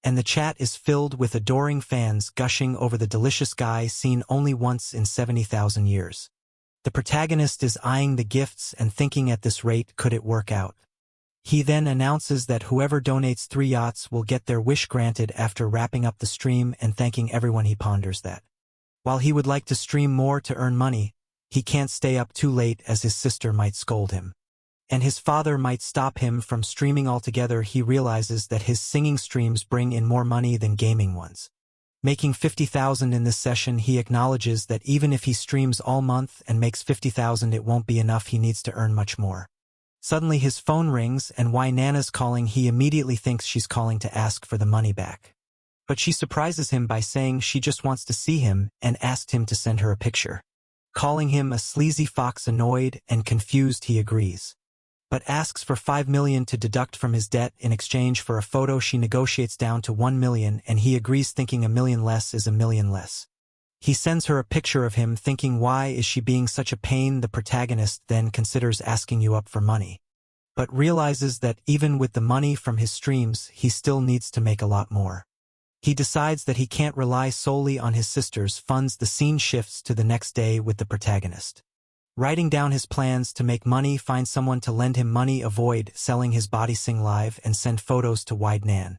and the chat is filled with adoring fans gushing over the delicious guy seen only once in 70,000 years. The protagonist is eyeing the gifts and thinking, at this rate, could it work out? He then announces that whoever donates 3 yachts will get their wish granted. After wrapping up the stream and thanking everyone, he ponders that while he would like to stream more to earn money, he can't stay up too late as his sister might scold him, and his father might stop him from streaming altogether. He realizes that his singing streams bring in more money than gaming ones. Making 50,000 in this session, he acknowledges that even if he streams all month and makes 50,000, it won't be enough. He needs to earn much more. Suddenly his phone rings and why Nana's calling. He immediately thinks she's calling to ask for the money back, but she surprises him by saying she just wants to see him and asked him to send her a picture. Calling him a sleazy fox, annoyed and confused, he agrees, but asks for 5 million to deduct from his debt in exchange for a photo. She negotiates down to 1 million and he agrees, thinking a million less is a million less. He sends her a picture of him, thinking, why is she being such a pain? The protagonist then considers asking you up for money, but realizes that even with the money from his streams, he still needs to make a lot more. He decides that he can't rely solely on his sister's funds. The scene shifts to the next day with the protagonist Writing down his plans to make money, find someone to lend him money, avoid selling his body, sing live, and send photos to Wide Nan.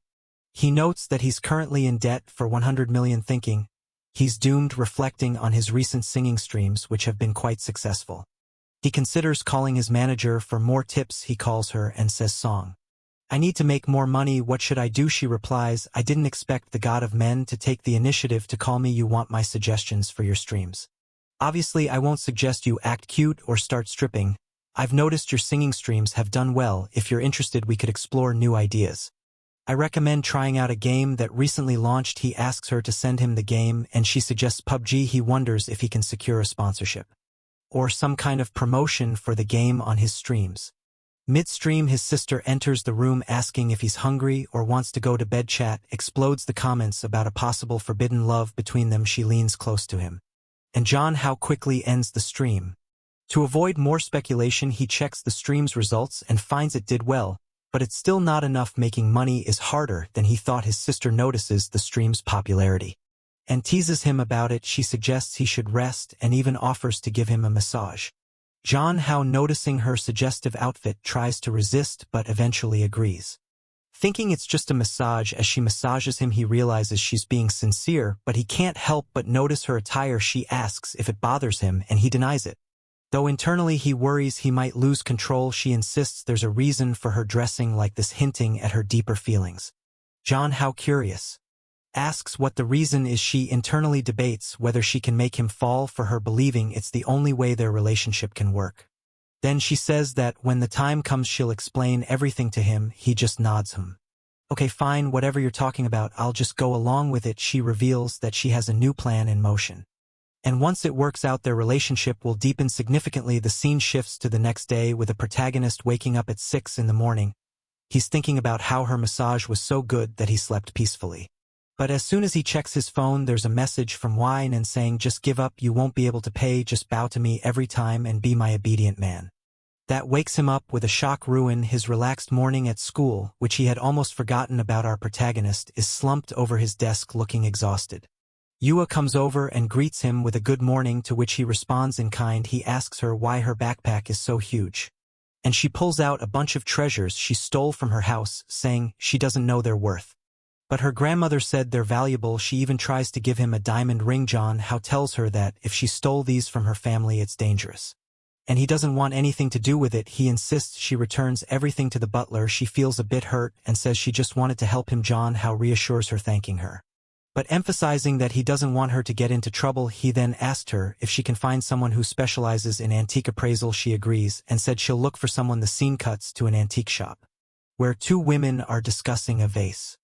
He notes that he's currently in debt for 100 million, thinking he's doomed, reflecting on his recent singing streams which have been quite successful. He considers calling his manager for more tips. He calls her and says, "Song, I need to make more money, what should I do?" She replies, "I didn't expect the god of men to take the initiative to call me. You want my suggestions for your streams? Obviously I won't suggest you act cute or start stripping. I've noticed your singing streams have done well. If you're interested, we could explore new ideas. I recommend trying out a game that recently launched." He asks her to send him the game and she suggests PUBG. He wonders if he can secure a sponsorship or some kind of promotion for the game on his streams. Midstream, his sister enters the room asking if he's hungry or wants to go to bed. Chat explodes the comments about a possible forbidden love between them. She leans close to him. And John How quickly ends the stream. To avoid more speculation, he checks the stream's results and finds it did well, but it's still not enough. Making money is harder than he thought. His sister notices the stream's popularity and teases him about it. She suggests he should rest and even offers to give him a massage. John How, noticing her suggestive outfit, tries to resist but eventually agrees. Thinking it's just a massage, as she massages him he realizes she's being sincere, but he can't help but notice her attire. She asks if it bothers him and he denies it. Though internally he worries he might lose control, she insists there's a reason for her dressing like this, hinting at her deeper feelings. John How, curious, asks what the reason is. She internally debates whether she can make him fall for her, believing it's the only way their relationship can work. Then she says that when the time comes she'll explain everything to him. He just nods him. "Okay, fine, whatever you're talking about, I'll just go along with it." She reveals that she has a new plan in motion. And once it works out, their relationship will deepen significantly. The scene shifts to the next day with the protagonist waking up at 6 in the morning. He's thinking about how her massage was so good that he slept peacefully. But as soon as he checks his phone, there's a message from Wine and saying, "Just give up, you won't be able to pay, just bow to me every time and be my obedient man." That wakes him up with a shock. Ruin his relaxed morning at school, which he had almost forgotten about. Our protagonist is slumped over his desk looking exhausted. Yua comes over and greets him with a good morning, to which he responds in kind. He asks her why her backpack is so huge, and she pulls out a bunch of treasures she stole from her house, saying she doesn't know their worth. But her grandmother said they're valuable. She even tries to give him a diamond ring. John How tells her that if she stole these from her family it's dangerous, and he doesn't want anything to do with it. He insists she returns everything to the butler. She feels a bit hurt and says she just wanted to help him. John How reassures her, thanking her, but emphasizing that he doesn't want her to get into trouble. He then asked her if she can find someone who specializes in antique appraisal. She agrees and said she'll look for someone. The scene cuts to an antique shop, where two women are discussing a vase.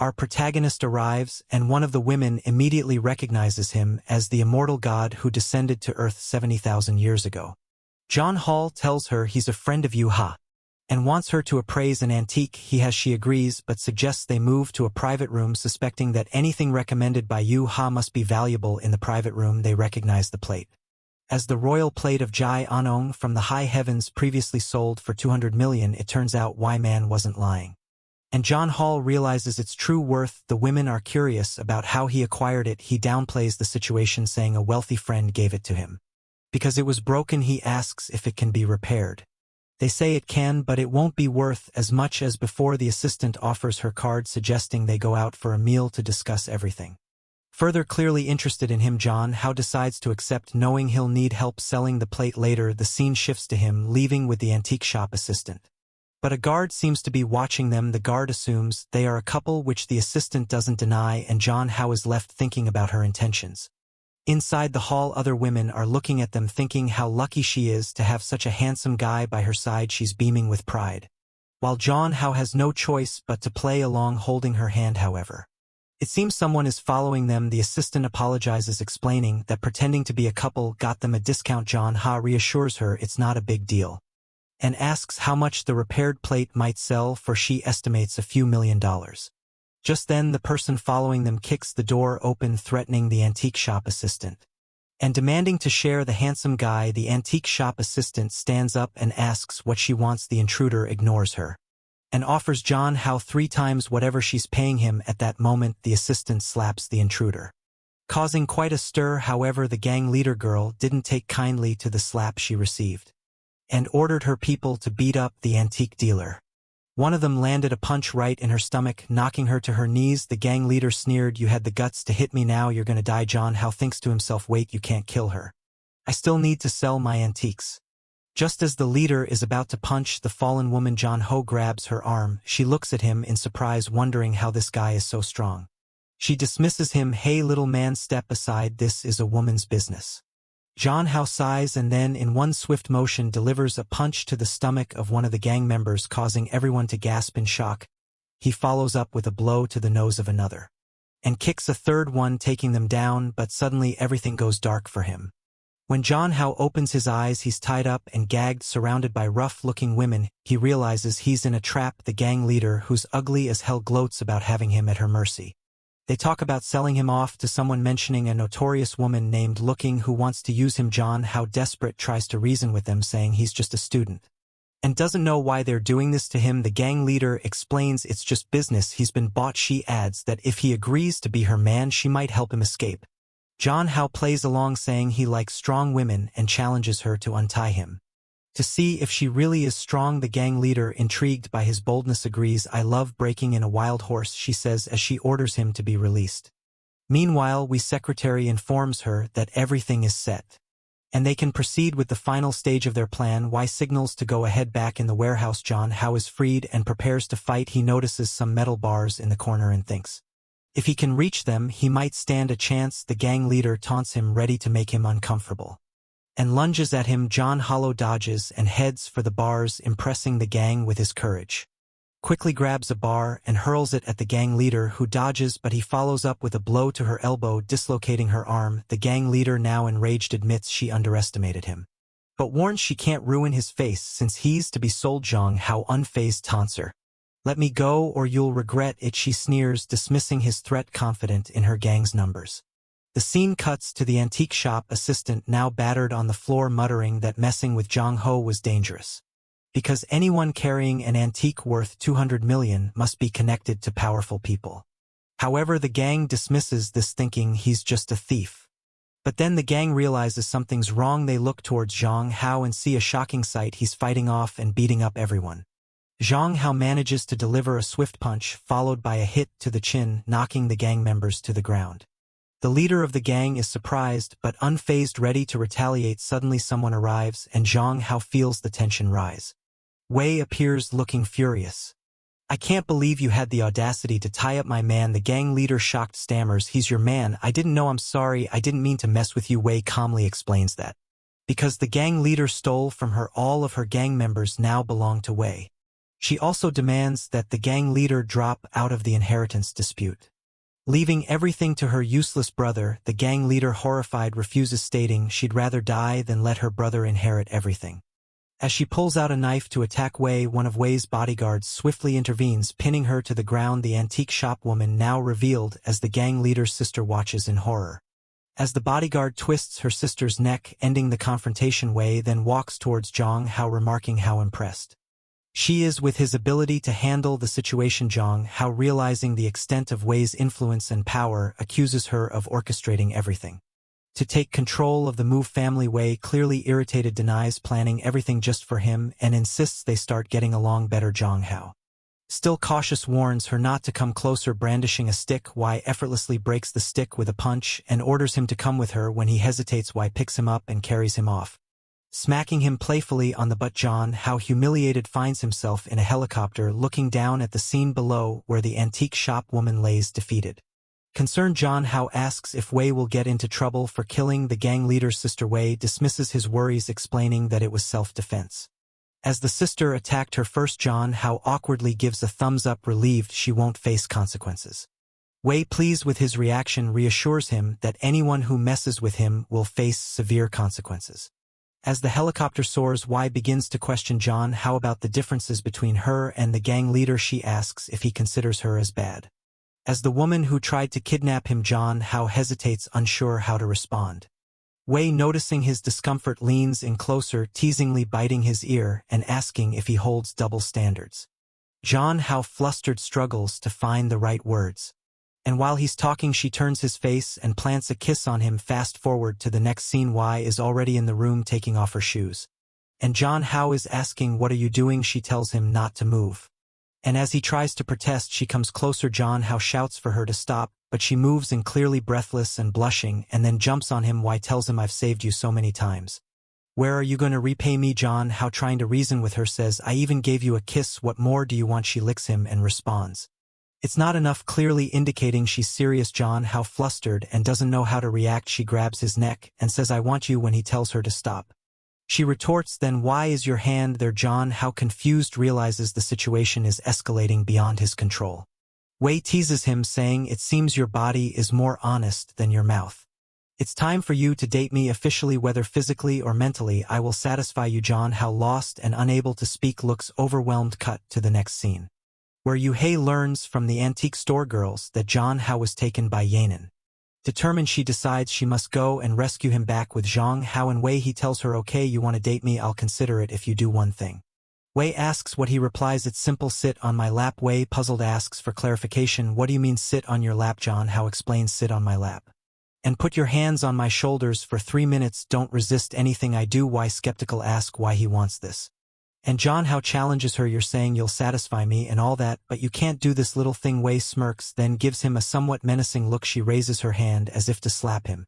Our protagonist arrives, and one of the women immediately recognizes him as the immortal god who descended to Earth 70,000 years ago. John Hall tells her he's a friend of Yu-Ha and wants her to appraise an antique he has. She agrees but suggests they move to a private room, suspecting that anything recommended by Yu-Ha must be valuable. In the private room they recognize the plate as the royal plate of Jai Anong from the high heavens, previously sold for 200 million. It turns out Y-Man wasn't lying, and John Hall realizes its true worth. The women are curious about how he acquired it. He downplays the situation, saying a wealthy friend gave it to him because it was broken. He asks if it can be repaired. They say it can, but it won't be worth as much as before. The assistant offers her card, suggesting they go out for a meal to discuss everything. Further clearly interested in him, John How decides to accept, knowing he'll need help selling the plate later. The scene shifts to him leaving with the antique shop assistant, but a guard seems to be watching them. The guard assumes they are a couple, which the assistant doesn't deny, and John How is left thinking about her intentions. Inside the hall, other women are looking at them, thinking how lucky she is to have such a handsome guy by her side. She's beaming with pride, while John How has no choice but to play along, holding her hand. However, it seems someone is following them. The assistant apologizes, explaining that pretending to be a couple got them a discount. John How reassures her it's not a big deal and asks how much the repaired plate might sell for. She estimates a few $1,000,000. Just then the person following them kicks the door open, threatening the antique shop assistant and demanding to share the handsome guy. The antique shop assistant stands up and asks what she wants. The intruder ignores her and offers John How 3 times whatever she's paying him. At that moment the assistant slaps the intruder, Causing quite a stir. However, the gang leader girl didn't take kindly to the slap she received, and ordered her people to beat up the antique dealer. One of them landed a punch right in her stomach, knocking her to her knees. The gang leader sneered, "You had the guts to hit me, now you're gonna die." John Hao thinks to himself, "Wait, you can't kill her. I still need to sell my antiques." Just as the leader is about to punch the fallen woman, John Ho grabs her arm. She looks at him in surprise, wondering how this guy is so strong. She dismisses him. "Hey little man, step aside, this is a woman's business." John Hao sighs and then in one swift motion delivers a punch to the stomach of one of the gang members, causing everyone to gasp in shock. He follows up with a blow to the nose of another, and kicks a third one, taking them down, but suddenly everything goes dark for him. When John Hao opens his eyes, he's tied up and gagged, surrounded by rough-looking women. He realizes he's in a trap. The gang leader, who's ugly as hell, gloats about having him at her mercy. They talk about selling him off to someone, mentioning a notorious woman named Looking who wants to use him. John Hao, desperate, tries to reason with them, saying he's just a student and doesn't know why they're doing this to him. The gang leader explains it's just business. He's been bought. She adds that if he agrees to be her man, she might help him escape. John Hao plays along, saying he likes strong women, and challenges her to untie him to see if she really is strong. The gang leader, intrigued by his boldness, agrees. "I love breaking in a wild horse," she says as she orders him to be released. Meanwhile, secretary informs her that everything is set, and they can proceed with the final stage of their plan. Signals to go ahead. Back in the warehouse, John Hao is freed and prepares to fight. He notices some metal bars in the corner and thinks if he can reach them, he might stand a chance. The gang leader taunts him, ready to make him uncomfortable, and lunges at him. John Hao dodges and heads for the bars, impressing the gang with his courage. Quickly grabs a bar and hurls it at the gang leader, who dodges, but he follows up with a blow to her elbow, dislocating her arm. The gang leader, now enraged, admits she underestimated him, but warns she can't ruin his face since he's to be sold. John Hao, unfazed, taunts her, "Let me go or you'll regret it." She sneers, dismissing his threat, confident in her gang's numbers. The scene cuts to the antique shop assistant, now battered on the floor, muttering that messing with Zhang Ho was dangerous, because anyone carrying an antique worth 200 million must be connected to powerful people. However, the gang dismisses this, thinking he's just a thief. But then the gang realizes something's wrong. They look towards Zhang Hao and see a shocking sight. He's fighting off and beating up everyone. Zhang Hao manages to deliver a swift punch, followed by a hit to the chin, knocking the gang members to the ground. The leader of the gang is surprised but unfazed, ready to retaliate. Suddenly someone arrives, and Zhang Hao feels the tension rise. Wei appears, looking furious. "I can't believe you had the audacity to tie up my man." The gang leader, shocked, stammers, "He's your man. I didn't know. I'm sorry. I didn't mean to mess with you." Wei calmly explains that because the gang leader stole from her, all of her gang members now belong to Wei. She also demands that the gang leader drop out of the inheritance dispute, leaving everything to her useless brother. The gang leader, horrified, refuses, stating she'd rather die than let her brother inherit everything. As she pulls out a knife to attack Wei, one of Wei's bodyguards swiftly intervenes, pinning her to the ground. The antique shop woman now revealed as the gang leader's sister watches in horror as the bodyguard twists her sister's neck, ending the confrontation. Wei then walks towards Zhang Hao, remarking how impressed she is with his ability to handle the situation. Zhang Hao, realizing the extent of Wei's influence and power, accuses her of orchestrating everything to take control of the Mu family. Wei, clearly irritated, denies planning everything just for him and insists they start getting along better. Zhang Hao, still cautious, warns her not to come closer, brandishing a stick. Wei effortlessly breaks the stick with a punch and orders him to come with her. When he hesitates, Wei picks him up and carries him off, smacking him playfully on the butt. Zhang Hao, humiliated, finds himself in a helicopter, looking down at the scene below where the antique shop woman lays defeated. Concerned, Zhang Hao asks if Wei will get into trouble for killing the gang leader's sister. Wei dismisses his worries, explaining that it was self-defense, as the sister attacked her first. Zhang Hao awkwardly gives a thumbs up, relieved she won't face consequences. Wei, pleased with his reaction, reassures him that anyone who messes with him will face severe consequences. As the helicopter soars, Wei begins to question Zhang Hao about the differences between her and the gang leader. She asks if he considers her as bad as the woman who tried to kidnap him. Zhang Hao hesitates, unsure how to respond. Wei, noticing his discomfort, leans in closer, teasingly biting his ear and asking if he holds double standards. Zhang Hao, flustered, struggles to find the right words. And while he's talking she turns his face and plants a kiss on him. Fast forward to the next scene. Wei is already in the room taking off her shoes. And John Hao is asking, "What are you doing?" She tells him not to move. And as he tries to protest she comes closer. John Hao shouts for her to stop, but she moves in, clearly breathless and blushing, and then jumps on him. Wei tells him, "I've saved you so many times. Where are you going to repay me?" John Hao, trying to reason with her, says, "I even gave you a kiss. What more do you want?" She licks him and responds, "It's not enough," clearly indicating she's serious. John Hao, flustered and doesn't know how to react, she grabs his neck and says, "I want you," when he tells her to stop. She retorts, "Then why is your hand there?" John Hao, confused, realizes the situation is escalating beyond his control. Wei teases him, saying, "It seems your body is more honest than your mouth. It's time for you to date me officially, whether physically or mentally. I will satisfy you." John Hao, lost and unable to speak, looks overwhelmed. Cut to the next scene, where Yahello learns from the antique store girls that John Hao was taken by Yanan. Determined, she decides she must go and rescue him. Back with Zhang Hao and Wei, he tells her, "Okay, you want to date me? I'll consider it if you do one thing." Wei asks what he replies, "It's simple, sit on my lap." Wei, puzzled, asks for clarification. "What do you mean sit on your lap?" John Hao explains, "Sit on my lap and put your hands on my shoulders for 3 minutes. Don't resist anything I do." Wei, skeptical, asks why he wants this. And John Hao challenges her, "You're saying you'll satisfy me and all that, but you can't do this little thing." Wei smirks, then gives him a somewhat menacing look. She raises her hand as if to slap him,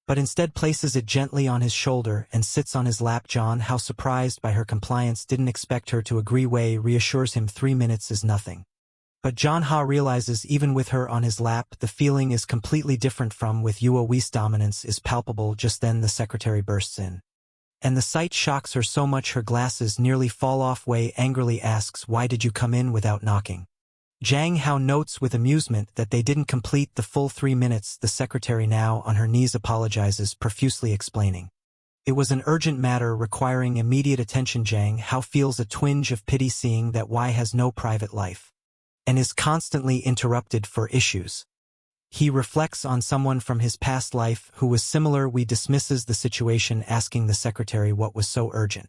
but instead places it gently on his shoulder and sits on his lap. John Hao, surprised by her compliance, didn't expect her to agree. Wei reassures him 3 minutes is nothing. But John Hao realizes even with her on his lap, the feeling is completely different from with Yue. Wei's dominance is palpable. Just then the secretary bursts in, and the sight shocks her so much her glasses nearly fall off. Wei angrily asks, "Why did you come in without knocking?" Zhang Hao notes with amusement that they didn't complete the full 3 minutes. The secretary, now on her knees, apologizes, profusely explaining it was an urgent matter requiring immediate attention. Zhang Hao feels a twinge of pity seeing that Wei has no private life and is constantly interrupted for issues. He reflects on someone from his past life who was similar. Wei dismisses the situation, asking the secretary what was so urgent.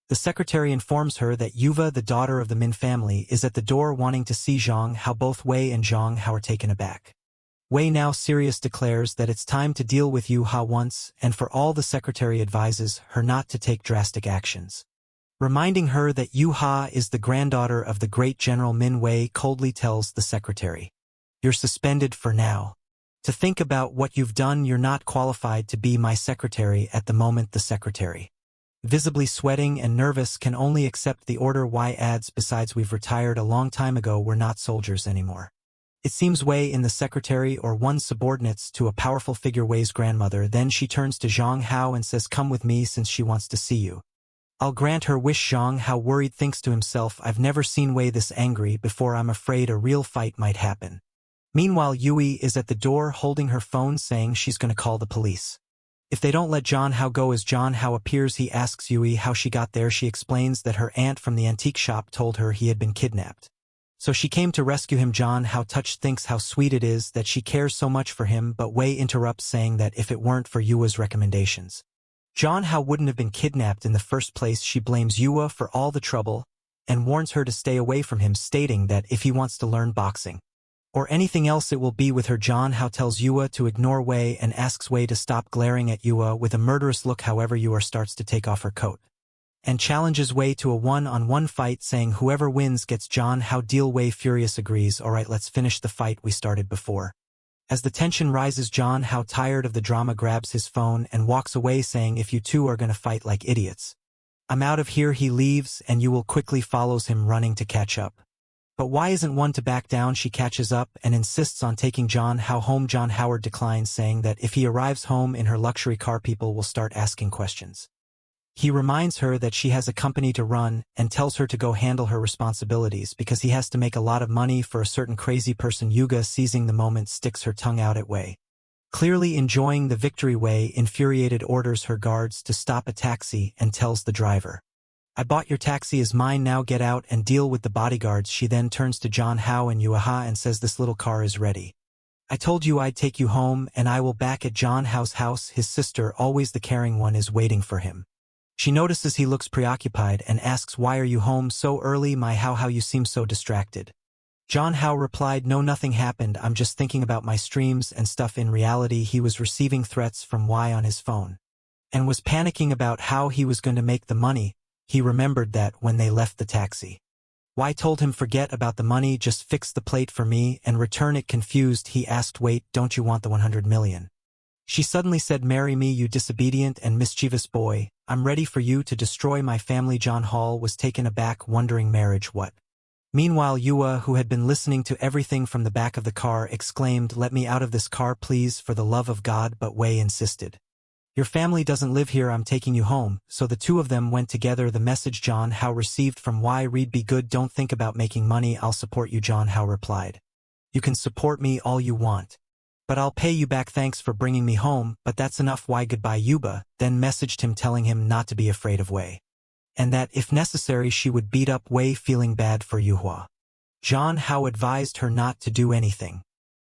The secretary informs her that Yuva, the daughter of the Min family, is at the door wanting to see Zhang Hao. Both Wei and Zhang Hao are taken aback. Wei, now serious, declares that it's time to deal with Yu Ha once and for all. The secretary advises her not to take drastic actions, reminding her that Yu Ha is the granddaughter of the great General Min. Wei coldly tells the secretary, "You're suspended for now. To think about what you've done. You're not qualified to be my secretary at the moment." The secretary, visibly sweating and nervous, can only accept the order. Wei adds, "Besides, we've retired a long time ago. We're not soldiers anymore." It seems Wei in the secretary or one's subordinates to a powerful figure, Wei's grandmother. Then she turns to Zhang Hao and says, "Come with me since she wants to see you. I'll grant her wish." Zhang Hao, worried, thinks to himself, "I've never seen Wei this angry before. I'm afraid a real fight might happen." Meanwhile, Yui is at the door holding her phone, saying she's going to call the police if they don't let John Hao go. As John Hao appears, he asks Yui how she got there. She explains that her aunt from the antique shop told her he had been kidnapped, so she came to rescue him. John Hao, touched, thinks how sweet it is that she cares so much for him, but Wei interrupts, saying that if it weren't for Yua's recommendations, John Hao wouldn't have been kidnapped in the first place. She blames Yua for all the trouble and warns her to stay away from him, stating that if he wants to learn boxing or anything else, it will be with her. John Hao tells Yua to ignore Wei and asks Wei to stop glaring at Yua with a murderous look. However, Yua starts to take off her coat and challenges Wei to a one-on-one fight, saying whoever wins gets John Hao deal. Wei, furious, agrees. "All right, let's finish the fight we started before." As the tension rises, John Hao, tired of the drama, grabs his phone and walks away, saying, "If you two are going to fight like idiots, I'm out of here." He leaves and Yue quickly follows him, running to catch up. But why isn't one to back down? She catches up and insists on taking John Hao home. John Howard declines, saying that if he arrives home in her luxury car, people will start asking questions. He reminds her that she has a company to run and tells her to go handle her responsibilities because he has to make a lot of money for a certain crazy person. Yuga, seizing the moment, sticks her tongue out at Wei. Clearly enjoying the victory, Wei, infuriated, orders her guards to stop a taxi and tells the driver, "I bought your taxi, is mine, now get out and deal with the bodyguards." She then turns to John Hao and Yuaha and says, "This little car is ready. I told you I'd take you home, and I will." Back at John Hao's house, his sister, always the caring one, is waiting for him. She notices he looks preoccupied and asks, "Why are you home so early, my Hao? How you seem so distracted." John Hao replied, no, nothing happened, I'm just thinking about my streams and stuff. In reality, he was receiving threats from Y on his phone and was panicking about how he was going to make the money. He remembered that when they left the taxi, Y told him, forget about the money, just fix the plate for me and return it. Confused, he asked, wait, don't you want the 100 million? She suddenly said, marry me, you disobedient and mischievous boy. I'm ready for you to destroy my family. John Hall was taken aback, wondering marriage what? Meanwhile, Yua, who had been listening to everything from the back of the car, exclaimed, let me out of this car, please, for the love of God. But Wei insisted. Your family doesn't live here, I'm taking you home. So the two of them went together. The message John Hao received from Y read, be good, don't think about making money, I'll support you. John Hao replied, you can support me all you want, but I'll pay you back. Thanks for bringing me home, but that's enough. Y goodbye. Yuba then messaged him telling him not to be afraid of Wei, and that if necessary she would beat up Wei. Feeling bad for Yuhua, John Hao advised her not to do anything,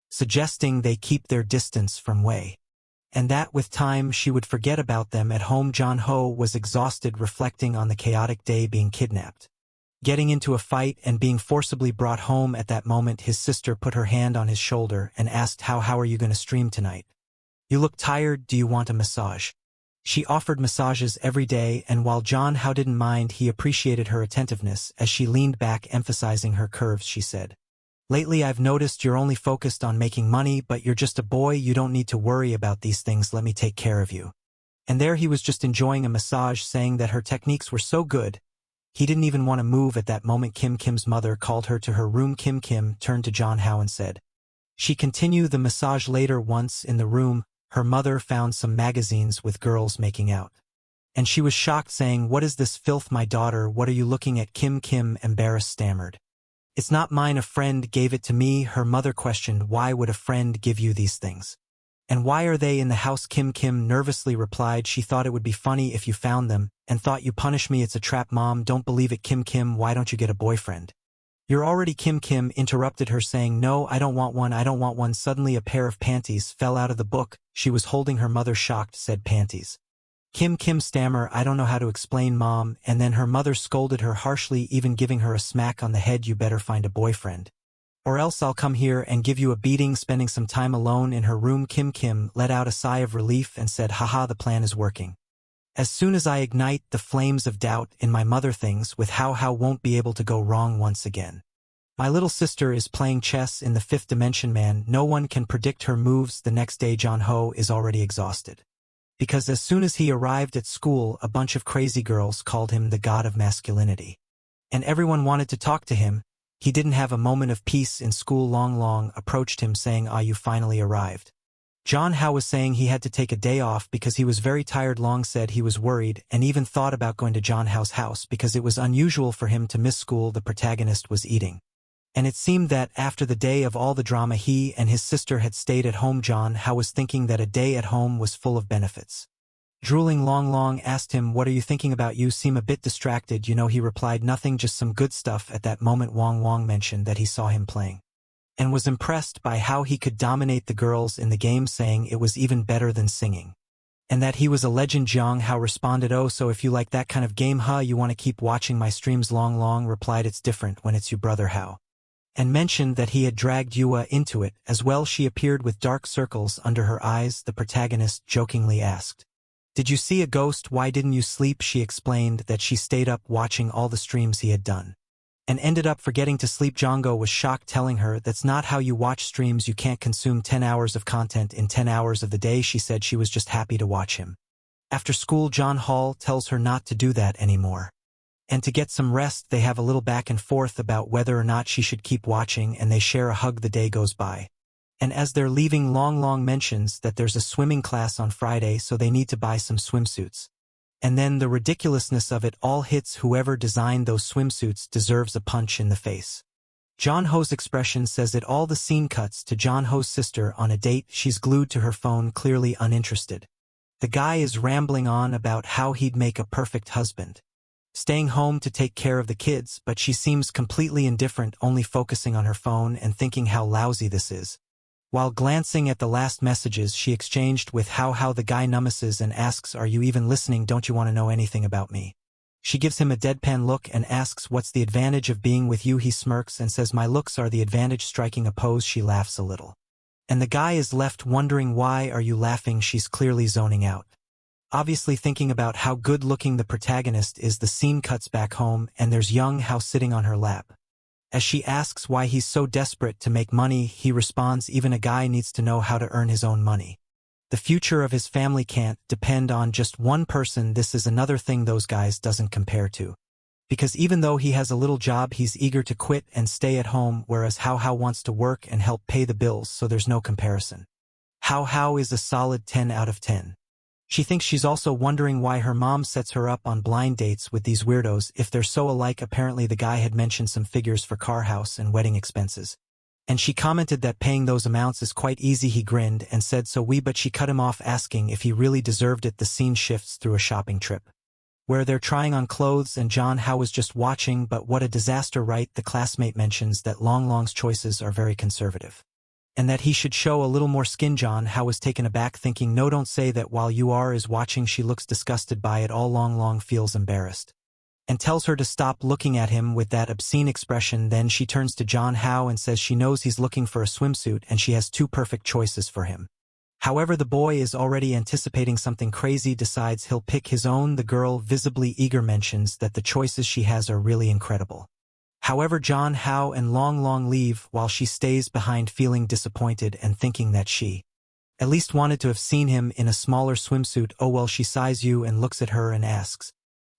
suggesting they keep their distance from Wei, and that with time she would forget about them. At home, John Ho was exhausted, reflecting on the chaotic day, being kidnapped, getting into a fight, and being forcibly brought home. At that moment, his sister put her hand on his shoulder and asked, how are you going to stream tonight? You look tired, do you want a massage? She offered massages every day, and while John Hao didn't mind, he appreciated her attentiveness. As she leaned back, emphasizing her curves, she said, lately I've noticed you're only focused on making money, but you're just a boy, you don't need to worry about these things, let me take care of you. And there he was, just enjoying a massage, saying that her techniques were so good, he didn't even want to move. At that moment, Kim's mother called her to her room. Kim turned to John Hao and said, she continue the massage later. Once in the room, her mother found some magazines with girls making out, and she was shocked, saying, what is this filth, my daughter, what are you looking at? Kim embarrassed stammered, it's not mine, a friend gave it to me. Her mother questioned, why would a friend give you these things? And why are they in the house? Kim nervously replied, she thought it would be funny if you found them, and thought you punish me. It's a trap, Mom, don't believe it. Kim, why don't you get a boyfriend? You're already Kim interrupted her, saying, no, I don't want one, I don't want one. Suddenly a pair of panties fell out of the book she was holding. Her mother, shocked, said, panties? Kim stammer, I don't know how to explain, Mom, and then her mother scolded her harshly, even giving her a smack on the head. You better find a boyfriend, or else I'll come here and give you a beating. Spending some time alone in her room, Kim let out a sigh of relief and said, haha, the plan is working. As soon as I ignite the flames of doubt in my mother, things with how won't be able to go wrong once again. My little sister is playing chess in the fifth dimension, man, no one can predict her moves. The next day, John Ho is already exhausted, because as soon as he arrived at school, a bunch of crazy girls called him the god of masculinity, and everyone wanted to talk to him. He didn't have a moment of peace in school. Long approached him, saying, you finally arrived. John Hao was saying he had to take a day off because he was very tired. Long said he was worried and even thought about going to John Hao's house because it was unusual for him to miss school. The protagonist was eating, and it seemed that after the day of all the drama, he and his sister had stayed at home. John Hao was thinking that a day at home was full of benefits. Drooling, Long asked him, what are you thinking about? You seem a bit distracted. He replied, nothing, just some good stuff. At that moment, Wang mentioned that he saw him playing and was impressed by how he could dominate the girls in the game, saying it was even better than singing, and that he was a legend. Jiang Hao responded, oh, so if you like that kind of game, you want to keep watching my streams? Long replied, it's different when it's you, brother Hao, and mentioned that he had dragged Yua into it as well. She appeared with dark circles under her eyes. The protagonist jokingly asked, did you see a ghost? Why didn't you sleep? She explained that she stayed up watching all the streams he had done and ended up forgetting to sleep. Django was shocked, telling her, that's not how you watch streams, you can't consume 10 hours of content in 10 hours of the day. She said she was just happy to watch him. After school, John Hall tells her not to do that anymore, and to get some rest. They have a little back and forth about whether or not she should keep watching, and they share a hug. The day goes by, and as they're leaving, Long mentions that there's a swimming class on Friday, so they need to buy some swimsuits. And then the ridiculousness of it all hits. Whoever designed those swimsuits deserves a punch in the face. John Ho's expression says it all. The scene cuts to John Ho's sister on a date. She's glued to her phone, clearly uninterested. The guy is rambling on about how he'd make a perfect husband, staying home to take care of the kids, but she seems completely indifferent, only focusing on her phone and thinking how lousy this is. While glancing at the last messages she exchanged with how the guy numbs's and asks, are you even listening? Don't you want to know anything about me? She gives him a deadpan look and asks what's the advantage of being with you. He smirks and says my looks are the advantage. Striking a pose, she laughs a little. And the guy is left wondering why are you laughing. She's clearly zoning out. Obviously thinking about how good-looking the protagonist is. The scene cuts back home and there's young Hao sitting on her lap. As she asks why he's so desperate to make money, he responds even a guy needs to know how to earn his own money. The future of his family can't depend on just one person. This is another thing those guys doesn't compare to. Because even though he has a little job, he's eager to quit and stay at home, whereas Hao wants to work and help pay the bills, so there's no comparison. Hao is a solid 10 out of 10. She thinks she's also wondering why her mom sets her up on blind dates with these weirdos if they're so alike. Apparently the guy had mentioned some figures for car, house, and wedding expenses. And she commented that paying those amounts is quite easy. He grinned and said so but she cut him off asking if he really deserved it. The scene shifts through a shopping trip, where they're trying on clothes and Hao was just watching. But what a disaster, right? The classmate mentions that Long's choices are very conservative, and that he should show a little more skin. Hao was taken aback thinking no, don't say that while you are is watching. She looks disgusted by it all. Long feels embarrassed and tells her to stop looking at him with that obscene expression. Then she turns to Hao and says she knows he's looking for a swimsuit and she has two perfect choices for him. However, the boy is already anticipating something crazy, decides he'll pick his own. The girl, visibly eager, mentions that the choices she has are really incredible. However, Hao and Long leave while she stays behind feeling disappointed and thinking that she at least wanted to have seen him in a smaller swimsuit. Oh well, she sighs you and looks at her and asks,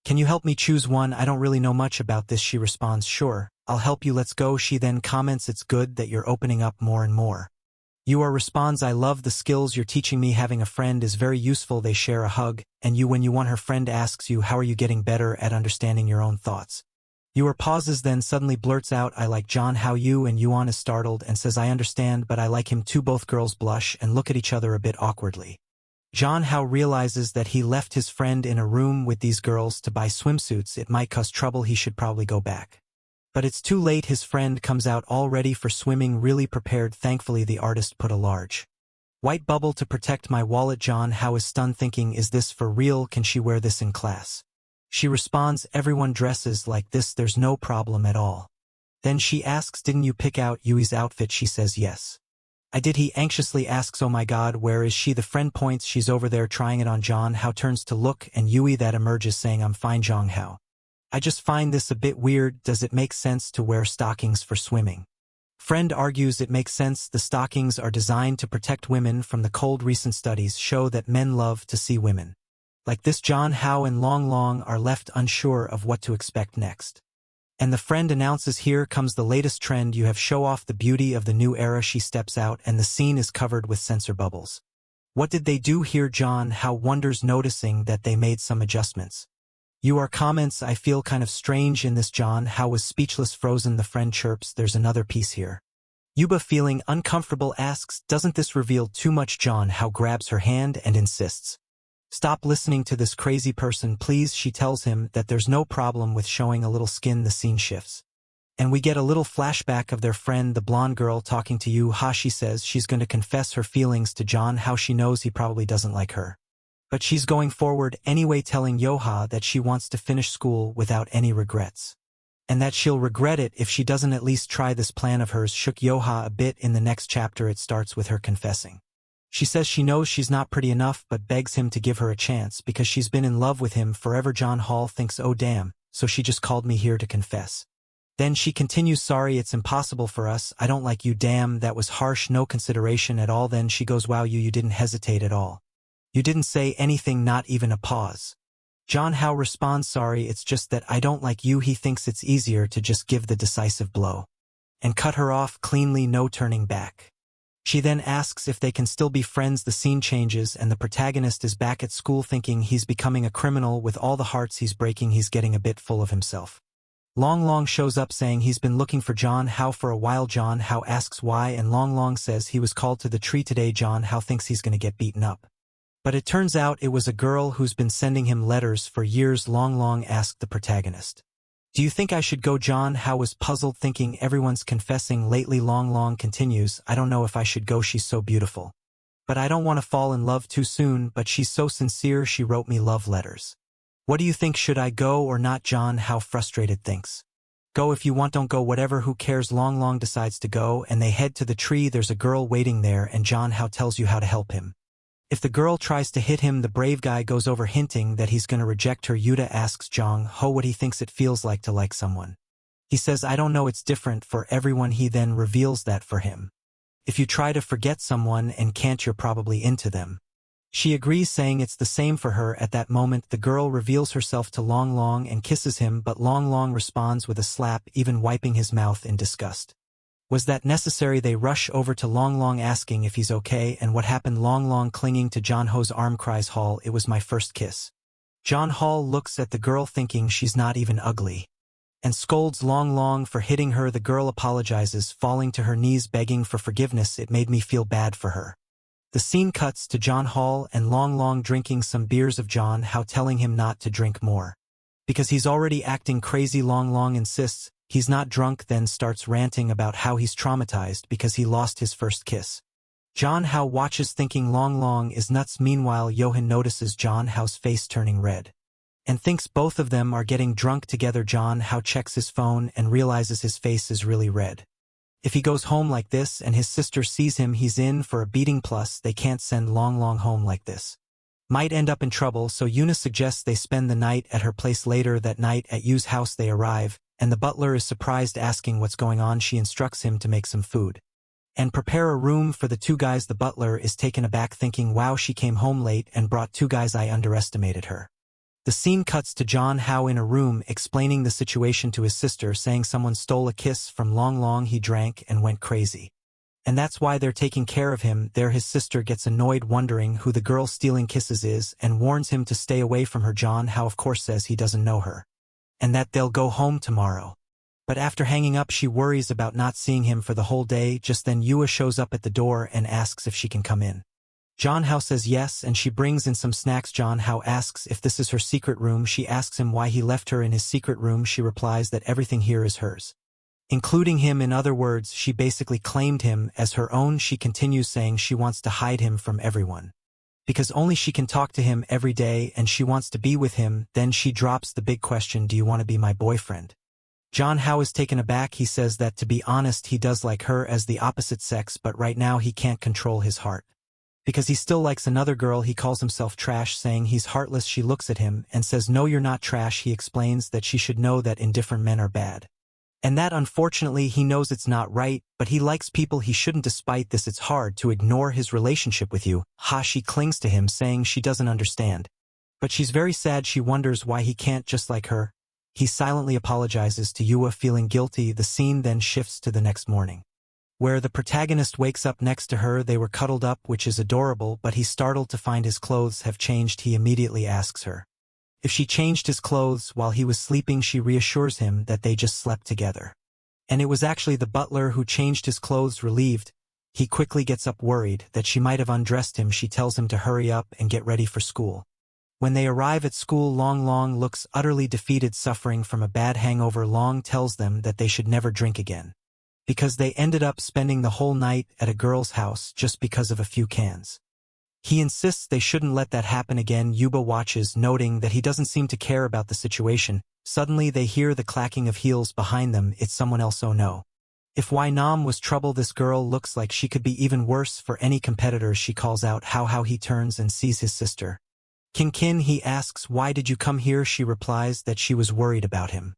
"Can you help me choose one? I don't really know much about this." She responds, "Sure, I'll help you, let's go." She then comments, "It's good that you're opening up more and more." You are responds, "I love the skills you're teaching me. Having a friend is very useful." They share a hug, and when you want, her friend asks you, "How are you getting better at understanding your own thoughts?" You are pauses, then suddenly blurts out, "I like Hao." You and Yuan is startled and says, "I understand, but I like him too." Both girls blush and look at each other a bit awkwardly. Hao realizes that he left his friend in a room with these girls to buy swimsuits. It might cause trouble. He should probably go back. But it's too late. His friend comes out all ready for swimming, really prepared. Thankfully, the artist put a large white bubble to protect my wallet. Hao is stunned thinking, is this for real? Can she wear this in class? She responds, "Everyone dresses like this, there's no problem at all." Then she asks, "Didn't you pick out Yui's outfit?" She says, "Yes, I did." He anxiously asks, "Oh my god, where is she?" The friend points, "She's over there trying it on." Hao turns to look and Yui that emerges saying, "I'm fine." Hao, "I just find this a bit weird. Does it make sense to wear stockings for swimming?" Friend argues it makes sense. The stockings are designed to protect women from the cold. Recent studies show that men love to see women like this. Hao and Long are left unsure of what to expect next. And the friend announces, "Here comes the latest trend. You have show off the beauty of the new era." She steps out and the scene is covered with sensor bubbles. What did they do here? Hao wonders, noticing that they made some adjustments. You are comments, "I feel kind of strange in this." Hao was speechless, frozen. The friend chirps, "There's another piece here." Yuba, feeling uncomfortable, asks, "Doesn't this reveal too much?" Hao grabs her hand and insists, "Stop listening to this crazy person, please." She tells him that there's no problem with showing a little skin. The scene shifts, and we get a little flashback of their friend, the blonde girl, talking to Yu Ha. She says she's going to confess her feelings to Hao. She knows he probably doesn't like her, but she's going forward anyway, telling Yoha that she wants to finish school without any regrets, and that she'll regret it if she doesn't at least try this plan of hers. Shook Yoha a bit. In the next chapter, it starts with her confessing. She says she knows she's not pretty enough but begs him to give her a chance because she's been in love with him forever. Hall thinks, "Oh damn, so she just called me here to confess." Then she continues, "Sorry, it's impossible for us. I don't like you." Damn, that was harsh. No consideration at all. Then she goes, "Wow, you didn't hesitate at all. You didn't say anything, not even a pause." Hao responds, "Sorry, it's just that I don't like you." He thinks it's easier to just give the decisive blow and cut her off cleanly, no turning back. She then asks if they can still be friends. The scene changes and the protagonist is back at school thinking he's becoming a criminal with all the hearts he's breaking. He's getting a bit full of himself. Long shows up saying he's been looking for Hao for a while. Hao asks why and Long says he was called to the tree today. Hao thinks he's going to get beaten up, but it turns out it was a girl who's been sending him letters for years. Long asked the protagonist, "Do you think I should go?" Hao was puzzled thinking everyone's confessing lately. Long continues, "I don't know if I should go. She's so beautiful, but I don't want to fall in love too soon, but she's so sincere. She wrote me love letters." What do you think, should I go or not? John How frustrated thinks. Go if you want, don't go, whatever, who cares. Long decides to go, and they head to the tree. There's a girl waiting there, and John How tells you how to help him. If the girl tries to hit him, the brave guy goes over hinting that he's gonna reject her. Yuta asks Jong Ho what he thinks it feels like to like someone. He says, I don't know, it's different for everyone. He then reveals that for him, if you try to forget someone and can't, you're probably into them. She agrees, saying it's the same for her. At that moment, the girl reveals herself to Long and kisses him, but Long responds with a slap, even wiping his mouth in disgust. Was that necessary? They rush over to Long asking if he's okay and what happened. Long clinging to John Ho's arm cries, Hall, it was my first kiss. John Hall looks at the girl thinking she's not even ugly, and scolds Long for hitting her. The girl apologizes, falling to her knees begging for forgiveness. It made me feel bad for her. The scene cuts to John Hall and Long drinking some beers of John How, telling him not to drink more, because he's already acting crazy. Long insists he's not drunk, then starts ranting about how he's traumatized because he lost his first kiss. John How watches thinking Long is nuts. Meanwhile, Johan notices John How's face turning red and thinks both of them are getting drunk together. John How checks his phone and realizes his face is really red. If he goes home like this and his sister sees him, he's in for a beating. Plus, they can't send Long home like this. Might end up in trouble, so Yuna suggests they spend the night at her place. Later that night at Yu's house they arrive, and the butler is surprised, asking what's going on. She instructs him to make some food and prepare a room for the two guys. The butler is taken aback, thinking, wow, she came home late and brought two guys, I underestimated her. The scene cuts to John How in a room explaining the situation to his sister, saying someone stole a kiss from Long. He drank and went crazy, and that's why they're taking care of him there. His sister gets annoyed, wondering who the girl stealing kisses is, and warns him to stay away from her. John How of course says he doesn't know her and that they'll go home tomorrow. But after hanging up, she worries about not seeing him for the whole day. Just then Yua shows up at the door and asks if she can come in. John How says yes, and she brings in some snacks. John How asks if this is her secret room. She asks him why he left her in his secret room. She replies that everything here is hers, including him. In other words, she basically claimed him as her own. She continues saying she wants to hide him from everyone, because only she can talk to him every day and she wants to be with him. Then she drops the big question, do you want to be my boyfriend? John How is taken aback. He says that, to be honest, he does like her as the opposite sex, but right now he can't control his heart, because he still likes another girl. He calls himself trash, saying he's heartless. She looks at him and says, no, you're not trash. He explains that she should know that indifferent men are bad, and that unfortunately he knows it's not right, but he likes people he shouldn't. Despite this, it's hard to ignore his relationship with you. She clings to him, saying she doesn't understand, but she's very sad. She wonders why he can't just like her. He silently apologizes to Yua, feeling guilty. The scene then shifts to the next morning, where the protagonist wakes up next to her. They were cuddled up, which is adorable, but he's startled to find his clothes have changed. He immediately asks her if she changed his clothes while he was sleeping. She reassures him that they just slept together, and it was actually the butler who changed his clothes. Relieved, he quickly gets up, worried that she might have undressed him. She tells him to hurry up and get ready for school. When they arrive at school, Long looks utterly defeated, suffering from a bad hangover. Long tells them that they should never drink again, because they ended up spending the whole night at a girl's house just because of a few cans. He insists they shouldn't let that happen again. Yuba watches, noting that he doesn't seem to care about the situation. Suddenly they hear the clacking of heels behind them. It's someone else. Oh no. If Wai Nam was trouble, this girl looks like she could be even worse for any competitors. She calls out how. He turns and sees his sister Kin. He asks, why did you come here? She replies that she was worried about him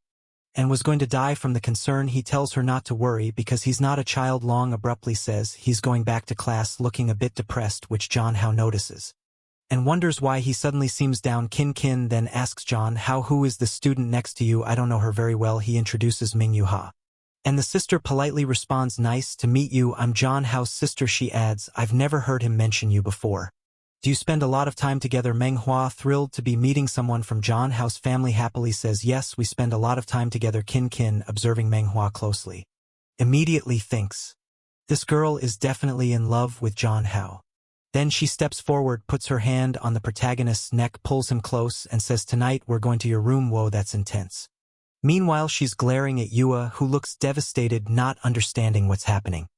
and was going to die from the concern. He tells her not to worry because he's not a child. Long abruptly says he's going back to class, looking a bit depressed, which John How notices and wonders why he suddenly seems down. Kin then asks John How, who is the student next to you? I don't know her very well. He introduces Ming Yuha, and the sister politely responds, nice to meet you, I'm John How's sister. She adds, I've never heard him mention you before. Do you spend a lot of time together? Manhwa, thrilled to be meeting someone from John How's family, happily says, yes, we spend a lot of time together. Kin, observing Manhwa closely, immediately thinks, this girl is definitely in love with John How. Then she steps forward, puts her hand on the protagonist's neck, pulls him close, and says, tonight we're going to your room. Whoa, that's intense. Meanwhile, she's glaring at Yua, who looks devastated, not understanding what's happening.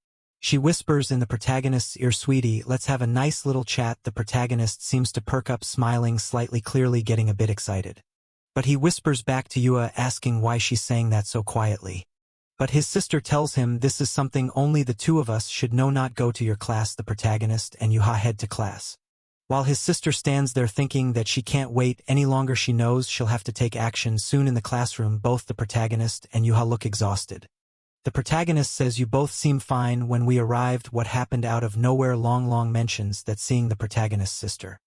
She whispers in the protagonist's ear, sweetie, let's have a nice little chat. The protagonist seems to perk up, smiling slightly, clearly getting a bit excited. But he whispers back to Yua asking why she's saying that so quietly. But his sister tells him this is something only the two of us should know. Not go to your class. The protagonist and Yuha head to class. While his sister stands there thinking that she can't wait any longer, she knows she'll have to take action soon. In the classroom, both the protagonist and Yuha look exhausted. The protagonist says, "You both seem fine when we arrived." What happened out of nowhere? Long mentions that seeing the protagonist's sister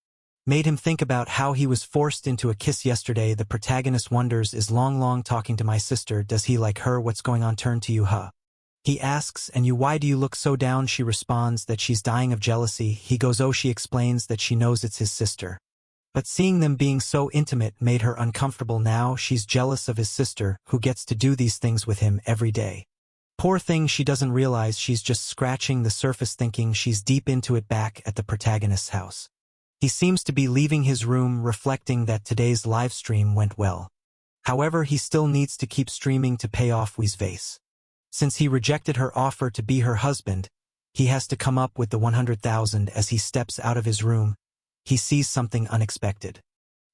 made him think about how he was forced into a kiss yesterday. The protagonist wonders, is Long talking to my sister? Does he like her? What's going on? Turn to Yuha. He asks, "And you, why do you look so down?" She responds that she's dying of jealousy. He goes, "Oh." She explains that she knows it's his sister. But seeing them being so intimate made her uncomfortable. Now she's jealous of his sister, who gets to do these things with him every day. Poor thing, she doesn't realize she's just scratching the surface, thinking she's deep into it. Back at the protagonist's house, he seems to be leaving his room, reflecting that today's live stream went well. However, he still needs to keep streaming to pay off Wii's vase. Since he rejected her offer to be her husband, he has to come up with the 100,000. As he steps out of his room, he sees something unexpected.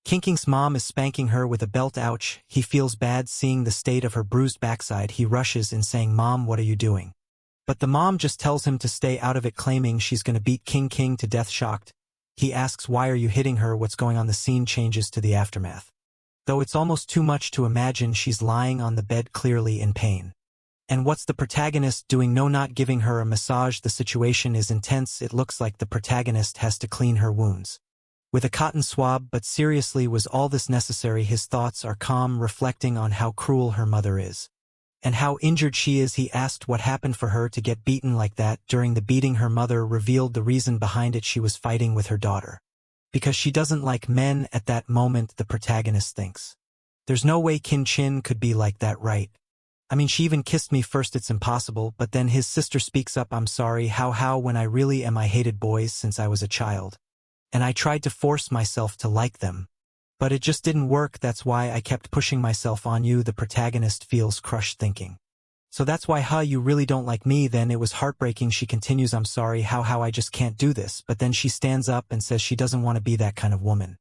Kinking's mom is spanking her with a belt. Ouch. He feels bad seeing the state of her bruised backside. He rushes in saying, "Mom, what are you doing?" But the mom just tells him to stay out of it, claiming she's gonna beat King to death. Shocked, he asks, "Why are you hitting her? What's going on?" The scene changes to the aftermath. Though it's almost too much to imagine she's lying on the bed, clearly in pain. And what's the protagonist doing? No, not giving her a massage. The situation is intense. It looks like the protagonist has to clean her wounds with a cotton swab. But seriously, was all this necessary? His thoughts are calm, reflecting on how cruel her mother is and how injured she is. He asked what happened for her to get beaten like that. During the beating, her mother revealed the reason behind it. She was fighting with her daughter because she doesn't like men. At that moment, the protagonist thinks, there's no way Kin Chin could be like that, right? I mean, she even kissed me first. It's impossible. But then his sister speaks up, "I'm sorry. How when I really am. I hated boys since I was a child. And I tried to force myself to like them. But it just didn't work. That's why I kept pushing myself on you." The protagonist feels crushed, thinking, "So that's why, you really don't like me then?" It was heartbreaking. She continues, "I'm sorry. How I just can't do this." But then she stands up and says she doesn't want to be that kind of woman.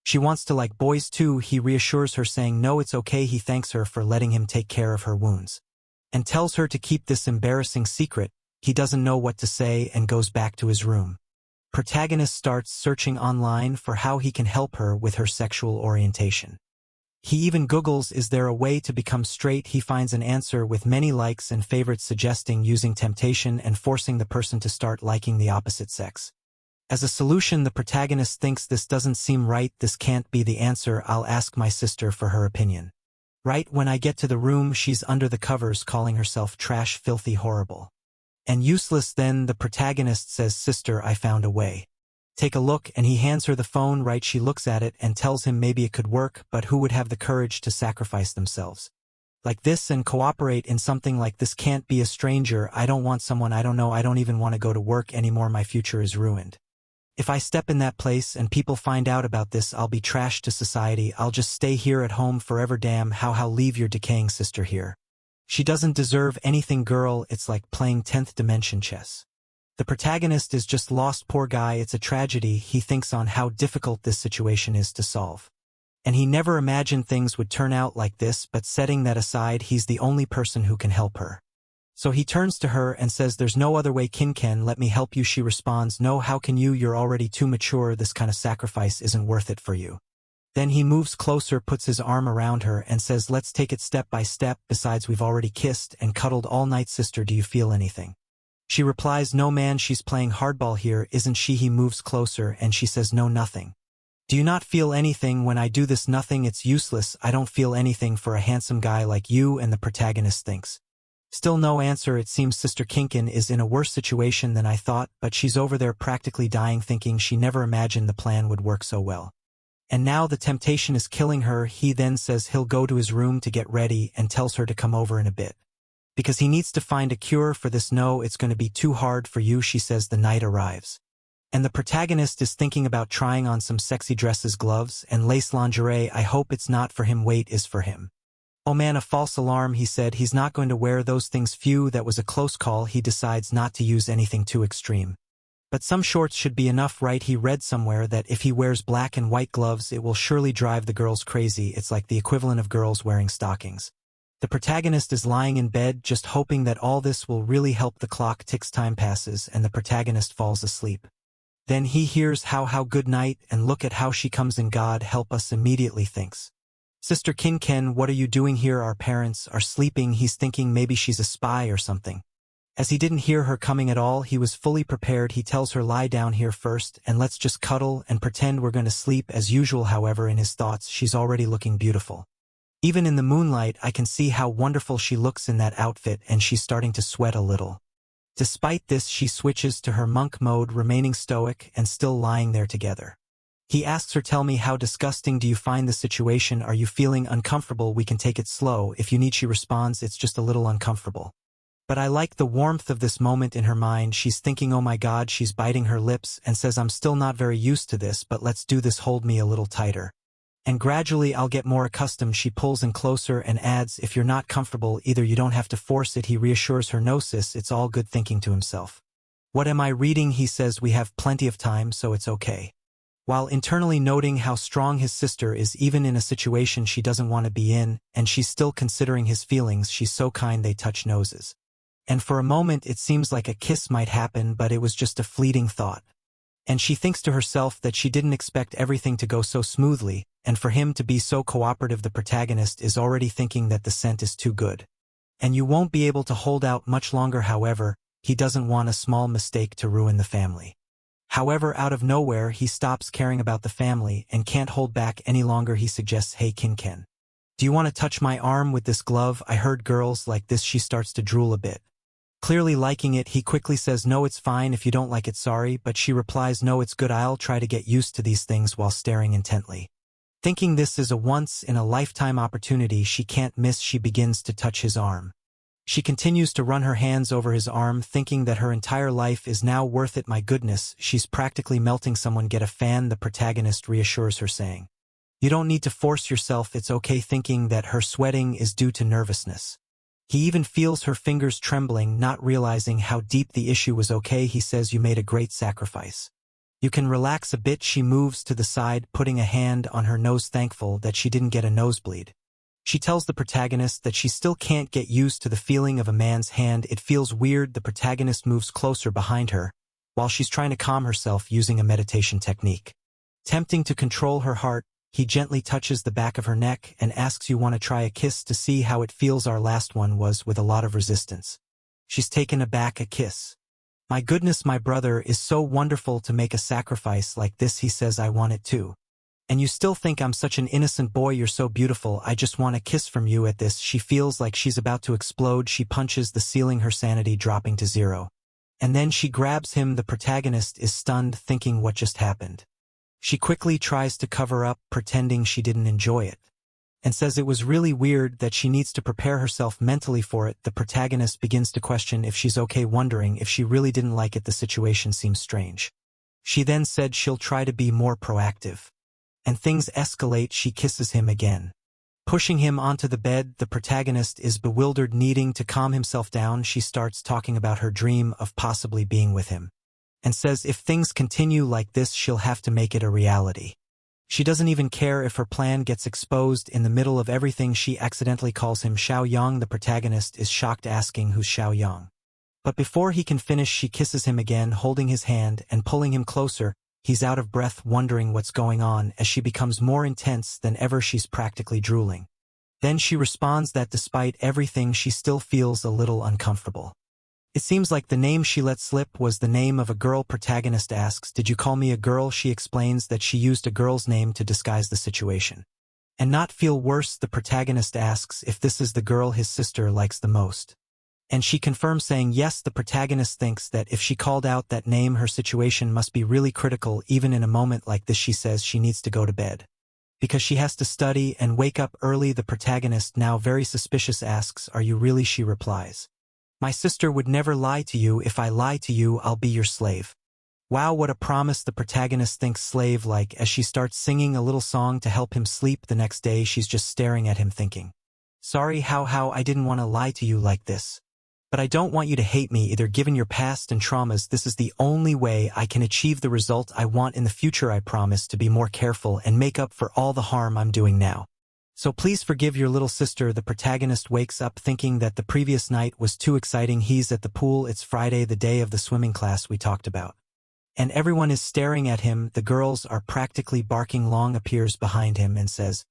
She wants to like boys too. He reassures her, saying no, it's okay. He thanks her for letting him take care of her wounds and tells her to keep this embarrassing secret. He doesn't know what to say and goes back to his room. Protagonist starts searching online for how he can help her with her sexual orientation. He even Googles, "Is there a way to become straight?" He finds an answer with many likes and favorites, suggesting using temptation and forcing the person to start liking the opposite sex. As a solution, the protagonist thinks, this doesn't seem right. This can't be the answer. I'll ask my sister for her opinion. Right when I get to the room, she's under the covers, calling herself trash, filthy, horrible, and useless. Then the protagonist says, "Sister, I found a way. Take a look," and he hands her the phone. Right, she looks at it and tells him maybe it could work, but who would have the courage to sacrifice themselves like this and cooperate in something like this? Can't be a stranger. I don't want someone I don't know. I don't even want to go to work anymore. My future is ruined. If I step in that place and people find out about this, I'll be trashed to society. I'll just stay here at home forever. Damn, how leave your decaying sister here. She doesn't deserve anything. Girl, it's like playing 10th dimension chess. The protagonist is just lost. Poor guy, it's a tragedy. He thinks on how difficult this situation is to solve. And he never imagined things would turn out like this, but setting that aside, he's the only person who can help her. So he turns to her and says, "There's no other way. Ken, let me help you." She responds, "No, how can you? You're already too mature. This kind of sacrifice isn't worth it for you." Then he moves closer, puts his arm around her and says, "Let's take it step by step. Besides, we've already kissed and cuddled all night. Sister, do you feel anything?" She replies, "No man, she's playing hardball here, isn't she?" He moves closer and she says, "No, nothing. Do you not feel anything when I do this?" "Nothing, it's useless. I don't feel anything for a handsome guy like you." And the protagonist thinks. Still no answer. It seems Sister Kinkin is in a worse situation than I thought, but she's over there practically dying, thinking she never imagined the plan would work so well. And now the temptation is killing her. He then says he'll go to his room to get ready and tells her to come over in a bit, because he needs to find a cure for this. "No, it's going to be too hard for you," she says. The night arrives, and the protagonist is thinking about trying on some sexy dresses, gloves, and lace lingerie. I hope it's not for him. Wait, is for him. Oh man, a false alarm. He said he's not going to wear those things. Phew, that was a close call. He decides not to use anything too extreme. But some shorts should be enough, right? He read somewhere that if he wears black and white gloves it will surely drive the girls crazy. It's like the equivalent of girls wearing stockings. The protagonist is lying in bed just hoping that all this will really help. The clock ticks, time passes, and the protagonist falls asleep. Then he hears how good night, and look at how she comes in. God help us, immediately thinks. Sister Kin Ken, what are you doing here? Our parents are sleeping. He's thinking maybe she's a spy or something. As he didn't hear her coming at all, he was fully prepared. He tells her, lie down here first, and let's just cuddle and pretend we're going to sleep as usual. However, in his thoughts, she's already looking beautiful. Even in the moonlight, I can see how wonderful she looks in that outfit, and she's starting to sweat a little. Despite this, she switches to her monk mode, remaining stoic and still lying there together. He asks her, tell me, how disgusting do you find the situation? Are you feeling uncomfortable? We can take it slow if you need. She responds, it's just a little uncomfortable. But I like the warmth of this moment. In her mind, she's thinking, oh my God. She's biting her lips and says, I'm still not very used to this, but let's do this. Hold me a little tighter. And gradually I'll get more accustomed. She pulls in closer and adds, if you're not comfortable either, you don't have to force it. He reassures her, no sis, it's all good. Thinking to himself, what am I reading? He says, we have plenty of time, so it's okay. While internally noting how strong his sister is, even in a situation she doesn't want to be in, and she's still considering his feelings. She's so kind. They touch noses. And for a moment it seems like a kiss might happen, but it was just a fleeting thought. And she thinks to herself that she didn't expect everything to go so smoothly, and for him to be so cooperative. The protagonist is already thinking that the scent is too good. And you won't be able to hold out much longer. However, he doesn't want a small mistake to ruin the family. However, out of nowhere, he stops caring about the family and can't hold back any longer. He suggests, hey Kin Ken, do you want to touch my arm with this glove? I heard girls like this. She starts to drool a bit. Clearly liking it, he quickly says, no, it's fine if you don't like it, sorry, but she replies, no, it's good, I'll try to get used to these things, while staring intently. Thinking this is a once-in-a-lifetime opportunity she can't miss, she begins to touch his arm. She continues to run her hands over his arm, thinking that her entire life is now worth it. My goodness, she's practically melting. Someone get a fan. The protagonist reassures her, saying, you don't need to force yourself, it's okay. Thinking that her sweating is due to nervousness. He even feels her fingers trembling, not realizing how deep the issue was. Okay, he says, you made a great sacrifice. You can relax a bit. She moves to the side, putting a hand on her nose, thankful that she didn't get a nosebleed. She tells the protagonist that she still can't get used to the feeling of a man's hand. It feels weird. The protagonist moves closer behind her, while she's trying to calm herself using a meditation technique. Tempting to control her heart, he gently touches the back of her neck and asks, you want to try a kiss to see how it feels? Our last one was with a lot of resistance. She's taken aback. A kiss? My goodness, my brother is so wonderful to make a sacrifice like this. He says, I want it too. And you still think I'm such an innocent boy? You're so beautiful. I just want a kiss from you. At this, she feels like she's about to explode. She punches the ceiling, her sanity dropping to zero. And then she grabs him. The protagonist is stunned, thinking what just happened. She quickly tries to cover up, pretending she didn't enjoy it, and says it was really weird, that she needs to prepare herself mentally for it. The protagonist begins to question if she's okay, wondering if she really didn't like it. The situation seems strange. She then said she'll try to be more proactive. And things escalate. She kisses him again, pushing him onto the bed. The protagonist is bewildered, needing to calm himself down. She starts talking about her dream of possibly being with him, and says if things continue like this, she'll have to make it a reality. She doesn't even care if her plan gets exposed. In the middle of everything, she accidentally calls him Xiao Yang. The protagonist is shocked, asking who's Xiao Yang. But before he can finish, she kisses him again, holding his hand and pulling him closer. He's out of breath, wondering what's going on. As she becomes more intense than ever, she's practically drooling. Then she responds that despite everything, she still feels a little uncomfortable. It seems like the name she let slip was the name of a girl. Protagonist asks, did you call me a girl? She explains that she used a girl's name to disguise the situation. And not feel worse, the protagonist asks if this is the girl his sister likes the most. And she confirms, saying yes. The protagonist thinks that if she called out that name, her situation must be really critical. Even in a moment like this, she says she needs to go to bed, because she has to study and wake up early. The protagonist, now very suspicious, asks, are you really? She replies, my sister would never lie to you. If I lie to you, I'll be your slave. Wow, what a promise. The protagonist thinks slave-like as she starts singing a little song to help him sleep. The next day, she's just staring at him, thinking, sorry, how I didn't want to lie to you like this. But I don't want you to hate me either. Given your past and traumas, this is the only way I can achieve the result I want in the future. I promise to be more careful and make up for all the harm I'm doing now. So please forgive your little sister." The protagonist wakes up thinking that the previous night was too exciting. He's at the pool. It's Friday, the day of the swimming class we talked about. And everyone is staring at him. The girls are practically barking. Long appears behind him and says,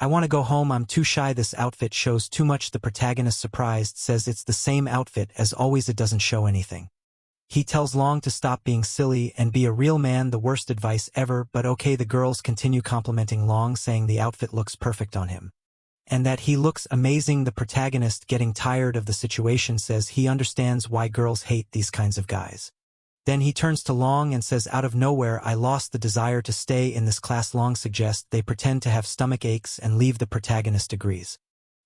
"I want to go home. I'm too shy. This outfit shows too much." The protagonist, surprised, says it's the same outfit as always. It doesn't show anything. He tells Long to stop being silly and be a real man. The worst advice ever, but okay. The girls continue complimenting Long, saying the outfit looks perfect on him and that he looks amazing. The protagonist, getting tired of the situation, says he understands why girls hate these kinds of guys. Then he turns to Long and says, "Out of nowhere, I lost the desire to stay in this class." Long suggests they pretend to have stomach aches and leave. The protagonist agrees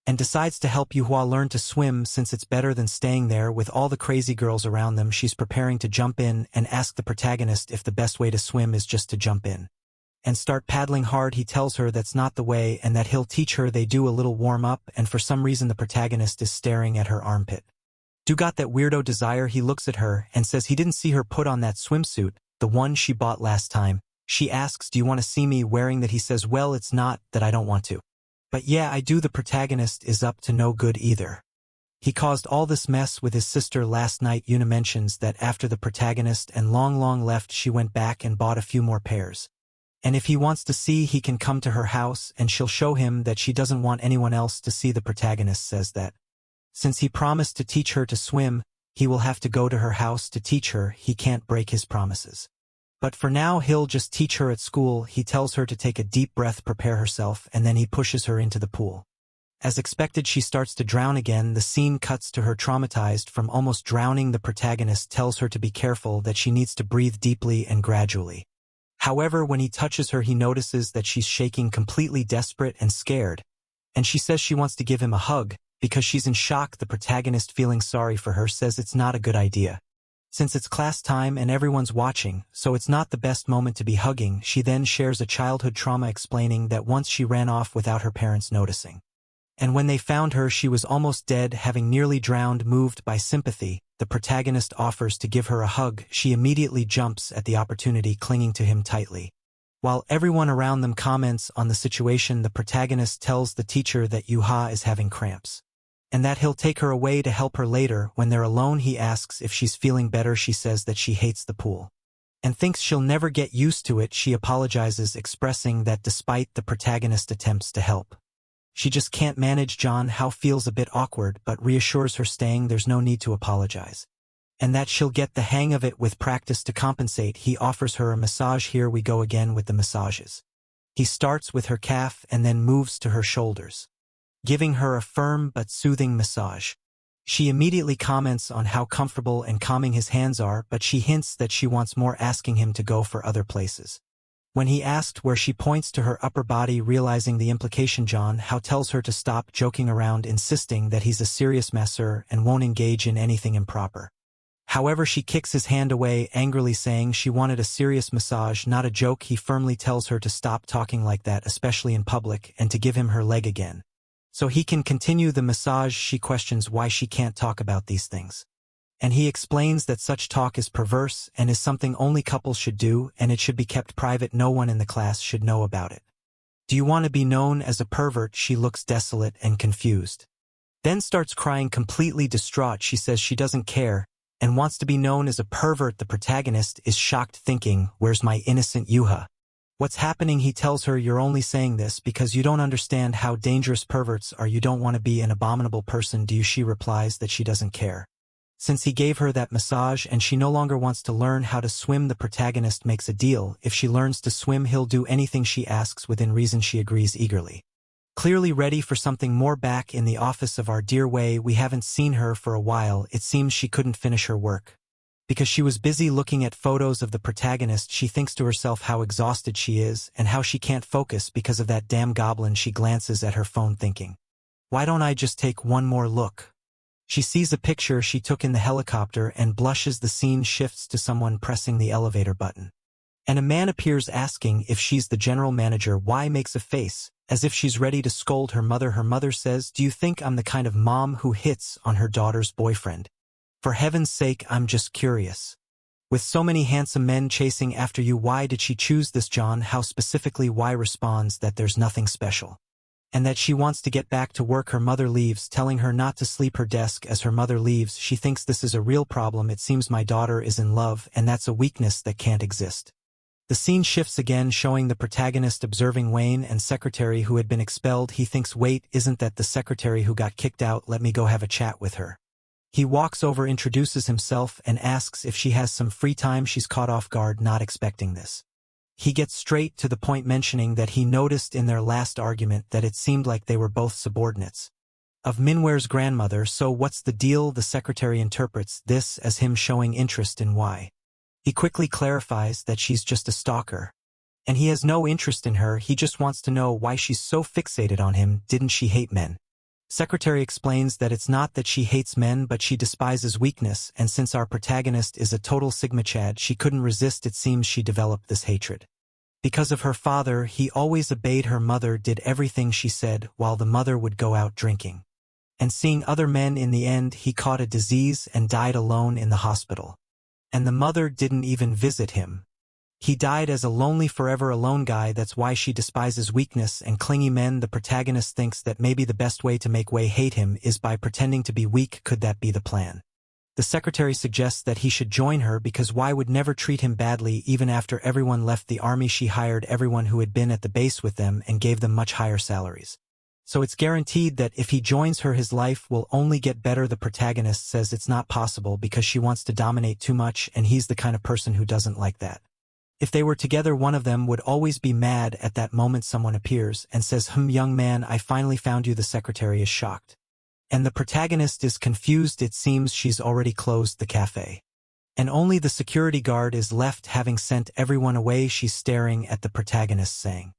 and decides to help Yuhua learn to swim since it's better than staying there with all the crazy girls around them. She's preparing to jump in and ask the protagonist if the best way to swim is just to jump in and start paddling hard. He tells her that's not the way and that he'll teach her. They do a little warm-up, and for some reason the protagonist is staring at her armpit. "Do got that weirdo desire?" He looks at her and says he didn't see her put on that swimsuit, the one she bought last time. She asks, "Do you want to see me wearing that?" He says, "Well, it's not that I don't want to. But yeah, I do." The protagonist is up to no good either. He caused all this mess with his sister last night. Yuna mentions that after the protagonist and Long left, she went back and bought a few more pairs. And if he wants to see, he can come to her house and she'll show him that she doesn't want anyone else to see. The protagonist says that since he promised to teach her to swim, he will have to go to her house to teach her. He can't break his promises. But for now, he'll just teach her at school. He tells her to take a deep breath, prepare herself, and then he pushes her into the pool. As expected, she starts to drown again. The scene cuts to her traumatized from almost drowning. The protagonist tells her to be careful, that she needs to breathe deeply and gradually. However, when he touches her, he notices that she's shaking, completely desperate and scared, and she says she wants to give him a hug because she's in shock. The protagonist, feeling sorry for her, says it's not a good idea, since it's class time and everyone's watching, so it's not the best moment to be hugging. She then shares a childhood trauma, explaining that once she ran off without her parents noticing, and when they found her, she was almost dead, having nearly drowned. Moved by sympathy, the protagonist offers to give her a hug. She immediately jumps at the opportunity, clinging to him tightly. While everyone around them comments on the situation, the protagonist tells the teacher that Yuha is having cramps, and that he'll take her away to help her later. When they're alone, he asks if she's feeling better. She says that she hates the pool and thinks she'll never get used to it. She apologizes, expressing that despite the protagonist's attempts to help, she just can't manage. John How feels a bit awkward, but reassures her, saying there's no need to apologize, and that she'll get the hang of it with practice. To compensate, he offers her a massage. Here we go again with the massages. He starts with her calf and then moves to her shoulders, giving her a firm but soothing massage. She immediately comments on how comfortable and calming his hands are, but she hints that she wants more, asking him to go for other places. When he asked where, she points to her upper body. Realizing the implication, John How tells her to stop joking around, insisting that he's a serious masseur and won't engage in anything improper. However, she kicks his hand away, angrily saying she wanted a serious massage, not a joke. He firmly tells her to stop talking like that, especially in public, and to give him her leg again, so he can continue the massage. She questions why she can't talk about these things, and he explains that such talk is perverse and is something only couples should do, and it should be kept private. No one in the class should know about it. "Do you want to be known as a pervert?" She looks desolate and confused, then starts crying, completely distraught. She says she doesn't care and wants to be known as a pervert. The protagonist is shocked, thinking, where's my innocent Yuha? What's happening? He tells her, you're only saying this because you don't understand how dangerous perverts are. You don't want to be an abominable person, do you? She replies that she doesn't care, since he gave her that massage and she no longer wants to learn how to swim. The protagonist makes a deal. If she learns to swim, he'll do anything she asks within reason. She agrees eagerly, clearly ready for something more. Back in the office of our dear Wei, we haven't seen her for a while. It seems she couldn't finish her work because she was busy looking at photos of the protagonist. She thinks to herself how exhausted she is and how she can't focus because of that damn goblin. She glances at her phone, thinking, why don't I just take one more look? She sees a picture she took in the helicopter and blushes. The scene shifts to someone pressing the elevator button, and a man appears asking if she's the general manager. Wai makes a face as if she's ready to scold her mother. Her mother says, do you think I'm the kind of mom who hits on her daughter's boyfriend? For heaven's sake, I'm just curious. With so many handsome men chasing after you, why did she choose this John? How specifically? Y responds that there's nothing special. And that she wants to get back to work. Her mother leaves, telling her not to sleep her desk. As her mother leaves, she thinks this is a real problem. It seems my daughter is in love, and that's a weakness that can't exist. The scene shifts again, showing the protagonist observing Wayne and secretary who had been expelled. He thinks, wait, isn't that the secretary who got kicked out? Let me go have a chat with her. He walks over, introduces himself, and asks if she has some free time. She's caught off guard, not expecting this. He gets straight to the point, mentioning that he noticed in their last argument that it seemed like they were both subordinates of Minware's grandmother. So what's the deal? The secretary interprets this as him showing interest in Y. He quickly clarifies that she's just a stalker, and he has no interest in her. He just wants to know why she's so fixated on him. Didn't she hate men? Secretary explains that it's not that she hates men, but she despises weakness, and since our protagonist is a total Sigma Chad, she couldn't resist. It seems she developed this hatred. Because of her father, he always obeyed her mother, did everything she said, while the mother would go out drinking and seeing other men. In the end, he caught a disease and died alone in the hospital. And the mother didn't even visit him. He died as a lonely, forever alone guy. That's why she despises weakness and clingy men. The protagonist thinks that maybe the best way to make Wei hate him is by pretending to be weak. Could that be the plan? The secretary suggests that he should join her because Wei would never treat him badly. Even after everyone left the army, she hired everyone who had been at the base with them and gave them much higher salaries. So it's guaranteed that if he joins her, his life will only get better. The protagonist says it's not possible because she wants to dominate too much, and he's the kind of person who doesn't like that. If they were together, one of them would always be mad. At that moment, someone appears and says, young man, I finally found you." The secretary is shocked, and the protagonist is confused. It seems she's already closed the cafe, and only the security guard is left, having sent everyone away. She's staring at the protagonist, saying,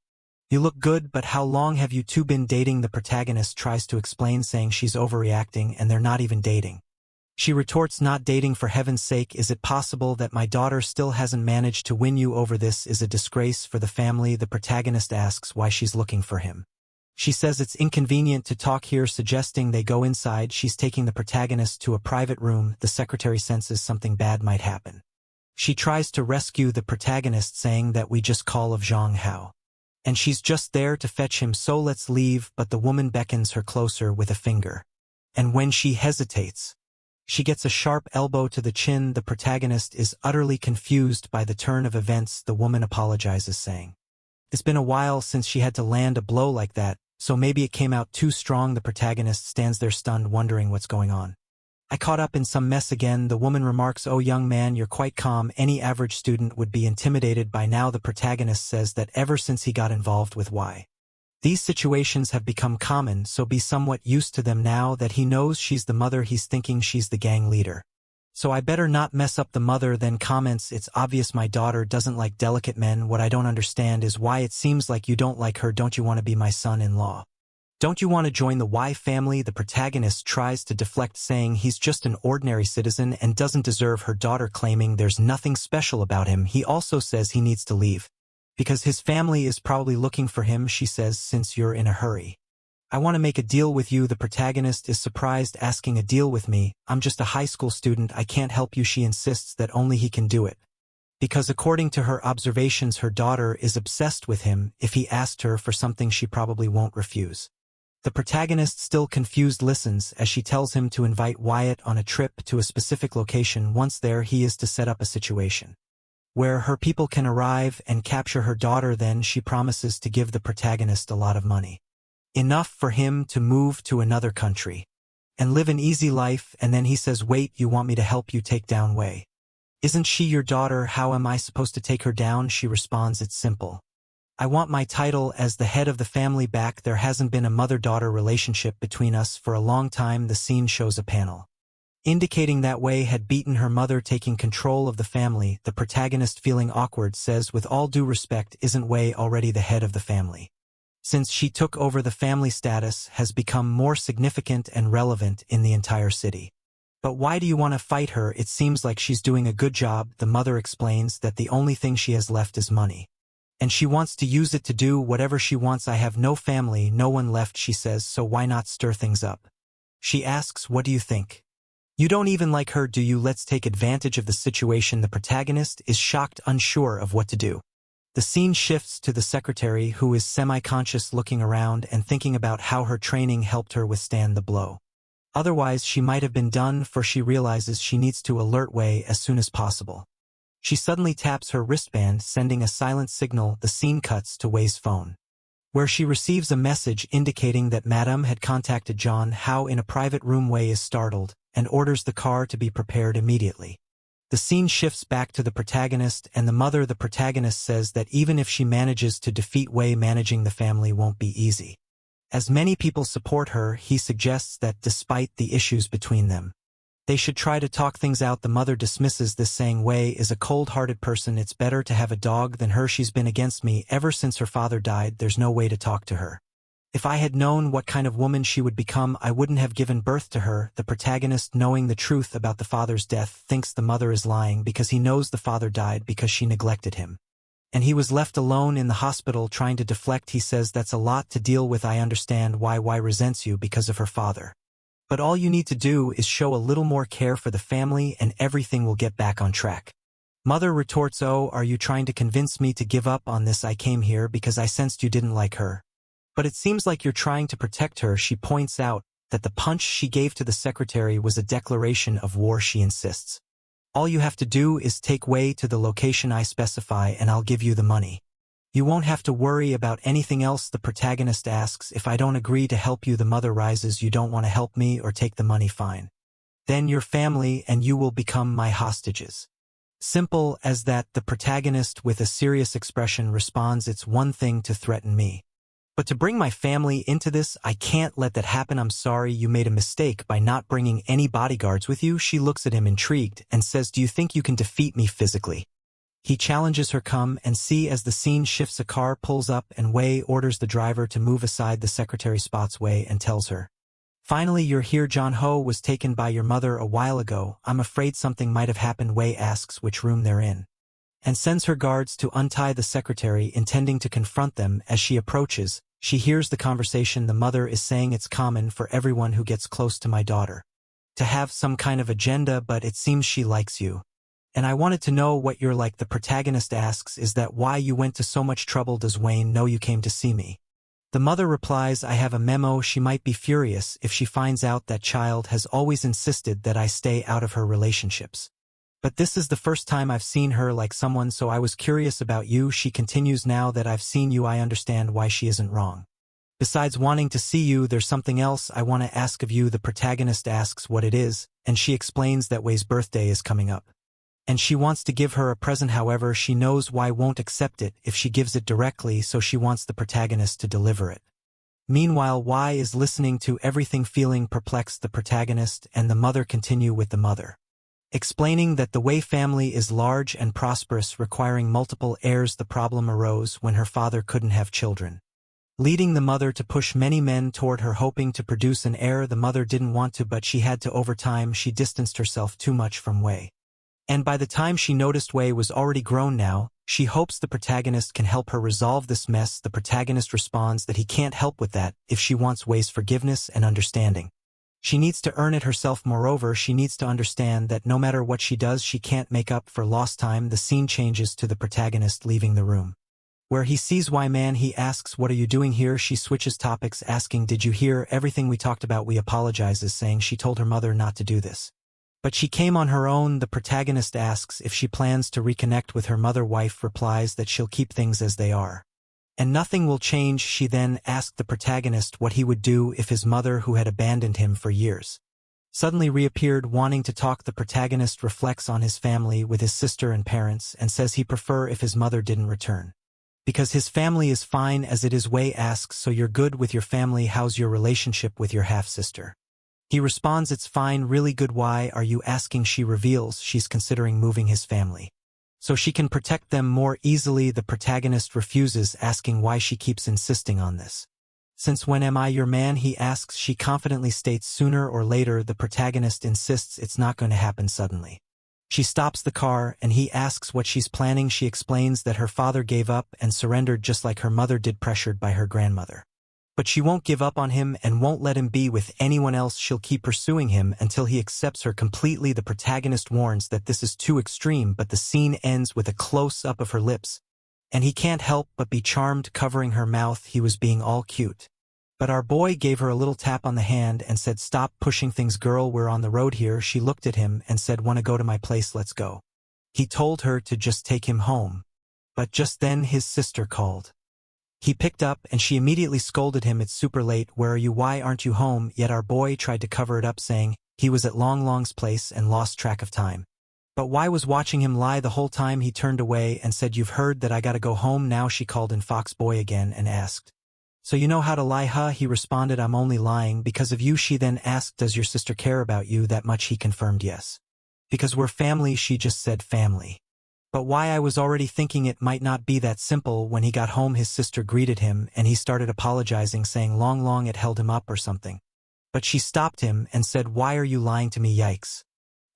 "You look good, but how long have you two been dating?" The protagonist tries to explain, saying she's overreacting and they're not even dating. She retorts, "Not dating, for heaven's sake. Is it possible that my daughter still hasn't managed to win you over? This is a disgrace for the family." The protagonist asks why she's looking for him. She says it's inconvenient to talk here, suggesting they go inside. She's taking the protagonist to a private room. The secretary senses something bad might happen. She tries to rescue the protagonist, saying that we just call of Zhang Hao, and she's just there to fetch him, so let's leave. But the woman beckons her closer with a finger, and when she hesitates, she gets a sharp elbow to the chin. The protagonist is utterly confused by the turn of events. The woman apologizes, saying it's been a while since she had to land a blow like that, so maybe it came out too strong. The protagonist stands there stunned, wondering what's going on. "I caught up in some mess again." The woman remarks, "Oh, young man, you're quite calm. Any average student would be intimidated by now." The protagonist says that ever since he got involved with Y, these situations have become common, so be somewhat used to them. Now that he knows she's the mother, he's thinking she's the gang leader. "So I better not mess up." The mother then comments, "It's obvious my daughter doesn't like delicate men. What I don't understand is why it seems like you don't like her. Don't you want to be my son-in-law? Don't you want to join the Y family?" The protagonist tries to deflect, saying he's just an ordinary citizen and doesn't deserve her daughter, claiming there's nothing special about him. He also says he needs to leave because his family is probably looking for him. She says, "Since you're in a hurry, I want to make a deal with you." The protagonist is surprised, asking, "A deal with me? I'm just a high school student. I can't help you." She insists that only he can do it, because according to her observations, her daughter is obsessed with him. If he asked her for something, she probably won't refuse. The protagonist, still confused, listens as she tells him to invite Wyatt on a trip to a specific location. Once there, he is to set up a situation where her people can arrive and capture her daughter. Then she promises to give the protagonist a lot of money, enough for him to move to another country and live an easy life. And then he says, "Wait, you want me to help you take down Wei? Isn't she your daughter? How am I supposed to take her down?" She responds, "It's simple. I want my title as the head of the family back. There hasn't been a mother-daughter relationship between us for a long time." The scene shows a panel indicating that Wei had beaten her mother, taking control of the family. The protagonist, feeling awkward, says, "With all due respect, isn't Wei already the head of the family? Since she took over, the family status has become more significant and relevant in the entire city. But why do you want to fight her? It seems like she's doing a good job." The mother explains that the only thing she has left is money, and she wants to use it to do whatever she wants. "I have no family, no one left," she says, "so why not stir things up?" She asks, "What do you think?" You don't even like her, do you? Let's take advantage of the situation. The protagonist is shocked, unsure of what to do. The scene shifts to the secretary, who is semi-conscious, looking around and thinking about how her training helped her withstand the blow. Otherwise, she might have been done, for she realizes she needs to alert Wei as soon as possible. She suddenly taps her wristband, sending a silent signal. The scene cuts to Wei's phone, where she receives a message indicating that Madame had contacted John Hao in a private room. Wei is startled and orders the car to be prepared immediately. The scene shifts back to the protagonist and the mother. The protagonist says that even if she manages to defeat Wei, managing the family won't be easy. As many people support her, he suggests that despite the issues between them, they should try to talk things out. The mother dismisses this, saying Wei is a cold-hearted person. It's better to have a dog than her. She's been against me ever since her father died. There's no way to talk to her. If I had known what kind of woman she would become, I wouldn't have given birth to her. The protagonist, knowing the truth about the father's death, thinks the mother is lying because he knows the father died because she neglected him. And he was left alone in the hospital trying to deflect. He says that's a lot to deal with. I understand why resents you because of her father. But all you need to do is show a little more care for the family and everything will get back on track. Mother retorts, oh, are you trying to convince me to give up on this? I came here because I sensed you didn't like her. But it seems like you're trying to protect her. She points out that the punch she gave to the secretary was a declaration of war. She insists, all you have to do is take Wei to the location I specify and I'll give you the money. You won't have to worry about anything else. The protagonist asks, if I don't agree to help you? The mother rises, you don't want to help me or take the money, fine. Then your family and you will become my hostages. Simple as that. The protagonist, with a serious expression, responds, it's one thing to threaten me, but to bring my family into this, I can't let that happen. I'm sorry, you made a mistake by not bringing any bodyguards with you. She looks at him intrigued and says, do you think you can defeat me physically? He challenges her, come and see. As the scene shifts, a car pulls up and Wei orders the driver to move aside. The secretary spots Wei and tells her, finally you're here. John Ho was taken by your mother a while ago. I'm afraid something might have happened. Wei asks which room they're in, and sends her guards to untie the secretary, intending to confront them. As she approaches, she hears the conversation. The mother is saying, it's common for everyone who gets close to my daughter to have some kind of agenda, but it seems she likes you. And I wanted to know what you're like. The protagonist asks, is that why you went to so much trouble? Does Wayne know you came to see me? The mother replies, I have a memo. She might be furious if she finds out. That child has always insisted that I stay out of her relationships. But this is the first time I've seen her like someone, so I was curious about you. She continues, now that I've seen you, I understand why she isn't wrong. Besides wanting to see you, there's something else I want to ask of you. The protagonist asks what it is, and she explains that Wei's birthday is coming up, and she wants to give her a present. However, she knows Wei won't accept it if she gives it directly, so she wants the protagonist to deliver it. Meanwhile, Wei is listening to everything, feeling perplexed. The protagonist and the mother continue with the mother, explaining that the Wei family is large and prosperous, requiring multiple heirs. The problem arose when her father couldn't have children, leading the mother to push many men toward her, hoping to produce an heir. The mother didn't want to, but she had to. Over time, she distanced herself too much from Wei, and by the time she noticed, Wei was already grown now. She hopes the protagonist can help her resolve this mess. The protagonist responds that he can't help with that if she wants Wei's forgiveness and understanding. She needs to earn it herself. Moreover, she needs to understand that no matter what she does, she can't make up for lost time. The scene changes to the protagonist leaving the room, where he sees Wei Man. He asks, what are you doing here? She switches topics, asking, did you hear everything we talked about? We apologizes, saying she told her mother not to do this, but she came on her own. The protagonist asks if she plans to reconnect with her mother. Wife replies that she'll keep things as they are, and nothing will change. She then asked the protagonist what he would do if his mother, who had abandoned him for years, suddenly reappeared, wanting to talk. The protagonist reflects on his family with his sister and parents and says he'd prefer if his mother didn't return, because his family is fine as it is. Wei asks, so you're good with your family? How's your relationship with your half-sister? He responds, it's fine, really good. Why are you asking? She reveals she's considering moving his family so she can protect them more easily. The protagonist refuses, asking why she keeps insisting on this. Since when am I your man? He asks. She confidently states, sooner or later. The protagonist insists it's not going to happen suddenly. She stops the car and he asks what she's planning. She explains that her father gave up and surrendered just like her mother did, pressured by her grandmother. But she won't give up on him and won't let him be with anyone else. She'll keep pursuing him until he accepts her completely. The protagonist warns that this is too extreme, but the scene ends with a close-up of her lips, and he can't help but be charmed. Covering her mouth, he was being all cute. But our boy gave her a little tap on the hand and said, "Stop pushing things, girl, we're on the road here." She looked at him and said, "Wanna go to my place? Let's go." He told her to just take him home. But just then his sister called. He picked up and she immediately scolded him, "It's super late, where are you? Why aren't you home yet?" Our boy tried to cover it up, saying he was at Long Long's place and lost track of time. But Y was watching him lie the whole time. He turned away and said, "You've heard that I gotta go home now." She called in Fox Boy again and asked, "So you know how to lie, huh?" He responded, "I'm only lying because of you." She then asked, "Does your sister care about you that much?" He confirmed yes. "Because we're family," she just said, "family." But why? I was already thinking it might not be that simple. When he got home, his sister greeted him and he started apologizing, saying Long Long had held him up or something. But she stopped him and said, "Why are you lying to me?" Yikes.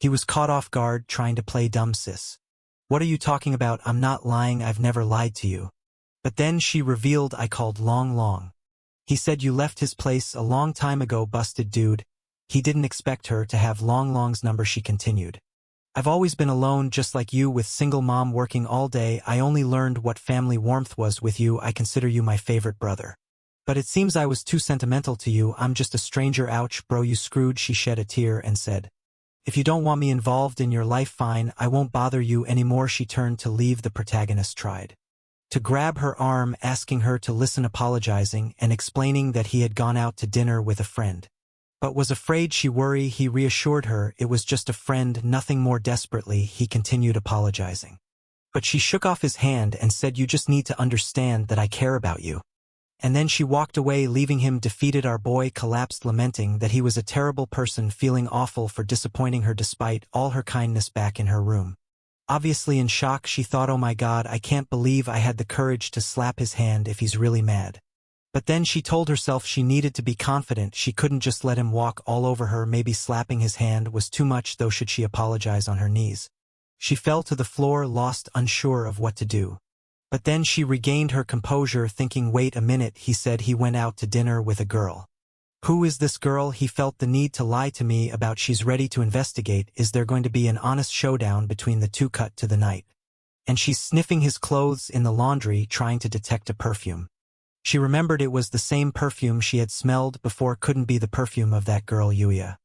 He was caught off guard, trying to play dumb sis. "What are you talking about? I'm not lying, I've never lied to you." But then she revealed, "I called Long Long. He said you left his place a long time ago." Busted dude. He didn't expect her to have Long Long's number. She continued, "I've always been alone just like you, with single mom working all day. I only learned what family warmth was with you. I consider you my favorite brother. But it seems I was too sentimental to you. I'm just a stranger. Ouch, bro, you screwed." She shed a tear and said, "If you don't want me involved in your life, fine, I won't bother you anymore." She turned to leave. The protagonist tried to grab her arm, asking her to listen, apologizing and explaining that he had gone out to dinner with a friend, but was afraid she worry. He reassured her it was just a friend, nothing more. Desperately, he continued apologizing. But she shook off his hand and said, "You just need to understand that I care about you." And then she walked away, leaving him defeated. Our boy collapsed, lamenting that he was a terrible person, feeling awful for disappointing her despite all her kindness. Back in her room, obviously in shock, she thought, "Oh my God, I can't believe I had the courage to slap his hand if he's really mad." But then she told herself she needed to be confident. She couldn't just let him walk all over her. Maybe slapping his hand was too much, though. Should she apologize on her knees? She fell to the floor, lost, unsure of what to do. But then she regained her composure, thinking, "Wait a minute," he said. "He went out to dinner with a girl. Who is this girl?" He felt the need to lie to me about. She's ready to investigate. Is there going to be an honest showdown between the two? Cut to the night, and she's sniffing his clothes in the laundry, trying to detect a perfume. She remembered it was the same perfume she had smelled before. Couldn't be the perfume of that girl, Yuya.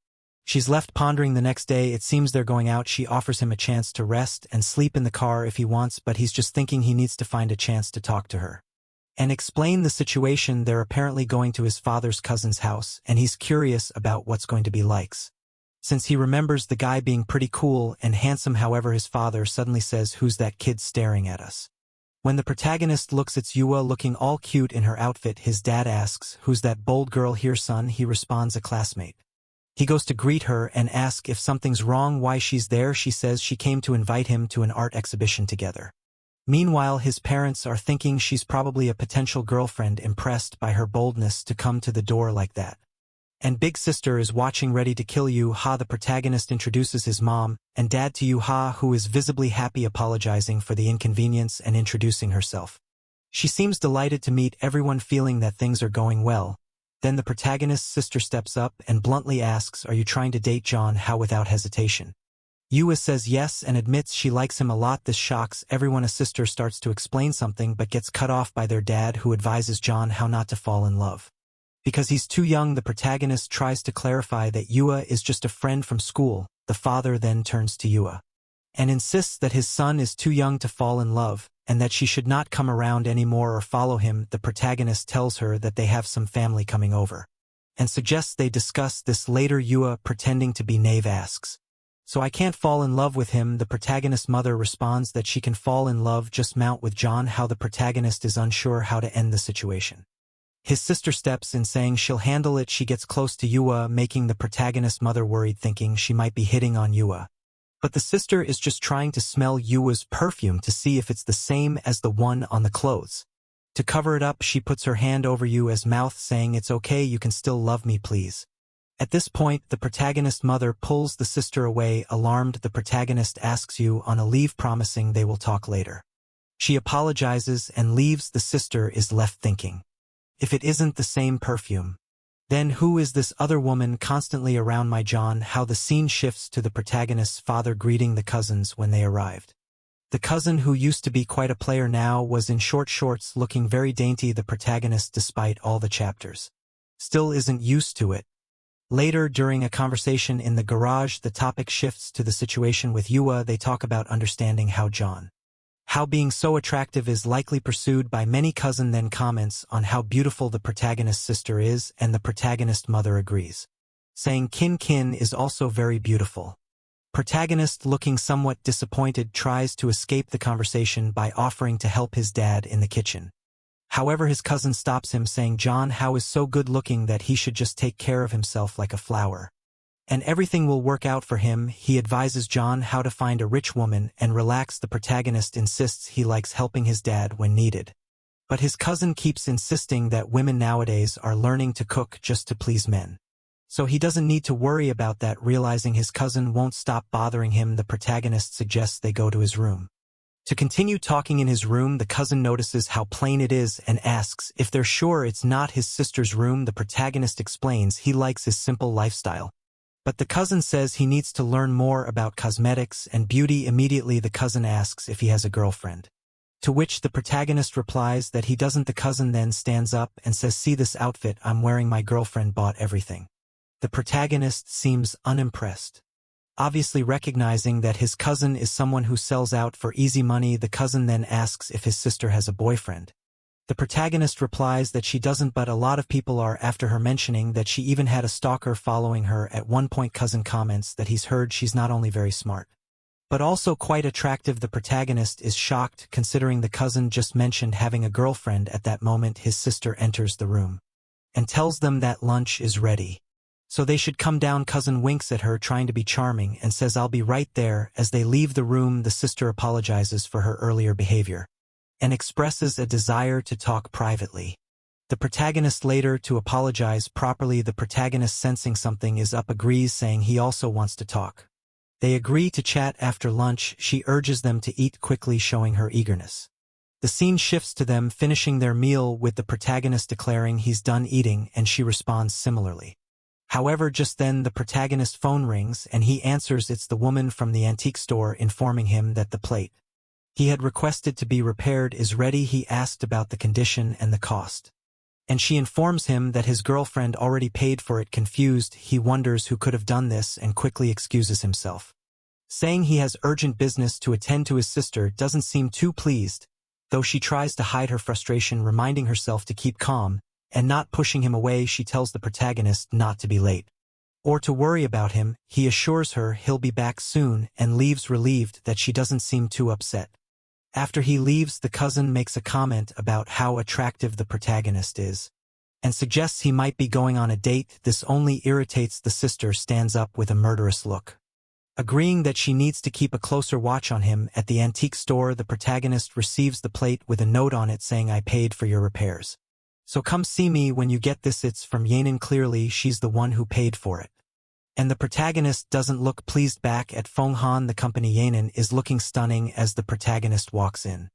She's left pondering. The next day, it seems they're going out. She offers him a chance to rest and sleep in the car if he wants, but he's just thinking he needs to find a chance to talk to her and explain the situation. They're apparently going to his father's cousin's house, and he's curious about what's going to be like, since he remembers the guy being pretty cool and handsome. However, his father suddenly says, "Who's that kid staring at us?" When the protagonist looks, it's Yua, looking all cute in her outfit. His dad asks, "Who's that bold girl here, son?" He responds, "A classmate." He goes to greet her and ask if something's wrong, why she's there. She says she came to invite him to an art exhibition together. Meanwhile, his parents are thinking she's probably a potential girlfriend, impressed by her boldness to come to the door like that. And big sister is watching, ready to kill you. Ha! The protagonist introduces his mom and dad to you, Ha, who is visibly happy, apologizing for the inconvenience and introducing herself. She seems delighted to meet everyone, feeling that things are going well. Then the protagonist's sister steps up and bluntly asks, "Are you trying to date John?" How? Without hesitation, Yua says yes and admits she likes him a lot. This shocks everyone. A sister starts to explain something but gets cut off by their dad, who advises John how not to fall in love because he's too young. The protagonist tries to clarify that Yua is just a friend from school. The father then turns to Yua and insists that his son is too young to fall in love and that she should not come around anymore or follow him. The protagonist tells her that they have some family coming over and suggests they discuss this later. Yua, pretending to be naive, asks, "So I can't fall in love with him?" The protagonist's mother responds that she can fall in love, just mount with John. How? The protagonist is unsure how to end the situation. His sister steps in, saying she'll handle it. She gets close to Yua, making the protagonist's mother worried, thinking she might be hitting on Yua. But the sister is just trying to smell Yua's perfume to see if it's the same as the one on the clothes. To cover it up, she puts her hand over Yua's mouth, saying, "It's okay, you can still love me, please." At this point, the protagonist's mother pulls the sister away. Alarmed, the protagonist asks Yu on a leave, promising they will talk later. She apologizes and leaves. The sister is left thinking, if it isn't the same perfume. Then who is this other woman constantly around my John? How the scene shifts to the protagonist's father greeting the cousins when they arrived. The cousin who used to be quite a player now was in short shorts looking very dainty. The protagonist, despite all the chapters, still isn't used to it. Later, during a conversation in the garage, the topic shifts to the situation with Yua. They talk about understanding how being so attractive is likely pursued by many. Cousin then comments on how beautiful the protagonist's sister is, and the protagonist mother agrees, saying Kin is also very beautiful. Protagonist, looking somewhat disappointed, tries to escape the conversation by offering to help his dad in the kitchen. However, his cousin stops him, saying John How is so good looking that he should just take care of himself like a flower, and everything will work out for him. He advises John how to find a rich woman and relax. The protagonist insists he likes helping his dad when needed, but his cousin keeps insisting that women nowadays are learning to cook just to please men, so he doesn't need to worry about that. Realizing his cousin won't stop bothering him, the protagonist suggests they go to his room. To continue talking in his room, the cousin notices how plain it is and asks if they're sure it's not his sister's room. The protagonist explains he likes his simple lifestyle, but the cousin says he needs to learn more about cosmetics and beauty. Immediately, the cousin asks if he has a girlfriend, to which the protagonist replies that he doesn't. The cousin then stands up and says, "See this outfit I'm wearing? My girlfriend bought everything." The protagonist seems unimpressed, obviously recognizing that his cousin is someone who sells out for easy money. The cousin then asks if his sister has a boyfriend. The protagonist replies that she doesn't, but a lot of people are after her, mentioning that she even had a stalker following her. At one point, cousin comments that he's heard she's not only very smart, but also quite attractive. The protagonist is shocked, considering the cousin just mentioned having a girlfriend. At that moment, his sister enters the room and tells them that lunch is ready, so they should come down. Cousin winks at her, trying to be charming, and says, "I'll be right there." As they leave the room, the sister apologizes for her earlier behavior and expresses a desire to talk privately. The protagonist later to apologize properly. The protagonist, sensing something is up, agrees, saying he also wants to talk. They agree to chat after lunch. She urges them to eat quickly, showing her eagerness. The scene shifts to them finishing their meal, with the protagonist declaring he's done eating, and she responds similarly. However, just then the protagonist's phone rings and he answers. It's the woman from the antique store, informing him that the plate he had requested to be repaired is ready. He asked about the condition and the cost, and she informs him that his girlfriend already paid for it. Confused, he wonders who could have done this and quickly excuses himself, saying he has urgent business to attend to. His sister doesn't seem too pleased, though she tries to hide her frustration, reminding herself to keep calm and not pushing him away. She tells the protagonist not to be late or to worry about him. He assures her he'll be back soon and leaves, relieved that she doesn't seem too upset. After he leaves, the cousin makes a comment about how attractive the protagonist is and suggests he might be going on a date. This only irritates the sister, stands up with a murderous look, agreeing that she needs to keep a closer watch on him. At the antique store, the protagonist receives the plate with a note on it saying, "I paid for your repairs, so come see me when you get this." It's from Yanan. Clearly, she's the one who paid for it, and the protagonist doesn't look pleased. Back at Fenghan, the company, Yanan is looking stunning as the protagonist walks in,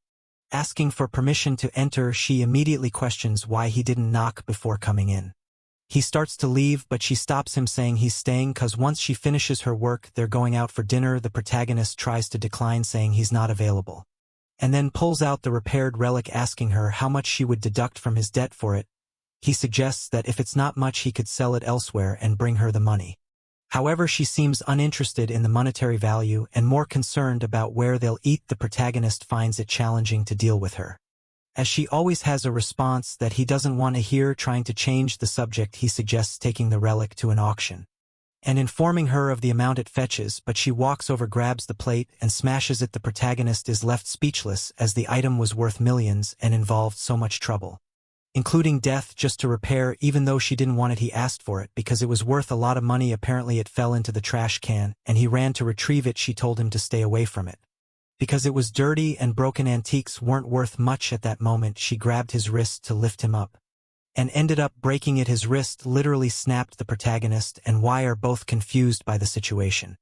asking for permission to enter. She immediately questions why he didn't knock before coming in. He starts to leave, but she stops him, saying he's staying cause once she finishes her work, they're going out for dinner. The protagonist tries to decline, saying he's not available, and then pulls out the repaired relic, asking her how much she would deduct from his debt for it. He suggests that if it's not much, he could sell it elsewhere and bring her the money. However, she seems uninterested in the monetary value and more concerned about where they'll eat. The protagonist finds it challenging to deal with her, as she always has a response that he doesn't want to hear. Trying to change the subject, he suggests taking the relic to an auction and informing her of the amount it fetches, but she walks over, grabs the plate, and smashes it. The protagonist is left speechless, as the item was worth millions and involved so much trouble, including death, just to repair. Even though she didn't want it, he asked for it because it was worth a lot of money. Apparently it fell into the trash can, and he ran to retrieve it. She told him to stay away from it because it was dirty and broken. Antiques weren't worth much at that moment. She grabbed his wrist to lift him up and ended up breaking it. His wrist literally snapped. The protagonist and Y are both confused by the situation.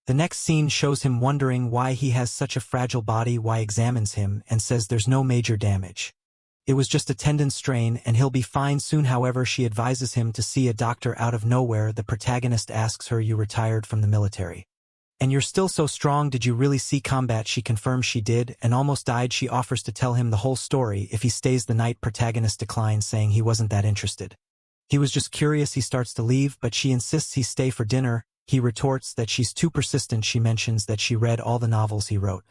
The next scene shows him wondering why he has such a fragile body. Y examines him and says there's no major damage. It was just a tendon strain and he'll be fine soon. However, she advises him to see a doctor. Out of nowhere, the protagonist asks her, "You retired from the military. And you're still so strong. Did you really see combat?" She confirms she did and almost died. She offers to tell him the whole story if he stays the night. Protagonist declines, saying he wasn't that interested. He was just curious. He starts to leave, but she insists he stay for dinner. He retorts that she's too persistent. She mentions that she read all the novels he wrote,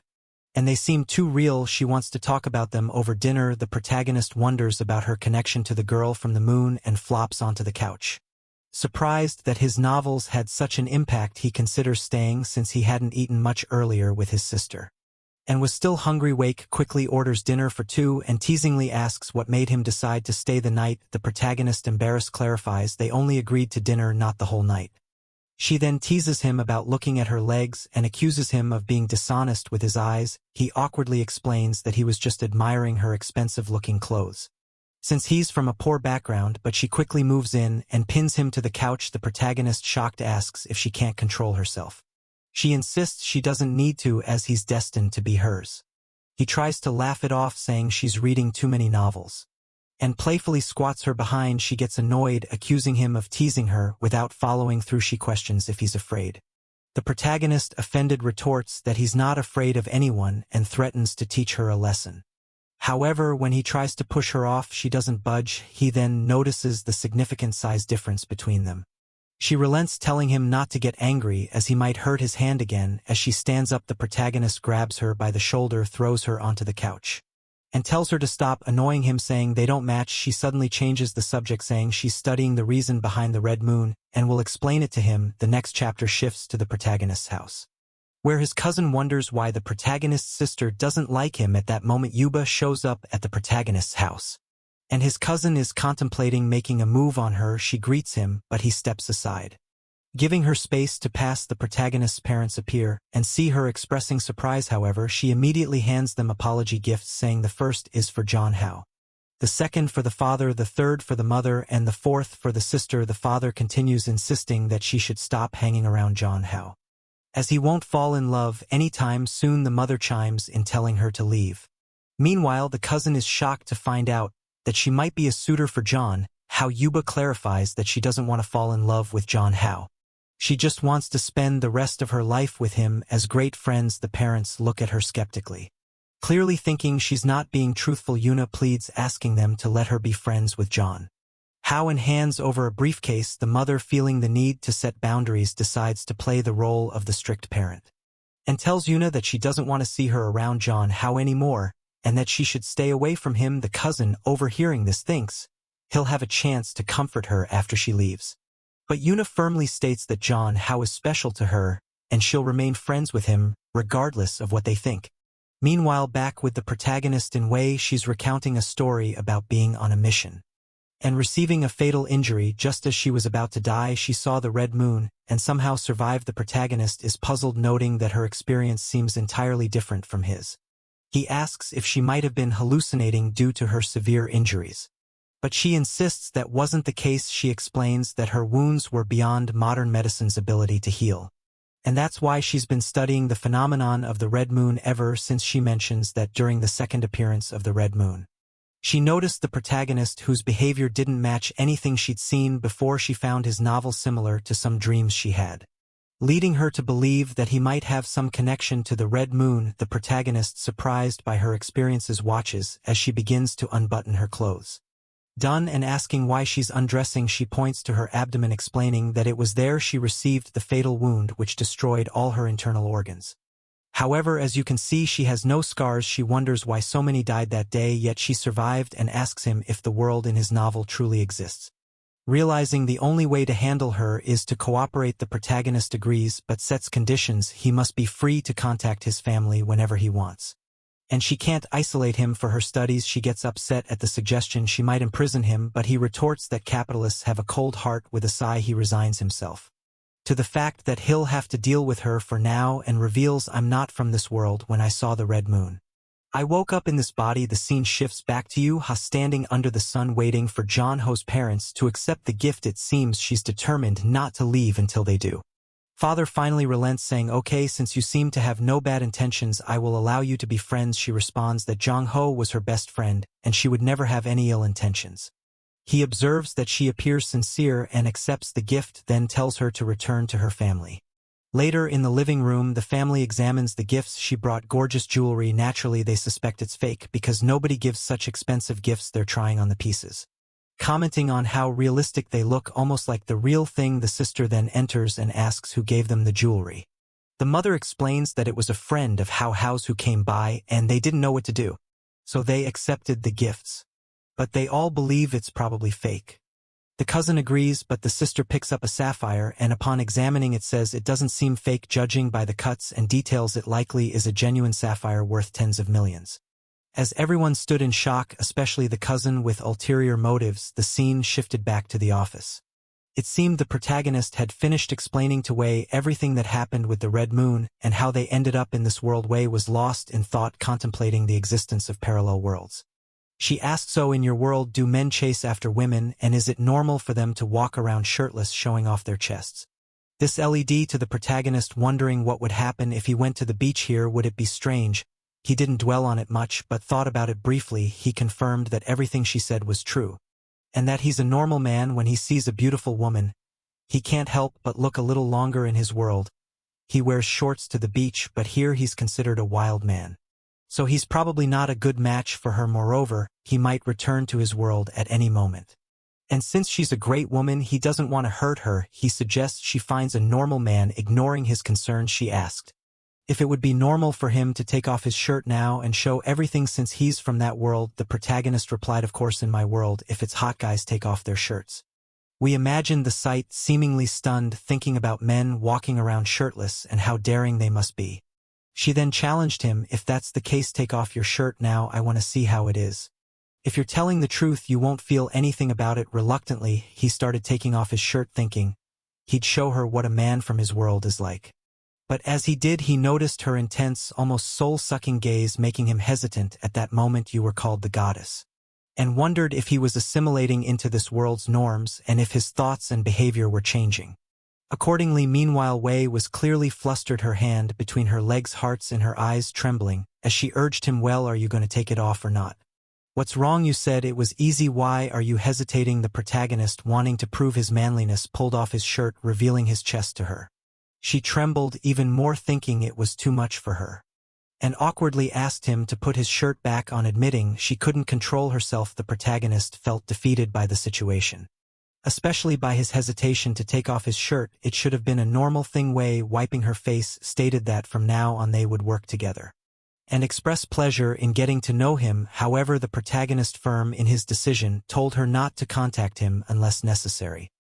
and they seem too real. She wants to talk about them over dinner. The protagonist wonders about her connection to the girl from the moon and flops onto the couch. Surprised that his novels had such an impact, he considers staying since he hadn't eaten much earlier with his sister and was still hungry. Wake quickly orders dinner for two and teasingly asks what made him decide to stay the night. The protagonist, embarrassed, clarifies they only agreed to dinner, not the whole night. She then teases him about looking at her legs and accuses him of being dishonest with his eyes. He awkwardly explains that he was just admiring her expensive-looking clothes, since he's from a poor background, but she quickly moves in and pins him to the couch. The protagonist, shocked, asks if she can't control herself. She insists she doesn't need to, as he's destined to be hers. He tries to laugh it off, saying she's reading too many novels, and playfully squats her behind. She gets annoyed, accusing him of teasing her without following through. She questions if he's afraid. The protagonist, offended, retorts that he's not afraid of anyone and threatens to teach her a lesson. However, when he tries to push her off, she doesn't budge. He then notices the significant size difference between them. She relents, telling him not to get angry as he might hurt his hand again. As she stands up, the protagonist grabs her by the shoulder, throws her onto the couch, and tells her to stop, annoying him, saying they don't match. She suddenly changes the subject, saying she's studying the reason behind the red moon and will explain it to him. The next chapter shifts to the protagonist's house, where his cousin wonders why the protagonist's sister doesn't like him. At that moment, Yuba shows up at the protagonist's house, and his cousin is contemplating making a move on her. She greets him, but he steps aside, giving her space to pass. The protagonist's parents appear and see her, expressing surprise. However, she immediately hands them apology gifts, saying the first is for John Hao, the second for the father, the third for the mother, and the fourth for the sister. The father continues, insisting that she should stop hanging around John Hao, as he won't fall in love anytime soon. The mother chimes in, telling her to leave. Meanwhile, the cousin is shocked to find out that she might be a suitor for John Hao. Yuba clarifies that she doesn't want to fall in love with John Hao. She just wants to spend the rest of her life with him as great friends. The parents look at her skeptically, clearly thinking she's not being truthful. Yuna pleads, asking them to let her be friends with John Hao, and hands over a briefcase. The mother, feeling the need to set boundaries, decides to play the role of the strict parent and tells Yuna that she doesn't want to see her around John Hao anymore and that she should stay away from him. The cousin, overhearing this, thinks he'll have a chance to comfort her after she leaves, but Yuna firmly states that John Hao is special to her and she'll remain friends with him regardless of what they think. Meanwhile, back with the protagonist in Wei, she's recounting a story about being on a mission and receiving a fatal injury. Just as she was about to die, she saw the red moon and somehow survived. The protagonist is puzzled, noting that her experience seems entirely different from his. He asks if she might have been hallucinating due to her severe injuries, but she insists that wasn't the case. She explains that her wounds were beyond modern medicine's ability to heal, and that's why she's been studying the phenomenon of the red moon ever since. She mentions that during the second appearance of the red moon, she noticed the protagonist, whose behavior didn't match anything she'd seen before. She found his novel similar to some dreams she had, leading her to believe that he might have some connection to the red moon. The protagonist, surprised by her experiences, watches as she begins to unbutton her clothes. Done, and asking why she's undressing, she points to her abdomen, explaining that it was there she received the fatal wound which destroyed all her internal organs. However, as you can see, she has no scars. She wonders why so many died that day, yet she survived, and asks him if the world in his novel truly exists. Realizing the only way to handle her is to cooperate, the protagonist agrees, but sets conditions. He must be free to contact his family whenever he wants, and she can't isolate him for her studies. She gets upset at the suggestion she might imprison him, but he retorts that capitalists have a cold heart. With a sigh, he resigns himself to the fact that he'll have to deal with her for now, and reveals, "I'm not from this world. When I saw the red moon, I woke up in this body." The scene shifts back to Yu Ha standing under the sun, waiting for John Ho's parents to accept the gift. It seems she's determined not to leave until they do. Father finally relents, saying, "Okay, since you seem to have no bad intentions, I will allow you to be friends." She responds that Jong-ho was her best friend, and she would never have any ill intentions. He observes that she appears sincere and accepts the gift, then tells her to return to her family. Later, in the living room, the family examines the gifts she brought. Gorgeous jewelry. Naturally, they suspect it's fake, because nobody gives such expensive gifts. They're trying on the pieces. Commenting on how realistic they look, almost like the real thing, the sister then enters and asks who gave them the jewelry. The mother explains that it was a friend of Hao's who came by, and they didn't know what to do. So they accepted the gifts. But they all believe it's probably fake. The cousin agrees, but the sister picks up a sapphire, and upon examining it says it doesn't seem fake, judging by the cuts and details it likely is a genuine sapphire worth tens of millions. As everyone stood in shock, especially the cousin with ulterior motives, the scene shifted back to the office. It seemed the protagonist had finished explaining to Wei everything that happened with the Red Moon, and how they ended up in this world. Wei was lost in thought, contemplating the existence of parallel worlds. She asked, "So in your world, do men chase after women, and is it normal for them to walk around shirtless, showing off their chests?" This led to the protagonist wondering what would happen if he went to the beach here. Would it be strange? He didn't dwell on it much, but thought about it briefly. He confirmed that everything she said was true, and that he's a normal man. When he sees a beautiful woman, he can't help but look a little longer. In his world, he wears shorts to the beach, but here he's considered a wild man. So he's probably not a good match for her. Moreover, he might return to his world at any moment. And since she's a great woman, he doesn't want to hurt her. He suggests she finds a normal man. Ignoring his concerns, she asked if it would be normal for him to take off his shirt now and show everything since he's from that world. The protagonist replied, "Of course, in my world, if it's hot, guys take off their shirts." We imagined the sight, seemingly stunned, thinking about men walking around shirtless and how daring they must be. She then challenged him, "If that's the case, take off your shirt now. I want to see how it is. If you're telling the truth, you won't feel anything about it." Reluctantly, he started taking off his shirt, thinking he'd show her what a man from his world is like. But as he did, he noticed her intense, almost soul-sucking gaze, making him hesitant. At that moment, you were called the goddess, and wondered if he was assimilating into this world's norms and if his thoughts and behavior were changing. Accordingly, meanwhile, Wei was clearly flustered, her hand between her legs, hearts in her eyes trembling, as she urged him, "Well, are you going to take it off or not? What's wrong? You said it was easy. Why are you hesitating?" The protagonist, wanting to prove his manliness, pulled off his shirt, revealing his chest to her. She trembled even more, thinking it was too much for her, and awkwardly asked him to put his shirt back on. Admitting she couldn't control herself, the protagonist felt defeated by the situation, especially by his hesitation to take off his shirt. It should have been a normal thing. Wei, wiping her face, stated that from now on they would work together and express pleasure in getting to know him. However, the protagonist, firm in his decision, told her not to contact him unless necessary,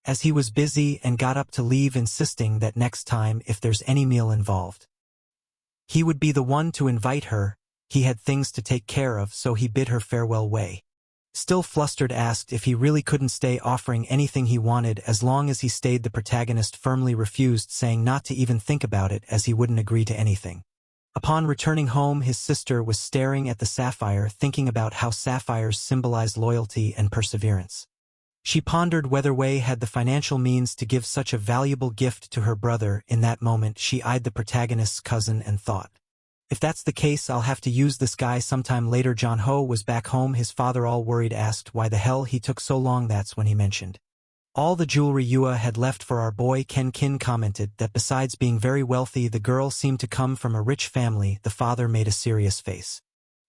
as he was busy, and got up to leave, insisting that next time, if there's any meal involved, he would be the one to invite her. He had things to take care of, so he bid her farewell. Wei, still flustered, asked if he really couldn't stay, offering anything he wanted as long as he stayed. The protagonist firmly refused, saying not to even think about it, as he wouldn't agree to anything. Upon returning home, his sister was staring at the sapphire, thinking about how sapphires symbolize loyalty and perseverance. She pondered whether Wei had the financial means to give such a valuable gift to her brother. In that moment, she eyed the protagonist's cousin and thought, "If that's the case, I'll have to use this guy sometime later." Jong-ho was back home. His father, all worried, asked why the hell he took so long. That's when he mentioned all the jewelry Yua had left for our boy. Ken Kin commented that besides being very wealthy, the girl seemed to come from a rich family. The father made a serious face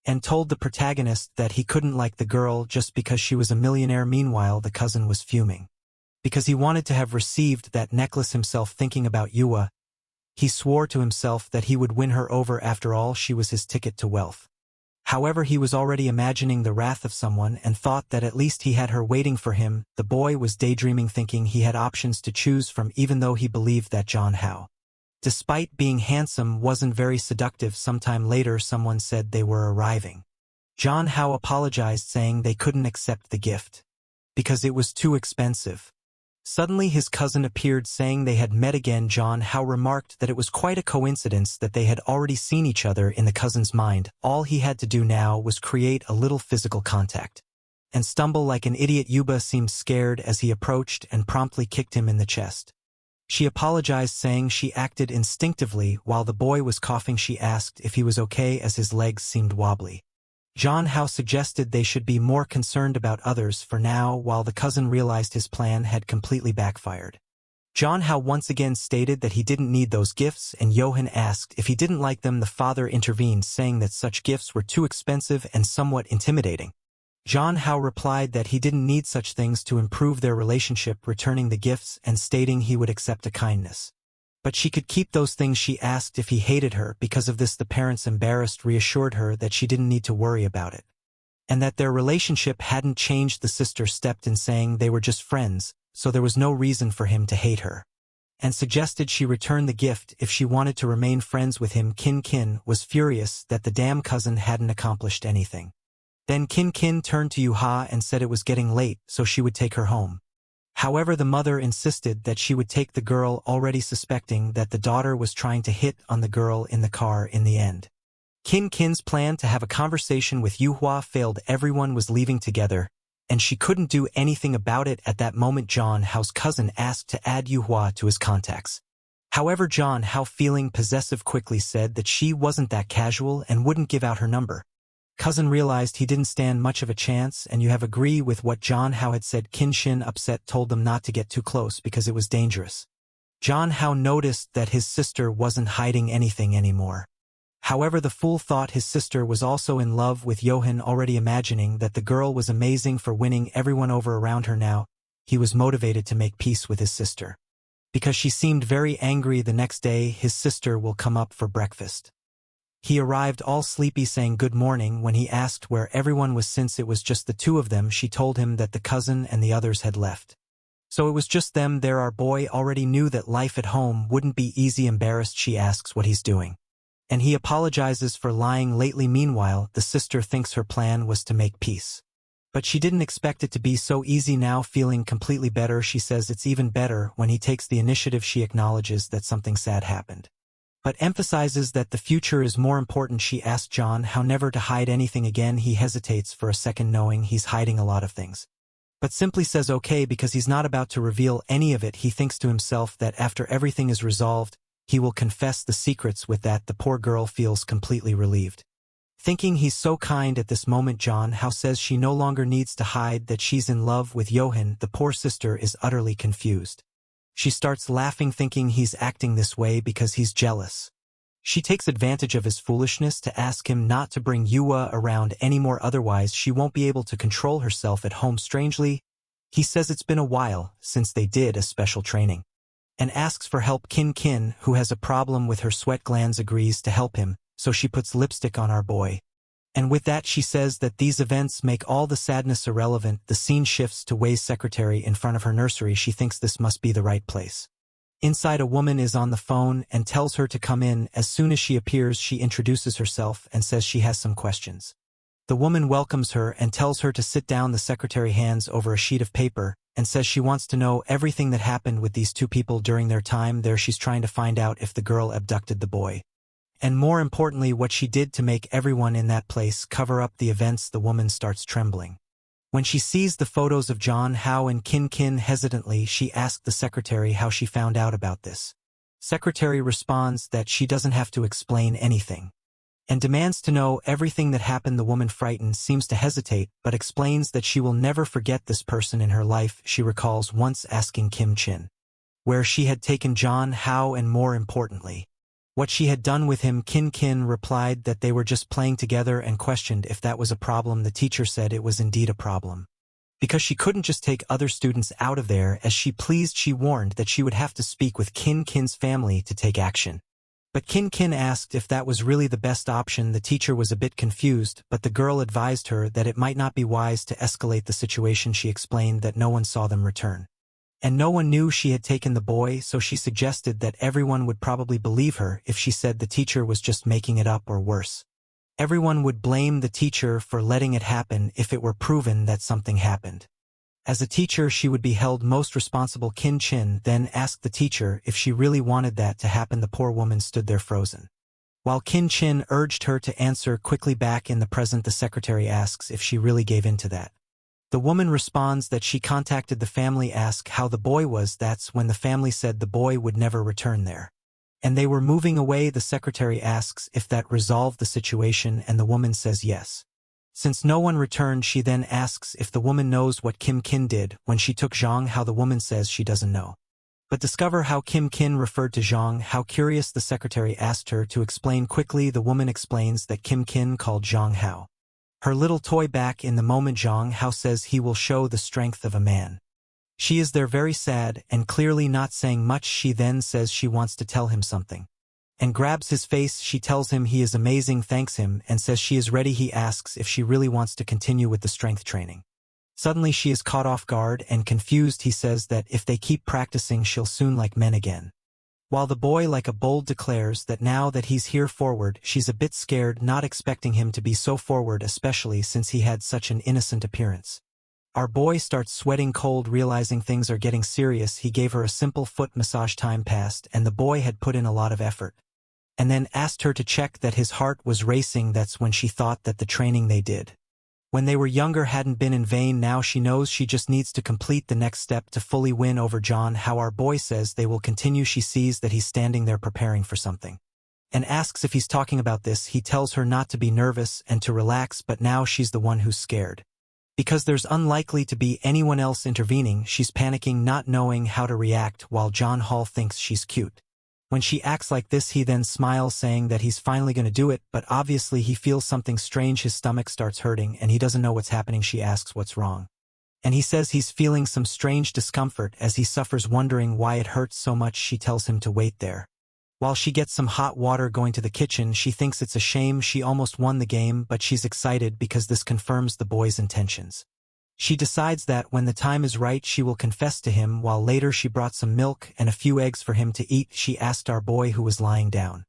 and told the protagonist that he couldn't like the girl just because she was a millionaire. Meanwhile, the cousin was fuming because he wanted to have received that necklace himself. Thinking about Yua, he swore to himself that he would win her over. After all, she was his ticket to wealth. However, he was already imagining the wrath of someone and thought that at least he had her waiting for him. The boy was daydreaming, thinking he had options to choose from, even though he believed that John Hao, despite being handsome, wasn't very seductive. Sometime later, someone said they were arriving. John Hao apologized, saying they couldn't accept the gift because it was too expensive. Suddenly, his cousin appeared, saying they had met again. John Hao remarked that it was quite a coincidence that they had already seen each other. In the cousin's mind, all he had to do now was create a little physical contact and stumble like an idiot. Yuba seemed scared as he approached and promptly kicked him in the chest. She apologized, saying she acted instinctively. While the boy was coughing, she asked if he was okay as his legs seemed wobbly. John Hao suggested they should be more concerned about others for now, while the cousin realized his plan had completely backfired. John Hao once again stated that he didn't need those gifts, and Johan asked if he didn't like them. The father intervened, saying that such gifts were too expensive and somewhat intimidating. John Hao replied that he didn't need such things to improve their relationship, returning the gifts and stating he would accept a kindness. But she could keep those things. She asked if he hated her. Because of this, the parents, embarrassed, reassured her that she didn't need to worry about it, and that their relationship hadn't changed. The sister stepped in, saying they were just friends, so there was no reason for him to hate her, and suggested she return the gift if she wanted to remain friends with him. Kin was furious that the damn cousin hadn't accomplished anything. Then Kin turned to Yuha and said it was getting late, so she would take her home. However, the mother insisted that she would take the girl, already suspecting that the daughter was trying to hit on the girl in the car. In the end, Kin's plan to have a conversation with Yuhua failed. Everyone was leaving together, and she couldn't do anything about it. At that moment, John Hao's cousin asked to add Yuhua to his contacts. However, John Hao, feeling possessive, quickly said that she wasn't that casual and wouldn't give out her number. Cousin realized he didn't stand much of a chance, and you have agree with what John Hao had said. Shin, upset, told them not to get too close because it was dangerous. John Hao noticed that his sister wasn't hiding anything anymore. However, the fool thought his sister was also in love with Johan, already imagining that the girl was amazing for winning everyone over around her. Now he was motivated to make peace with his sister, because she seemed very angry. The next day, his sister will come up for breakfast. He arrived all sleepy, saying good morning. When he asked where everyone was, since it was just the two of them, she told him that the cousin and the others had left. So it was just them there. Our boy already knew that life at home wouldn't be easy. Embarrassed, she asks what he's doing, and he apologizes for lying lately. Meanwhile, the sister thinks her plan was to make peace, but she didn't expect it to be so easy. Now, feeling completely better, she says it's even better when he takes the initiative. She acknowledges that something sad happened, but emphasizes that the future is more important. She asked John Hao never to hide anything again. He hesitates for a second, knowing he's hiding a lot of things, but simply says okay because he's not about to reveal any of it. He thinks to himself that after everything is resolved, he will confess the secrets. With that, the poor girl feels completely relieved, thinking he's so kind. At this moment, John Hao says she no longer needs to hide that she's in love with Johan. The poor sister is utterly confused. She starts laughing, thinking he's acting this way because he's jealous. She takes advantage of his foolishness to ask him not to bring Yua around anymore, otherwise she won't be able to control herself at home. Strangely, he says it's been a while since they did a special training, and asks for help. Kin, who has a problem with her sweat glands, agrees to help him, so she puts lipstick on our boy. And with that, she says that these events make all the sadness irrelevant. The scene shifts to Wei's secretary in front of her nursery. She thinks this must be the right place. Inside, a woman is on the phone and tells her to come in. As soon as she appears, she introduces herself and says she has some questions. The woman welcomes her and tells her to sit down. The secretary hands over a sheet of paper and says she wants to know everything that happened with these two people during their time there. She's trying to find out if the girl abducted the boy, and more importantly, what she did to make everyone in that place cover up the events. The woman starts trembling when she sees the photos of John Hao and Kin. Hesitantly, she asked the secretary how she found out about this. Secretary responds that she doesn't have to explain anything, and demands to know everything that happened. The woman, frightened, seems to hesitate, but explains that she will never forget this person in her life. She recalls once asking Kim Chin where she had taken John Hao, and more importantly, what she had done with him. Kin replied that they were just playing together and questioned if that was a problem. The teacher said it was indeed a problem, because she couldn't just take other students out of there as she pleased. She warned that she would have to speak with Kin's family to take action. But Kin asked if that was really the best option. The teacher was a bit confused, but the girl advised her that it might not be wise to escalate the situation. She explained that no one saw them return, and no one knew she had taken the boy, so she suggested that everyone would probably believe her if she said the teacher was just making it up, or worse, everyone would blame the teacher for letting it happen if it were proven that something happened. As a teacher, she would be held most responsible. Kin then asked the teacher if she really wanted that to happen. The poor woman stood there frozen, while Kin urged her to answer quickly. Back in the present, the secretary asks if she really gave in to that. The woman responds that she contacted the family, ask how the boy was. That's when the family said the boy would never return there. And they were moving away. The secretary asks if that resolved the situation, and the woman says yes. Since no one returned, she then asks if the woman knows what Kim Kin did when she took Zhang. How the woman says she doesn't know. But discover how Kim Kin referred to Zhang. How curious, the secretary asked her to explain quickly. The woman explains that Kim Kin called Zhang Hao her little toy. Back in the moment, Zhang Hao says he will show the strength of a man. She is there very sad and clearly not saying much. She then says she wants to tell him something and grabs his face. She tells him he is amazing, thanks him, and says she is ready. He asks if she really wants to continue with the strength training. Suddenly she is caught off guard and confused. He says that if they keep practicing, she'll soon like men again. While the boy like a bold declares that now that he's here forward, she's a bit scared, not expecting him to be so forward, especially since he had such an innocent appearance. Our boy starts sweating cold, realizing things are getting serious. He gave her a simple foot massage. Time passed, and the boy had put in a lot of effort. And then asked her to check that his heart was racing. That's when she thought that the training they did when they were younger hadn't been in vain. Now she knows she just needs to complete the next step to fully win over John. How our boy says they will continue. She sees that he's standing there preparing for something and asks if he's talking about this. He tells her not to be nervous and to relax, but now she's the one who's scared. Because there's unlikely to be anyone else intervening, she's panicking, not knowing how to react, while John Hall thinks she's cute. When she acts like this, he then smiles, saying that he's finally going to do it, but obviously he feels something strange. His stomach starts hurting and he doesn't know what's happening. She asks what's wrong. And he says he's feeling some strange discomfort as he suffers, wondering why it hurts so much. She tells him to wait there while she gets some hot water. Going to the kitchen, she thinks it's a shame she almost won the game, but she's excited because this confirms the boy's intentions. She decides that when the time is right, she will confess to him, while later she brought some milk and a few eggs for him to eat. She asked our boy, who was lying down,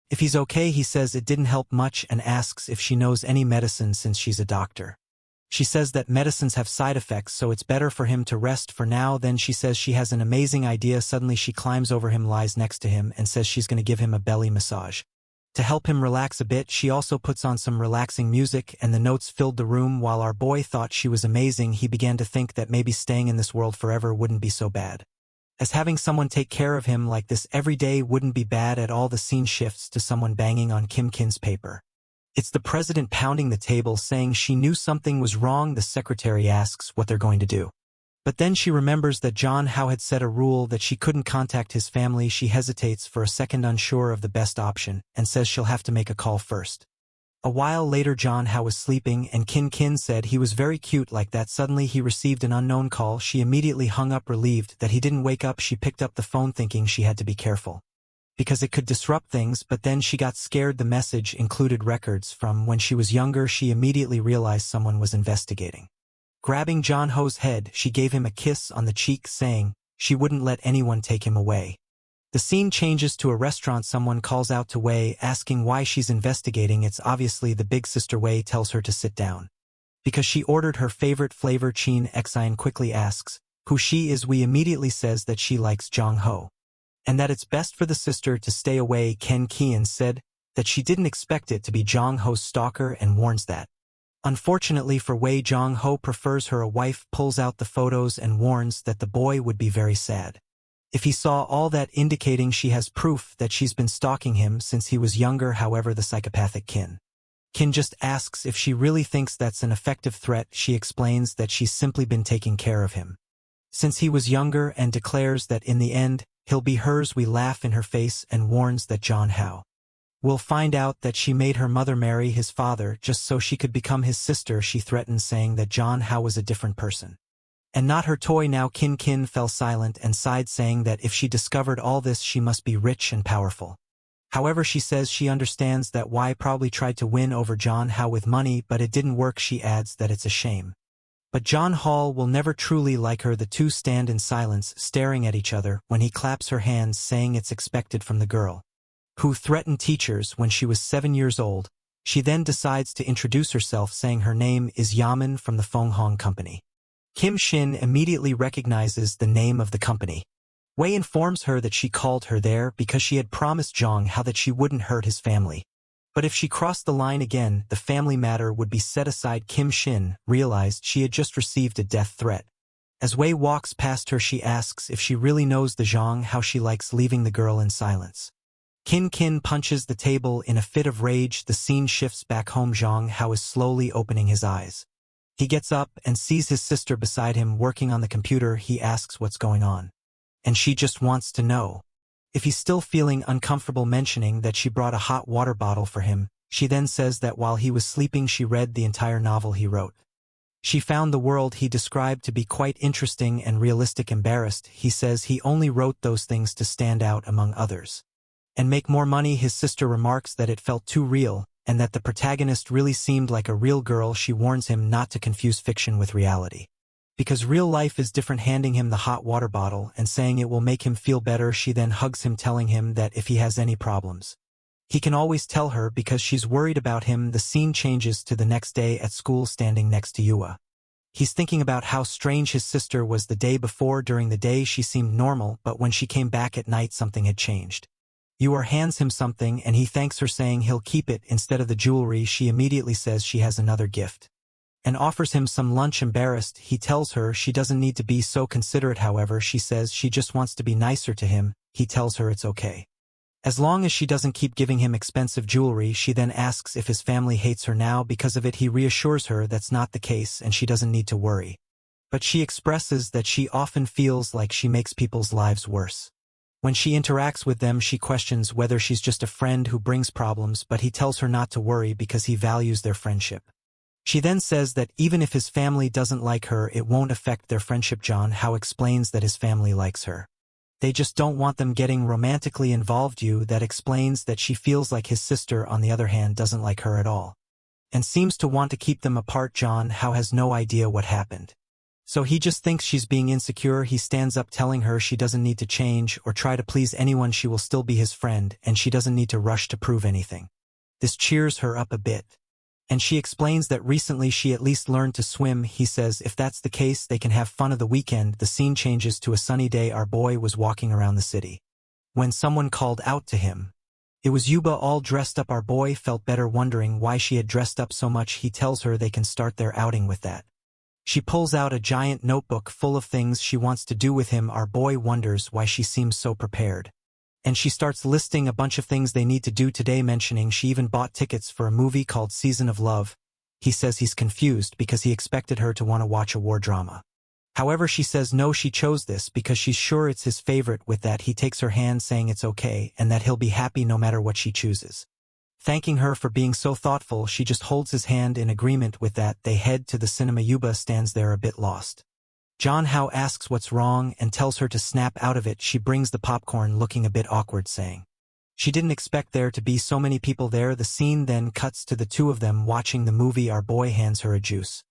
if he's okay. He says it didn't help much and asks if she knows any medicine since she's a doctor. She says that medicines have side effects, so it's better for him to rest for now. Then she says she has an amazing idea. Suddenly she climbs over him, lies next to him, and says she's going to give him a belly massage to help him relax a bit. She also puts on some relaxing music, and the notes filled the room. While our boy thought she was amazing, he began to think that maybe staying in this world forever wouldn't be so bad, as having someone take care of him like this every day wouldn't be bad at all. The scene shifts to someone banging on Kim Kin's paper. It's the president pounding the table, saying she knew something was wrong. The secretary asks what they're going to do. But then she remembers that John Hao had set a rule that she couldn't contact his family. She hesitates for a second, unsure of the best option, and says she'll have to make a call first. A while later, John Hao was sleeping, and Kim Kin said he was very cute like that. Suddenly he received an unknown call. She immediately hung up, relieved that he didn't wake up. She picked up the phone thinking she had to be careful because it could disrupt things, but then she got scared. The message included records from when she was younger. She immediately realized someone was investigating. Grabbing John Ho's head, she gave him a kiss on the cheek, saying she wouldn't let anyone take him away. The scene changes to a restaurant. Someone calls out to Wei, asking why she's investigating. It's obviously the big sister. Wei tells her to sit down because she ordered her favorite flavor, Chin Xian. Quickly asks who she is. Wei immediately says that she likes Zhang Ho and that it's best for the sister to stay away. Ken Kian said that she didn't expect it to be Zhang Ho's stalker and warns that unfortunately for Wei, Zhang Ho prefers her a wife, pulls out the photos and warns that the boy would be very sad if he saw all that, indicating she has proof that she's been stalking him since he was younger. However, the psychopathic Kin just asks if she really thinks that's an effective threat. She explains that she's simply been taking care of him since he was younger and declares that in the end, he'll be hers. We laugh in her face and warns that John Hao will find out that she made her mother marry his father just so she could become his sister. She threatens, saying that John Hao was a different person and not her toy. Now Kin fell silent and sighed, saying that if she discovered all this, she must be rich and powerful. However, she says she understands that Wei probably tried to win over John Hao with money, but it didn't work. She adds that it's a shame, but John Hall will never truly like her. The two stand in silence, staring at each other, when he claps her hands, saying it's expected from the girl who threatened teachers when she was 7 years old. She then decides to introduce herself, saying her name is Yaman from the Feng Hong Company. Kim Shin immediately recognizes the name of the company. Wei informs her that she called her there because she had promised Zhang Hao that she wouldn't hurt his family. But if she crossed the line again, the family matter would be set aside. Kim Shin realized she had just received a death threat. As Wei walks past her, she asks if she really knows the Zhang, how she likes leaving the girl in silence. Kin punches the table in a fit of rage. The scene shifts back home. Zhang Hao is slowly opening his eyes. He gets up and sees his sister beside him working on the computer. He asks what's going on. And she just wants to know if he's still feeling uncomfortable mentioning that she brought a hot water bottle for him. She then says that while he was sleeping she read the entire novel he wrote. She found the world he described to be quite interesting and realistic. Embarrassed, he says he only wrote those things to stand out among others and make more money. His sister remarks that it felt too real, and that the protagonist really seemed like a real girl. She warns him not to confuse fiction with reality, because real life is different. Handing him the hot water bottle and saying it will make him feel better. She then hugs him, telling him that if he has any problems, he can always tell her because she's worried about him. The scene changes to the next day at school, standing next to Yua. He's thinking about how strange his sister was the day before. During the day she seemed normal, but when she came back at night something had changed. Yua hands him something and he thanks her, saying he'll keep it instead of the jewelry. She immediately says she has another gift and offers him some lunch. Embarrassed, he tells her she doesn't need to be so considerate. However, she says she just wants to be nicer to him. He tells her it's okay, as long as she doesn't keep giving him expensive jewelry. She then asks if his family hates her now because of it. He reassures her that's not the case and she doesn't need to worry. But she expresses that she often feels like she makes people's lives worse. When she interacts with them, she questions whether she's just a friend who brings problems, but he tells her not to worry because he values their friendship. She then says that even if his family doesn't like her, it won't affect their friendship. John Hao explains that his family likes her. They just don't want them getting romantically involved. That explains that she feels like his sister, on the other hand, doesn't like her at all and seems to want to keep them apart. John Hao has no idea what happened, so he just thinks she's being insecure. He stands up, telling her she doesn't need to change or try to please anyone. She will still be his friend and she doesn't need to rush to prove anything. This cheers her up a bit, and she explains that recently she at least learned to swim. He says if that's the case they can have fun of the weekend. The scene changes to a sunny day. Our boy was walking around the city when someone called out to him. It was Yuba, all dressed up. Our boy felt better, wondering why she had dressed up so much. He tells her they can start their outing with that. She pulls out a giant notebook full of things she wants to do with him. Our boy wonders why she seems so prepared, and she starts listing a bunch of things they need to do today, mentioning she even bought tickets for a movie called Season of Love. He says he's confused because he expected her to want to watch a war drama. However, she says no, she chose this because she's sure it's his favorite. With that, he takes her hand, saying it's okay and that he'll be happy no matter what she chooses. Thanking her for being so thoughtful, she just holds his hand in agreement. With that, they head to the cinema. Yuba stands there a bit lost. John Hao asks what's wrong and tells her to snap out of it. She brings the popcorn, looking a bit awkward, saying she didn't expect there to be so many people there. The scene then cuts to the two of them watching the movie. Our boy hands her a juice.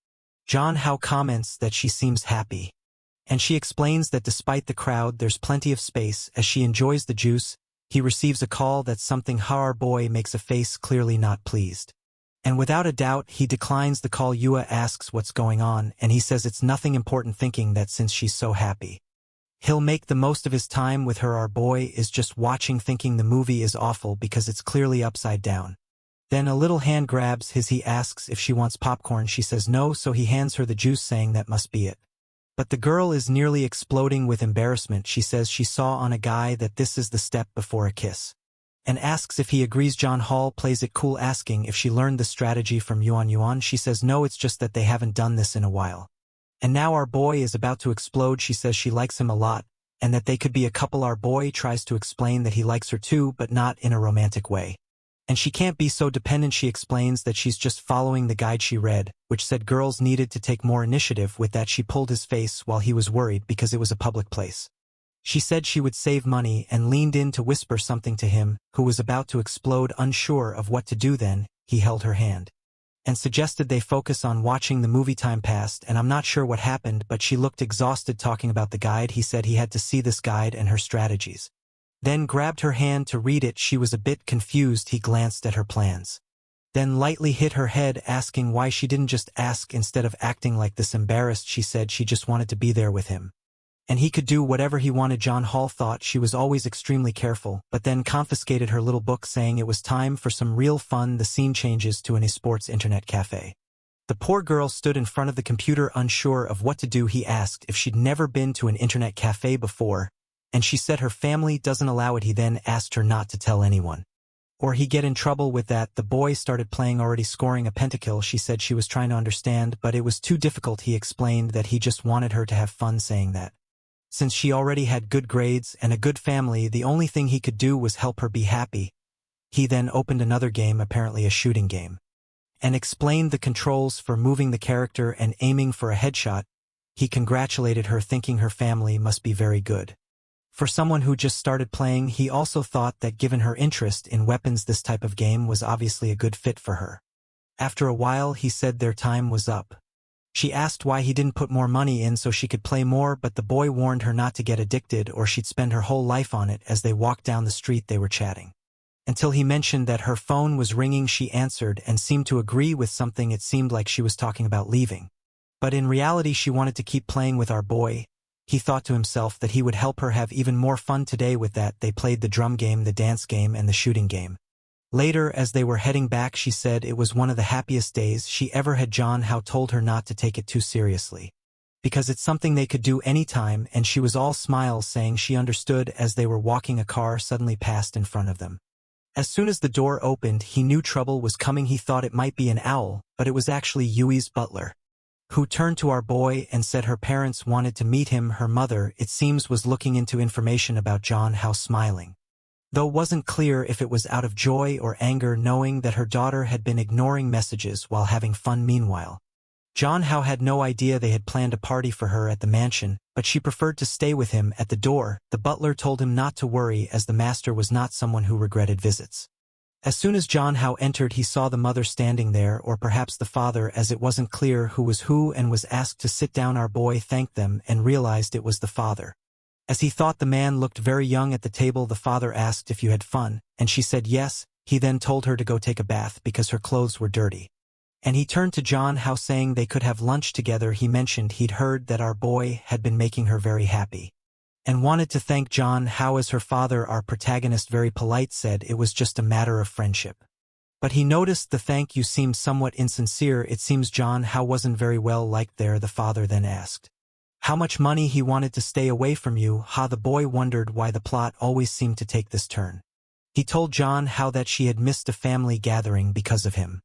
John Hao comments that she seems happy, and she explains that despite the crowd there's plenty of space. As she enjoys the juice, he receives a call. That's something. Our boy makes a face, clearly not pleased, and without a doubt he declines the call. Yua asks what's going on and he says it's nothing important, thinking that since she's so happy he'll make the most of his time with her. Our boy is just watching, thinking the movie is awful because it's clearly upside down. Then a little hand grabs his. He asks if she wants popcorn. She says no, so he hands her the juice, saying that must be it. But the girl is nearly exploding with embarrassment. She says she saw on a guy that this is the step before a kiss, and asks if he agrees. John Hall plays it cool, asking if she learned the strategy from Yuan. She says no, it's just that they haven't done this in a while. And now our boy is about to explode. She says she likes him a lot, and that they could be a couple. Our boy tries to explain that he likes her too, but not in a romantic way. And she can't be so dependent. She explains that she's just following the guide she read, which said girls needed to take more initiative. With that, she pulled his face while he was worried because it was a public place. She said she would save money and leaned in to whisper something to him, who was about to explode, unsure of what to do. Then he held her hand and suggested they focus on watching the movie. Time passed, and I'm not sure what happened, but she looked exhausted talking about the guide. He said he had to see this guide and her strategies, then grabbed her hand to read it. She was a bit confused. He glanced at her plans, then lightly hit her head, asking why she didn't just ask instead of acting like this. Embarrassed, she said she just wanted to be there with him. And he could do whatever he wanted. John Hall thought she was always extremely careful, but then confiscated her little book saying it was time for some real fun. The scene changes to an esports internet cafe. The poor girl stood in front of the computer unsure of what to do. He asked if she'd never been to an internet cafe before, and she said her family doesn't allow it. He then asked her not to tell anyone, or he'd get in trouble with that. The boy started playing, already scoring a pentakill. She said she was trying to understand, but it was too difficult. He explained that he just wanted her to have fun, saying that since she already had good grades and a good family, the only thing he could do was help her be happy. He then opened another game, apparently a shooting game, and explained the controls for moving the character and aiming for a headshot. He congratulated her, thinking her family must be very good. For someone who just started playing, he also thought that given her interest in weapons, this type of game was obviously a good fit for her. After a while, he said their time was up. She asked why he didn't put more money in so she could play more, but the boy warned her not to get addicted or she'd spend her whole life on it. As they walked down the street, they were chatting, until he mentioned that her phone was ringing. She answered and seemed to agree with something. It seemed like she was talking about leaving, but in reality she wanted to keep playing with our boy. He thought to himself that he would help her have even more fun today. With that, they played the drum game, the dance game, and the shooting game. Later, as they were heading back, she said it was one of the happiest days she ever had. John How told her not to take it too seriously, because it's something they could do anytime, and she was all smiles, saying she understood. As they were walking, a car suddenly passed in front of them. As soon as the door opened, he knew trouble was coming. He thought it might be an owl, but it was actually Yui's butler, who turned to our boy and said her parents wanted to meet him. Her mother, it seems, was looking into information about John How, smiling, though wasn't clear if it was out of joy or anger, knowing that her daughter had been ignoring messages while having fun. Meanwhile, John How had no idea they had planned a party for her at the mansion, but she preferred to stay with him. At the door, the butler told him not to worry, as the master was not someone who regretted visits. As soon as John How entered, he saw the mother standing there, or perhaps the father, as it wasn't clear who was who, and was asked to sit down. Our boy thanked them and realized it was the father. As he thought the man looked very young at the table, the father asked if you had fun, and she said yes. He then told her to go take a bath because her clothes were dirty. And he turned to John How, saying they could have lunch together. He mentioned he'd heard that our boy had been making her very happy, and wanted to thank John How as her father. Our protagonist, very polite, said it was just a matter of friendship. But he noticed the thank you seemed somewhat insincere. It seems John How wasn't very well liked there. The father then asked how much money he wanted to stay away from you. The boy wondered why the plot always seemed to take this turn. He told John How that she had missed a family gathering because of him,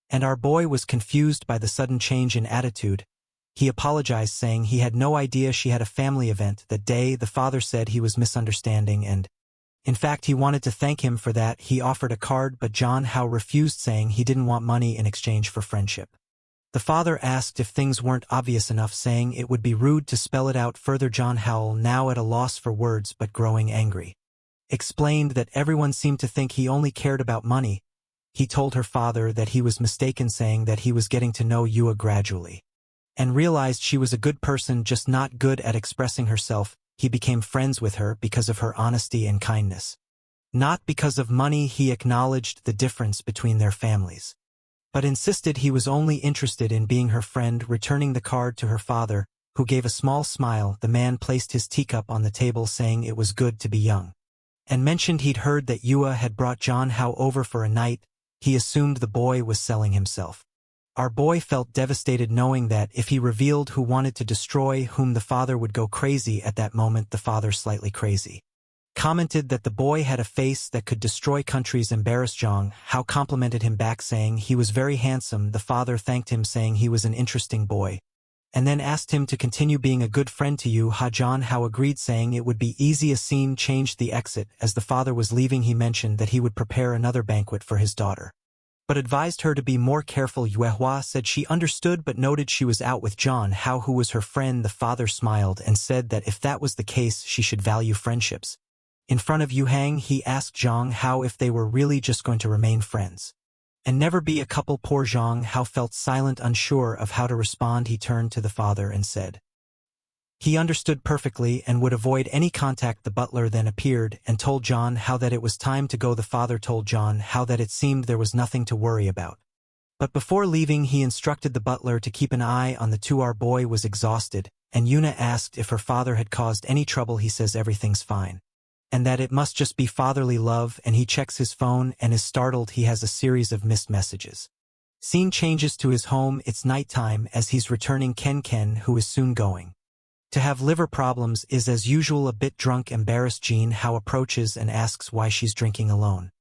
and our boy was confused by the sudden change in attitude. He apologized, saying he had no idea she had a family event that day. The father said he was misunderstanding, and in fact he wanted to thank him for that. He offered a card, but John How refused, saying he didn't want money in exchange for friendship. The father asked if things weren't obvious enough, saying it would be rude to spell it out further. John How, now at a loss for words but growing angry, explained that everyone seemed to think he only cared about money. He told her father that he was mistaken, saying that he was getting to know Yua gradually, and realized she was a good person, just not good at expressing herself. He became friends with her because of her honesty and kindness, not because of money. He acknowledged the difference between their families, but insisted he was only interested in being her friend. Returning the card to her father, who gave a small smile, the man placed his teacup on the table, saying it was good to be young, and mentioned he'd heard that Yua had brought John How over for a night. He assumed the boy was selling himself. Our boy felt devastated, knowing that if he revealed who wanted to destroy whom, the father would go crazy. At that moment, the father, slightly crazy, commented that the boy had a face that could destroy countries. Embarrassed, John How complimented him back, saying he was very handsome. The father thanked him, saying he was an interesting boy, and then asked him to continue being a good friend to you. John How agreed, saying it would be easy. A scene changed. The exit. As the father was leaving, he mentioned that he would prepare another banquet for his daughter, but advised her to be more careful. Yuehua said she understood, but noted she was out with John How, who was her friend. The father smiled and said that if that was the case, she should value friendships. In front of Yu Hang, he asked Zhang Hao if they were really just going to remain friends and never be a couple. Poor Zhang Hao felt silent, unsure of how to respond. He turned to the father and said he understood perfectly and would avoid any contact. The butler then appeared and told John Hao that it was time to go. The father told John Hao that it seemed there was nothing to worry about, but before leaving he instructed the butler to keep an eye on the two. Our boy was exhausted. and Yuna asked if her father had caused any trouble. He says everything's fine, and that it must just be fatherly love, and he checks his phone and is startled. He has a series of missed messages. Scene changes to his home. It's nighttime as he's returning Ken, who is soon going to have liver problems, is as usual a bit drunk. Embarrassed, Jean Hao approaches and asks why she's drinking alone.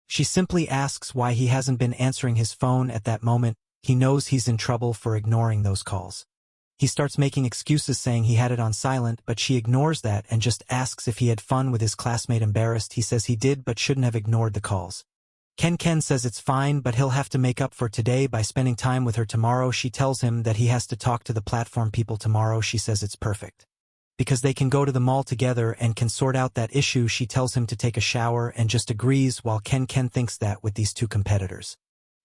She simply asks why he hasn't been answering his phone at that moment. He knows he's in trouble for ignoring those calls. He starts making excuses saying he had it on silent, but she ignores that and just asks if he had fun with his classmate. Embarrassed, he says he did but shouldn't have ignored the calls. Ken says it's fine, but he'll have to make up for today by spending time with her tomorrow. She tells him that he has to talk to the platform people tomorrow. She says it's perfect, because they can go to the mall together and can sort out that issue. She tells him to take a shower and just agrees, while Ken thinks that with these two competitors,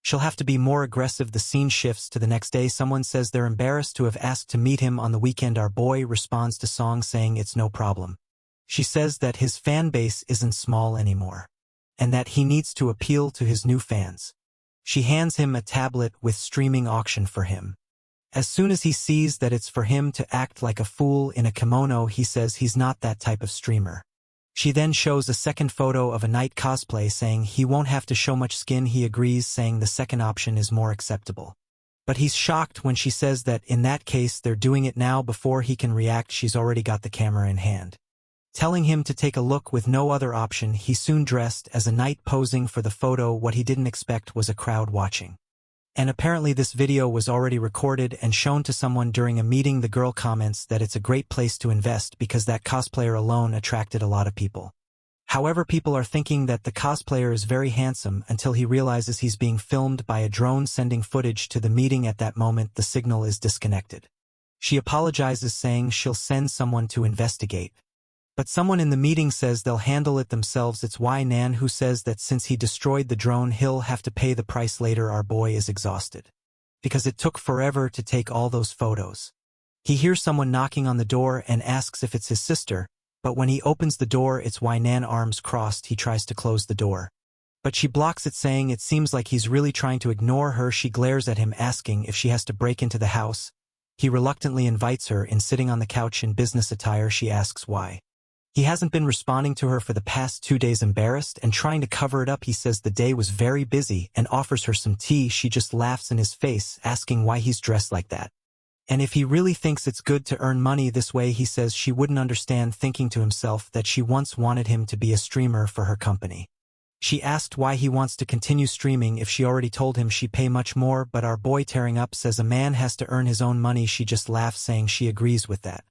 she'll have to be more aggressive. The scene shifts to the next day. Someone says they're embarrassed to have asked to meet him on the weekend. Our boy responds to Song saying it's no problem. She says that his fan base isn't small anymore, and that he needs to appeal to his new fans. She hands him a tablet with streaming auction for him. As soon as he sees that it's for him to act like a fool in a kimono, he says he's not that type of streamer. She then shows a second photo of a night cosplay saying he won't have to show much skin. He agrees, saying the second option is more acceptable. But he's shocked when she says that in that case they're doing it now. Before he can react, she's already got the camera in hand, telling him to take a look with no other option. He soon dressed as a knight posing for the photo. What he didn't expect was a crowd watching. And apparently this video was already recorded and shown to someone during a meeting. The girl comments that it's a great place to invest because that cosplayer alone attracted a lot of people. However, people are thinking that the cosplayer is very handsome until he realizes he's being filmed by a drone sending footage to the meeting. At that moment, the signal is disconnected. She apologizes, saying she'll send someone to investigate. But someone in the meeting says they'll handle it themselves. It's Nan who says that since he destroyed the drone, he'll have to pay the price later. Our boy is exhausted, because it took forever to take all those photos. He hears someone knocking on the door and asks if it's his sister, but when he opens the door, it's Nan. Arms crossed, he tries to close the door, but she blocks it, saying it seems like he's really trying to ignore her. She glares at him, asking if she has to break into the house. He reluctantly invites her in. Sitting on the couch in business attire, she asks why he hasn't been responding to her for the past 2 days. Embarrassed and trying to cover it up, he says the day was very busy and offers her some tea. She just laughs in his face, asking why he's dressed like that, and if he really thinks it's good to earn money this way. He says she wouldn't understand, thinking to himself that she once wanted him to be a streamer for her company. She asked why he wants to continue streaming if she already told him she'd pay much more, but our boy, tearing up, says a man has to earn his own money. She just laughs, saying she agrees with that,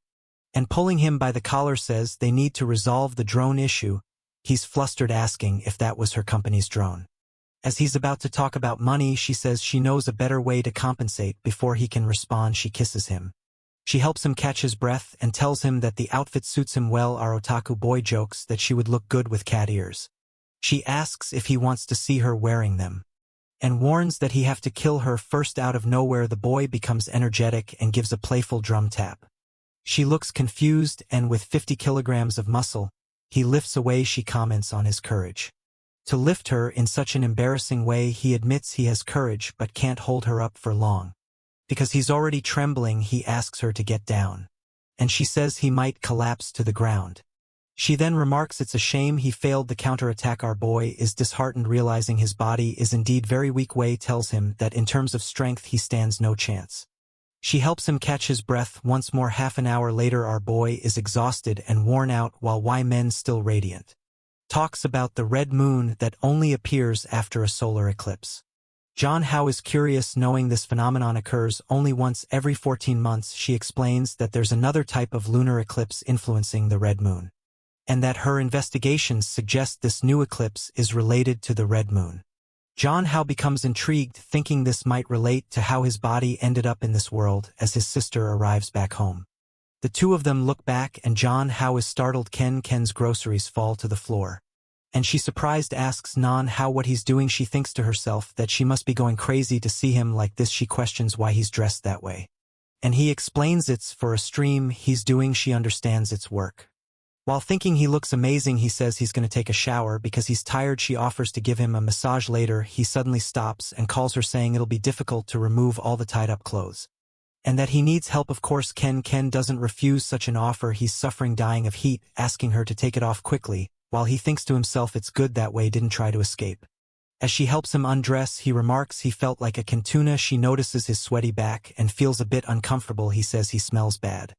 and pulling him by the collar says they need to resolve the drone issue. He's flustered, asking if that was her company's drone. As he's about to talk about money, she says she knows a better way to compensate. Before he can respond, she kisses him. She helps him catch his breath and tells him that the outfit suits him well. Our otaku boy jokes that she would look good with cat ears. She asks if he wants to see her wearing them, and warns that he have to kill her first. Out of nowhere, the boy becomes energetic and gives a playful drum tap. She looks confused, and with 50 kilograms of muscle, he lifts away. She comments on his courage to lift her in such an embarrassing way. He admits he has courage but can't hold her up for long, because he's already trembling. He asks her to get down, and she says he might collapse to the ground. She then remarks it's a shame he failed the counterattack. Our boy is disheartened, realizing his body is indeed very weak. Wei tells him that in terms of strength he stands no chance. She helps him catch his breath once more. Half an hour later, our boy is exhausted and worn out, while Men, still radiant, talks about the red moon that only appears after a solar eclipse. John Hao is curious, knowing this phenomenon occurs only once every 14 months. She explains that there's another type of lunar eclipse influencing the red moon, and that her investigations suggest this new eclipse is related to the red moon. John Hao becomes intrigued, thinking this might relate to how his body ended up in this world. As his sister arrives back home, the two of them look back and John Hao is startled. Ken's groceries fall to the floor, and she surprised asks Hao what he's doing. She thinks to herself that she must be going crazy to see him like this. She questions why he's dressed that way, and he explains it's for a stream he's doing. She understands it's work. While thinking he looks amazing, he says he's going to take a shower because he's tired. She offers to give him a massage later. He suddenly stops and calls her, saying it'll be difficult to remove all the tied-up clothes, and that he needs help. Of course Ken doesn't refuse such an offer. He's suffering, dying of heat, asking her to take it off quickly, while he thinks to himself it's good that way didn't try to escape. As she helps him undress, he remarks he felt like a cantuna. She notices his sweaty back and feels a bit uncomfortable. He says he smells bad.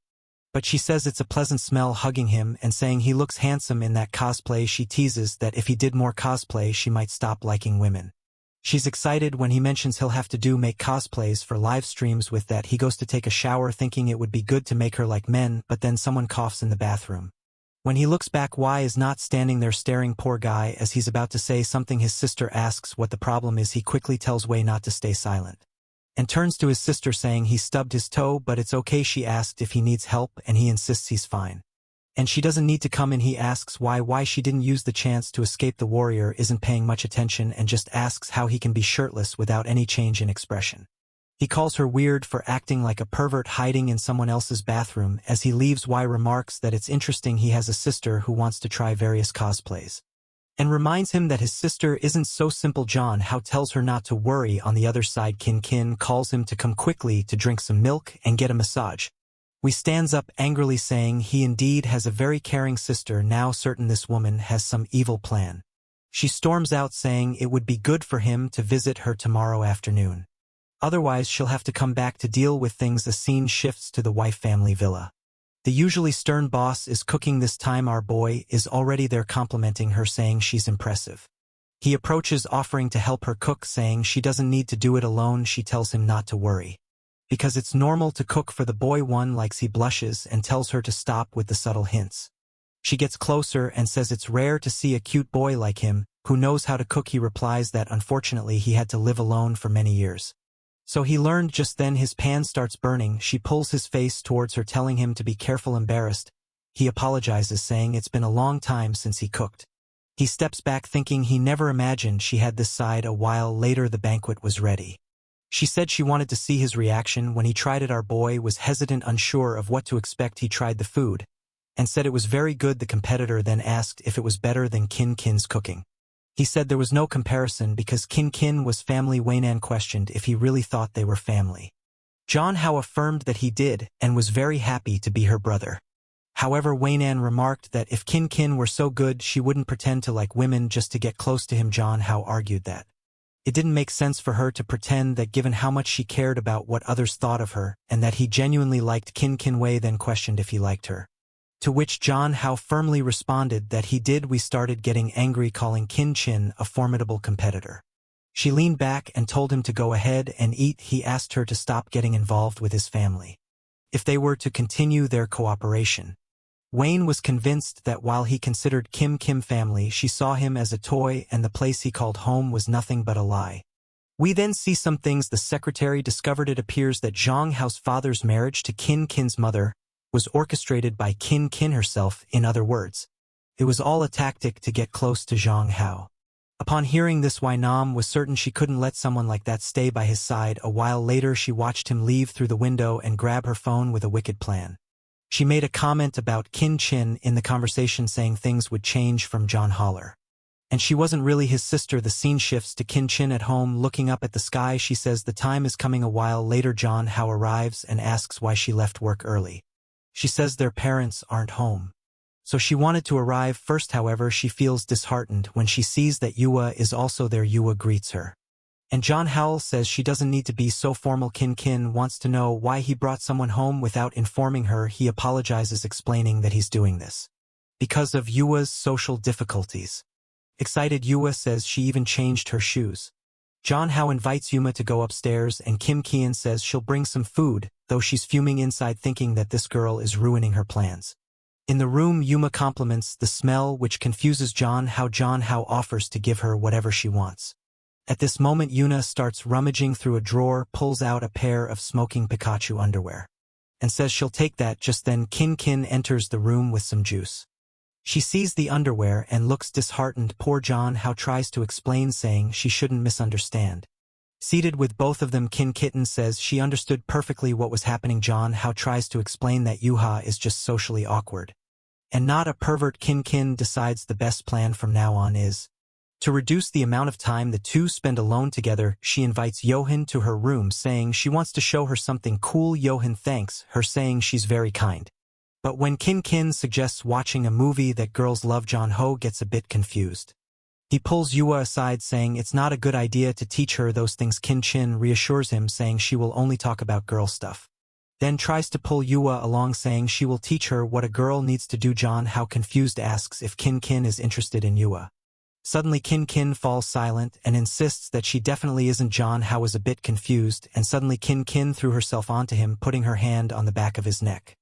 But she says it's a pleasant smell, hugging him and saying he looks handsome in that cosplay. She teases that if he did more cosplay she might stop liking women. She's excited when he mentions he'll have to make cosplays for live streams. With that, he goes to take a shower thinking it would be good to make her like men, but then someone coughs in the bathroom. When he looks back, Y is not standing there staring. Poor guy. As he's about to say something, his sister asks what the problem is. He quickly tells Wei not to stay silent, and turns to his sister saying he stubbed his toe, but it's okay. She asked if he needs help, and he insists he's fine. And she doesn't need to come in. He asks why she didn't use the chance to escape. The warrior isn't paying much attention and just asks how he can be shirtless without any change in expression. He calls her weird for acting like a pervert hiding in someone else's bathroom. As he leaves, Y remarks that it's interesting he has a sister who wants to try various cosplays, and reminds him that his sister isn't so simple. John Hao tells her not to worry. On the other side, Kin calls him to come quickly to drink some milk and get a massage. We stands up angrily saying he indeed has a very caring sister, now certain this woman has some evil plan. She storms out saying it would be good for him to visit her tomorrow afternoon. Otherwise she'll have to come back to deal with things. The scene shifts to the wife family villa. The usually stern boss is cooking. This time our boy is already there, complimenting her, saying she's impressive. He approaches, offering to help her cook, saying she doesn't need to do it alone. She tells him not to worry, because it's normal to cook for the boy one likes. He blushes and tells her to stop with the subtle hints. She gets closer and says it's rare to see a cute boy like him, who knows how to cook. He replies that unfortunately he had to live alone for many years, so he learned. Just then his pan starts burning. She pulls his face towards her, telling him to be careful. Embarrassed, he apologizes, saying it's been a long time since he cooked. He steps back, thinking he never imagined she had this side. A while later the banquet was ready. She said she wanted to see his reaction when he tried it. Our boy was hesitant, unsure of what to expect. He tried the food and said it was very good. The competitor then asked if it was better than Kin's cooking. He said there was no comparison because Kin was family. Weinan questioned if he really thought they were family. John Hao affirmed that he did and was very happy to be her brother. However, Weinan remarked that if Kin were so good she wouldn't pretend to like women just to get close to him. John Hao argued that it didn't make sense for her to pretend that, given how much she cared about what others thought of her, and that he genuinely liked Kin. Wei then questioned if he liked her, to which John Hao firmly responded that he did. We started getting angry, calling Kin a formidable competitor. She leaned back and told him to go ahead and eat. He asked her to stop getting involved with his family if they were to continue their cooperation. Wayne was convinced that while he considered Kim family, she saw him as a toy, and the place he called home was nothing but a lie. We then see some things the secretary discovered. It appears that Zhang Hao's father's marriage to Kin's mother was orchestrated by Kin herself. In other words, it was all a tactic to get close to Zhang Hao. Upon hearing this, Wei Nam was certain she couldn't let someone like that stay by his side. A while later she watched him leave through the window and grab her phone with a wicked plan. She made a comment about Kin in the conversation, saying things would change from John Holler, and she wasn't really his sister. The scene shifts to Kin at home, looking up at the sky. She says the time is coming. A while later John Hao arrives and asks why she left work early. She says their parents aren't home, so she wanted to arrive first. However, she feels disheartened when she sees that Yua is also there. Yua greets her, and John Howell says she doesn't need to be so formal. Kin wants to know why he brought someone home without informing her. He apologizes, explaining that he's doing this because of Yua's social difficulties. Excited, Yua says she even changed her shoes. John Hao invites Yuma to go upstairs, and Kim says she'll bring some food, though she's fuming inside, thinking that this girl is ruining her plans. In the room, Yuma compliments the smell, which confuses John Hao. John Hao offers to give her whatever she wants. At this moment, Yuna starts rummaging through a drawer, pulls out a pair of smoking Pikachu underwear, and says she'll take that. Just then, Kin enters the room with some juice. She sees the underwear and looks disheartened. Poor John Hao tries to explain, saying she shouldn't misunderstand. Seated with both of them, Kitten says she understood perfectly what was happening. John Hao tries to explain that Yuha is just socially awkward and not a pervert. Kin decides the best plan from now on is To reduce the amount of time the two spend alone together, she invites Johan to her room saying she wants to show her something cool. Johan thanks her saying she's very kind. But when Kin suggests watching a movie that girls love, Jong-ho gets a bit confused. He pulls Yua aside saying it's not a good idea to teach her those things. Kin reassures him saying she will only talk about girl stuff. Then tries to pull Yua along saying she will teach her what a girl needs to do. Jong-ho confused asks if Kin is interested in Yua. Suddenly Kin falls silent and insists that she definitely isn't. Jong-ho is a bit confused, and suddenly Kin threw herself onto him, putting her hand on the back of his neck.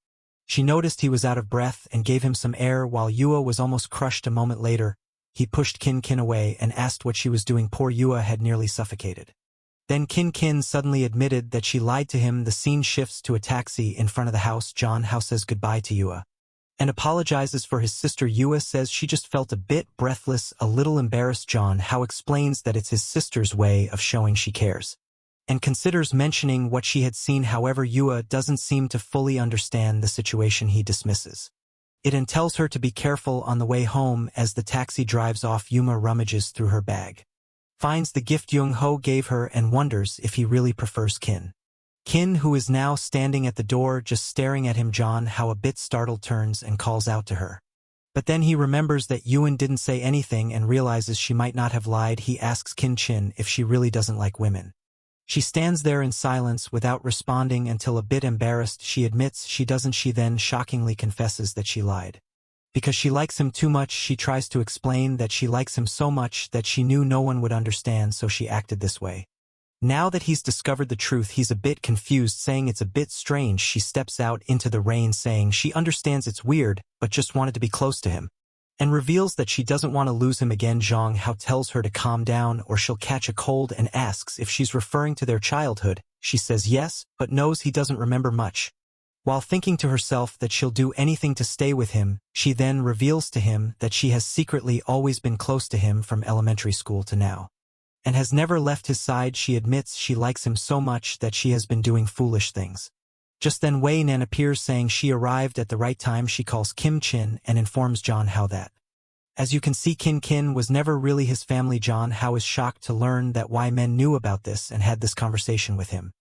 She noticed he was out of breath and gave him some air while Yua was almost crushed. A moment later, he pushed Kin away and asked what she was doing. Poor Yua had nearly suffocated. Then Kin suddenly admitted that she lied to him. The scene shifts to a taxi in front of the house. Jong-ho says goodbye to Yua and apologizes for his sister. Yua says she just felt a bit breathless, a little embarrassed. Jong-ho explains that it's his sister's way of showing she cares, and considers mentioning what she had seen. However, Yua doesn't seem to fully understand the situation. He dismisses it and tells her to be careful on the way home. As the taxi drives off, Yuma rummages through her bag, finds the gift Jong-ho gave her, and wonders if he really prefers Kin, who is now standing at the door just staring at him. Jong-ho, a bit startled, turns and calls out to her. But then he remembers that Yoon didn't say anything and realizes she might not have lied. He asks Kin if she really doesn't like women. She stands there in silence without responding until, a bit embarrassed, she admits she doesn't. She then shockingly confesses that she lied. Because she likes him too much. She tries to explain that she likes him so much that she knew no one would understand, so she acted this way. Now that he's discovered the truth, he's a bit confused, saying it's a bit strange. She steps out into the rain saying she understands it's weird, but just wanted to be close to him, and reveals that she doesn't want to lose him again. Jong-ho tells her to calm down or she'll catch a cold and asks if she's referring to their childhood. She says yes, but knows he doesn't remember much. While thinking to herself that she'll do anything to stay with him, she then reveals to him that she has secretly always been close to him from elementary school to now, and has never left his side. She admits she likes him so much that she has been doing foolish things. Just then Wei-nan appears saying she arrived at the right time. She calls Kim Chin and informs Jong-ho that, as you can see, Kin was never really his family. Jong-ho is shocked to learn that Wei-men knew about this and had this conversation with him.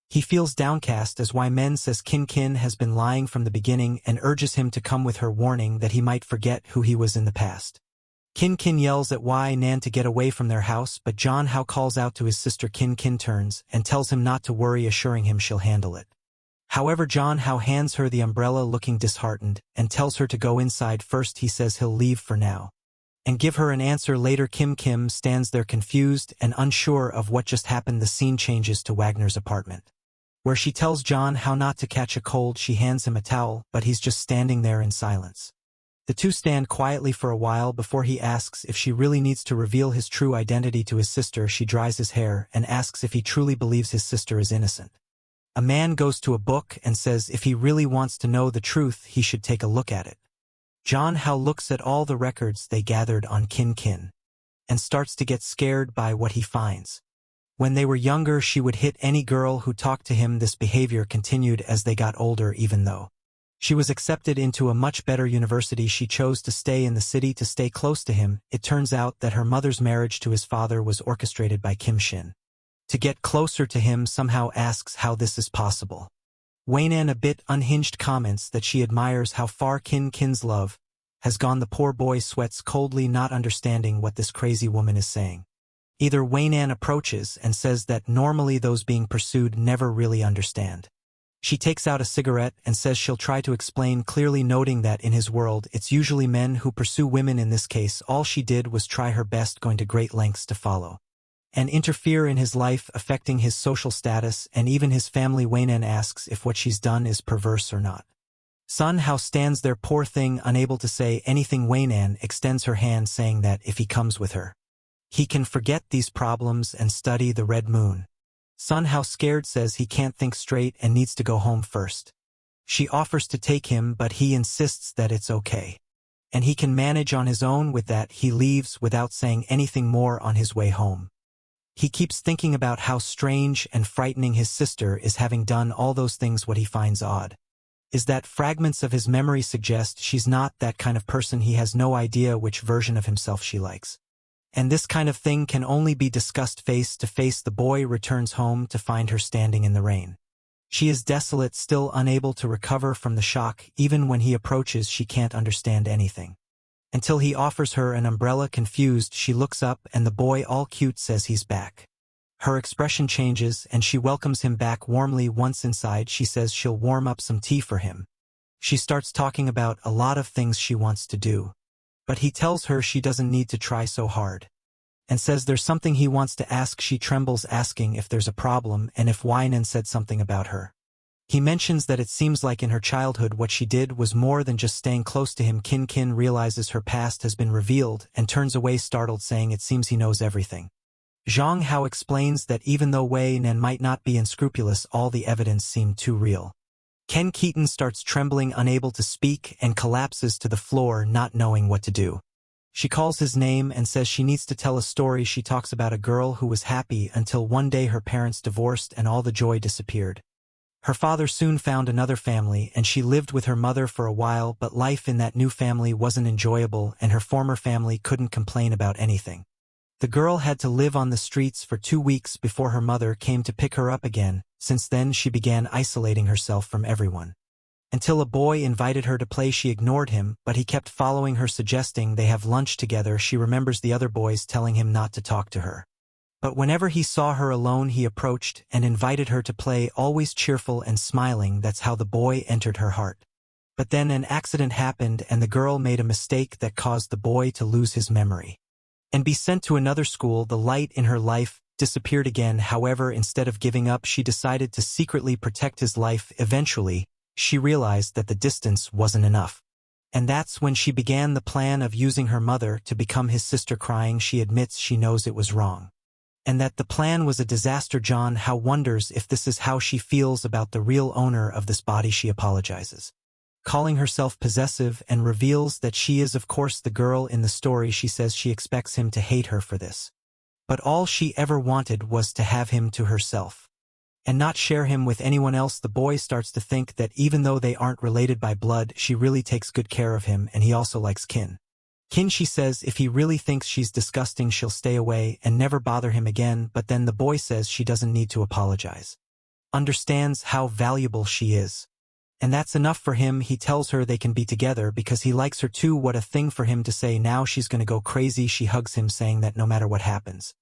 He feels downcast as Wei-men says Kin has been lying from the beginning and urges him to come with her, warning that he might forget who he was in the past. Kin yells at Wei-nan to get away from their house, but Jong-ho calls out to his sister. Kin turns and tells him not to worry, assuring him she'll handle it. However, Jong-ho hands her the umbrella, looking disheartened, and tells her to go inside first. He says he'll leave for now and give her an answer later. Kim stands there confused and unsure of what just happened. The scene changes to Wagner's apartment, where she tells Jong-ho not to catch a cold. She hands him a towel, but he's just standing there in silence. The two stand quietly for a while before he asks if she really needs to reveal his true identity to his sister. She dries his hair and asks if he truly believes his sister is innocent. A man goes to a book and says if he really wants to know the truth, he should take a look at it. Jong-ho looks at all the records they gathered on Kin and starts to get scared by what he finds. When they were younger, she would hit any girl who talked to him. This behavior continued as they got older. Even though she was accepted into a much better university, she chose to stay in the city to stay close to him. It turns out that her mother's marriage to his father was orchestrated by Kim Shin. To get closer to him, somehow asks how this is possible. Wei-nan, a bit unhinged, comments that she admires how far Kin's love has gone. The poor boy sweats coldly, not understanding what this crazy woman is saying. Either Wei-nan approaches and says that normally those being pursued never really understand. She takes out a cigarette and says she'll try to explain, clearly noting that in his world it's usually men who pursue women. In this case, all she did was try her best, going to great lengths to follow and interfere in his life, affecting his social status and even his family. Wei-nan asks if what she's done is perverse or not. Sun-ho stands there, poor thing, unable to say anything. Wei-nan extends her hand saying that if he comes with her, he can forget these problems and study the red moon. Sun-ho, scared, says he can't think straight and needs to go home first. She offers to take him, but he insists that it's okay, and he can manage on his own. With that, he leaves without saying anything more. On his way home, he keeps thinking about how strange and frightening his sister is, having done all those things. What he finds odd is that fragments of his memory suggest she's not that kind of person. He has no idea which version of himself she likes. And this kind of thing can only be discussed face to face. The boy returns home to find her standing in the rain. She is desolate, still unable to recover from the shock. Even when he approaches, she can't understand anything. Until he offers her an umbrella. Confused, she looks up and the boy, all cute, says he's back. Her expression changes and she welcomes him back warmly. Once inside, she says she'll warm up some tea for him. She starts talking about a lot of things she wants to do. But he tells her she doesn't need to try so hard. And says there's something he wants to ask. She trembles, asking if there's a problem and if Wynan said something about her. He mentions that it seems like in her childhood what she did was more than just staying close to him. Kin realizes her past has been revealed and turns away startled, saying it seems he knows everything. Zhang Hao explains that even though Wei Nan might not be unscrupulous, all the evidence seemed too real. Ken Keaton starts trembling, unable to speak, and collapses to the floor, not knowing what to do. She calls his name and says she needs to tell a story. She talks about a girl who was happy until one day her parents divorced and all the joy disappeared. Her father soon found another family and she lived with her mother for a while, but life in that new family wasn't enjoyable and her former family couldn't complain about anything. The girl had to live on the streets for 2 weeks before her mother came to pick her up again. Since then she began isolating herself from everyone. Until a boy invited her to play, she ignored him, but he kept following her, suggesting they have lunch together. She remembers the other boys telling him not to talk to her. But whenever he saw her alone, he approached and invited her to play, always cheerful and smiling. That's how the boy entered her heart. But then an accident happened and the girl made a mistake that caused the boy to lose his memory and be sent to another school. The light in her life disappeared again. However, instead of giving up, she decided to secretly protect his life. Eventually, she realized that the distance wasn't enough. And that's when she began the plan of using her mother to become his sister. Crying, she admits she knows it was wrong, and that the plan was a disaster. John Hao wonders if this is how she feels about the real owner of this body. She apologizes, calling herself possessive, and reveals that she is of course the girl in the story. She says she expects him to hate her for this, but all she ever wanted was to have him to herself and not share him with anyone else. The boy starts to think that even though they aren't related by blood, she really takes good care of him, and he also likes Kin. She says if he really thinks she's disgusting, she'll stay away and never bother him again. But then the boy says she doesn't need to apologize, understands how valuable she is, and that's enough for him. He tells her they can be together because he likes her too. What a thing for him to say. Now she's gonna go crazy. She hugs him, saying that no matter what happens,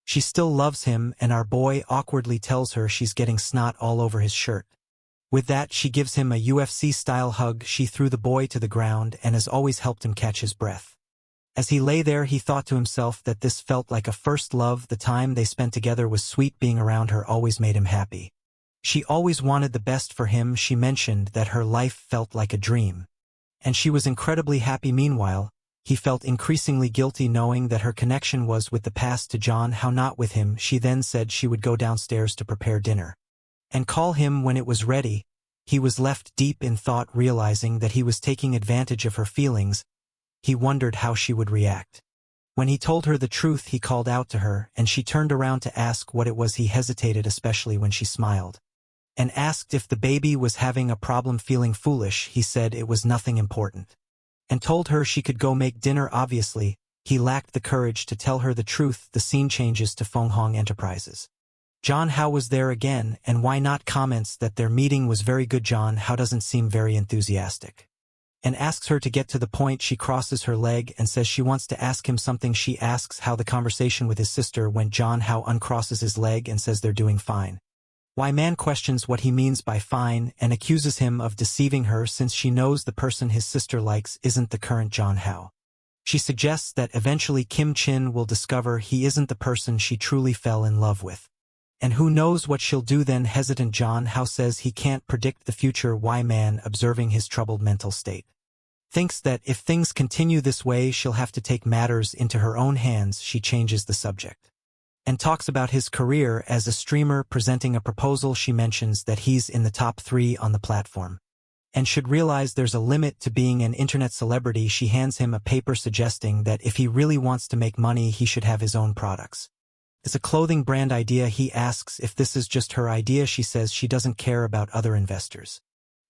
she still loves him, and our boy awkwardly tells her she's getting snot all over his shirt. With that, she gives him a UFC-style hug. She threw the boy to the ground and has always helped him catch his breath. As he lay there, he thought to himself that this felt like a first love. The time they spent together was sweet. Being around her always made him happy. She always wanted the best for him. She mentioned that her life felt like a dream, and she was incredibly happy. Meanwhile, he felt increasingly guilty knowing that her connection was with the past, to John Hao, not with him. She then said she would go downstairs to prepare dinner and call him when it was ready. He was left deep in thought, realizing that he was taking advantage of her feelings. He wondered how she would react. When he told her the truth, he called out to her, and she turned around to ask what it was. He hesitated, especially when she smiled, and asked if the baby was having a problem. Feeling foolish, he said it was nothing important, and told her she could go make dinner. Obviously, he lacked the courage to tell her the truth. The scene changes to Fenghong Enterprises. John Hao was there again, and why not comments that their meeting was very good. John Hao doesn't seem very enthusiastic and asks her to get to the point. She crosses her leg and says she wants to ask him something. She asks how the conversation with his sister went. John Hao uncrosses his leg and says they're doing fine. Why Man questions what he means by fine and accuses him of deceiving her, since she knows the person his sister likes isn't the current John Hao. She suggests that eventually Kim Chin will discover he isn't the person she truly fell in love with, and who knows what she'll do then. Hesitant, John Hao says he can't predict the future. Why Man, observing his troubled mental state, thinks that if things continue this way, she'll have to take matters into her own hands. She changes the subject and talks about his career as a streamer, presenting a proposal. She mentions that he's in the top 3 on the platform and should realize there's a limit to being an internet celebrity. She hands him a paper suggesting that if he really wants to make money, he should have his own products. It's a clothing brand idea. He asks if this is just her idea. She says she doesn't care about other investors,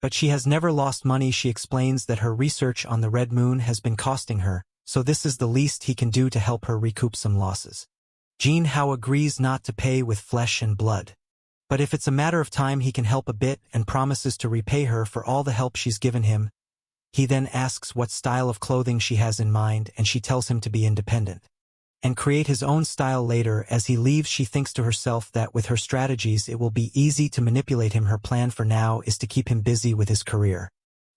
but she has never lost money. She explains that her research on the Red Moon has been costing her, so this is the least he can do to help her recoup some losses. Jin Hao agrees not to pay with flesh and blood. But if it's a matter of time he can help a bit and promises to repay her for all the help she's given him. He then asks what style of clothing she has in mind and she tells him to be independent and create his own style later. As he leaves, she thinks to herself that with her strategies it will be easy to manipulate him. Her plan for now is to keep him busy with his career.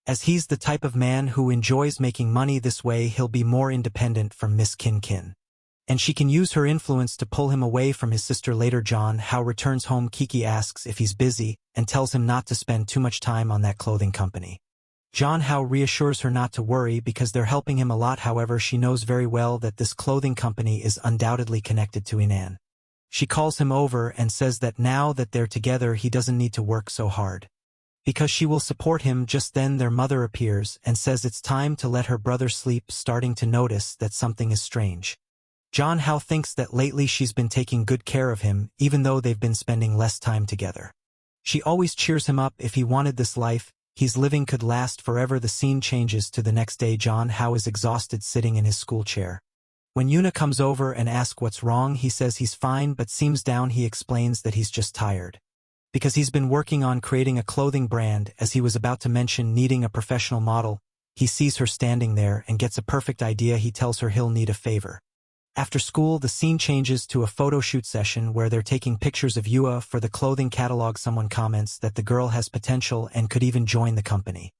As he's the type of man who enjoys making money this way, he'll be more independent from Miss Kin Kin. And she can use her influence to pull him away from his sister later. John Hao returns home. Kiki asks if he's busy and tells him not to spend too much time on that clothing company. John Hao reassures her not to worry because they're helping him a lot. However, she knows very well that this clothing company is undoubtedly connected to Inan. She calls him over and says that now that they're together he doesn't need to work so hard, because she will support him. Just then their mother appears and says it's time to let her brother sleep, starting to notice that something is strange. John Hao thinks that lately she's been taking good care of him, even though they've been spending less time together. She always cheers him up. If he wanted this life he's living could last forever. The scene changes to the next day. John Hao is exhausted, sitting in his school chair. When Yuna comes over and asks what's wrong, he says he's fine but seems down. He explains that he's just tired, because he's been working on creating a clothing brand. As he was about to mention needing a professional model, he sees her standing there and gets a perfect idea. He tells her he'll need a favor. After school, the scene changes to a photo shoot session where they're taking pictures of Yua for the clothing catalog. Someone comments that the girl has potential and could even join the company.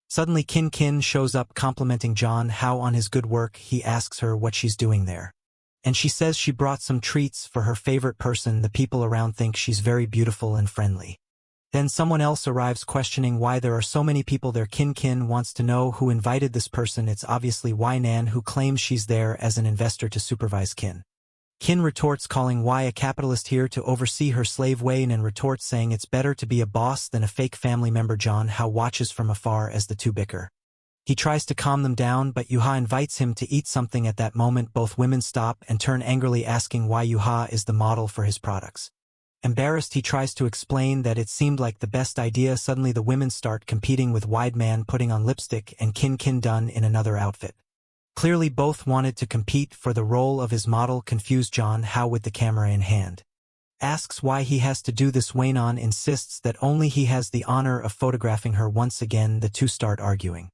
Suddenly Kin Kin shows up complimenting John Hao on his good work. He asks her what she's doing there, and she says she brought some treats for her favorite person. The people around think she's very beautiful and friendly. Then someone else arrives questioning why there are so many people there. Kin Kin wants to know who invited this person. It's obviously Wai Nan, who claims she's there as an investor to supervise Kin. Kin retorts, calling Wai a capitalist here to oversee her slave. Wai Nan retorts, saying it's better to be a boss than a fake family member. John Hao watches from afar as the two bicker. He tries to calm them down, but Yuha invites him to eat something. At that moment both women stop and turn angrily, asking why Yuha is the model for his products. Embarrassed, he tries to explain that it seemed like the best idea. Suddenly the women start competing, with Wide Man putting on lipstick and Kin Kin done in another outfit. Clearly both wanted to compete for the role of his model. Confused, John Hao, with the camera in hand, asks why he has to do this. Waynon insists that only he has the honor of photographing her. Once again the two start arguing.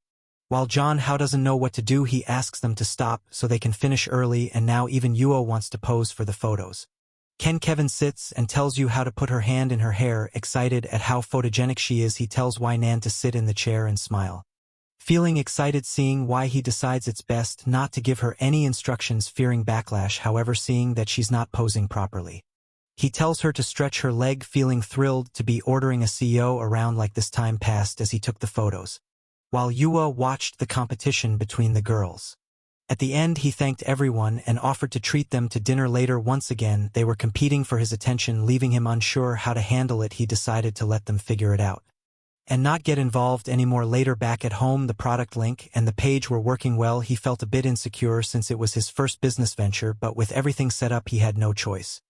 While John Hao doesn't know what to do, he asks them to stop so they can finish early, and now even Yuo wants to pose for the photos. Kevin sits and tells Yu how to put her hand in her hair. Excited at how photogenic she is, he tells Wai Nan to sit in the chair and smile. Feeling excited seeing why, he decides it's best not to give her any instructions, fearing backlash. However, seeing that she's not posing properly, he tells her to stretch her leg. Feeling thrilled to be ordering a CEO around like this. Time passed as he took the photos, while Yua watched the competition between the girls. At the end he thanked everyone and offered to treat them to dinner later. Once again they were competing for his attention, leaving him unsure how to handle it. He decided to let them figure it out and not get involved anymore. Later, back at home, the product link and the page were working well. He felt a bit insecure since it was his first business venture, but with everything set up he had no choice.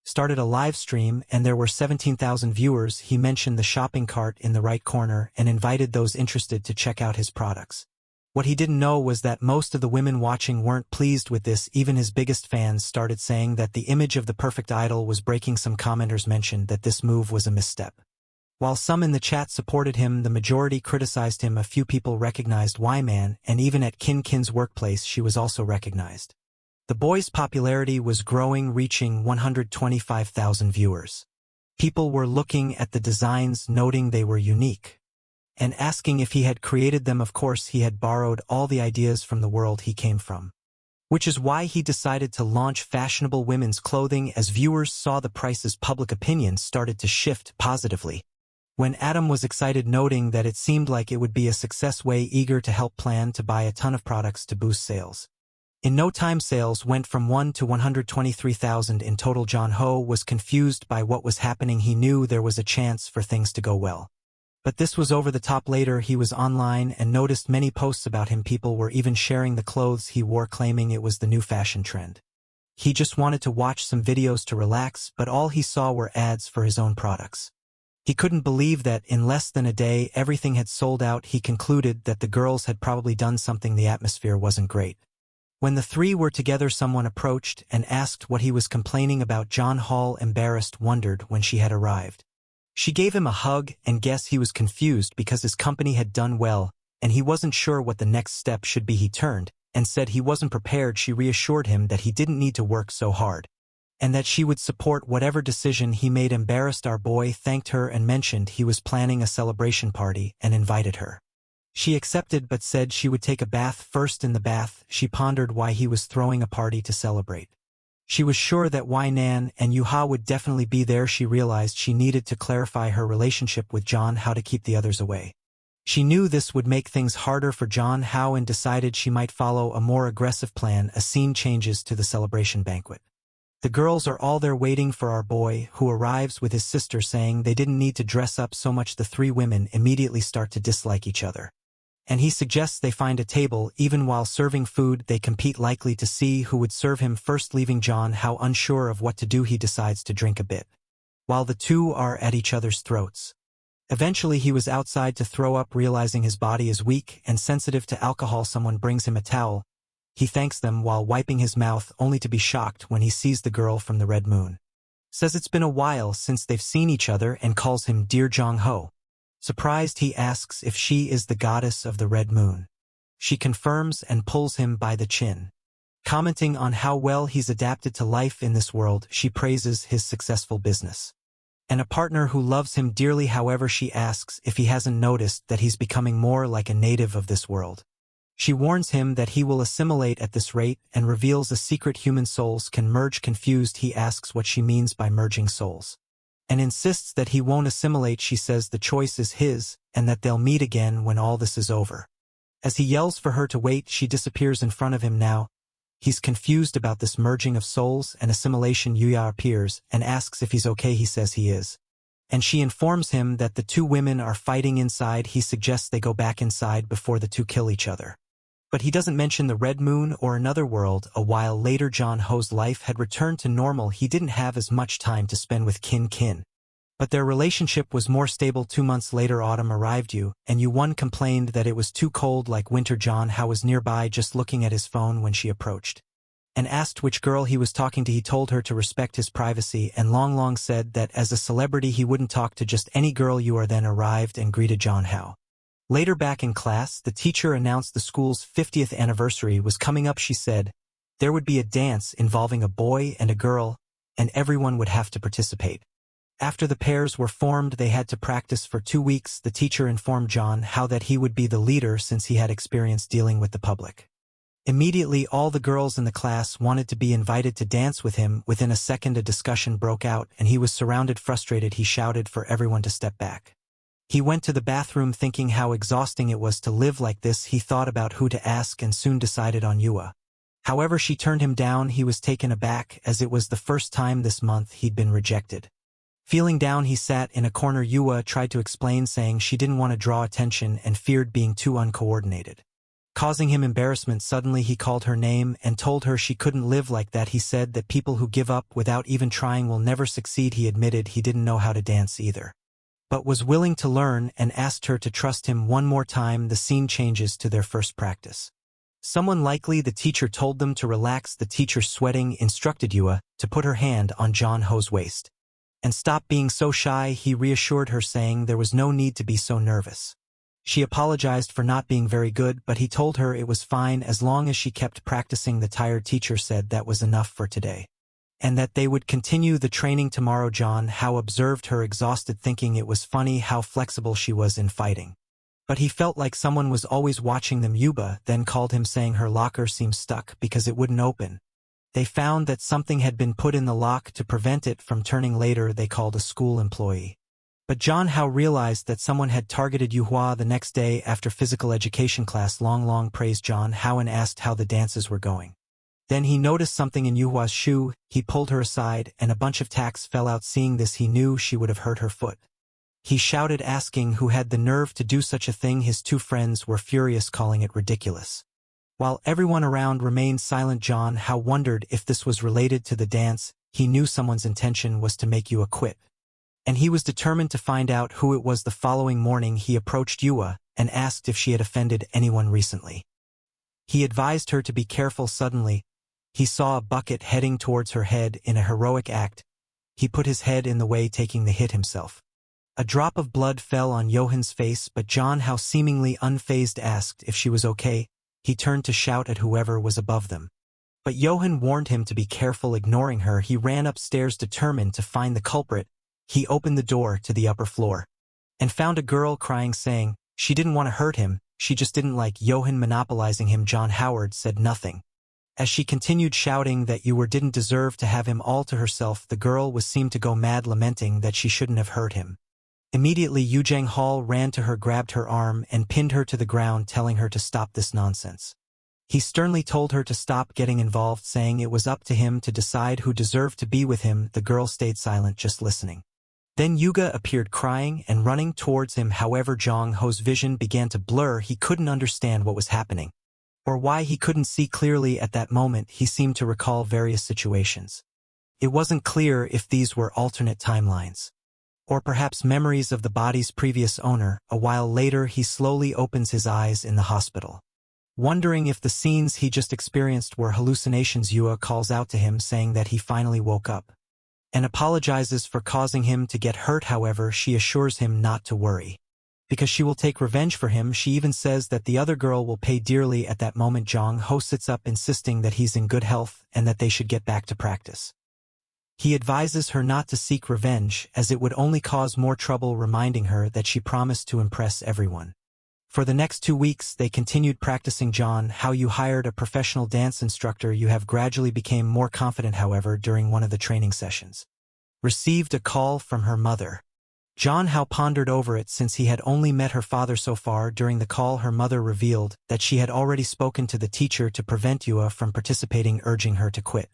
Started a live stream and there were 17,000 viewers. He mentioned the shopping cart in the right corner and invited those interested to check out his products. What he didn't know was that most of the women watching weren't pleased with this. Even his biggest fans started saying that the image of the perfect idol was breaking. Some commenters mentioned that this move was a misstep. While some in the chat supported him, the majority criticized him. A few people recognized Y-Man, and even at Kin Kin's workplace she was also recognized. The boy's popularity was growing, reaching 125,000 viewers. People were looking at the designs, noting they were unique, and asking if he had created them. Of course, he had borrowed all the ideas from the world he came from, which is why he decided to launch fashionable women's clothing. As viewers saw the prices, public opinion started to shift positively. When Adam was excited, noting that it seemed like it would be a success, way eager to help, plan to buy a ton of products to boost sales. In no time sales went from 1 to 123,000 in total. John Ho was confused by what was happening. He knew there was a chance for things to go well, but this was over the top. Later he was online and noticed many posts about him. People were even sharing the clothes he wore, claiming it was the new fashion trend. He just wanted to watch some videos to relax, but all he saw were ads for his own products. He couldn't believe that in less than a day everything had sold out. He concluded that the girls had probably done something. The atmosphere wasn't great. When the three were together, someone approached and asked what he was complaining about. John Hall, embarrassed, wondered when she had arrived. She gave him a hug and guessed he was confused because his company had done well, and he wasn't sure what the next step should be. He turned and said he wasn't prepared. She reassured him that he didn't need to work so hard, and that she would support whatever decision he made. Embarrassed, our boy thanked her and mentioned he was planning a celebration party and invited her. She accepted but said she would take a bath first. In the bath, she pondered why he was throwing a party to celebrate. She was sure that Wai Nan and Yuha would definitely be there. She realized she needed to clarify her relationship with John Hao to keep the others away. She knew this would make things harder for John Hao and decided she might follow a more aggressive plan. A scene changes to the celebration banquet. The girls are all there waiting for our boy, who arrives with his sister saying they didn't need to dress up so much. The three women immediately start to dislike each other, and he suggests they find a table. Even while serving food, they compete, likely to see who would serve him first. Leaving John Hao unsure of what to do, he decides to drink a bit, while the two are at each other's throats. Eventually he was outside to throw up. Realizing his body is weak and sensitive to alcohol, someone brings him a towel. He thanks them while wiping his mouth, only to be shocked when he sees the girl from the Red Moon. Says it's been a while since they've seen each other and calls him Dear Jong Ho. Surprised, he asks if she is the goddess of the Red Moon. She confirms and pulls him by the chin. Commenting on how well he's adapted to life in this world, she praises his successful business and a partner who loves him dearly. However, she asks if he hasn't noticed that he's becoming more like a native of this world. She warns him that he will assimilate at this rate and reveals a secret: human souls can merge. Confused, he asks what she means by merging souls, and insists that he won't assimilate. She says the choice is his and that they'll meet again when all this is over. As he yells for her to wait, she disappears in front of him. Now he's confused about this merging of souls and assimilation. Yuya appears and asks if he's okay. He says he is, and she informs him that the two women are fighting inside. He suggests they go back inside before the two kill each other, but he doesn't mention the Red Moon or another world. A while later, John Ho's life had returned to normal. He didn't have as much time to spend with Kin, but their relationship was more stable. 2 months later, autumn arrived. Yu-won complained that it was too cold, like winter. John Hao was nearby, just looking at his phone when she approached and asked which girl he was talking to. He told her to respect his privacy, and Long said that as a celebrity he wouldn't talk to just any girl. Yu then arrived and greeted John Hao. Later, back in class, the teacher announced the school's 50th anniversary was coming up. She said there would be a dance involving a boy and a girl, and everyone would have to participate. After the pairs were formed, they had to practice for 2 weeks. The teacher informed John Hao that he would be the leader since he had experience dealing with the public. Immediately, all the girls in the class wanted to be invited to dance with him. Within a second, a discussion broke out, and he was surrounded. Frustrated, he shouted for everyone to step back. He went to the bathroom, thinking how exhausting it was to live like this. He thought about who to ask and soon decided on Yua. However, she turned him down. He was taken aback, as it was the first time this month he'd been rejected. Feeling down, he sat in a corner. Yua tried to explain, saying she didn't want to draw attention and feared being too uncoordinated, causing him embarrassment. Suddenly he called her name and told her she couldn't live like that. He said that people who give up without even trying will never succeed. He admitted he didn't know how to dance either, but was willing to learn, and asked her to trust him one more time. The scene changes to their first practice. Someone, likely the teacher, told them to relax. The teacher, sweating, instructed Yua to put her hand on John Ho's waist and stop being so shy. He reassured her, saying there was no need to be so nervous. She apologized for not being very good, but he told her it was fine as long as she kept practicing. The tired teacher said that was enough for today, and that they would continue the training tomorrow. John Hao observed her, exhausted, thinking it was funny how flexible she was in fighting, but he felt like someone was always watching them. Yuba then called him, saying her locker seemed stuck because it wouldn't open. They found that something had been put in the lock to prevent it from turning. Later, they called a school employee, but John Hao realized that someone had targeted Yuhua. The next day, after physical education class, Long praised John Hao and asked how the dances were going. Then he noticed something in Yuhua's shoe. He pulled her aside, and a bunch of tacks fell out. Seeing this, he knew she would have hurt her foot. He shouted, asking who had the nerve to do such a thing. His two friends were furious, calling it ridiculous. While everyone around remained silent, John Hao wondered if this was related to the dance. He knew someone's intention was to make Yua quit, and he was determined to find out who it was. The following morning, he approached Yua and asked if she had offended anyone recently. He advised her to be careful. Suddenly, he saw a bucket heading towards her head. In a heroic act, he put his head in the way, taking the hit himself. A drop of blood fell on Johan's face, but John Hao, seemingly unfazed, asked if she was okay. He turned to shout at whoever was above them. But Johan warned him to be careful. Ignoring her, he ran upstairs, determined to find the culprit. He opened the door to the upper floor and found a girl crying, saying she didn't want to hurt him, she just didn't like Johan monopolizing him. John Howard said nothing. As she continued shouting that you didn't deserve to have him all to herself, the girl seemed to go mad, lamenting that she shouldn't have hurt him. Immediately, Yujang Hall ran to her, grabbed her arm, and pinned her to the ground, telling her to stop this nonsense. He sternly told her to stop getting involved, saying it was up to him to decide who deserved to be with him. The girl stayed silent, just listening. Then Yuga appeared, crying and running towards him. However, Jong Ho's vision began to blur. He couldn't understand what was happening, or why he couldn't see clearly at that moment. He seemed to recall various situations. It wasn't clear if these were alternate timelines, or perhaps memories of the body's previous owner. A while later, he slowly opens his eyes in the hospital, wondering if the scenes he just experienced were hallucinations. Yua calls out to him, saying that he finally woke up, and apologizes for causing him to get hurt. However, she assures him not to worry, because she will take revenge for him. She even says that the other girl will pay dearly. At that moment, Jong Ho sits up, insisting that he's in good health and that they should get back to practice. He advises her not to seek revenge, as it would only cause more trouble, reminding her that she promised to impress everyone. For the next 2 weeks, they continued practicing. John, how you hired a professional dance instructor. You have gradually became more confident. However, during one of the training sessions, received a call from her mother. John Hao pondered over it, since he had only met her father so far. During the call, her mother revealed that she had already spoken to the teacher to prevent Yua from participating, urging her to quit.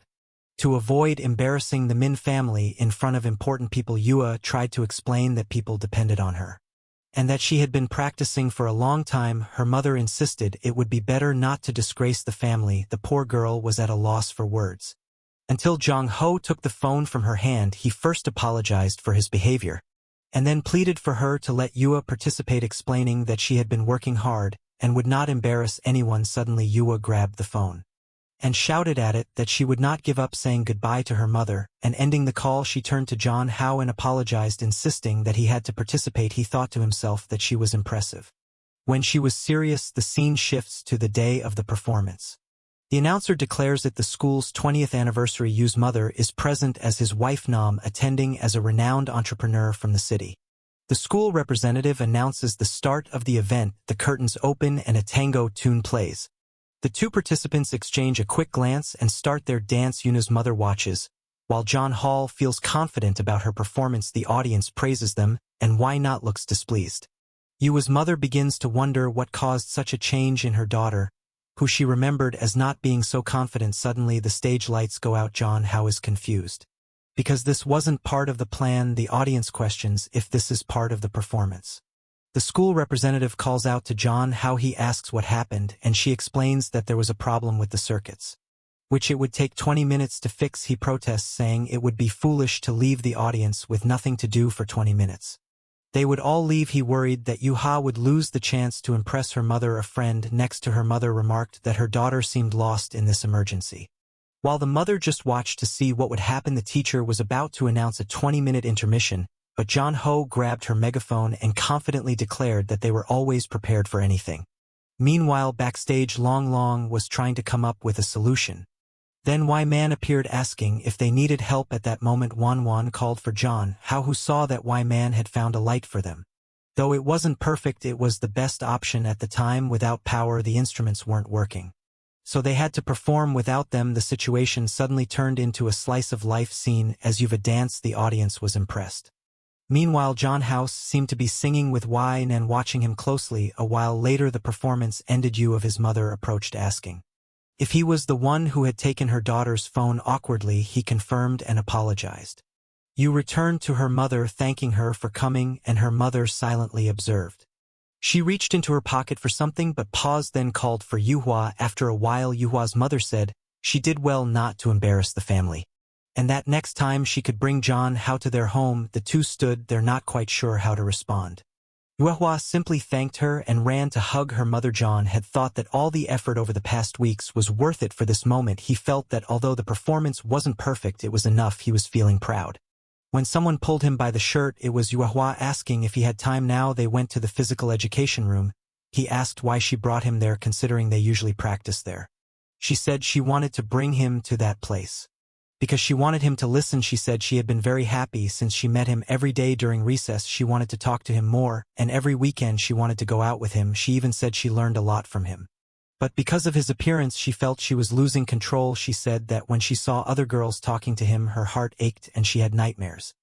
To avoid embarrassing the Min family in front of important people, Yua tried to explain that people depended on her, and that she had been practicing for a long time. Her mother insisted it would be better not to disgrace the family. The poor girl was at a loss for words, until Jong Ho took the phone from her hand. He first apologized for his behavior, and then pleaded for her to let Yua participate, explaining that she had been working hard and would not embarrass anyone. Suddenly, Yua grabbed the phone and shouted at it that she would not give up, saying goodbye to her mother, and ending the call, she turned to John Hao and apologized, insisting that he had to participate. He thought to himself that she was impressive. When she was serious, the scene shifts to the day of the performance. The announcer declares it the school's 20th anniversary. Yu's mother is present as his wife Nam, attending as a renowned entrepreneur from the city. The school representative announces the start of the event. The curtains open and a tango tune plays. The two participants exchange a quick glance and start their dance. Yuna's mother watches, while John Hall feels confident about her performance. The audience praises them, and why not looks displeased. Yua's mother begins to wonder what caused such a change in her daughter, who she remembered as not being so confident. Suddenly, the stage lights go out. John Hao is confused, because this wasn't part of the plan. The audience questions if this is part of the performance. The school representative calls out to John Hao. He asks what happened, and she explains that there was a problem with the circuits, which it would take 20 minutes to fix. He protests, saying it would be foolish to leave the audience with nothing to do for 20 minutes. They would all leave. He worried that Yuha would lose the chance to impress her mother. A friend next to her mother remarked that her daughter seemed lost in this emergency. While the mother just watched to see what would happen, the teacher was about to announce a 20-minute intermission, but John Ho grabbed her megaphone and confidently declared that they were always prepared for anything. Meanwhile, backstage, Long Long was trying to come up with a solution. Then Wai Man appeared, asking if they needed help. At that moment, Wan Wan called for John Hao, who saw that Wai Man had found a light for them. Though it wasn't perfect, it was the best option at the time. Without power, the instruments weren't working, so they had to perform without them. The situation suddenly turned into a slice-of-life scene. As Yuva danced, the audience was impressed. Meanwhile, John House seemed to be singing with Wine and watching him closely. A while later, the performance ended. Yu of his mother approached, asking if he was the one who had taken her daughter's phone. Awkwardly, he confirmed and apologized. Yu returned to her mother, thanking her for coming, and her mother silently observed. She reached into her pocket for something but paused, then called for Yuhua. After a while, Yuhua's mother said she did well not to embarrass the family, and that next time she could bring John Hao to their home. The two stood there, not quite sure how to respond. Yuehua simply thanked her and ran to hug her mother. John had thought that all the effort over the past weeks was worth it for this moment. He felt that although the performance wasn't perfect, it was enough. He was feeling proud. When someone pulled him by the shirt, it was Yuehua asking if he had time now. They went to the physical education room. He asked why she brought him there considering they usually practice there. She said she wanted to bring him to that place because she wanted him to listen. She said she had been very happy since she met him every day during recess. She wanted to talk to him more, and every weekend she wanted to go out with him. She even said she learned a lot from him. But because of his appearance, she felt she was losing control. She said that when she saw other girls talking to him, her heart ached and she had nightmares.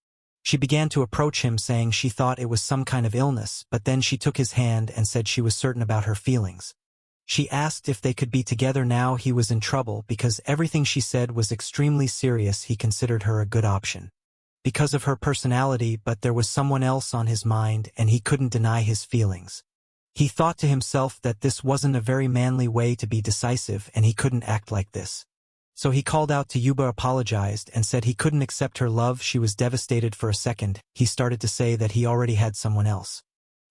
She began to approach him, saying she thought it was some kind of illness, but then she took his hand and said she was certain about her feelings. She asked if they could be together now. He was in trouble because everything she said was extremely serious. He considered her a good option because of her personality, but there was someone else on his mind and he couldn't deny his feelings. He thought to himself that this wasn't a very manly way to be decisive and he couldn't act like this. So he called out to Yuba, apologized, and said he couldn't accept her love. She was devastated for a second. He started to say that he already had someone else.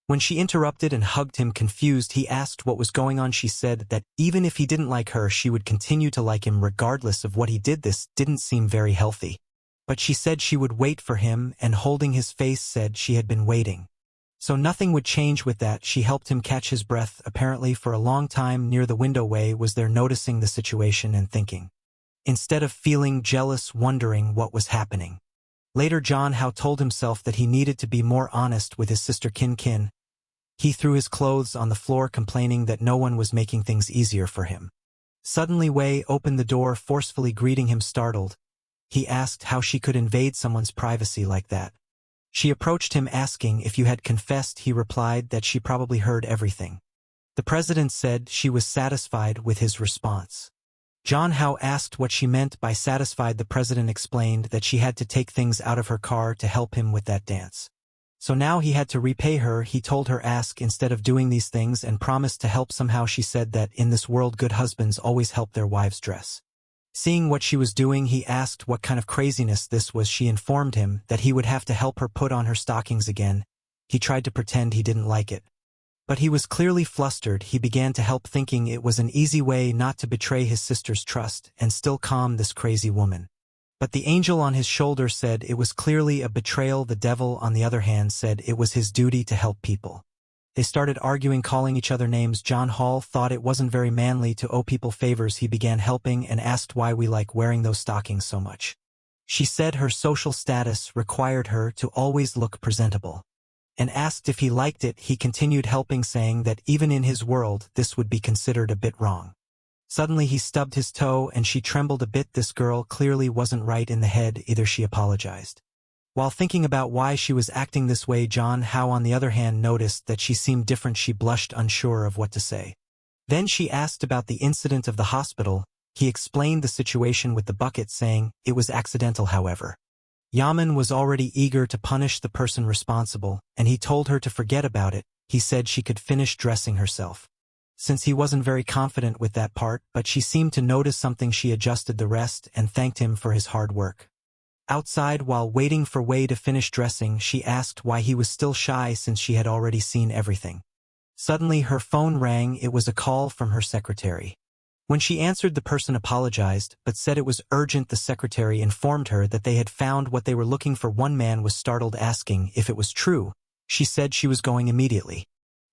When she interrupted and hugged him confused, he asked what was going on. She said that even if he didn't like her, she would continue to like him regardless of what he did. This didn't seem very healthy. But she said she would wait for him, and holding his face said she had been waiting. So nothing would change with that. She helped him catch his breath. Apparently for a long time near the window Wei was there, noticing the situation and thinking, instead of feeling jealous, wondering what was happening. Later John Hao told himself that he needed to be more honest with his sister Kin Kin. He threw his clothes on the floor, complaining that no one was making things easier for him. Suddenly Wei opened the door, forcefully greeting him. Startled, he asked how she could invade someone's privacy like that. She approached him asking if you had confessed. He replied that she probably heard everything. The president said she was satisfied with his response. John Hao asked what she meant by satisfied. The president explained that she had to take things out of her car to help him with that dance. So now he had to repay her. He told her ask instead of doing these things and promised to help somehow. She said that in this world good husbands always help their wives dress. Seeing what she was doing, he asked what kind of craziness this was. She informed him that he would have to help her put on her stockings again. He tried to pretend he didn't like it. But he was clearly flustered. He began to help, thinking it was an easy way not to betray his sister's trust and still calm this crazy woman. But the angel on his shoulder said it was clearly a betrayal. The devil, on the other hand, said it was his duty to help people. They started arguing, calling each other names. John Hall thought it wasn't very manly to owe people favors. He began helping and asked why we like wearing those stockings so much. She said her social status required her to always look presentable, and asked if he liked it. He continued helping, saying that even in his world this would be considered a bit wrong. Suddenly he stubbed his toe and she trembled a bit. This girl clearly wasn't right in the head either. She apologized. While thinking about why she was acting this way, John Hao on the other hand noticed that she seemed different. She blushed, unsure of what to say. Then she asked about the incident of the hospital. He explained the situation with the bucket, saying it was accidental. However, Yaman was already eager to punish the person responsible, and he told her to forget about it. He said she could finish dressing herself, since he wasn't very confident with that part, but she seemed to notice something. She adjusted the rest and thanked him for his hard work. Outside, while waiting for Wei to finish dressing, she asked why he was still shy since she had already seen everything. Suddenly her phone rang. It was a call from her secretary. When she answered, the person apologized, but said it was urgent. The secretary informed her that they had found what they were looking for. One man was startled, asking if it was true. She said she was going immediately.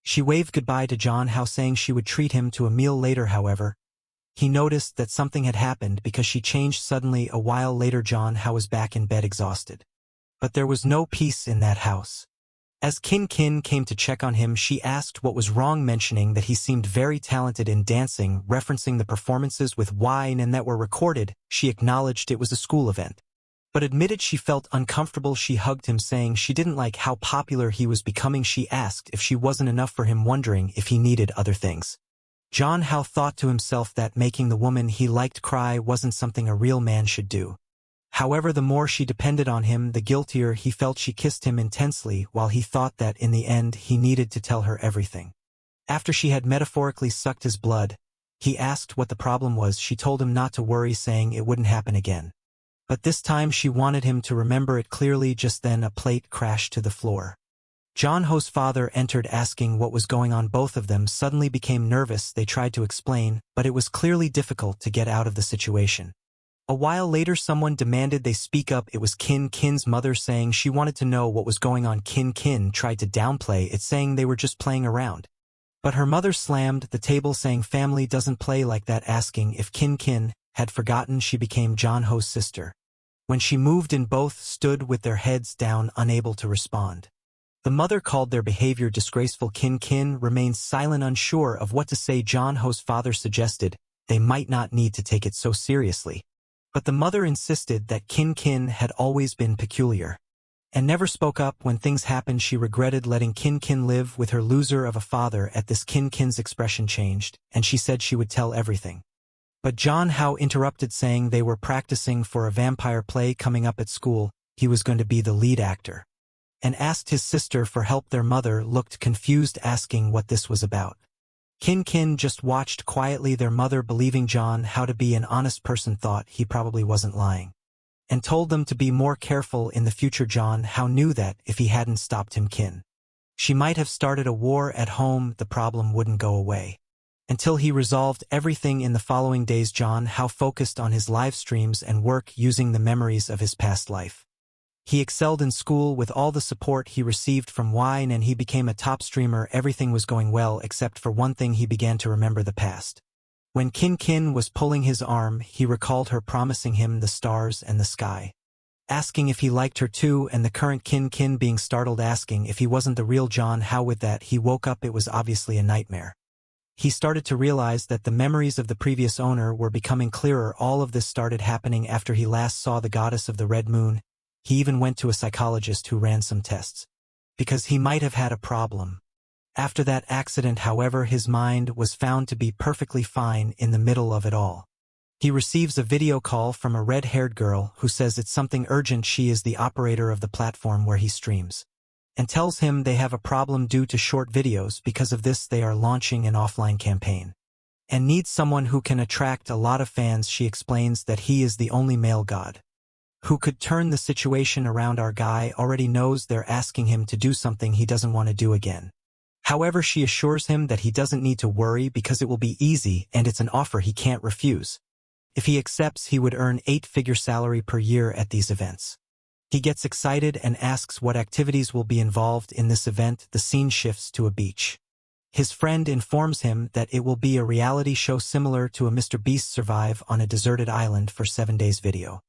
She waved goodbye to John Hao, saying she would treat him to a meal later. However, he noticed that something had happened because she changed suddenly. A while later, John Hao was back in bed, exhausted. But there was no peace in that house. As Kin Kin came to check on him, she asked what was wrong, mentioning that he seemed very talented in dancing, referencing the performances with wine and that were recorded. She acknowledged it was a school event, but admitted she felt uncomfortable. She hugged him, saying she didn't like how popular he was becoming. She asked if she wasn't enough for him, wondering if he needed other things. John Hao thought to himself that making the woman he liked cry wasn't something a real man should do. However, the more she depended on him, the guiltier he felt. She kissed him intensely, while he thought that in the end he needed to tell her everything. After she had metaphorically sucked his blood, he asked what the problem was. She told him not to worry, saying it wouldn't happen again. But this time she wanted him to remember it clearly. Just then a plate crashed to the floor. John Ho's father entered asking what was going on. Both of them suddenly became nervous. They tried to explain, but it was clearly difficult to get out of the situation. A while later someone demanded they speak up. It was Kin's mother, saying she wanted to know what was going on. Kin tried to downplay it, saying they were just playing around. But her mother slammed the table, saying family doesn't play like that, asking if Kin had forgotten she became John Ho's sister. When she moved in, both stood with their heads down, unable to respond. The mother called their behavior disgraceful. Kin remained silent, unsure of what to say. John Ho's father suggested they might not need to take it so seriously. But the mother insisted that Kin had always been peculiar and never spoke up when things happened. She regretted letting Kin live with her loser of a father. At this, Kin's expression changed, and she said she would tell everything. But John Ho interrupted, saying they were practicing for a vampire play coming up at school. He was going to be the lead actor, and asked his sister for help. Their mother looked confused, asking what this was about. Kin just watched quietly, their mother, believing John Ho to be an honest person, thought he probably wasn't lying, and told them to be more careful in the future. John Ho knew that if he hadn't stopped him, she might have started a war at home. The problem wouldn't go away until he resolved everything. In the following days, John Ho focused on his live streams and work using the memories of his past life. He excelled in school with all the support he received from Wine, and he became a top streamer. Everything was going well except for one thing. He began to remember the past. When Kin was pulling his arm, he recalled her promising him the stars and the sky, asking if he liked her too, and the current Kin being startled, asking if he wasn't the real John Ho. With that, he woke up. It was obviously a nightmare. He started to realize that the memories of the previous owner were becoming clearer. All of this started happening after he last saw the goddess of the red moon. He even went to a psychologist who ran some tests, because he might have had a problem. After that accident, however, his mind was found to be perfectly fine in the middle of it all. He receives a video call from a red-haired girl who says it's something urgent. She is the operator of the platform where he streams, and tells him they have a problem due to short videos. Because of this, they are launching an offline campaign and need someone who can attract a lot of fans. She explains that he is the only male god who could turn the situation around. Our guy already knows they're asking him to do something he doesn't want to do again. However, she assures him that he doesn't need to worry because it will be easy and it's an offer he can't refuse. If he accepts, he would earn 8-figure salary per year at these events. He gets excited and asks what activities will be involved in this event. The scene shifts to a beach. His friend informs him that it will be a reality show similar to a Mr. Beast Survive on a deserted island for 7 days video.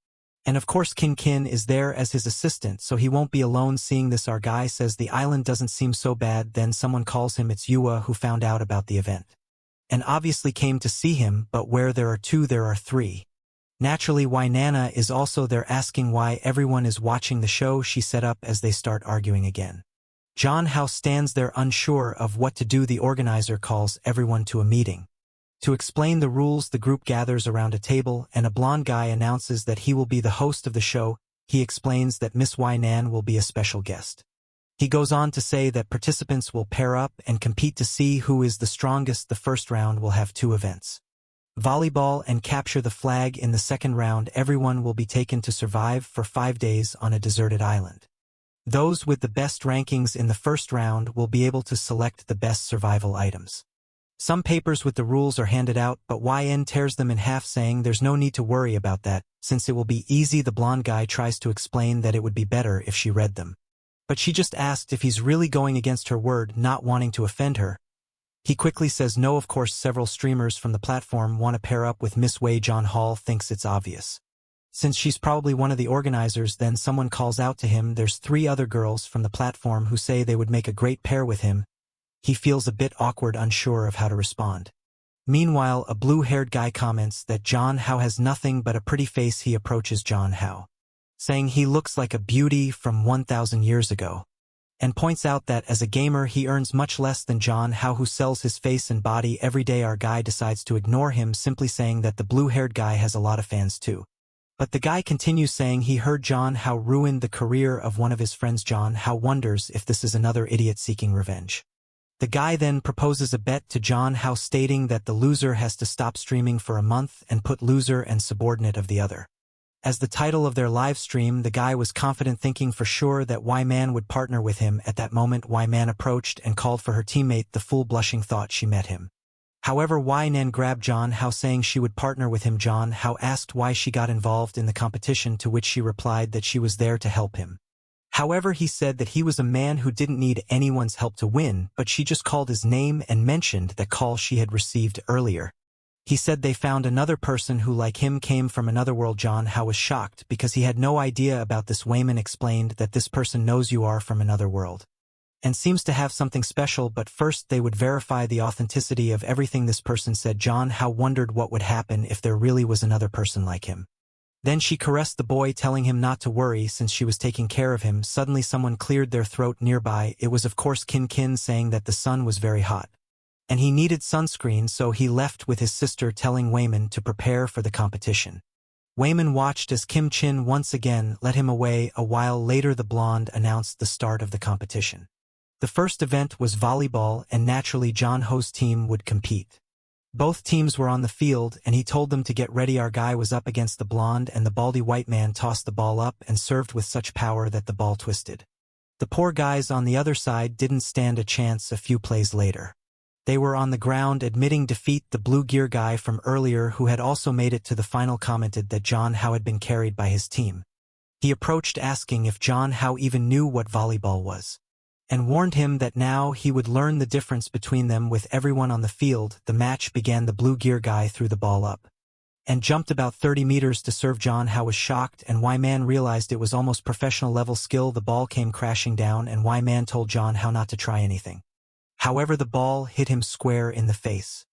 And of course Kin is there as his assistant, so he won't be alone. Seeing this, our guy says the island doesn't seem so bad. Then someone calls him. It's Yua, who found out about the event and obviously came to see him, but where there are 2 there are 3. Naturally, Wainana is also there, asking why everyone is watching the show she set up. As they start arguing again, John Ho stands there unsure of what to do. The organizer calls everyone to a meeting to explain the rules. The group gathers around a table, and a blonde guy announces that he will be the host of the show. He explains that Miss Wainan will be a special guest. He goes on to say that participants will pair up and compete to see who is the strongest. The first round will have 2 events: volleyball and capture the flag. In the second round, everyone will be taken to survive for 5 days on a deserted island. Those with the best rankings in the first round will be able to select the best survival items. Some papers with the rules are handed out, but YN tears them in half, saying there's no need to worry about that, since it will be easy. The blonde guy tries to explain that it would be better if she read them, but she just asked if he's really going against her word, not wanting to offend her. He quickly says no. Of course, several streamers from the platform want to pair up with Miss Wei. John Hall thinks it's obvious, since she's probably one of the organizers. Then someone calls out to him. There's 3 other girls from the platform who say they would make a great pair with him. He feels a bit awkward, unsure of how to respond. Meanwhile, a blue-haired guy comments that John Ho has nothing but a pretty face. He approaches John Ho, saying he looks like a beauty from 1,000 years ago, and points out that as a gamer he earns much less than John Ho, who sells his face and body every day. Our guy decides to ignore him, simply saying that the blue-haired guy has a lot of fans too. But the guy continues, saying he heard John Ho ruined the career of one of his friends. John Ho wonders if this is another idiot seeking revenge. The guy then proposes a bet to John Ho, stating that the loser has to stop streaming for a month and put loser and subordinate of the other. As the title of their live stream, the guy was confident, thinking for sure that Y-Man would partner with him. At that moment, Y-Man approached and called for her teammate. The fool blushing thought she met him. However, Y-Man grabbed John Hao, saying she would partner with him. John Hao asked why she got involved in the competition, to which she replied that she was there to help him. However, he said that he was a man who didn't need anyone's help to win, but she just called his name and mentioned that call she had received earlier. He said they found another person who, like him, came from another world. John Hao was shocked because he had no idea about this. Wayman explained that this person knows you are from another world and seems to have something special, but first they would verify the authenticity of everything this person said. John Hao wondered what would happen if there really was another person like him. Then she caressed the boy, telling him not to worry since she was taking care of him. Suddenly someone cleared their throat nearby. It was of course Kin Kin, saying that the sun was very hot and he needed sunscreen, so he left with his sister, telling Wayman to prepare for the competition. Wayman watched as Kim Chin once again led him away. A while later, the blonde announced the start of the competition. The first event was volleyball, and naturally John Ho's team would compete. Both teams were on the field, and he told them to get ready. Our guy was up against the blonde, and the baldy white man tossed the ball up and served with such power that the ball twisted. The poor guys on the other side didn't stand a chance. A few plays later, they were on the ground admitting defeat. The blue gear guy from earlier, who had also made it to the final, commented that John Hao had been carried by his team. He approached asking if John Hao even knew what volleyball was, and warned him that now he would learn the difference between them. With everyone on the field, the match began. The blue gear guy threw the ball up and jumped about 30 meters to serve. John Hao was shocked, and Y-Man realized it was almost professional level skill. The ball came crashing down, and Y-Man told John Hao not to try anything. However, the ball hit him square in the face.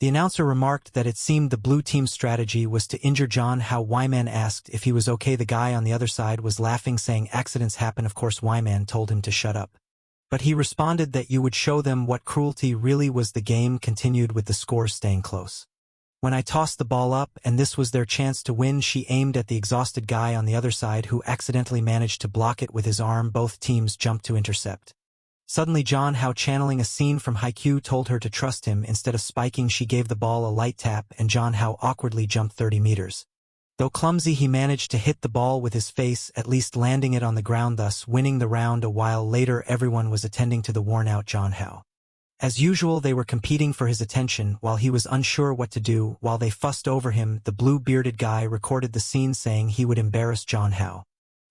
The announcer remarked that it seemed the blue team's strategy was to injure John Hao. Y-Man asked if he was okay. The guy on the other side was laughing, saying accidents happen. Of course, Y-Man told him to shut up, but he responded that you would show them what cruelty really was. The game continued with the scores staying close. When I tossed the ball up and this was their chance to win, she aimed at the exhausted guy on the other side, who accidentally managed to block it with his arm. Both teams jumped to intercept. Suddenly John Hao, channeling a scene from Haikyuu, told her to trust him. Instead of spiking, she gave the ball a light tap, and John Hao awkwardly jumped 30 meters. Though clumsy, he managed to hit the ball with his face, at least landing it on the ground, thus winning the round. A while later, everyone was attending to the worn-out John Hao. As usual, they were competing for his attention while he was unsure what to do. While they fussed over him, the blue-bearded guy recorded the scene, saying he would embarrass John Hao.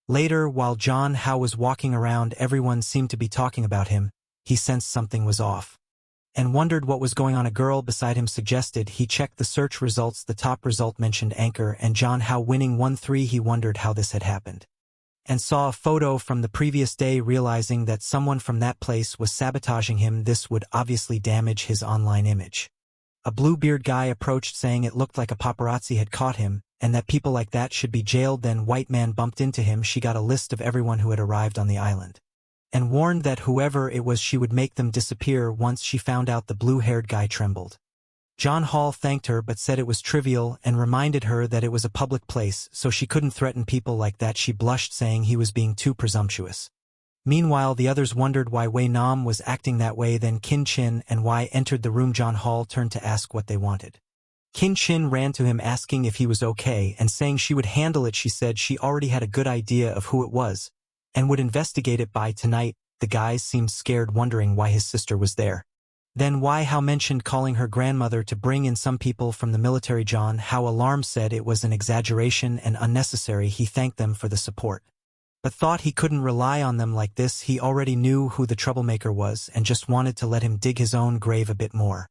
Later, while John Hao was walking around, everyone seemed to be talking about him. He sensed something was off and wondered what was going on. A girl beside him suggested he check the search results. The top result mentioned Anchor and John Hao winning 1-3. He wondered how this had happened and saw a photo from the previous day, realizing that someone from that place was sabotaging him. This would obviously damage his online image. A blue-beard guy approached, saying it looked like a paparazzi had caught him, and that people like that should be jailed. Then White Man bumped into him. She got a list of everyone who had arrived on the island and warned that whoever it was, she would make them disappear. Once she found out, the blue-haired guy trembled. John Hall thanked her but said it was trivial and reminded her that it was a public place, so she couldn't threaten people like that. She blushed, saying he was being too presumptuous. Meanwhile, the others wondered why Wei Nam was acting that way. Then Kin Chin and Wei entered the room. John Hall turned to ask what they wanted. Kin Chin ran to him asking if he was okay and saying she would handle it. She said she already had a good idea of who it was and would investigate it by tonight. The guys seemed scared, wondering why his sister was there. Then Wei Hao mentioned calling her grandmother to bring in some people from the military. John Hao alarmed said it was an exaggeration and unnecessary. He thanked them for the support, but thought he couldn't rely on them like this. He already knew who the troublemaker was and just wanted to let him dig his own grave a bit more.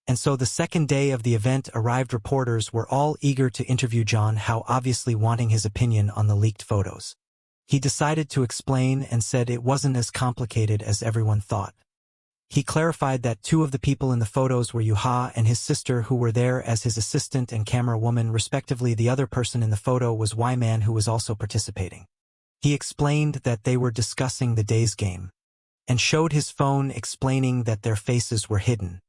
And so the second day of the event arrived. Reporters were all eager to interview John Hao, obviously wanting his opinion on the leaked photos. He decided to explain and said it wasn't as complicated as everyone thought. He clarified that 2 of the people in the photos were Yuha and his sister, who were there as his assistant and camera woman, respectively. The other person in the photo was Y-Man, who was also participating. He explained that they were discussing the day's game and showed his phone, explaining that their faces were hidden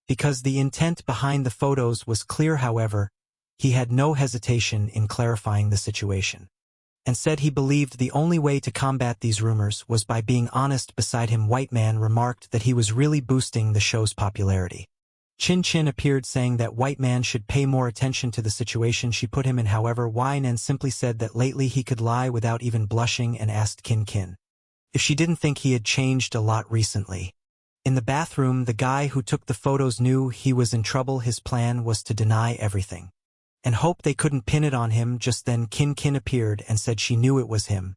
because the intent behind the photos was clear. However, he had no hesitation in clarifying the situation and said he believed the only way to combat these rumors was by being honest. Beside him, White Man remarked that he was really boosting the show's popularity. Chin Chin appeared saying that white man should pay more attention to the situation she put him in. However, Wai Nan simply said that lately he could lie without even blushing and asked Kin Kin if she didn't think he had changed a lot recently. In the bathroom, the guy who took the photos knew he was in trouble. His plan was to deny everything and hope they couldn't pin it on him. Just then Kin Kin appeared and said she knew it was him.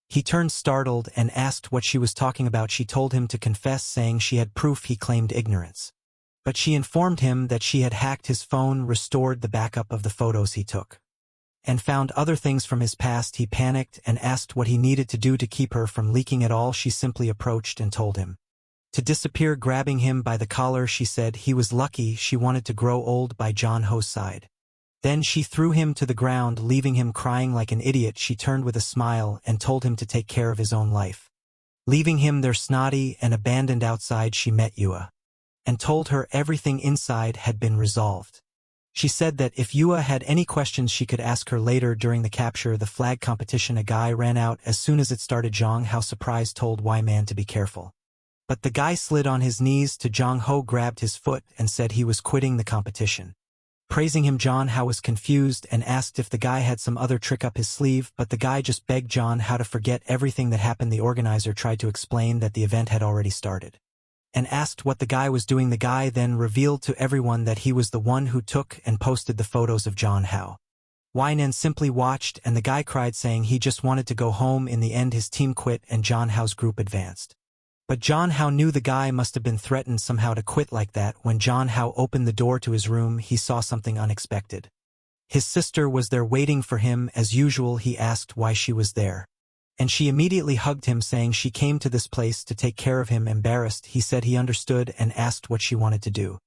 He turned startled and asked what she was talking about. She told him to confess, saying she had proof. He claimed ignorance, but she informed him that she had hacked his phone, restored the backup of the photos he took, and found other things from his past. He panicked and asked what he needed to do to keep her from leaking it all. She simply approached and told him to disappear, grabbing him by the collar. She said he was lucky she wanted to grow old by John Ho's side. Then she threw him to the ground, leaving him crying like an idiot. She turned with a smile and told him to take care of his own life, leaving him there snotty and abandoned. Outside, she met Yua and told her everything inside had been resolved. She said that if Yua had any questions she could ask her later. During the capture the flag competition, a guy ran out as soon as it started. Zhang Hao, surprised, told Wai Man to be careful, but the guy slid on his knees to Zhang Ho, grabbed his foot and said he was quitting the competition. Praising him, Zhang Hao was confused and asked if the guy had some other trick up his sleeve, but the guy just begged Zhang Hao to forget everything that happened. The organizer tried to explain that the event had already started and asked what the guy was doing. The guy then revealed to everyone that he was the one who took and posted the photos of Zhang Hao. Wai Nan simply watched, and the guy cried, saying he just wanted to go home. In the end, his team quit and Zhang Hao's group advanced. But Zhang Hao knew the guy must have been threatened somehow to quit like that. When Zhang Hao opened the door to his room, he saw something unexpected. His sister was there waiting for him as usual. He asked why she was there, and she immediately hugged him, saying she came to this place to take care of him. Embarrassed, he said he understood and asked what she wanted to do.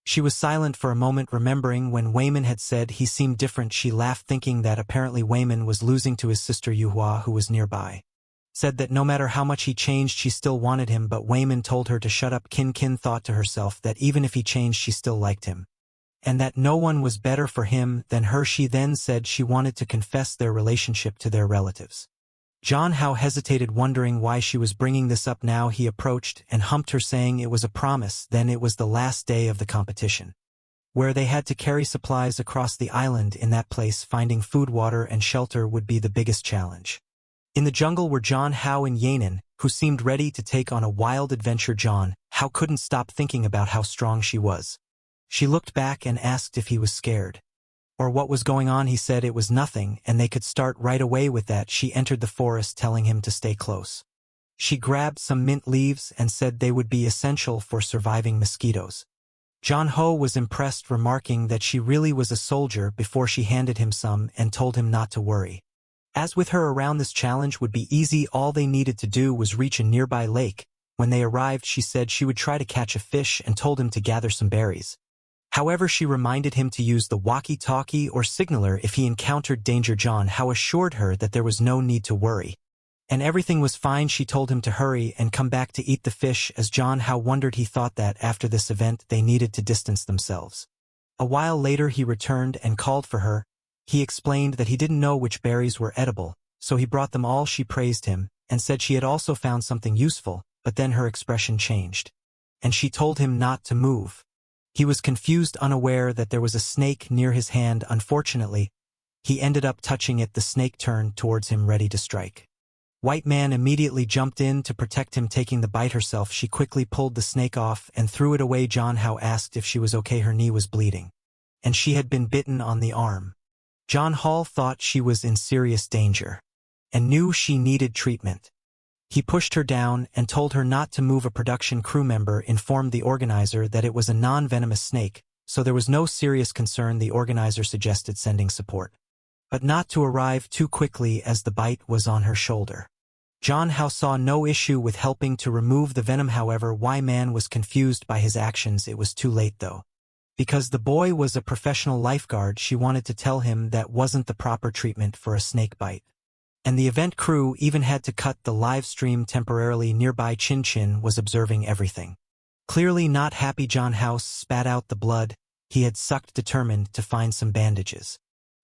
She was silent for a moment, remembering when Wayman had said he seemed different. She laughed, thinking that apparently Wayman was losing to his sister Yuhua, who was nearby. Said that no matter how much he changed, she still wanted him, but Wayman told her to shut up. Kin Kin thought to herself that even if he changed, she still liked him, and that no one was better for him than her. She then said she wanted to confess their relationship to their relatives. Zhang Hao hesitated, wondering why she was bringing this up now. He approached and humped her, saying it was a promise. Then it was the last day of the competition, where they had to carry supplies across the island. In that place, finding food, water, and shelter would be the biggest challenge. In the jungle were Zhang Hao and Yanan, who seemed ready to take on a wild adventure. Zhang Hao couldn't stop thinking about how strong she was. She looked back and asked if he was scared or what was going on. He said it was nothing and they could start right away with that. She entered the forest, telling him to stay close. She grabbed some mint leaves and said they would be essential for surviving mosquitoes. Zhang Ho was impressed, remarking that she really was a soldier before she handed him some and told him not to worry, as with her around, this challenge would be easy. All they needed to do was reach a nearby lake. When they arrived, she said she would try to catch a fish and told him to gather some berries. However, she reminded him to use the walkie-talkie or signaler if he encountered danger. Zhang Hao assured her that there was no need to worry, and everything was fine. She told him to hurry and come back to eat the fish. As Zhang Hao wondered, he thought that after this event they needed to distance themselves. A while later he returned and called for her. He explained that he didn't know which berries were edible, so he brought them all. She praised him and said she had also found something useful, but then her expression changed, and she told him not to move. He was confused, unaware that there was a snake near his hand. Unfortunately, he ended up touching it. The snake turned towards him, ready to strike. White Man immediately jumped in to protect him, taking the bite herself. She quickly pulled the snake off and threw it away. Zhang Hao asked if she was okay. Her knee was bleeding, and she had been bitten on the arm. Zhang Hao thought she was in serious danger and knew she needed treatment. He pushed her down and told her not to move. A production crew member informed the organizer that it was a non-venomous snake, so there was no serious concern. The organizer suggested sending support, but not to arrive too quickly as the bite was on her shoulder. Zhang Hao saw no issue with helping to remove the venom. However, Wai Man was confused by his actions. It was too late though. Because the boy was a professional lifeguard, she wanted to tell him that wasn't the proper treatment for a snake bite. And the event crew even had to cut the live stream temporarily. Nearby, Chin Chin was observing everything. Clearly not happy, Zhang Hao spat out the blood he had sucked, determined to find some bandages.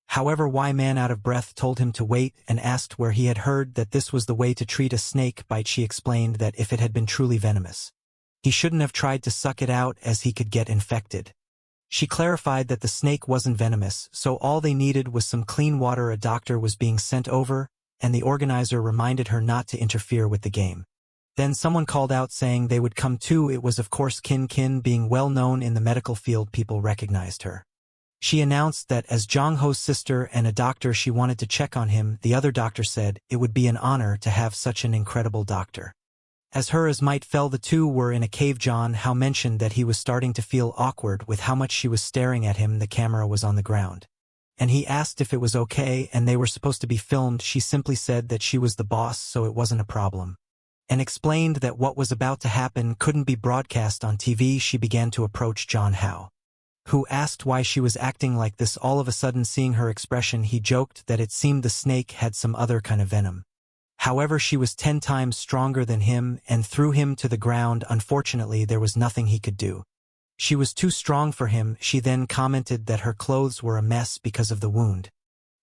However, Wai Man, out of breath, told him to wait and asked where he had heard that this was the way to treat a snake bite. She explained that if it had been truly venomous, He shouldn't have tried to suck it out as he could get infected. She clarified that the snake wasn't venomous, so all they needed was some clean water. A doctor was being sent over, and the organizer reminded her not to interfere with the game. Then someone called out saying they would come too. It was of course Kin Kin. Being well known in the medical field, people recognized her. She announced that as Jong Ho's sister and a doctor, she wanted to check on him. The other doctor said it would be an honor to have such an incredible doctor. As her as might fell, the two were in a cave. Jong Ho mentioned that he was starting to feel awkward with how much she was staring at him. The camera was on the ground. And he asked if it was okay and they were supposed to be filmed. She simply said that she was the boss, so it wasn't a problem, and explained that what was about to happen couldn't be broadcast on TV. She began to approach Jong Ho, who asked why she was acting like this. All of a sudden, seeing her expression, he joked that it seemed the snake had some other kind of venom. However, she was 10 times stronger than him and threw him to the ground. Unfortunately, there was nothing he could do. She was too strong for him. She then commented that her clothes were a mess because of the wound,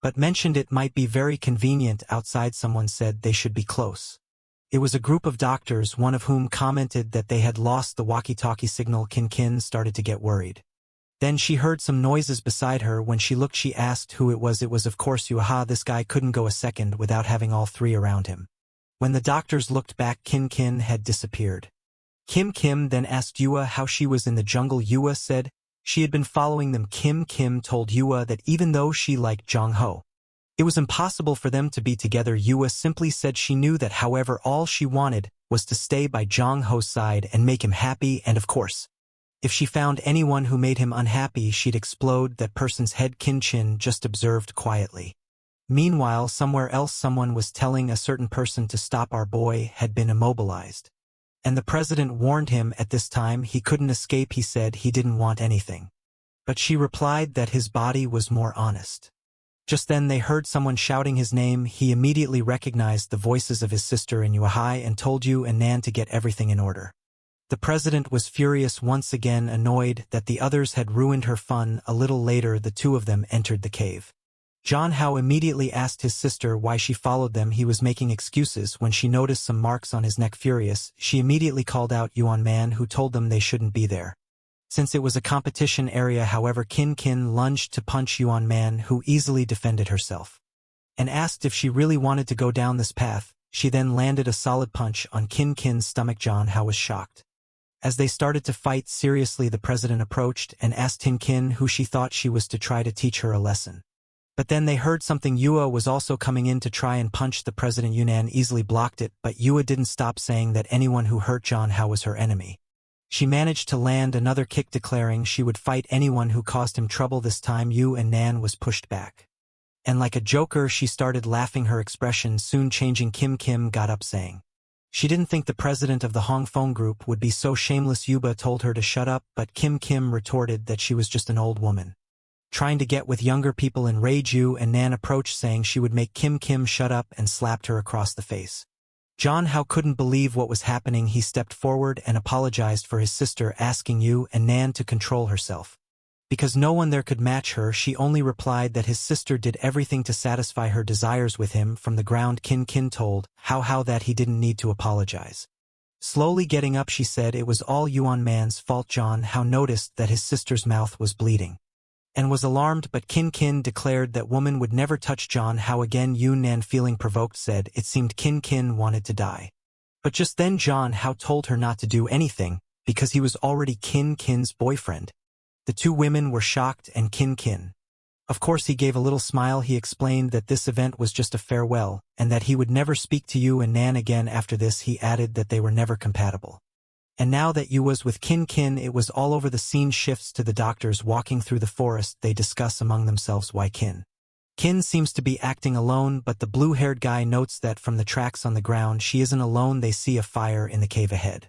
but mentioned it might be very convenient outside. Someone said they should be close. It was a group of doctors, one of whom commented that they had lost the walkie-talkie signal. Kin Kin started to get worried. Then she heard some noises beside her. When she looked, she asked who it was. It was of course Yahello. This guy couldn't go a second without having all three around him. When the doctors looked back, Kin Kin had disappeared. Kim then asked Yua how she was in the jungle. Yua said she had been following them. Kim told Yua that even though she liked Jong Ho, it was impossible for them to be together. Yua simply said she knew that, however, all she wanted was to stay by Jong Ho's side and make him happy, and of course, if she found anyone who made him unhappy, she'd explode that person's head. Kin Chin just observed quietly. Meanwhile, somewhere else, someone was telling a certain person to stop. Our boy had been immobilized, and the president warned him at this time he couldn't escape. He said he didn't want anything, but she replied that his body was more honest. Just then they heard someone shouting his name. He immediately recognized the voices of his sister and Yahello and told Yu and Nan to get everything in order. The president was furious once again, annoyed that the others had ruined her fun. A little later, the two of them entered the cave. Jong Ho immediately asked his sister why she followed them. He was making excuses when she noticed some marks on his neck. Furious, she immediately called out Yuan Man, who told them they shouldn't be there, since it was a competition area. However, Kin lunged to punch Yuan Man, who easily defended herself, and asked if she really wanted to go down this path. She then landed a solid punch on Kin's stomach. Jong Ho was shocked. As they started to fight seriously, the president approached and asked Kin who she thought she was to try to teach her a lesson. But then they heard something. Yua was also coming in to try and punch the president. Yunan easily blocked it, but Yua didn't stop saying that anyone who hurt Jong Ho was her enemy. She managed to land another kick, declaring she would fight anyone who caused him trouble. This time Yu and Nan was pushed back, and like a joker she started laughing, her expression soon changing. Kim got up saying she didn't think the president of the Hong Fong group would be so shameless. Yuba told her to shut up, but Kim retorted that she was just an old woman trying to get with younger people. Enraged, Yu and Nan approached saying she would make Kim shut up and slapped her across the face. Jong Ho couldn't believe what was happening. He stepped forward and apologized for his sister, asking Yu and Nan to control herself, because no one there could match her. She only replied that his sister did everything to satisfy her desires with him. From the ground, Kin told How that he didn't need to apologize. Slowly getting up, she said it was all Yuan Man's fault. Jong Ho noticed that his sister's mouth was bleeding and was alarmed, but Kin declared that woman would never touch Jong Ho again. Nan, feeling provoked, said it seemed Kin wanted to die. But just then Jong Ho told her not to do anything because he was already Kin's boyfriend. The two women were shocked, and Kin, of course, he gave a little smile. He explained that this event was just a farewell and that he would never speak to Yu and Nan again after this. He added that they were never compatible. And now that Yu was with Kin, it was all over. The scene shifts to the doctors walking through the forest. They discuss among themselves why Kin seems to be acting alone, but the blue-haired guy notes that from the tracks on the ground she isn't alone. They see a fire in the cave ahead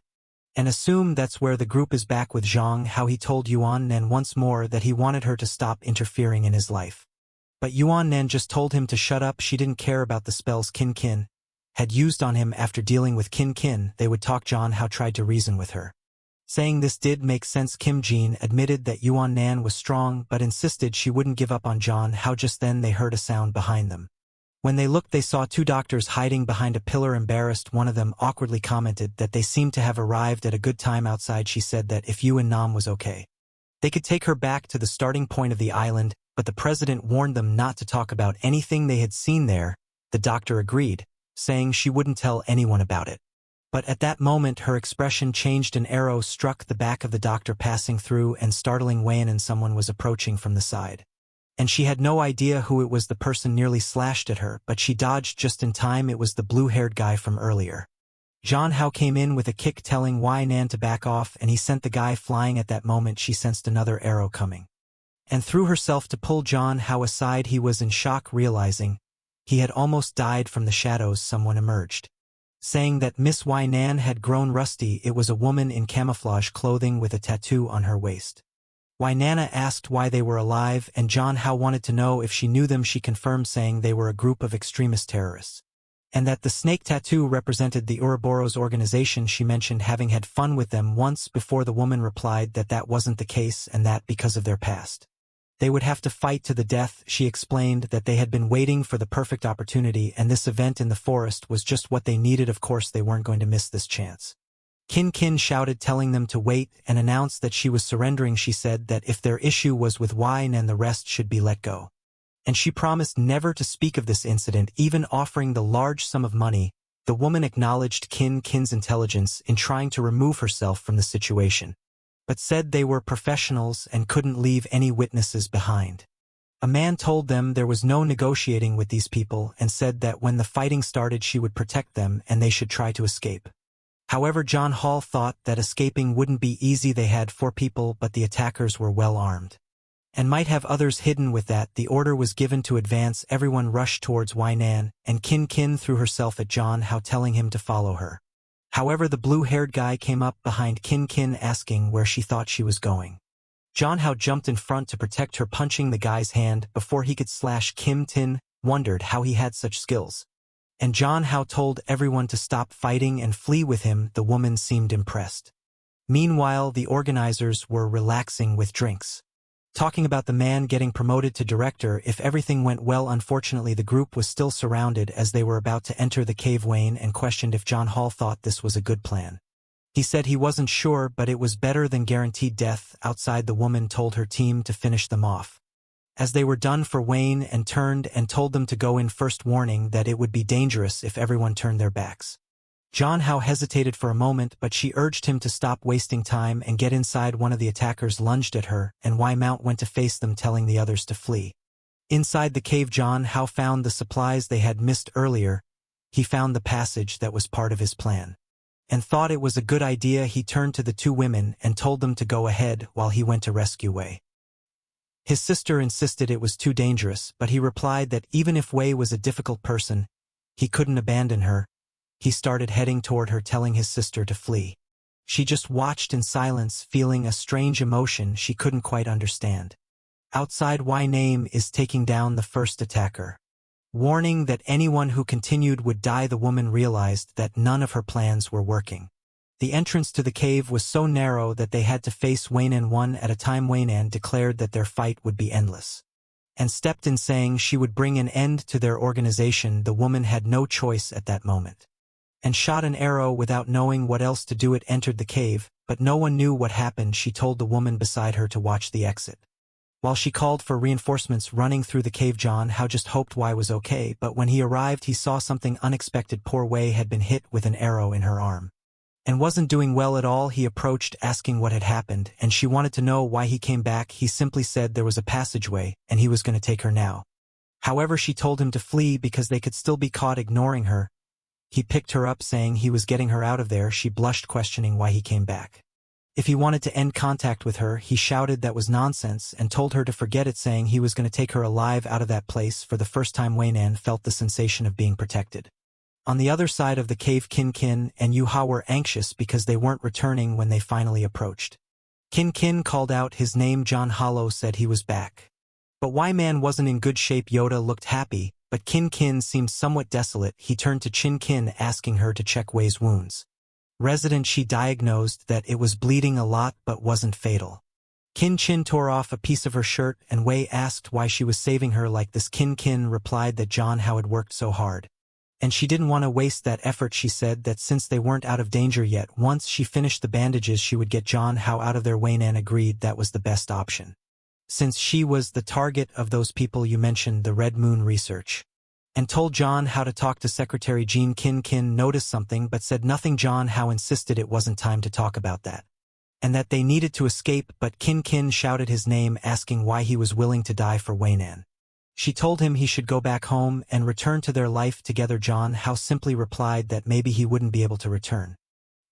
and assume that's where the group is. Back with Jong Ho, he told Yuan Nan once more that he wanted her to stop interfering in his life. But Yuan Nan just told him to shut up. She didn't care about the spells Kin had used on him. After dealing with Kin, they would talk. Jong Ho tried to reason with her, saying this did make sense. Kim Jin admitted that Yuan Nan was strong but insisted she wouldn't give up on Jong Ho. Just then they heard a sound behind them. When they looked, they saw two doctors hiding behind a pillar. Embarrassed, one of them awkwardly commented that they seemed to have arrived at a good time outside. She said that if Yu and Nam was okay, they could take her back to the starting point of the island, but the president warned them not to talk about anything they had seen there. The doctor agreed, saying she wouldn't tell anyone about it. But at that moment her expression changed. An arrow struck the back of the doctor, passing through and startling Wayne, and someone was approaching from the side. And she had no idea who it was. The person nearly slashed at her, but she dodged just in time. It was the blue-haired guy from earlier. Zhang Hao came in with a kick, telling Wei Nan to back off, and he sent the guy flying. At that moment she sensed another arrow coming, and threw herself to pull Zhang Hao aside. He was in shock, realizing he had almost died. From the shadows someone emerged, saying that Miss Wei Nan had grown rusty. It was a woman in camouflage clothing with a tattoo on her waist. Wei Nana asked why they were alive, and Zhang Hao wanted to know if she knew them. She confirmed, saying they were a group of extremist terrorists, and that the snake tattoo represented the Ouroboros organization. She mentioned having had fun with them once before. The woman replied that that wasn't the case, and that because of their past, they would have to fight to the death. She explained that they had been waiting for the perfect opportunity, and this event in the forest was just what they needed. Of course they weren't going to miss this chance. Kin shouted, telling them to wait, and announced that she was surrendering. She said that if their issue was with Wei Nan, the rest should be let go. And she promised never to speak of this incident, even offering the large sum of money. The woman acknowledged Kin's intelligence in trying to remove herself from the situation, but said they were professionals and couldn't leave any witnesses behind. A man told them there was no negotiating with these people, and said that when the fighting started she would protect them and they should try to escape. However, John Hall thought that escaping wouldn't be easy. They had 4 people, but the attackers were well armed, and might have others hidden. With that, the order was given to advance. Everyone rushed towards Wei Nan, and Kin threw herself at John Hao, telling him to follow her. However, the blue-haired guy came up behind Kin, asking where she thought she was going. John Hao jumped in front to protect her, punching the guy's hand before he could slash. Tin wondered how he had such skills, and John Hao told everyone to stop fighting and flee with him. The woman seemed impressed. Meanwhile, the organizers were relaxing with drinks, talking about the man getting promoted to director if everything went well. Unfortunately, the group was still surrounded as they were about to enter the cave. Wayne and questioned if John Hall thought this was a good plan. He said he wasn't sure, but it was better than guaranteed death. Outside, the woman told her team to finish them off, as they were done for Wayne, and turned and told them to go in first, warning that it would be dangerous if everyone turned their backs. John Hao hesitated for a moment, but she urged him to stop wasting time and get inside. One of the attackers lunged at her, and Wei Mount went to face them, telling the others to flee. Inside the cave, John Hao found the supplies they had missed earlier. He found the passage that was part of his plan, and thought it was a good idea. He turned to the 2 women and told them to go ahead while he went to rescue Wei. His sister insisted it was too dangerous, but he replied that even if Wei was a difficult person, he couldn't abandon her. He started heading toward her, telling his sister to flee. She just watched in silence, feeling a strange emotion she couldn't quite understand. Outside, Wei Name is taking down the first attacker, warning that anyone who continued would die. The woman realized that none of her plans were working. The entrance to the cave was so narrow that they had to face Waynan one at a time. Waynan declared that their fight would be endless, and stepped in, saying she would bring an end to their organization. The woman had no choice at that moment, and shot an arrow without knowing what else to do. It entered the cave, but no one knew what happened. She told the woman beside her to watch the exit, while she called for reinforcements. Running through the cave, John Hao just hoped Wei was okay, but when he arrived he saw something unexpected. Poor Wei had been hit with an arrow in her arm, and wasn't doing well at all. He approached, asking what had happened, and she wanted to know why he came back. He simply said there was a passageway, and he was going to take her now. However, she told him to flee because they could still be caught. Ignoring her, he picked her up, saying he was getting her out of there. She blushed, questioning why he came back. If he wanted to end contact with her, he shouted that was nonsense and told her to forget it, saying he was going to take her alive out of that place. For the first time, Waynan felt the sensation of being protected. On the other side of the cave, Kin and Yu Hao were anxious because they weren't returning when they finally approached. Kin called out his name. John Hollow said he was back, but Wei-man wasn't in good shape. Yoda looked happy, but Kin seemed somewhat desolate. He turned to Kin, asking her to check Wei's wounds. She diagnosed that it was bleeding a lot but wasn't fatal. Kin Chin tore off a piece of her shirt and Wei asked why she was saving her like this. Kin replied that John Hao had worked so hard. And she didn't want to waste that effort. She said that since they weren't out of danger yet, once she finished the bandages she would get John Hao out of there. Wei Nan agreed that was the best option. Since she was the target of those people you mentioned, the Red Moon research. And told John Hao to talk to Secretary Jean. Kin noticed something but said nothing. John Hao insisted it wasn't time to talk about that, and that they needed to escape, but Kin shouted his name asking why he was willing to die for Wei Nan. She told him he should go back home and return to their life together. John Hao simply replied that maybe he wouldn't be able to return.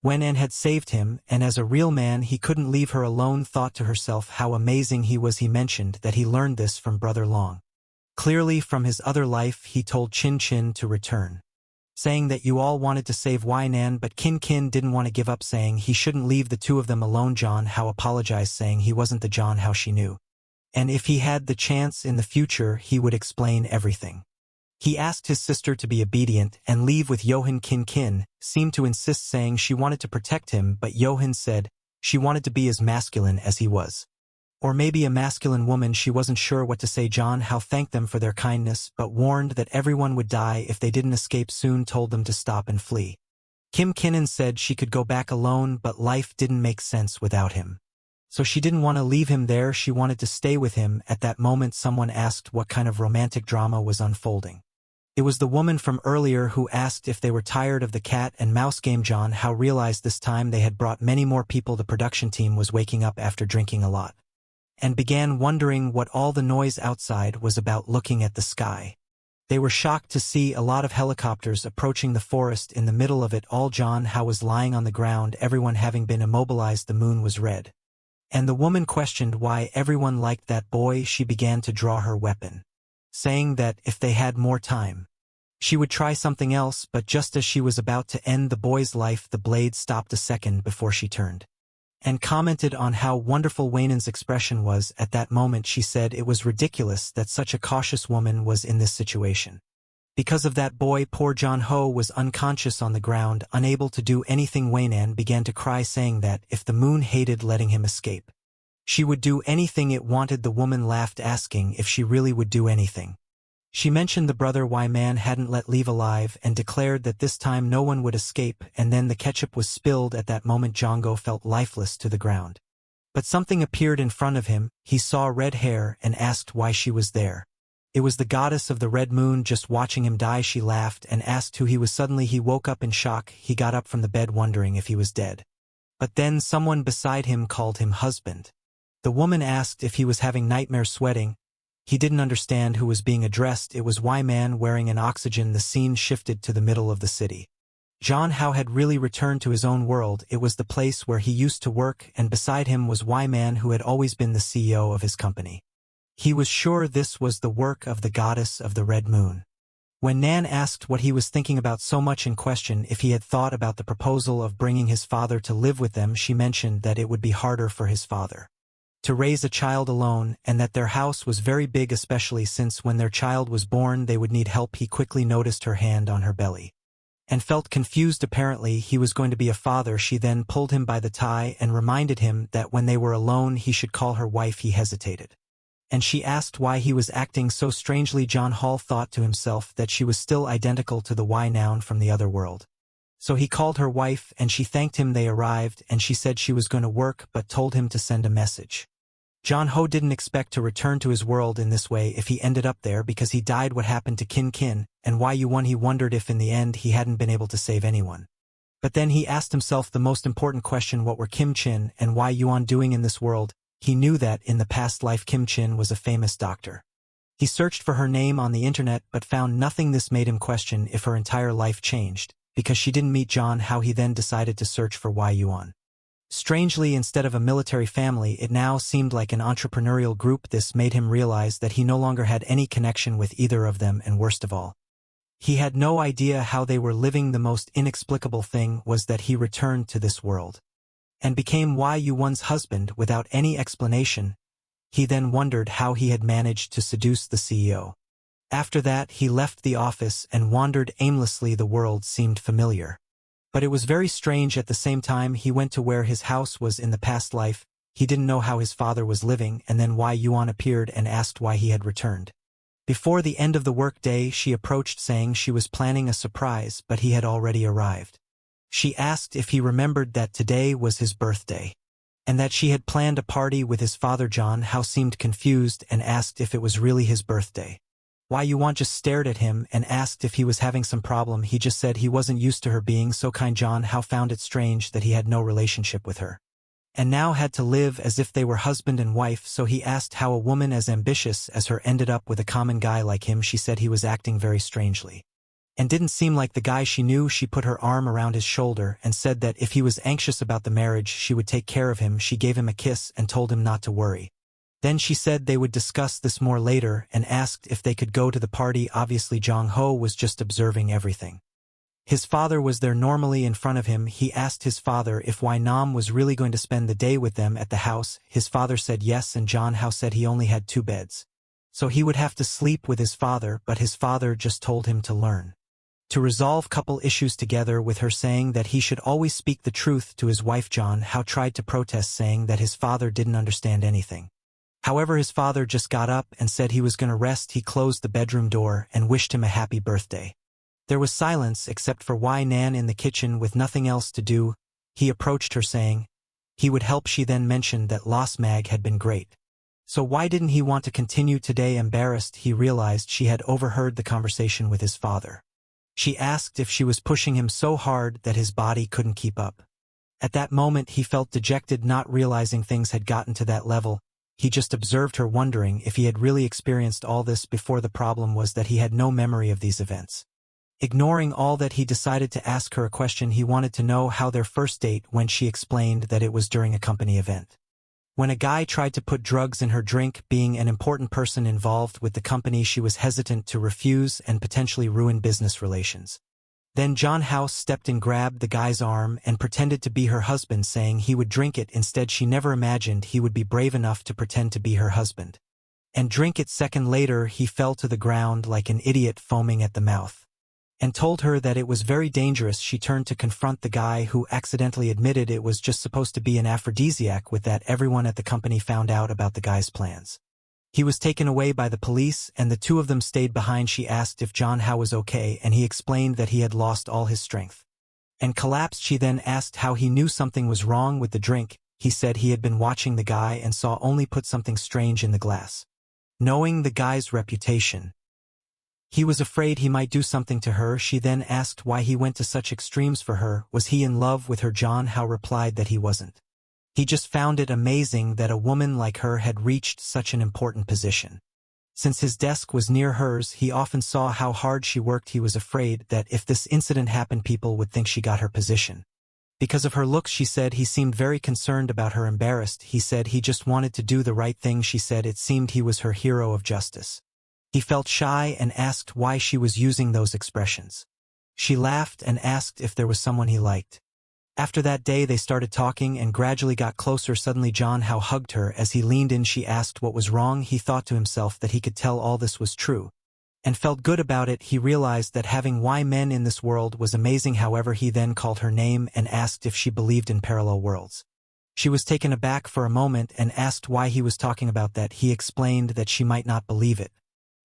Wei Nan had saved him, and as a real man he couldn't leave her alone. Thought to herself how amazing he was. He mentioned that he learned this from Brother Long. Clearly from his other life he told Chin to return, saying that you all wanted to save Wei Nan, but Kin didn't want to give up, saying he shouldn't leave the two of them alone. John Hao apologized, saying he wasn't the John Hao she knew, and if he had the chance in the future he would explain everything. He asked his sister to be obedient and leave with Johan. Kin seemed to insist, saying she wanted to protect him, but Johan said she wanted to be as masculine as he was. Or maybe a masculine woman. She wasn't sure what to say. John Hao thanked them for their kindness, but warned that everyone would die if they didn't escape soon. Told them to stop and flee. Kim Kinnan said she could go back alone, but life didn't make sense without him. So she didn't want to leave him there. She wanted to stay with him. At that moment someone asked what kind of romantic drama was unfolding. It was the woman from earlier who asked if they were tired of the cat and mouse game. John Hao realized this time they had brought many more people. The production team was waking up after drinking a lot, and began wondering what all the noise outside was about. Looking at the sky, they were shocked to see a lot of helicopters approaching the forest. In the middle of it all, John Hao was lying on the ground, everyone having been immobilized. The moon was red, and the woman questioned why everyone liked that boy. She began to draw her weapon, saying that if they had more time, she would try something else, but just as she was about to end the boy's life, the blade stopped a second before she turned and commented on how wonderful Wei Nan's expression was. At that moment she said it was ridiculous that such a cautious woman was in this situation. Because of that boy, poor John Hao was unconscious on the ground, unable to do anything. Wei Nan began to cry, saying that if the moon hated letting him escape, she would do anything it wanted. The woman laughed, asking if she really would do anything. She mentioned the brother Wei Man hadn't let leave alive and declared that this time no one would escape, and then the ketchup was spilled. At that moment Django felt lifeless to the ground. But something appeared in front of him. He saw red hair and asked why she was there. It was the goddess of the Red Moon, just watching him die. She laughed and asked who he was. Suddenly he woke up in shock. He got up from the bed wondering if he was dead. But then someone beside him called him husband. The woman asked if he was having nightmares, sweating. He didn't understand who was being addressed. It was Wei Man wearing an oxygen. The scene shifted to the middle of the city. John Hao had really returned to his own world. It was the place where he used to work, and beside him was Wei Man, who had always been the CEO of his company. He was sure this was the work of the goddess of the Red Moon. When Nan asked what he was thinking about so much, in question if he had thought about the proposal of bringing his father to live with them, she mentioned that it would be harder for his father to raise a child alone, and that their house was very big, especially since when their child was born they would need help. He quickly noticed her hand on her belly and felt confused. Apparently he was going to be a father. She then pulled him by the tie and reminded him that when they were alone he should call her wife. He hesitated, and she asked why he was acting so strangely. John Hall thought to himself that she was still identical to the Wei Noun from the other world. So he called her wife and she thanked him. They arrived and she said she was going to work but told him to send a message. John Ho didn't expect to return to his world in this way if he ended up there, because he died. What happened to Kin and Wei Yuan? He wondered if in the end he hadn't been able to save anyone. But then he asked himself the most important question: what were Kim Chin and Wei Yuan doing in this world? He knew that in the past life Kim Chin was a famous doctor. He searched for her name on the internet but found nothing. This made him question if her entire life changed because she didn't meet John. How he then decided to search for Wei Yuan. Strangely, instead of a military family, it now seemed like an entrepreneurial group. This made him realize that he no longer had any connection with either of them, and worst of all, he had no idea how they were living. The most inexplicable thing was that he returned to this world and became Wei Yuan's husband without any explanation. He then wondered how he had managed to seduce the CEO. After that, he left the office and wandered aimlessly. The world seemed familiar, but it was very strange at the same time. He went to where his house was in the past life. He didn't know how his father was living, and then why Yuan appeared and asked why he had returned. Before the end of the workday, she approached saying she was planning a surprise, but he had already arrived. She asked if he remembered that today was his birthday, and that she had planned a party with his father. John Hao seemed confused and asked if it was really his birthday. Why Yuan just stared at him and asked if he was having some problem. He just said he wasn't used to her being so kind. John Hao found it strange that he had no relationship with her, and now had to live as if they were husband and wife, so he asked how a woman as ambitious as her ended up with a common guy like him. She said he was acting very strangely, and didn't seem like the guy she knew. She put her arm around his shoulder and said that if he was anxious about the marriage, she would take care of him. She gave him a kiss and told him not to worry. Then she said they would discuss this more later and asked if they could go to the party. Obviously Jong Ho was just observing everything. His father was there normally in front of him. He asked his father if Wai Nam was really going to spend the day with them at the house. His father said yes, and John Hao said he only had 2 beds, so he would have to sleep with his father, but his father just told him to learn to resolve couple issues together with her, saying that he should always speak the truth to his wife. John Hao tried to protest, saying that his father didn't understand anything. However, his father just got up and said he was going to rest. He closed the bedroom door and wished him a happy birthday. There was silence except for Wai Nan in the kitchen with nothing else to do. He approached her saying he would help. She then mentioned that Lost Mag had been great. So why didn't he want to continue today? Embarrassed, he realized she had overheard the conversation with his father. She asked if she was pushing him so hard that his body couldn't keep up. At that moment he felt dejected, not realizing things had gotten to that level. He just observed her, wondering if he had really experienced all this before. The problem was that he had no memory of these events. Ignoring all that, he decided to ask her a question. He wanted to know how their first date went. She explained that it was during a company event, when a guy tried to put drugs in her drink. Being an important person involved with the company, she was hesitant to refuse and potentially ruin business relations. Then John Hao stepped in, grabbed the guy's arm and pretended to be her husband, saying he would drink it. Instead, she never imagined he would be brave enough to pretend to be her husband and drink it. Second later, he fell to the ground like an idiot, foaming at the mouth, and told her that it was very dangerous. She turned to confront the guy, who accidentally admitted it was just supposed to be an aphrodisiac. With that, everyone at the company found out about the guy's plans. He was taken away by the police, and the 2 of them stayed behind. She asked if John Hao was okay, and he explained that he had lost all his strength and collapsed. She then asked how he knew something was wrong with the drink. He said he had been watching the guy and saw only put something strange in the glass. Knowing the guy's reputation, he was afraid he might do something to her. She then asked why he went to such extremes for her. Was he in love with her? John Hao replied that he wasn't. He just found it amazing that a woman like her had reached such an important position. Since his desk was near hers, he often saw how hard she worked. He was afraid that if this incident happened, people would think she got her position because of her looks. She said he seemed very concerned about her. Embarrassed, he said he just wanted to do the right thing. She said it seemed he was her hero of justice. He felt shy and asked why she was using those expressions. She laughed and asked if there was someone he liked. After that day, they started talking and gradually got closer. Suddenly John Hao hugged her. As he leaned in, she asked what was wrong. He thought to himself that he could tell all this was true, and felt good about it. He realized that having Y men in this world was amazing. However, he then called her name and asked if she believed in parallel worlds. She was taken aback for a moment and asked why he was talking about that. He explained that she might not believe it,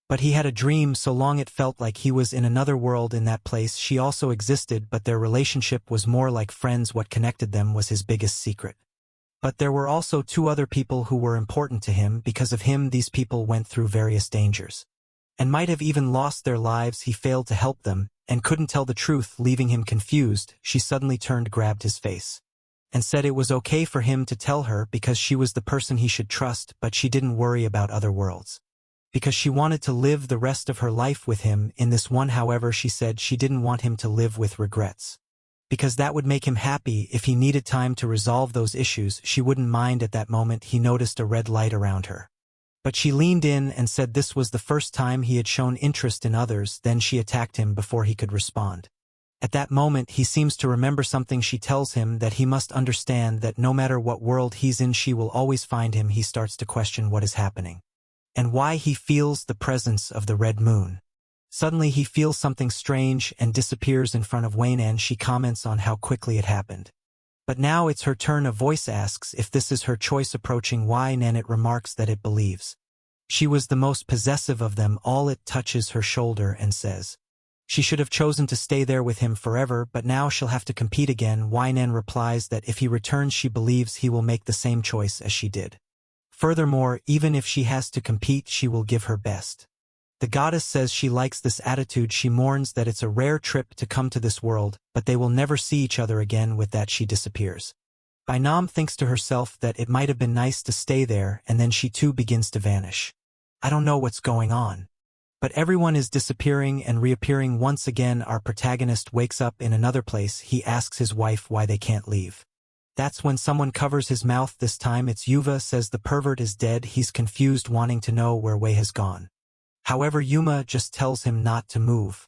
but he had a dream so long it felt like he was in another world. In that place she also existed, but their relationship was more like friends. What connected them was his biggest secret. But there were also 2 other people who were important to him. Because of him, these people went through various dangers and might have even lost their lives. He failed to help them and couldn't tell the truth, leaving him confused. She suddenly turned, grabbed his face, and said it was okay for him to tell her because she was the person he should trust. But she didn't worry about other worlds because she wanted to live the rest of her life with him in this one. However, she said she didn't want him to live with regrets, because that would make him happy. If he needed time to resolve those issues, she wouldn't mind. At that moment, he noticed a red light around her, but she leaned in and said this was the first time he had shown interest in others. Then she attacked him before he could respond. At that moment, he seems to remember something. She tells him that he must understand that no matter what world he's in, she will always find him. He starts to question what is happening and why he feels the presence of the red moon. Suddenly he feels something strange and disappears in front of Wayne, and she comments on how quickly it happened. But now it's her turn. A voice asks if this is her choice approaching why, and it remarks that it believes she was the most possessive of them all. It touches her shoulder and says she should have chosen to stay there with him forever, but now she'll have to compete again. Nan replies that if he returns she believes he will make the same choice as she did. Furthermore, even if she has to compete, she will give her best. The goddess says she likes this attitude. She mourns that it's a rare trip to come to this world, but they will never see each other again. With that she disappears. Nam thinks to herself that it might have been nice to stay there, and then she too begins to vanish. I don't know what's going on. But everyone is disappearing and reappearing once again. Our protagonist wakes up in another place. He asks his wife why they can't leave. That's when someone covers his mouth. This time it's Yuva. Says the pervert is dead. He's confused, wanting to know where Wei has gone. However, Yuma just tells him not to move.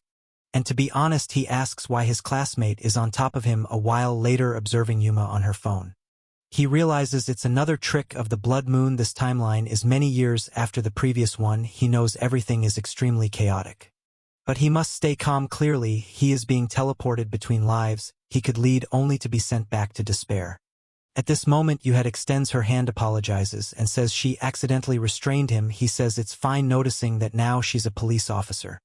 And to be honest, he asks why his classmate is on top of him. A while later, observing Yuma on her phone, he realizes it's another trick of the blood moon. This timeline is many years after the previous one. He knows everything is extremely chaotic. But he must stay calm. Clearly, he is being teleported between lives. He could lead only to be sent back to despair. At this moment, Yuhad extends her hand, apologizes, and says she accidentally restrained him. He says it's fine, noticing that now she's a police officer.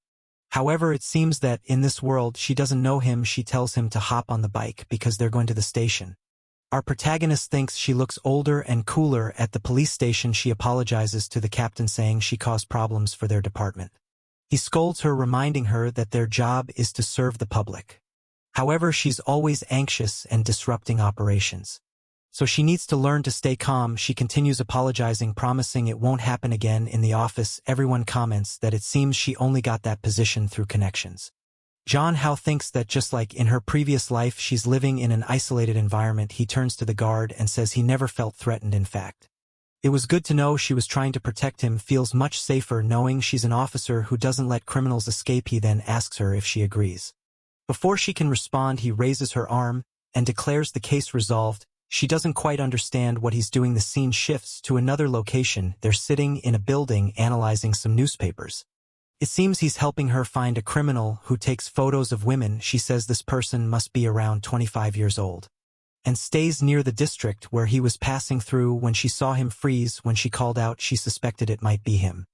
However, it seems that in this world she doesn't know him. She tells him to hop on the bike because they're going to the station. Our protagonist thinks she looks older and cooler. At the police station, she apologizes to the captain, saying she caused problems for their department. He scolds her, reminding her that their job is to serve the public. However, she's always anxious and disrupting operations. So she needs to learn to stay calm. She continues apologizing, promising it won't happen again. In the office, everyone comments that it seems she only got that position through connections. John Hao thinks that just like in her previous life, she's living in an isolated environment. He turns to the guard and says he never felt threatened. In fact, it was good to know she was trying to protect him. Feels much safer knowing she's an officer who doesn't let criminals escape. He then asks her if she agrees. Before she can respond, he raises her arm and declares the case resolved. She doesn't quite understand what he's doing. The scene shifts to another location. They're sitting in a building analyzing some newspapers. It seems he's helping her find a criminal who takes photos of women. She says this person must be around 25 years old and stays near the district where he was passing through. When she saw him freeze when she called out, she suspected it might be him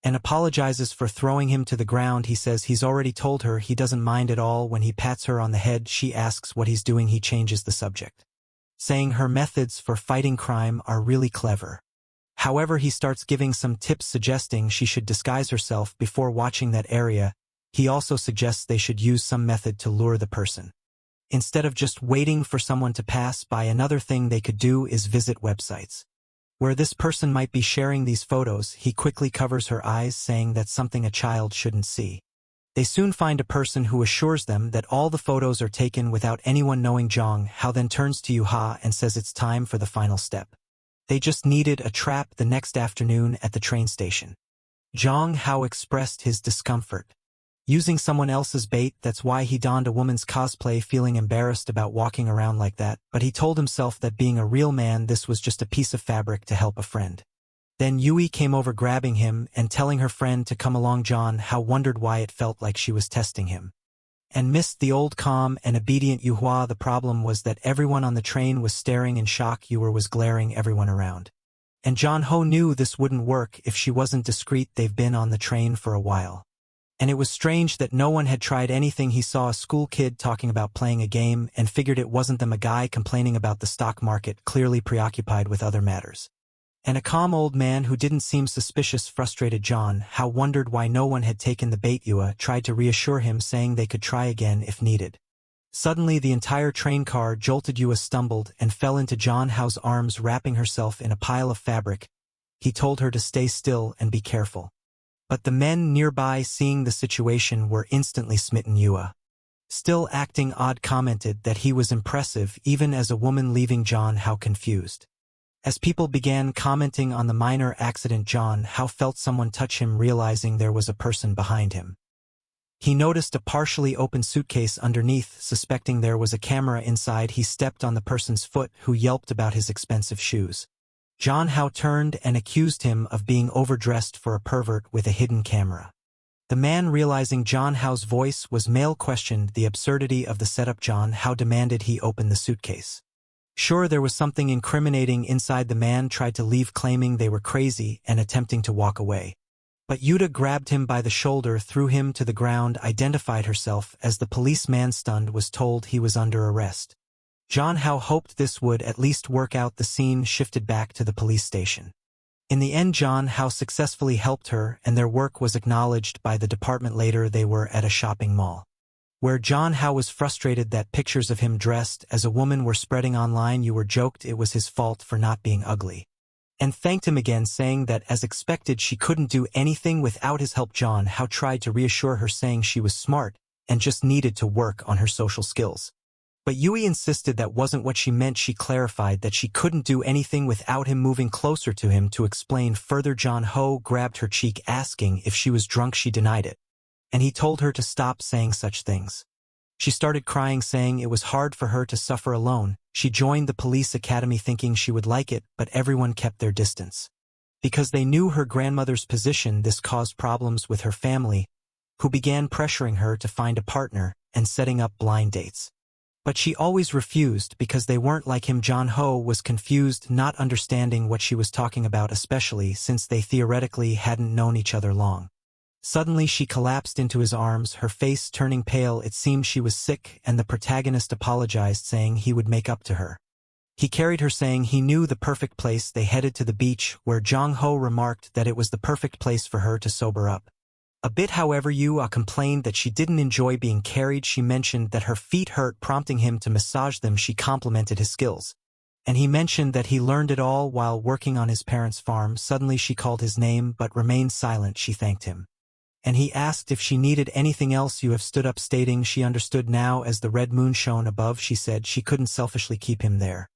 and apologizes for throwing him to the ground. He says he's already told her he doesn't mind at all. When he pats her on the head, she asks what he's doing. He changes the subject, saying her methods for fighting crime are really clever. However, he starts giving some tips, suggesting she should disguise herself before watching that area. He also suggests they should use some method to lure the person, instead of just waiting for someone to pass by. Another thing they could do is visit websites where this person might be sharing these photos. He quickly covers her eyes, saying that's something a child shouldn't see. They soon find a person who assures them that all the photos are taken without anyone knowing. Jong Hao then turns to Yuha and says it's time for the final step. They just needed a trap. The next afternoon at the train station, Jong Hao expressed his discomfort using someone else's bait. That's why he donned a woman's cosplay, feeling embarrassed about walking around like that. But he told himself that being a real man, this was just a piece of fabric to help a friend. Then Yui came over, grabbing him and telling her friend to come along. John Hao wondered why it felt like she was testing him and missed the old calm and obedient Yuhua. The problem was that everyone on the train was staring in shock. Yue was glaring everyone around. And John Ho knew this wouldn't work if she wasn't discreet. They've been on the train for a while, and it was strange that no one had tried anything. He saw a school kid talking about playing a game and figured it wasn't them. A guy complaining about the stock market, clearly preoccupied with other matters. And a calm old man who didn't seem suspicious. Frustrated, John Hao wondered why no one had taken the bait. Yue tried to reassure him, saying they could try again if needed. Suddenly, the entire train car jolted. Yue stumbled and fell into John Hao's arms, wrapping herself in a pile of fabric. He told her to stay still and be careful. But the men nearby, seeing the situation, were instantly smitten. Yue, still acting odd, commented that he was impressive even as a woman, leaving John Hao confused. As people began commenting on the minor accident, John Hao felt someone touch him. Realizing there was a person behind him, he noticed a partially open suitcase underneath. Suspecting there was a camera inside, he stepped on the person's foot, who yelped about his expensive shoes. John Hao turned and accused him of being overdressed for a pervert with a hidden camera. The man, realizing John Hao's voice was male, questioned the absurdity of the setup. John Hao demanded he open the suitcase. Sure, there was something incriminating inside. The man tried to leave, claiming they were crazy and attempting to walk away. But Yuta grabbed him by the shoulder, threw him to the ground, identified herself as the policeman. Stunned, was told he was under arrest. Jong Hao hoped this would at least work out. The scene shifted back to the police station. In the end, Jong Hao successfully helped her, and their work was acknowledged by the department. Later, they were at a shopping mall, where Jong Hao was frustrated that pictures of him dressed as a woman were spreading online. You were joked it was his fault for not being ugly, and thanked him again, saying that as expected she couldn't do anything without his help. Jong Hao tried to reassure her, saying she was smart and just needed to work on her social skills. But Yui insisted that wasn't what she meant. She clarified that she couldn't do anything without him. Moving closer to him to explain further, Jong Hao grabbed her cheek, asking if she was drunk. She denied it, and he told her to stop saying such things. She started crying, saying it was hard for her to suffer alone. She joined the police academy thinking she would like it, but everyone kept their distance. Because they knew her grandmother's position, this caused problems with her family, who began pressuring her to find a partner and setting up blind dates. But she always refused because they weren't like him. Jong Hao was confused, not understanding what she was talking about, especially since they theoretically hadn't known each other long. Suddenly she collapsed into his arms, her face turning pale. It seemed she was sick, and the protagonist apologized, saying he would make up to her. He carried her, saying he knew the perfect place. They headed to the beach, where Jong Hao remarked that it was the perfect place for her to sober up a bit. However, Yua complained that she didn't enjoy being carried. She mentioned that her feet hurt, prompting him to massage them. She complimented his skills, and he mentioned that he learned it all while working on his parents' farm. Suddenly she called his name but remained silent. She thanked him, and he asked if she needed anything else. You have stood up, stating she understood now as the red moon shone above. She said she couldn't selfishly keep him there.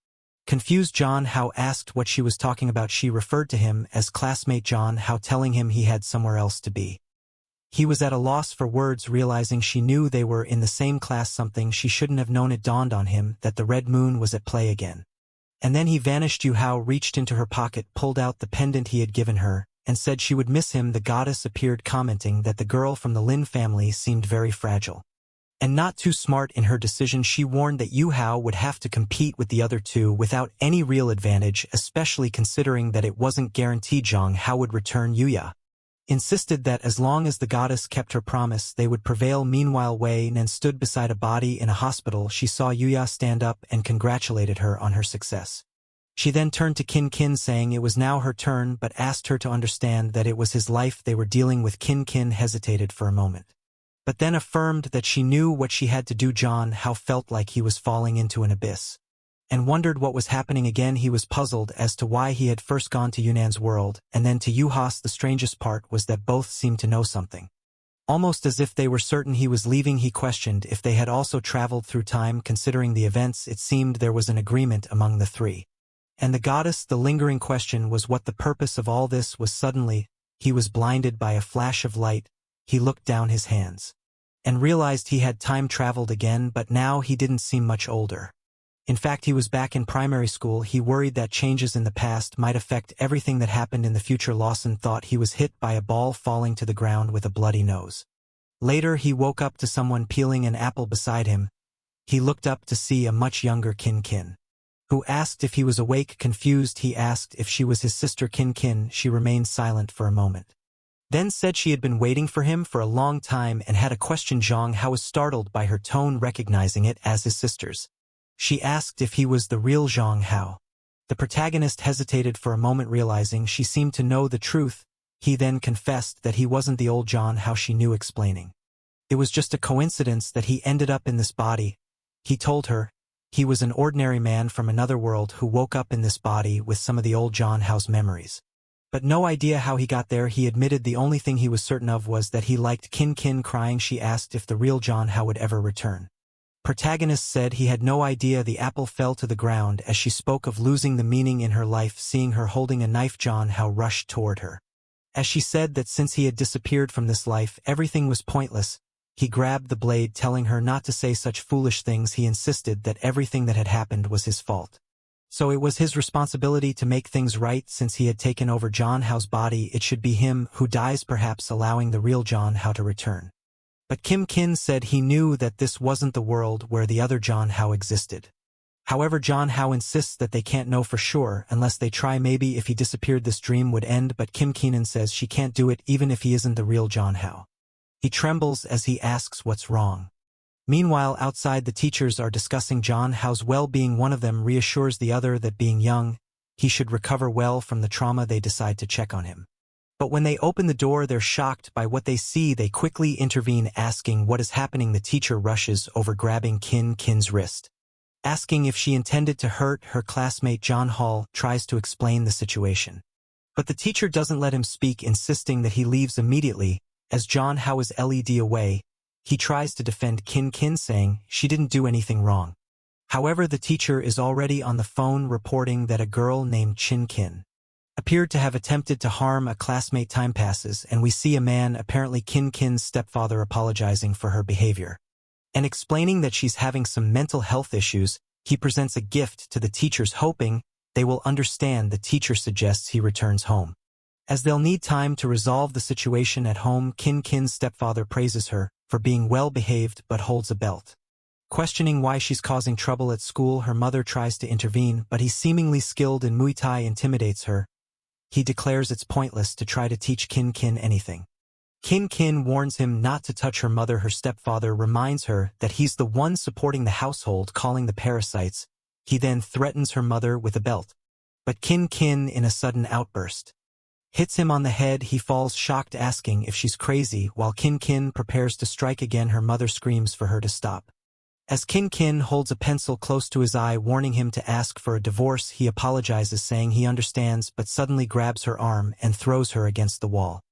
Confused, Jong Hao asked what she was talking about. She referred to him as classmate Jong Hao, telling him he had somewhere else to be. He was at a loss for words, realizing she knew they were in the same class. Something she shouldn't have known. It dawned on him that the red moon was at play again. And then he vanished. Yu Hao reached into her pocket, pulled out the pendant he had given her, and said she would miss him. The goddess appeared, commenting that the girl from the Lin family seemed very fragile and not too smart in her decision. She warned that Yu Hao would have to compete with the other two without any real advantage, especially considering that it wasn't guaranteed Jong Hao would return. Yuya insisted that as long as the goddess kept her promise, they would prevail. Meanwhile, Wei Nan stood beside a body in a hospital. She saw Yuya stand up and congratulated her on her success. She then turned to Kin Kin, saying it was now her turn, but asked her to understand that it was his life they were dealing with. Kin Kin hesitated for a moment, but then affirmed that she knew what she had to do. Jong Hao felt like he was falling into an abyss, and wondered what was happening. Again, he was puzzled as to why he had first gone to Yunan's world and then to Yuhas. The strangest part was that both seemed to know something, almost as if they were certain he was leaving. He questioned if they had also traveled through time. Considering the events, it seemed there was an agreement among the three. And the goddess. The lingering question was what the purpose of all this was. Suddenly, he was blinded by a flash of light. He looked down his hands and realized he had time traveled again, but now he didn't seem much older. In fact, he was back in primary school. He worried that changes in the past might affect everything that happened in the future. Lawson thought he was hit by a ball, falling to the ground with a bloody nose. Later, he woke up to someone peeling an apple beside him. He looked up to see a much younger Kin Kin, who asked if he was awake. Confused, he asked if she was his sister. Kin Kin. She remained silent for a moment, then said she had been waiting for him for a long time and had a question. Jong Hao was startled by her tone, recognizing it as his sister's. She asked if he was the real Jong Hao. The protagonist hesitated for a moment, realizing she seemed to know the truth. He then confessed that he wasn't the old Jong Hao she knew, explaining it was just a coincidence that he ended up in this body. He told her he was an ordinary man from another world who woke up in this body with some of the old Jong Hao's memories, but no idea how he got there. He admitted the only thing he was certain of was that he liked Kin Kin. Crying, she asked if the real Jong Hao would ever return. Protagonist said he had no idea. The apple fell to the ground as she spoke of losing the meaning in her life. Seeing her holding a knife, Jong Hao rushed toward her. As she said that since he had disappeared from this life, everything was pointless, he grabbed the blade, telling her not to say such foolish things. He insisted that everything that had happened was his fault, so it was his responsibility to make things right. Since he had taken over Jong Hao's body, it should be him who dies, perhaps allowing the real Jong Hao to return. But Kim Kin said he knew that this wasn't the world where the other Jong Hao existed. However, John Hao insists that they can't know for sure unless they try. Maybe if he disappeared this dream would end, but Kim Keenan says she can't do it even if he isn't the real John Hao. He trembles as he asks what's wrong. Meanwhile, outside the teachers are discussing John Hao's well-being. One of them reassures the other that being young, he should recover well from the trauma. They decide to check on him. But when they open the door, they're shocked by what they see. They quickly intervene, asking what is happening. The teacher rushes over, grabbing Kin's wrist, asking if she intended to hurt her classmate. John Hall tries to explain the situation, but the teacher doesn't let him speak, insisting that he leaves immediately. As John Hao is led away, he tries to defend Kin, saying she didn't do anything wrong. However, the teacher is already on the phone reporting that a girl named Kin appeared to have attempted to harm a classmate. Time passes, and we see a man, apparently Kin's stepfather, apologizing for her behavior and explaining that she's having some mental health issues. He presents a gift to the teachers, hoping they will understand. The teacher suggests he returns home, as they'll need time to resolve the situation at home. Kin's stepfather praises her for being well-behaved but holds a belt, questioning why she's causing trouble at school. Her mother tries to intervene, but he, seemingly skilled in Muay Thai, intimidates her. He declares it's pointless to try to teach Kin anything. Kin warns him not to touch her mother. Her stepfather reminds her that he's the one supporting the household, calling the parasites. He then threatens her mother with a belt, but Kin, in a sudden outburst, hits him on the head. He falls shocked, asking if she's crazy. While Kin prepares to strike again, her mother screams for her to stop. As Kin holds a pencil close to his eye, warning him to ask for a divorce, he apologizes, saying he understands, but suddenly grabs her arm and throws her against the wall.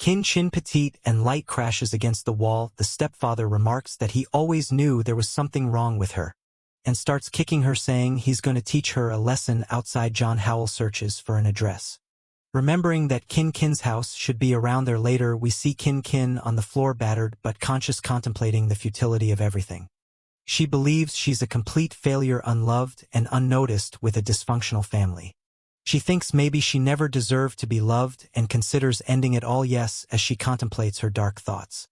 Chin petite and light crashes against the wall. The stepfather remarks that he always knew there was something wrong with her, and starts kicking her, saying he's going to teach her a lesson. Outside, John Howell searches for an address, remembering that Kin's house should be around there. Later, we see Kin on the floor, battered but conscious, contemplating the futility of everything. She believes she's a complete failure, unloved and unnoticed, with a dysfunctional family. She thinks maybe she never deserved to be loved and considers ending it all. Yes, as she contemplates her dark thoughts,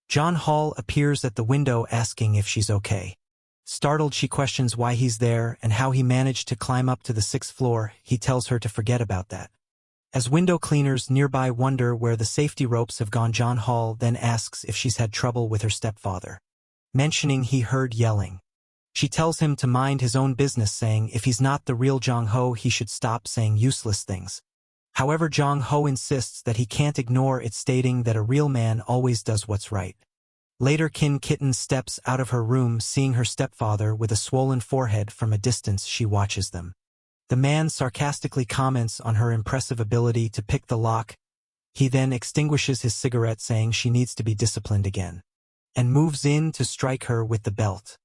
John Hall appears at the window, asking if she's okay. Startled, she questions why he's there and how he managed to climb up to the 6th floor. He tells her to forget about that. As window cleaners nearby wonder where the safety ropes have gone, John Hall then asks if she's had trouble with her stepfather, mentioning he heard yelling. She tells him to mind his own business, saying if he's not the real Jong Ho, he should stop saying useless things. However, Jong Ho insists that he can't ignore it, stating that a real man always does what's right. Later, Kitten steps out of her room, seeing her stepfather with a swollen forehead. From a distance, she watches them. The man sarcastically comments on her impressive ability to pick the lock. He then extinguishes his cigarette, saying she needs to be disciplined again, and moves in to strike her with the belt.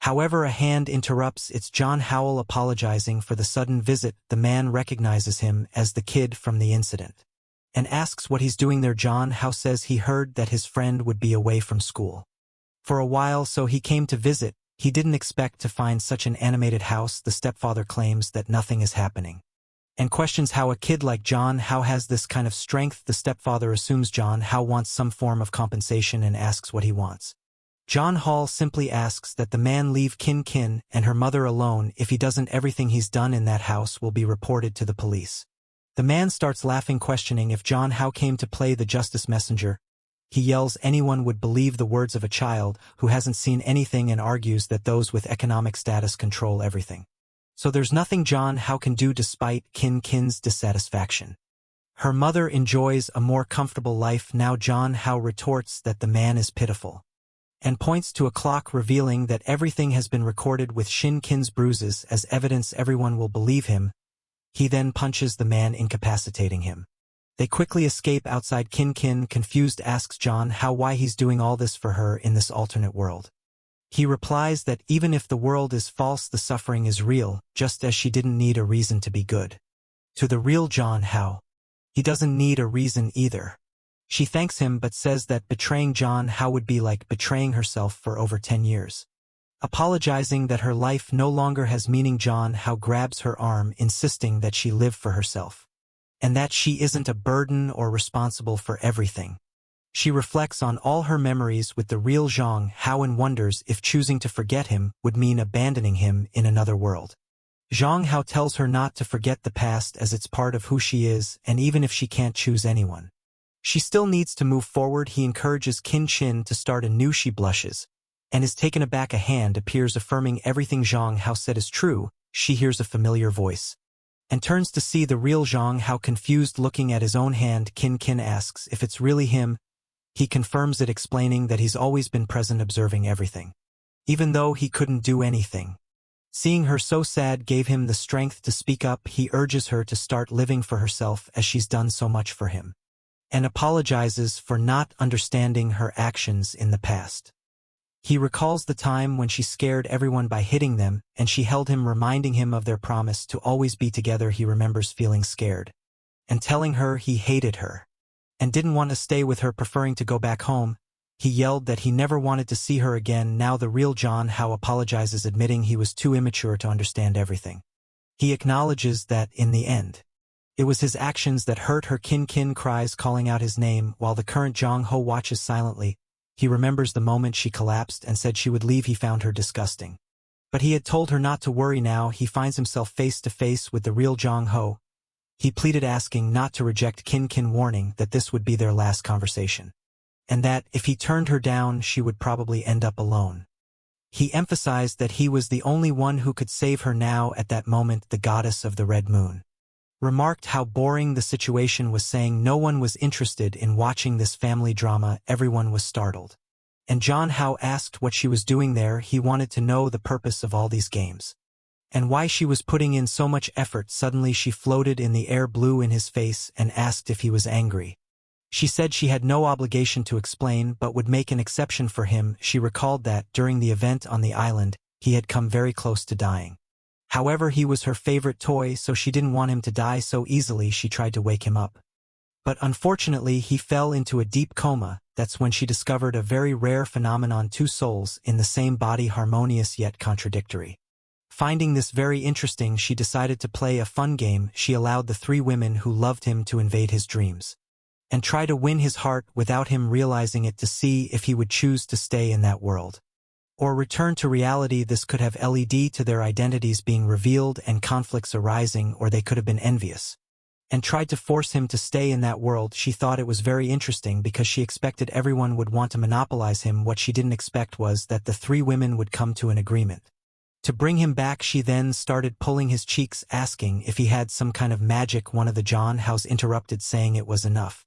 However, a hand interrupts. It's John Howell apologizing for the sudden visit. The man recognizes him as the kid from the incident and asks what he's doing there. John Howell says he heard that his friend would be away from school for a while, so he came to visit. He didn't expect to find such an animated house. The stepfather claims that nothing is happening and questions how a kid like John Howell has this kind of strength. The stepfather assumes John Howell wants some form of compensation and asks what he wants. John Hall simply asks that the man leave Kin and her mother alone. If he doesn't, everything he's done in that house will be reported to the police. The man starts laughing, questioning if John Howell came to play the justice messenger. He yells anyone would believe the words of a child who hasn't seen anything, and argues that those with economic status control everything. So there's nothing John Howell can do despite Kin's dissatisfaction. Her mother enjoys a more comfortable life now. John Howell retorts that the man is pitiful and points to a clock, revealing that everything has been recorded with Kin's bruises as evidence. Everyone will believe him. He then punches the man, incapacitating him. They quickly escape. Outside, Kin, confused, asks John Howell why he's doing all this for her in this alternate world. He replies that even if the world is false, the suffering is real, just as she didn't need a reason to be good. To the real John Howell, he doesn't need a reason either. She thanks him but says that betraying John Howell would be like betraying herself for over 10 years. Apologizing that her life no longer has meaning, John Howell grabs her arm, insisting that she live for herself, and that she isn't a burden or responsible for everything. She reflects on all her memories with the real Zhang Hao and wonders if choosing to forget him would mean abandoning him in another world. Zhang Hao tells her not to forget the past as it's part of who she is, and even if she can't choose anyone, she still needs to move forward. He encourages Qin Qin to start anew. She blushes and is taken aback. A hand appears affirming everything Zhang Hao said is true. She hears a familiar voice and turns to see the real Zhang Hao. Confused, looking at his own hand, Qin Qin asks if it's really him. He confirms it, explaining that he's always been present, observing everything, even though he couldn't do anything. Seeing her so sad gave him the strength to speak up. He urges her to start living for herself as she's done so much for him, and apologizes for not understanding her actions in the past. He recalls the time when she scared everyone by hitting them, and she held him, reminding him of their promise to always be together. He remembers feeling scared and telling her he hated her and didn't want to stay with her, preferring to go back home. He yelled that he never wanted to see her again. Now the real Zhang Hao apologizes, admitting he was too immature to understand everything. He acknowledges that, in the end, it was his actions that hurt her. Qin Qin cries, calling out his name, while the current Zhang Hao watches silently. He remembers the moment she collapsed and said she would leave. He found her disgusting, but he had told her not to worry. Now he finds himself face to face with the real Zhang Hao. He pleaded, asking not to reject Qin Qin, warning that this would be their last conversation, and that, if he turned her down, she would probably end up alone. He emphasized that he was the only one who could save her now. At that moment, the goddess of the Red Moon remarked how boring the situation was, saying no one was interested in watching this family drama. Everyone was startled, and Zhang Hao asked what she was doing there. He wanted to know the purpose of all these games and why she was putting in so much effort. Suddenly she floated in the air, blew in his face, and asked if he was angry. She said she had no obligation to explain, but would make an exception for him. She recalled that, during the event on the island, he had come very close to dying. However, he was her favorite toy, so she didn't want him to die so easily. She tried to wake him up, but unfortunately he fell into a deep coma. That's when she discovered a very rare phenomenon: two souls in the same body, harmonious yet contradictory. Finding this very interesting, she decided to play a fun game. She allowed the three women who loved him to invade his dreams and try to win his heart without him realizing it, to see if he would choose to stay in that world or return to reality. This could have led to their identities being revealed and conflicts arising, or they could have been envious and tried to force him to stay in that world. She thought it was very interesting because she expected everyone would want to monopolize him. What she didn't expect was that the three women would come to an agreement to bring him back. She then started pulling his cheeks, asking if he had some kind of magic. One of the Zhang Haos interrupted, saying it was enough,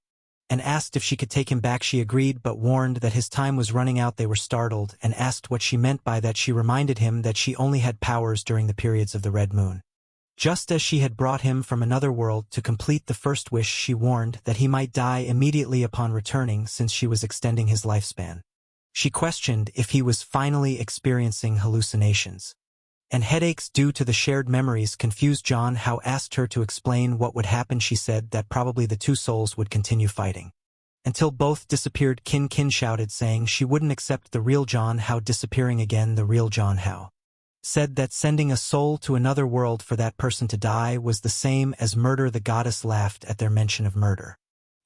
and asked if she could take him back. She agreed, but warned that his time was running out. They were startled and asked what she meant by that. She reminded him that she only had powers during the periods of the Red Moon, just as she had brought him from another world to complete the first wish. She warned that he might die immediately upon returning, since she was extending his lifespan. She questioned if he was finally experiencing hallucinations and headaches due to the shared memories. Confused, Zhang Hao asked her to explain what would happen. She said that probably the two souls would continue fighting until both disappeared. Qin Qin shouted, saying she wouldn't accept the real Zhang Hao disappearing again. The real Zhang Hao said that sending a soul to another world for that person to die was the same as murder. The goddess laughed at their mention of murder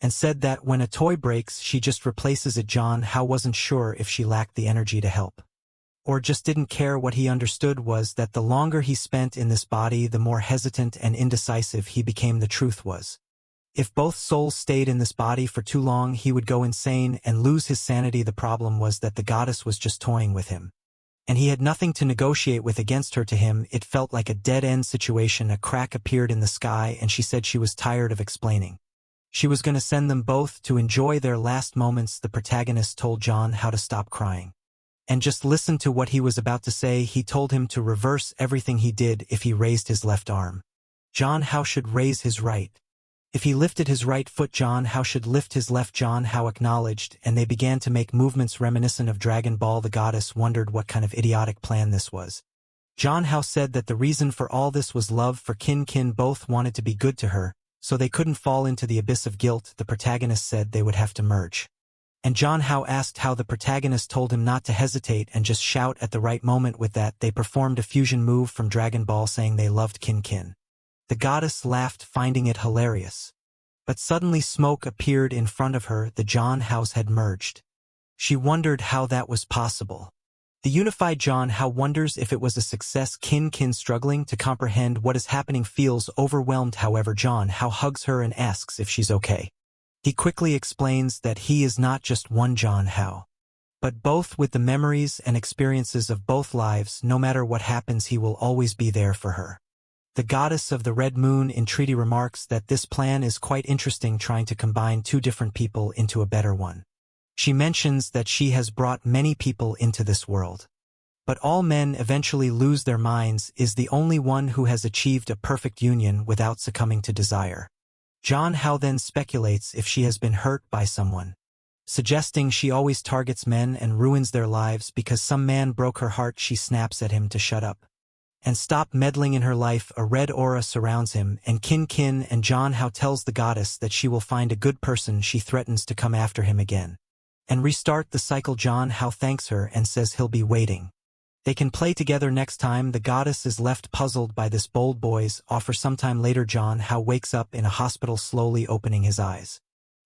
and said that when a toy breaks, she just replaces it. Zhang Hao wasn't sure if she lacked the energy to help or just didn't care. What he understood was that the longer he spent in this body, the more hesitant and indecisive he became. The truth was, if both souls stayed in this body for too long, he would go insane and lose his sanity. The problem was that the goddess was just toying with him, and he had nothing to negotiate with against her. To him, it felt like a dead-end situation. A crack appeared in the sky, and she said she was tired of explaining. She was going to send them both to enjoy their last moments. The protagonist told Zhang how to stop crying and just listen to what he was about to say. He told him to reverse everything he did if he raised his left arm. Zhang Hao should raise his right. If he lifted his right foot, Zhang Hao should lift his left. Zhang Hao acknowledged, and they began to make movements reminiscent of Dragon Ball. The goddess wondered what kind of idiotic plan this was. Zhang Hao said that the reason for all this was love for Qin Qin. Both wanted to be good to her, so they couldn't fall into the abyss of guilt. The protagonist said they would have to merge, and Zhang Hao asked how. The protagonist told him not to hesitate and just shout at the right moment. With that, they performed a fusion move from Dragon Ball, saying they loved Qin Qin. The goddess laughed, finding it hilarious. But suddenly smoke appeared in front of her. The John house had merged. She wondered how that was possible. The unified John How wonders if it was a success. Kin struggling to comprehend what is happening feels overwhelmed. However, John How hugs her and asks if she's okay. He quickly explains that he is not just one John How, but both, with the memories and experiences of both lives. No matter what happens, he will always be there for her. The goddess of the red moon in treaty remarks that this plan is quite interesting, trying to combine two different people into a better one. She mentions that she has brought many people into this world. But all men eventually lose their minds, is the only one who has achieved a perfect union without succumbing to desire. John How then speculates if she has been hurt by someone, suggesting she always targets men and ruins their lives because some man broke her heart. She snaps at him to shut up and stop meddling in her life. A red aura surrounds him, and Kin and John How tells the goddess that she will find a good person. She threatens to come after him again and restart the cycle. John How thanks her and says he'll be waiting. They can play together next time. The goddess is left puzzled by this bold boy's offer. Sometime later, John How wakes up in a hospital, slowly opening his eyes.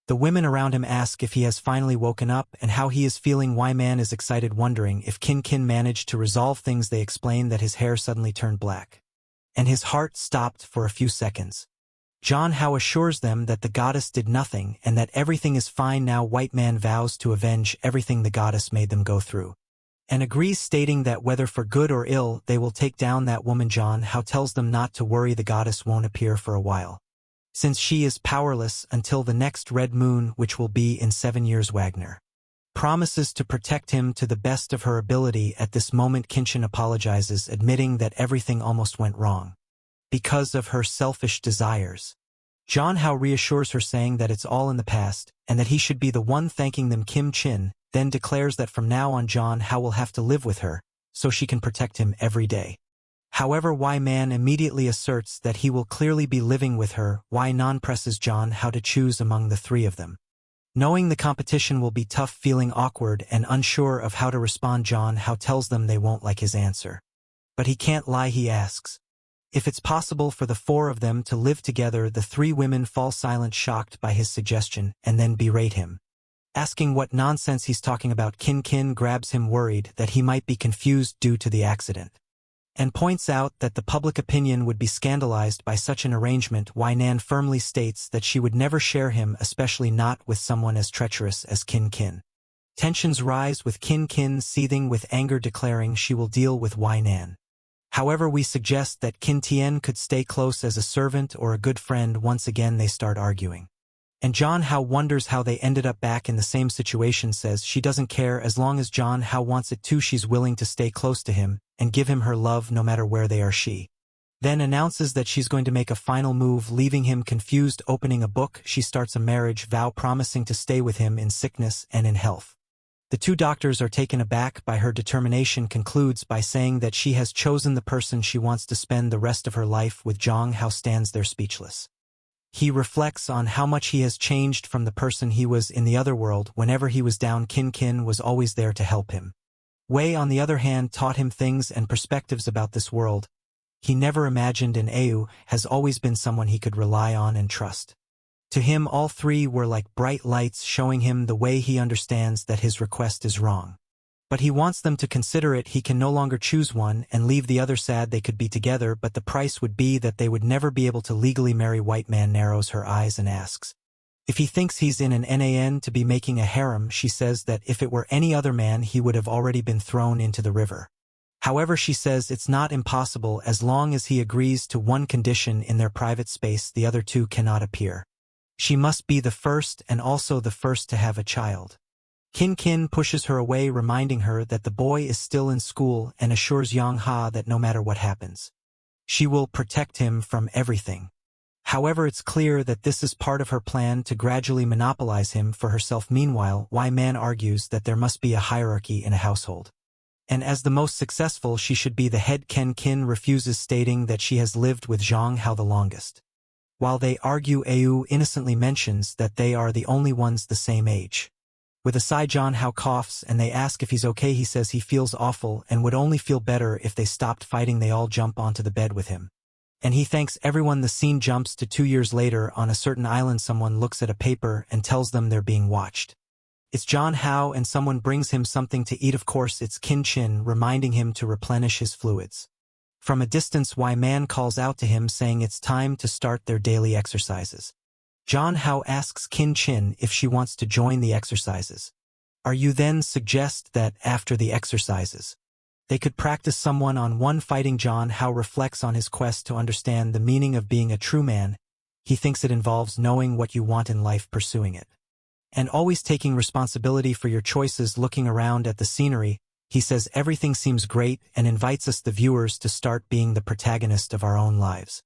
The women around him ask if he has finally woken up and how he is feeling. Man is excited, wondering if Kin managed to resolve things. They explain that his hair suddenly turned black, and his heart stopped for a few seconds. John How assures them that the goddess did nothing and that everything is fine now. White man vows to avenge everything the goddess made them go through, and agrees, stating that whether for good or ill, they will take down that woman. John How tells them not to worry, the goddess won't appear for a while, since she is powerless until the next red moon, which will be in 7 years. Wagner promises to protect him to the best of her ability. At this moment, Kinchin apologizes, admitting that everything almost went wrong because of her selfish desires. John How reassures her, saying that it's all in the past and that he should be the one thanking them. Kim Chin then declares that from now on John How will have to live with her so she can protect him every day. However, Man immediately asserts that he will clearly be living with her. Non presses John How to choose among the three of them. Knowing the competition will be tough, feeling awkward and unsure of how to respond, John How tells them they won't like his answer. But he can't lie. He asks if it's possible for the four of them to live together. The three women fall silent, shocked by his suggestion, and then berate him, asking what nonsense he's talking about. Kin grabs him, worried that he might be confused due to the accident, and points out that the public opinion would be scandalized by such an arrangement. Nan firmly states that she would never share him, especially not with someone as treacherous as Kin. Tensions rise, with Kin seething with anger, declaring she will deal with Nan. However, we suggest that Kin Tien could stay close as a servant or a good friend. Once again they start arguing, and John How wonders how they ended up back in the same situation. Says she doesn't care as long as John How wants it too. She's willing to stay close to him and give him her love no matter where they are. She then announces that she's going to make a final move, leaving him confused. Opening a book, she starts a marriage vow, promising to stay with him in sickness and in health. The two doctors are taken aback by her determination, concludes by saying that she has chosen the person she wants to spend the rest of her life with. John How stands there speechless. He reflects on how much he has changed from the person he was in the other world. Whenever he was down, Kin was always there to help him. Wei, on the other hand, taught him things and perspectives about this world he never imagined, and Au has always been someone he could rely on and trust. To him, all three were like bright lights, showing him the way. He understands that his request is wrong, but he wants them to consider it. He can no longer choose one and leave the other sad. They could be together, but the price would be that they would never be able to legally marry. White man narrows her eyes and asks if he thinks he's in an NAN to be making a harem. She says that if it were any other man, he would have already been thrown into the river. However, she says it's not impossible as long as he agrees to one condition: in their private space the other two cannot appear. She must be the first and also the first to have a child. Kin pushes her away, reminding her that the boy is still in school, and assures Yang Ha that no matter what happens, she will protect him from everything. However, it's clear that this is part of her plan to gradually monopolize him for herself. Meanwhile, Man argues that there must be a hierarchy in a household, and as the most successful, she should be the head. Kin refuses, stating that she has lived with Zhang Hao the longest. While they argue, Au innocently mentions that they are the only ones the same age. With a sigh, John How coughs, and they ask if he's okay. He says he feels awful and would only feel better if they stopped fighting. They all jump onto the bed with him, And he thanks everyone. The scene jumps to 2 years later. On a certain island, someone looks at a paper and tells them they're being watched. It's John Hao, and someone brings him something to eat. Of course, it's Kin Chin, reminding him to replenish his fluids. From a distance, Man calls out to him saying it's time to start their daily exercises. John Hao asks Kin Chin if she wants to join the exercises. Are you then suggest that after the exercises, they could practice someone-on-one fighting? John Hao reflects on his quest to understand the meaning of being a true man. He thinks it involves knowing what you want in life, pursuing it, and always taking responsibility for your choices. Looking around at the scenery, he says everything seems great and invites us, the viewers, to start being the protagonist of our own lives.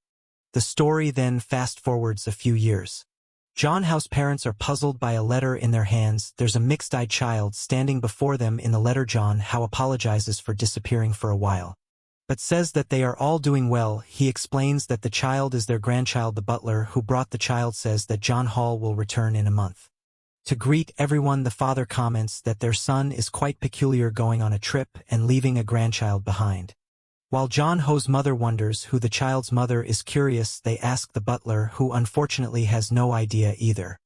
The story then fast-forwards a few years. John Hao's parents are puzzled by a letter in their hands. There's a mixed-eyed child standing before them. In the letter, John Hao apologizes for disappearing for a while, but says that they are all doing well. He explains that the child is their grandchild. The butler who brought the child says that John Hao will return in a month. To greet everyone, the father comments that their son is quite peculiar, going on a trip and leaving a grandchild behind. While John Hao's mother wonders who the child's mother is curious, they ask the butler, who unfortunately has no idea either.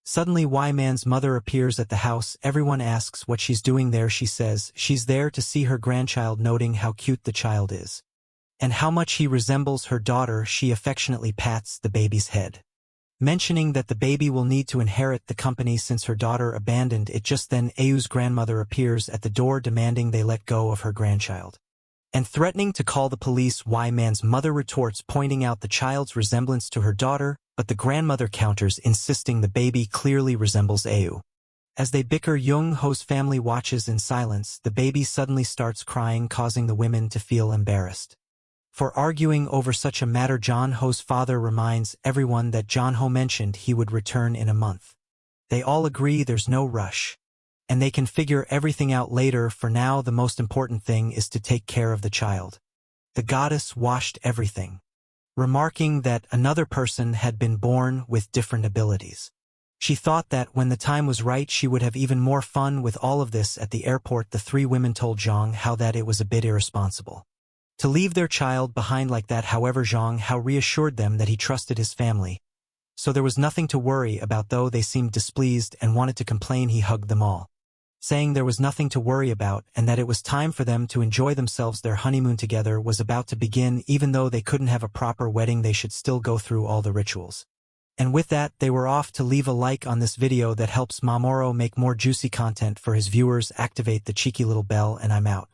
Suddenly, Man's mother appears at the house. Everyone asks what she's doing there. She says she's there to see her grandchild, noting how cute the child is and how much he resembles her daughter. She affectionately pats the baby's head, mentioning that the baby will need to inherit the company since her daughter abandoned it. Just then, Ayu's grandmother appears at the door, demanding they let go of her grandchild and threatening to call the police. Man's mother retorts, pointing out the child's resemblance to her daughter, but the grandmother counters, insisting the baby clearly resembles Ayu. As they bicker, Young Ho's family watches in silence. The baby suddenly starts crying, causing the women to feel embarrassed for arguing over such a matter. John Ho's father reminds everyone that John Ho mentioned he would return in a month. They all agree there's no rush, and they can figure everything out later. For now, the most important thing is to take care of the child. The goddess washed everything, remarking that another person had been born with different abilities. She thought that when the time was right, she would have even more fun with all of this. At the airport, the three women told Zhang Hao that it was a bit irresponsible to leave their child behind like that. However, Zhang Hao reassured them that he trusted his family, so there was nothing to worry about. Though they seemed displeased and wanted to complain, he hugged them all, saying there was nothing to worry about and that it was time for them to enjoy themselves. Their honeymoon together was about to begin. Even though they couldn't have a proper wedding, they should still go through all the rituals. And with that, they were off. To leave a like on this video that helps Mamoru make more juicy content for his viewers. Activate the cheeky little bell, and I'm out.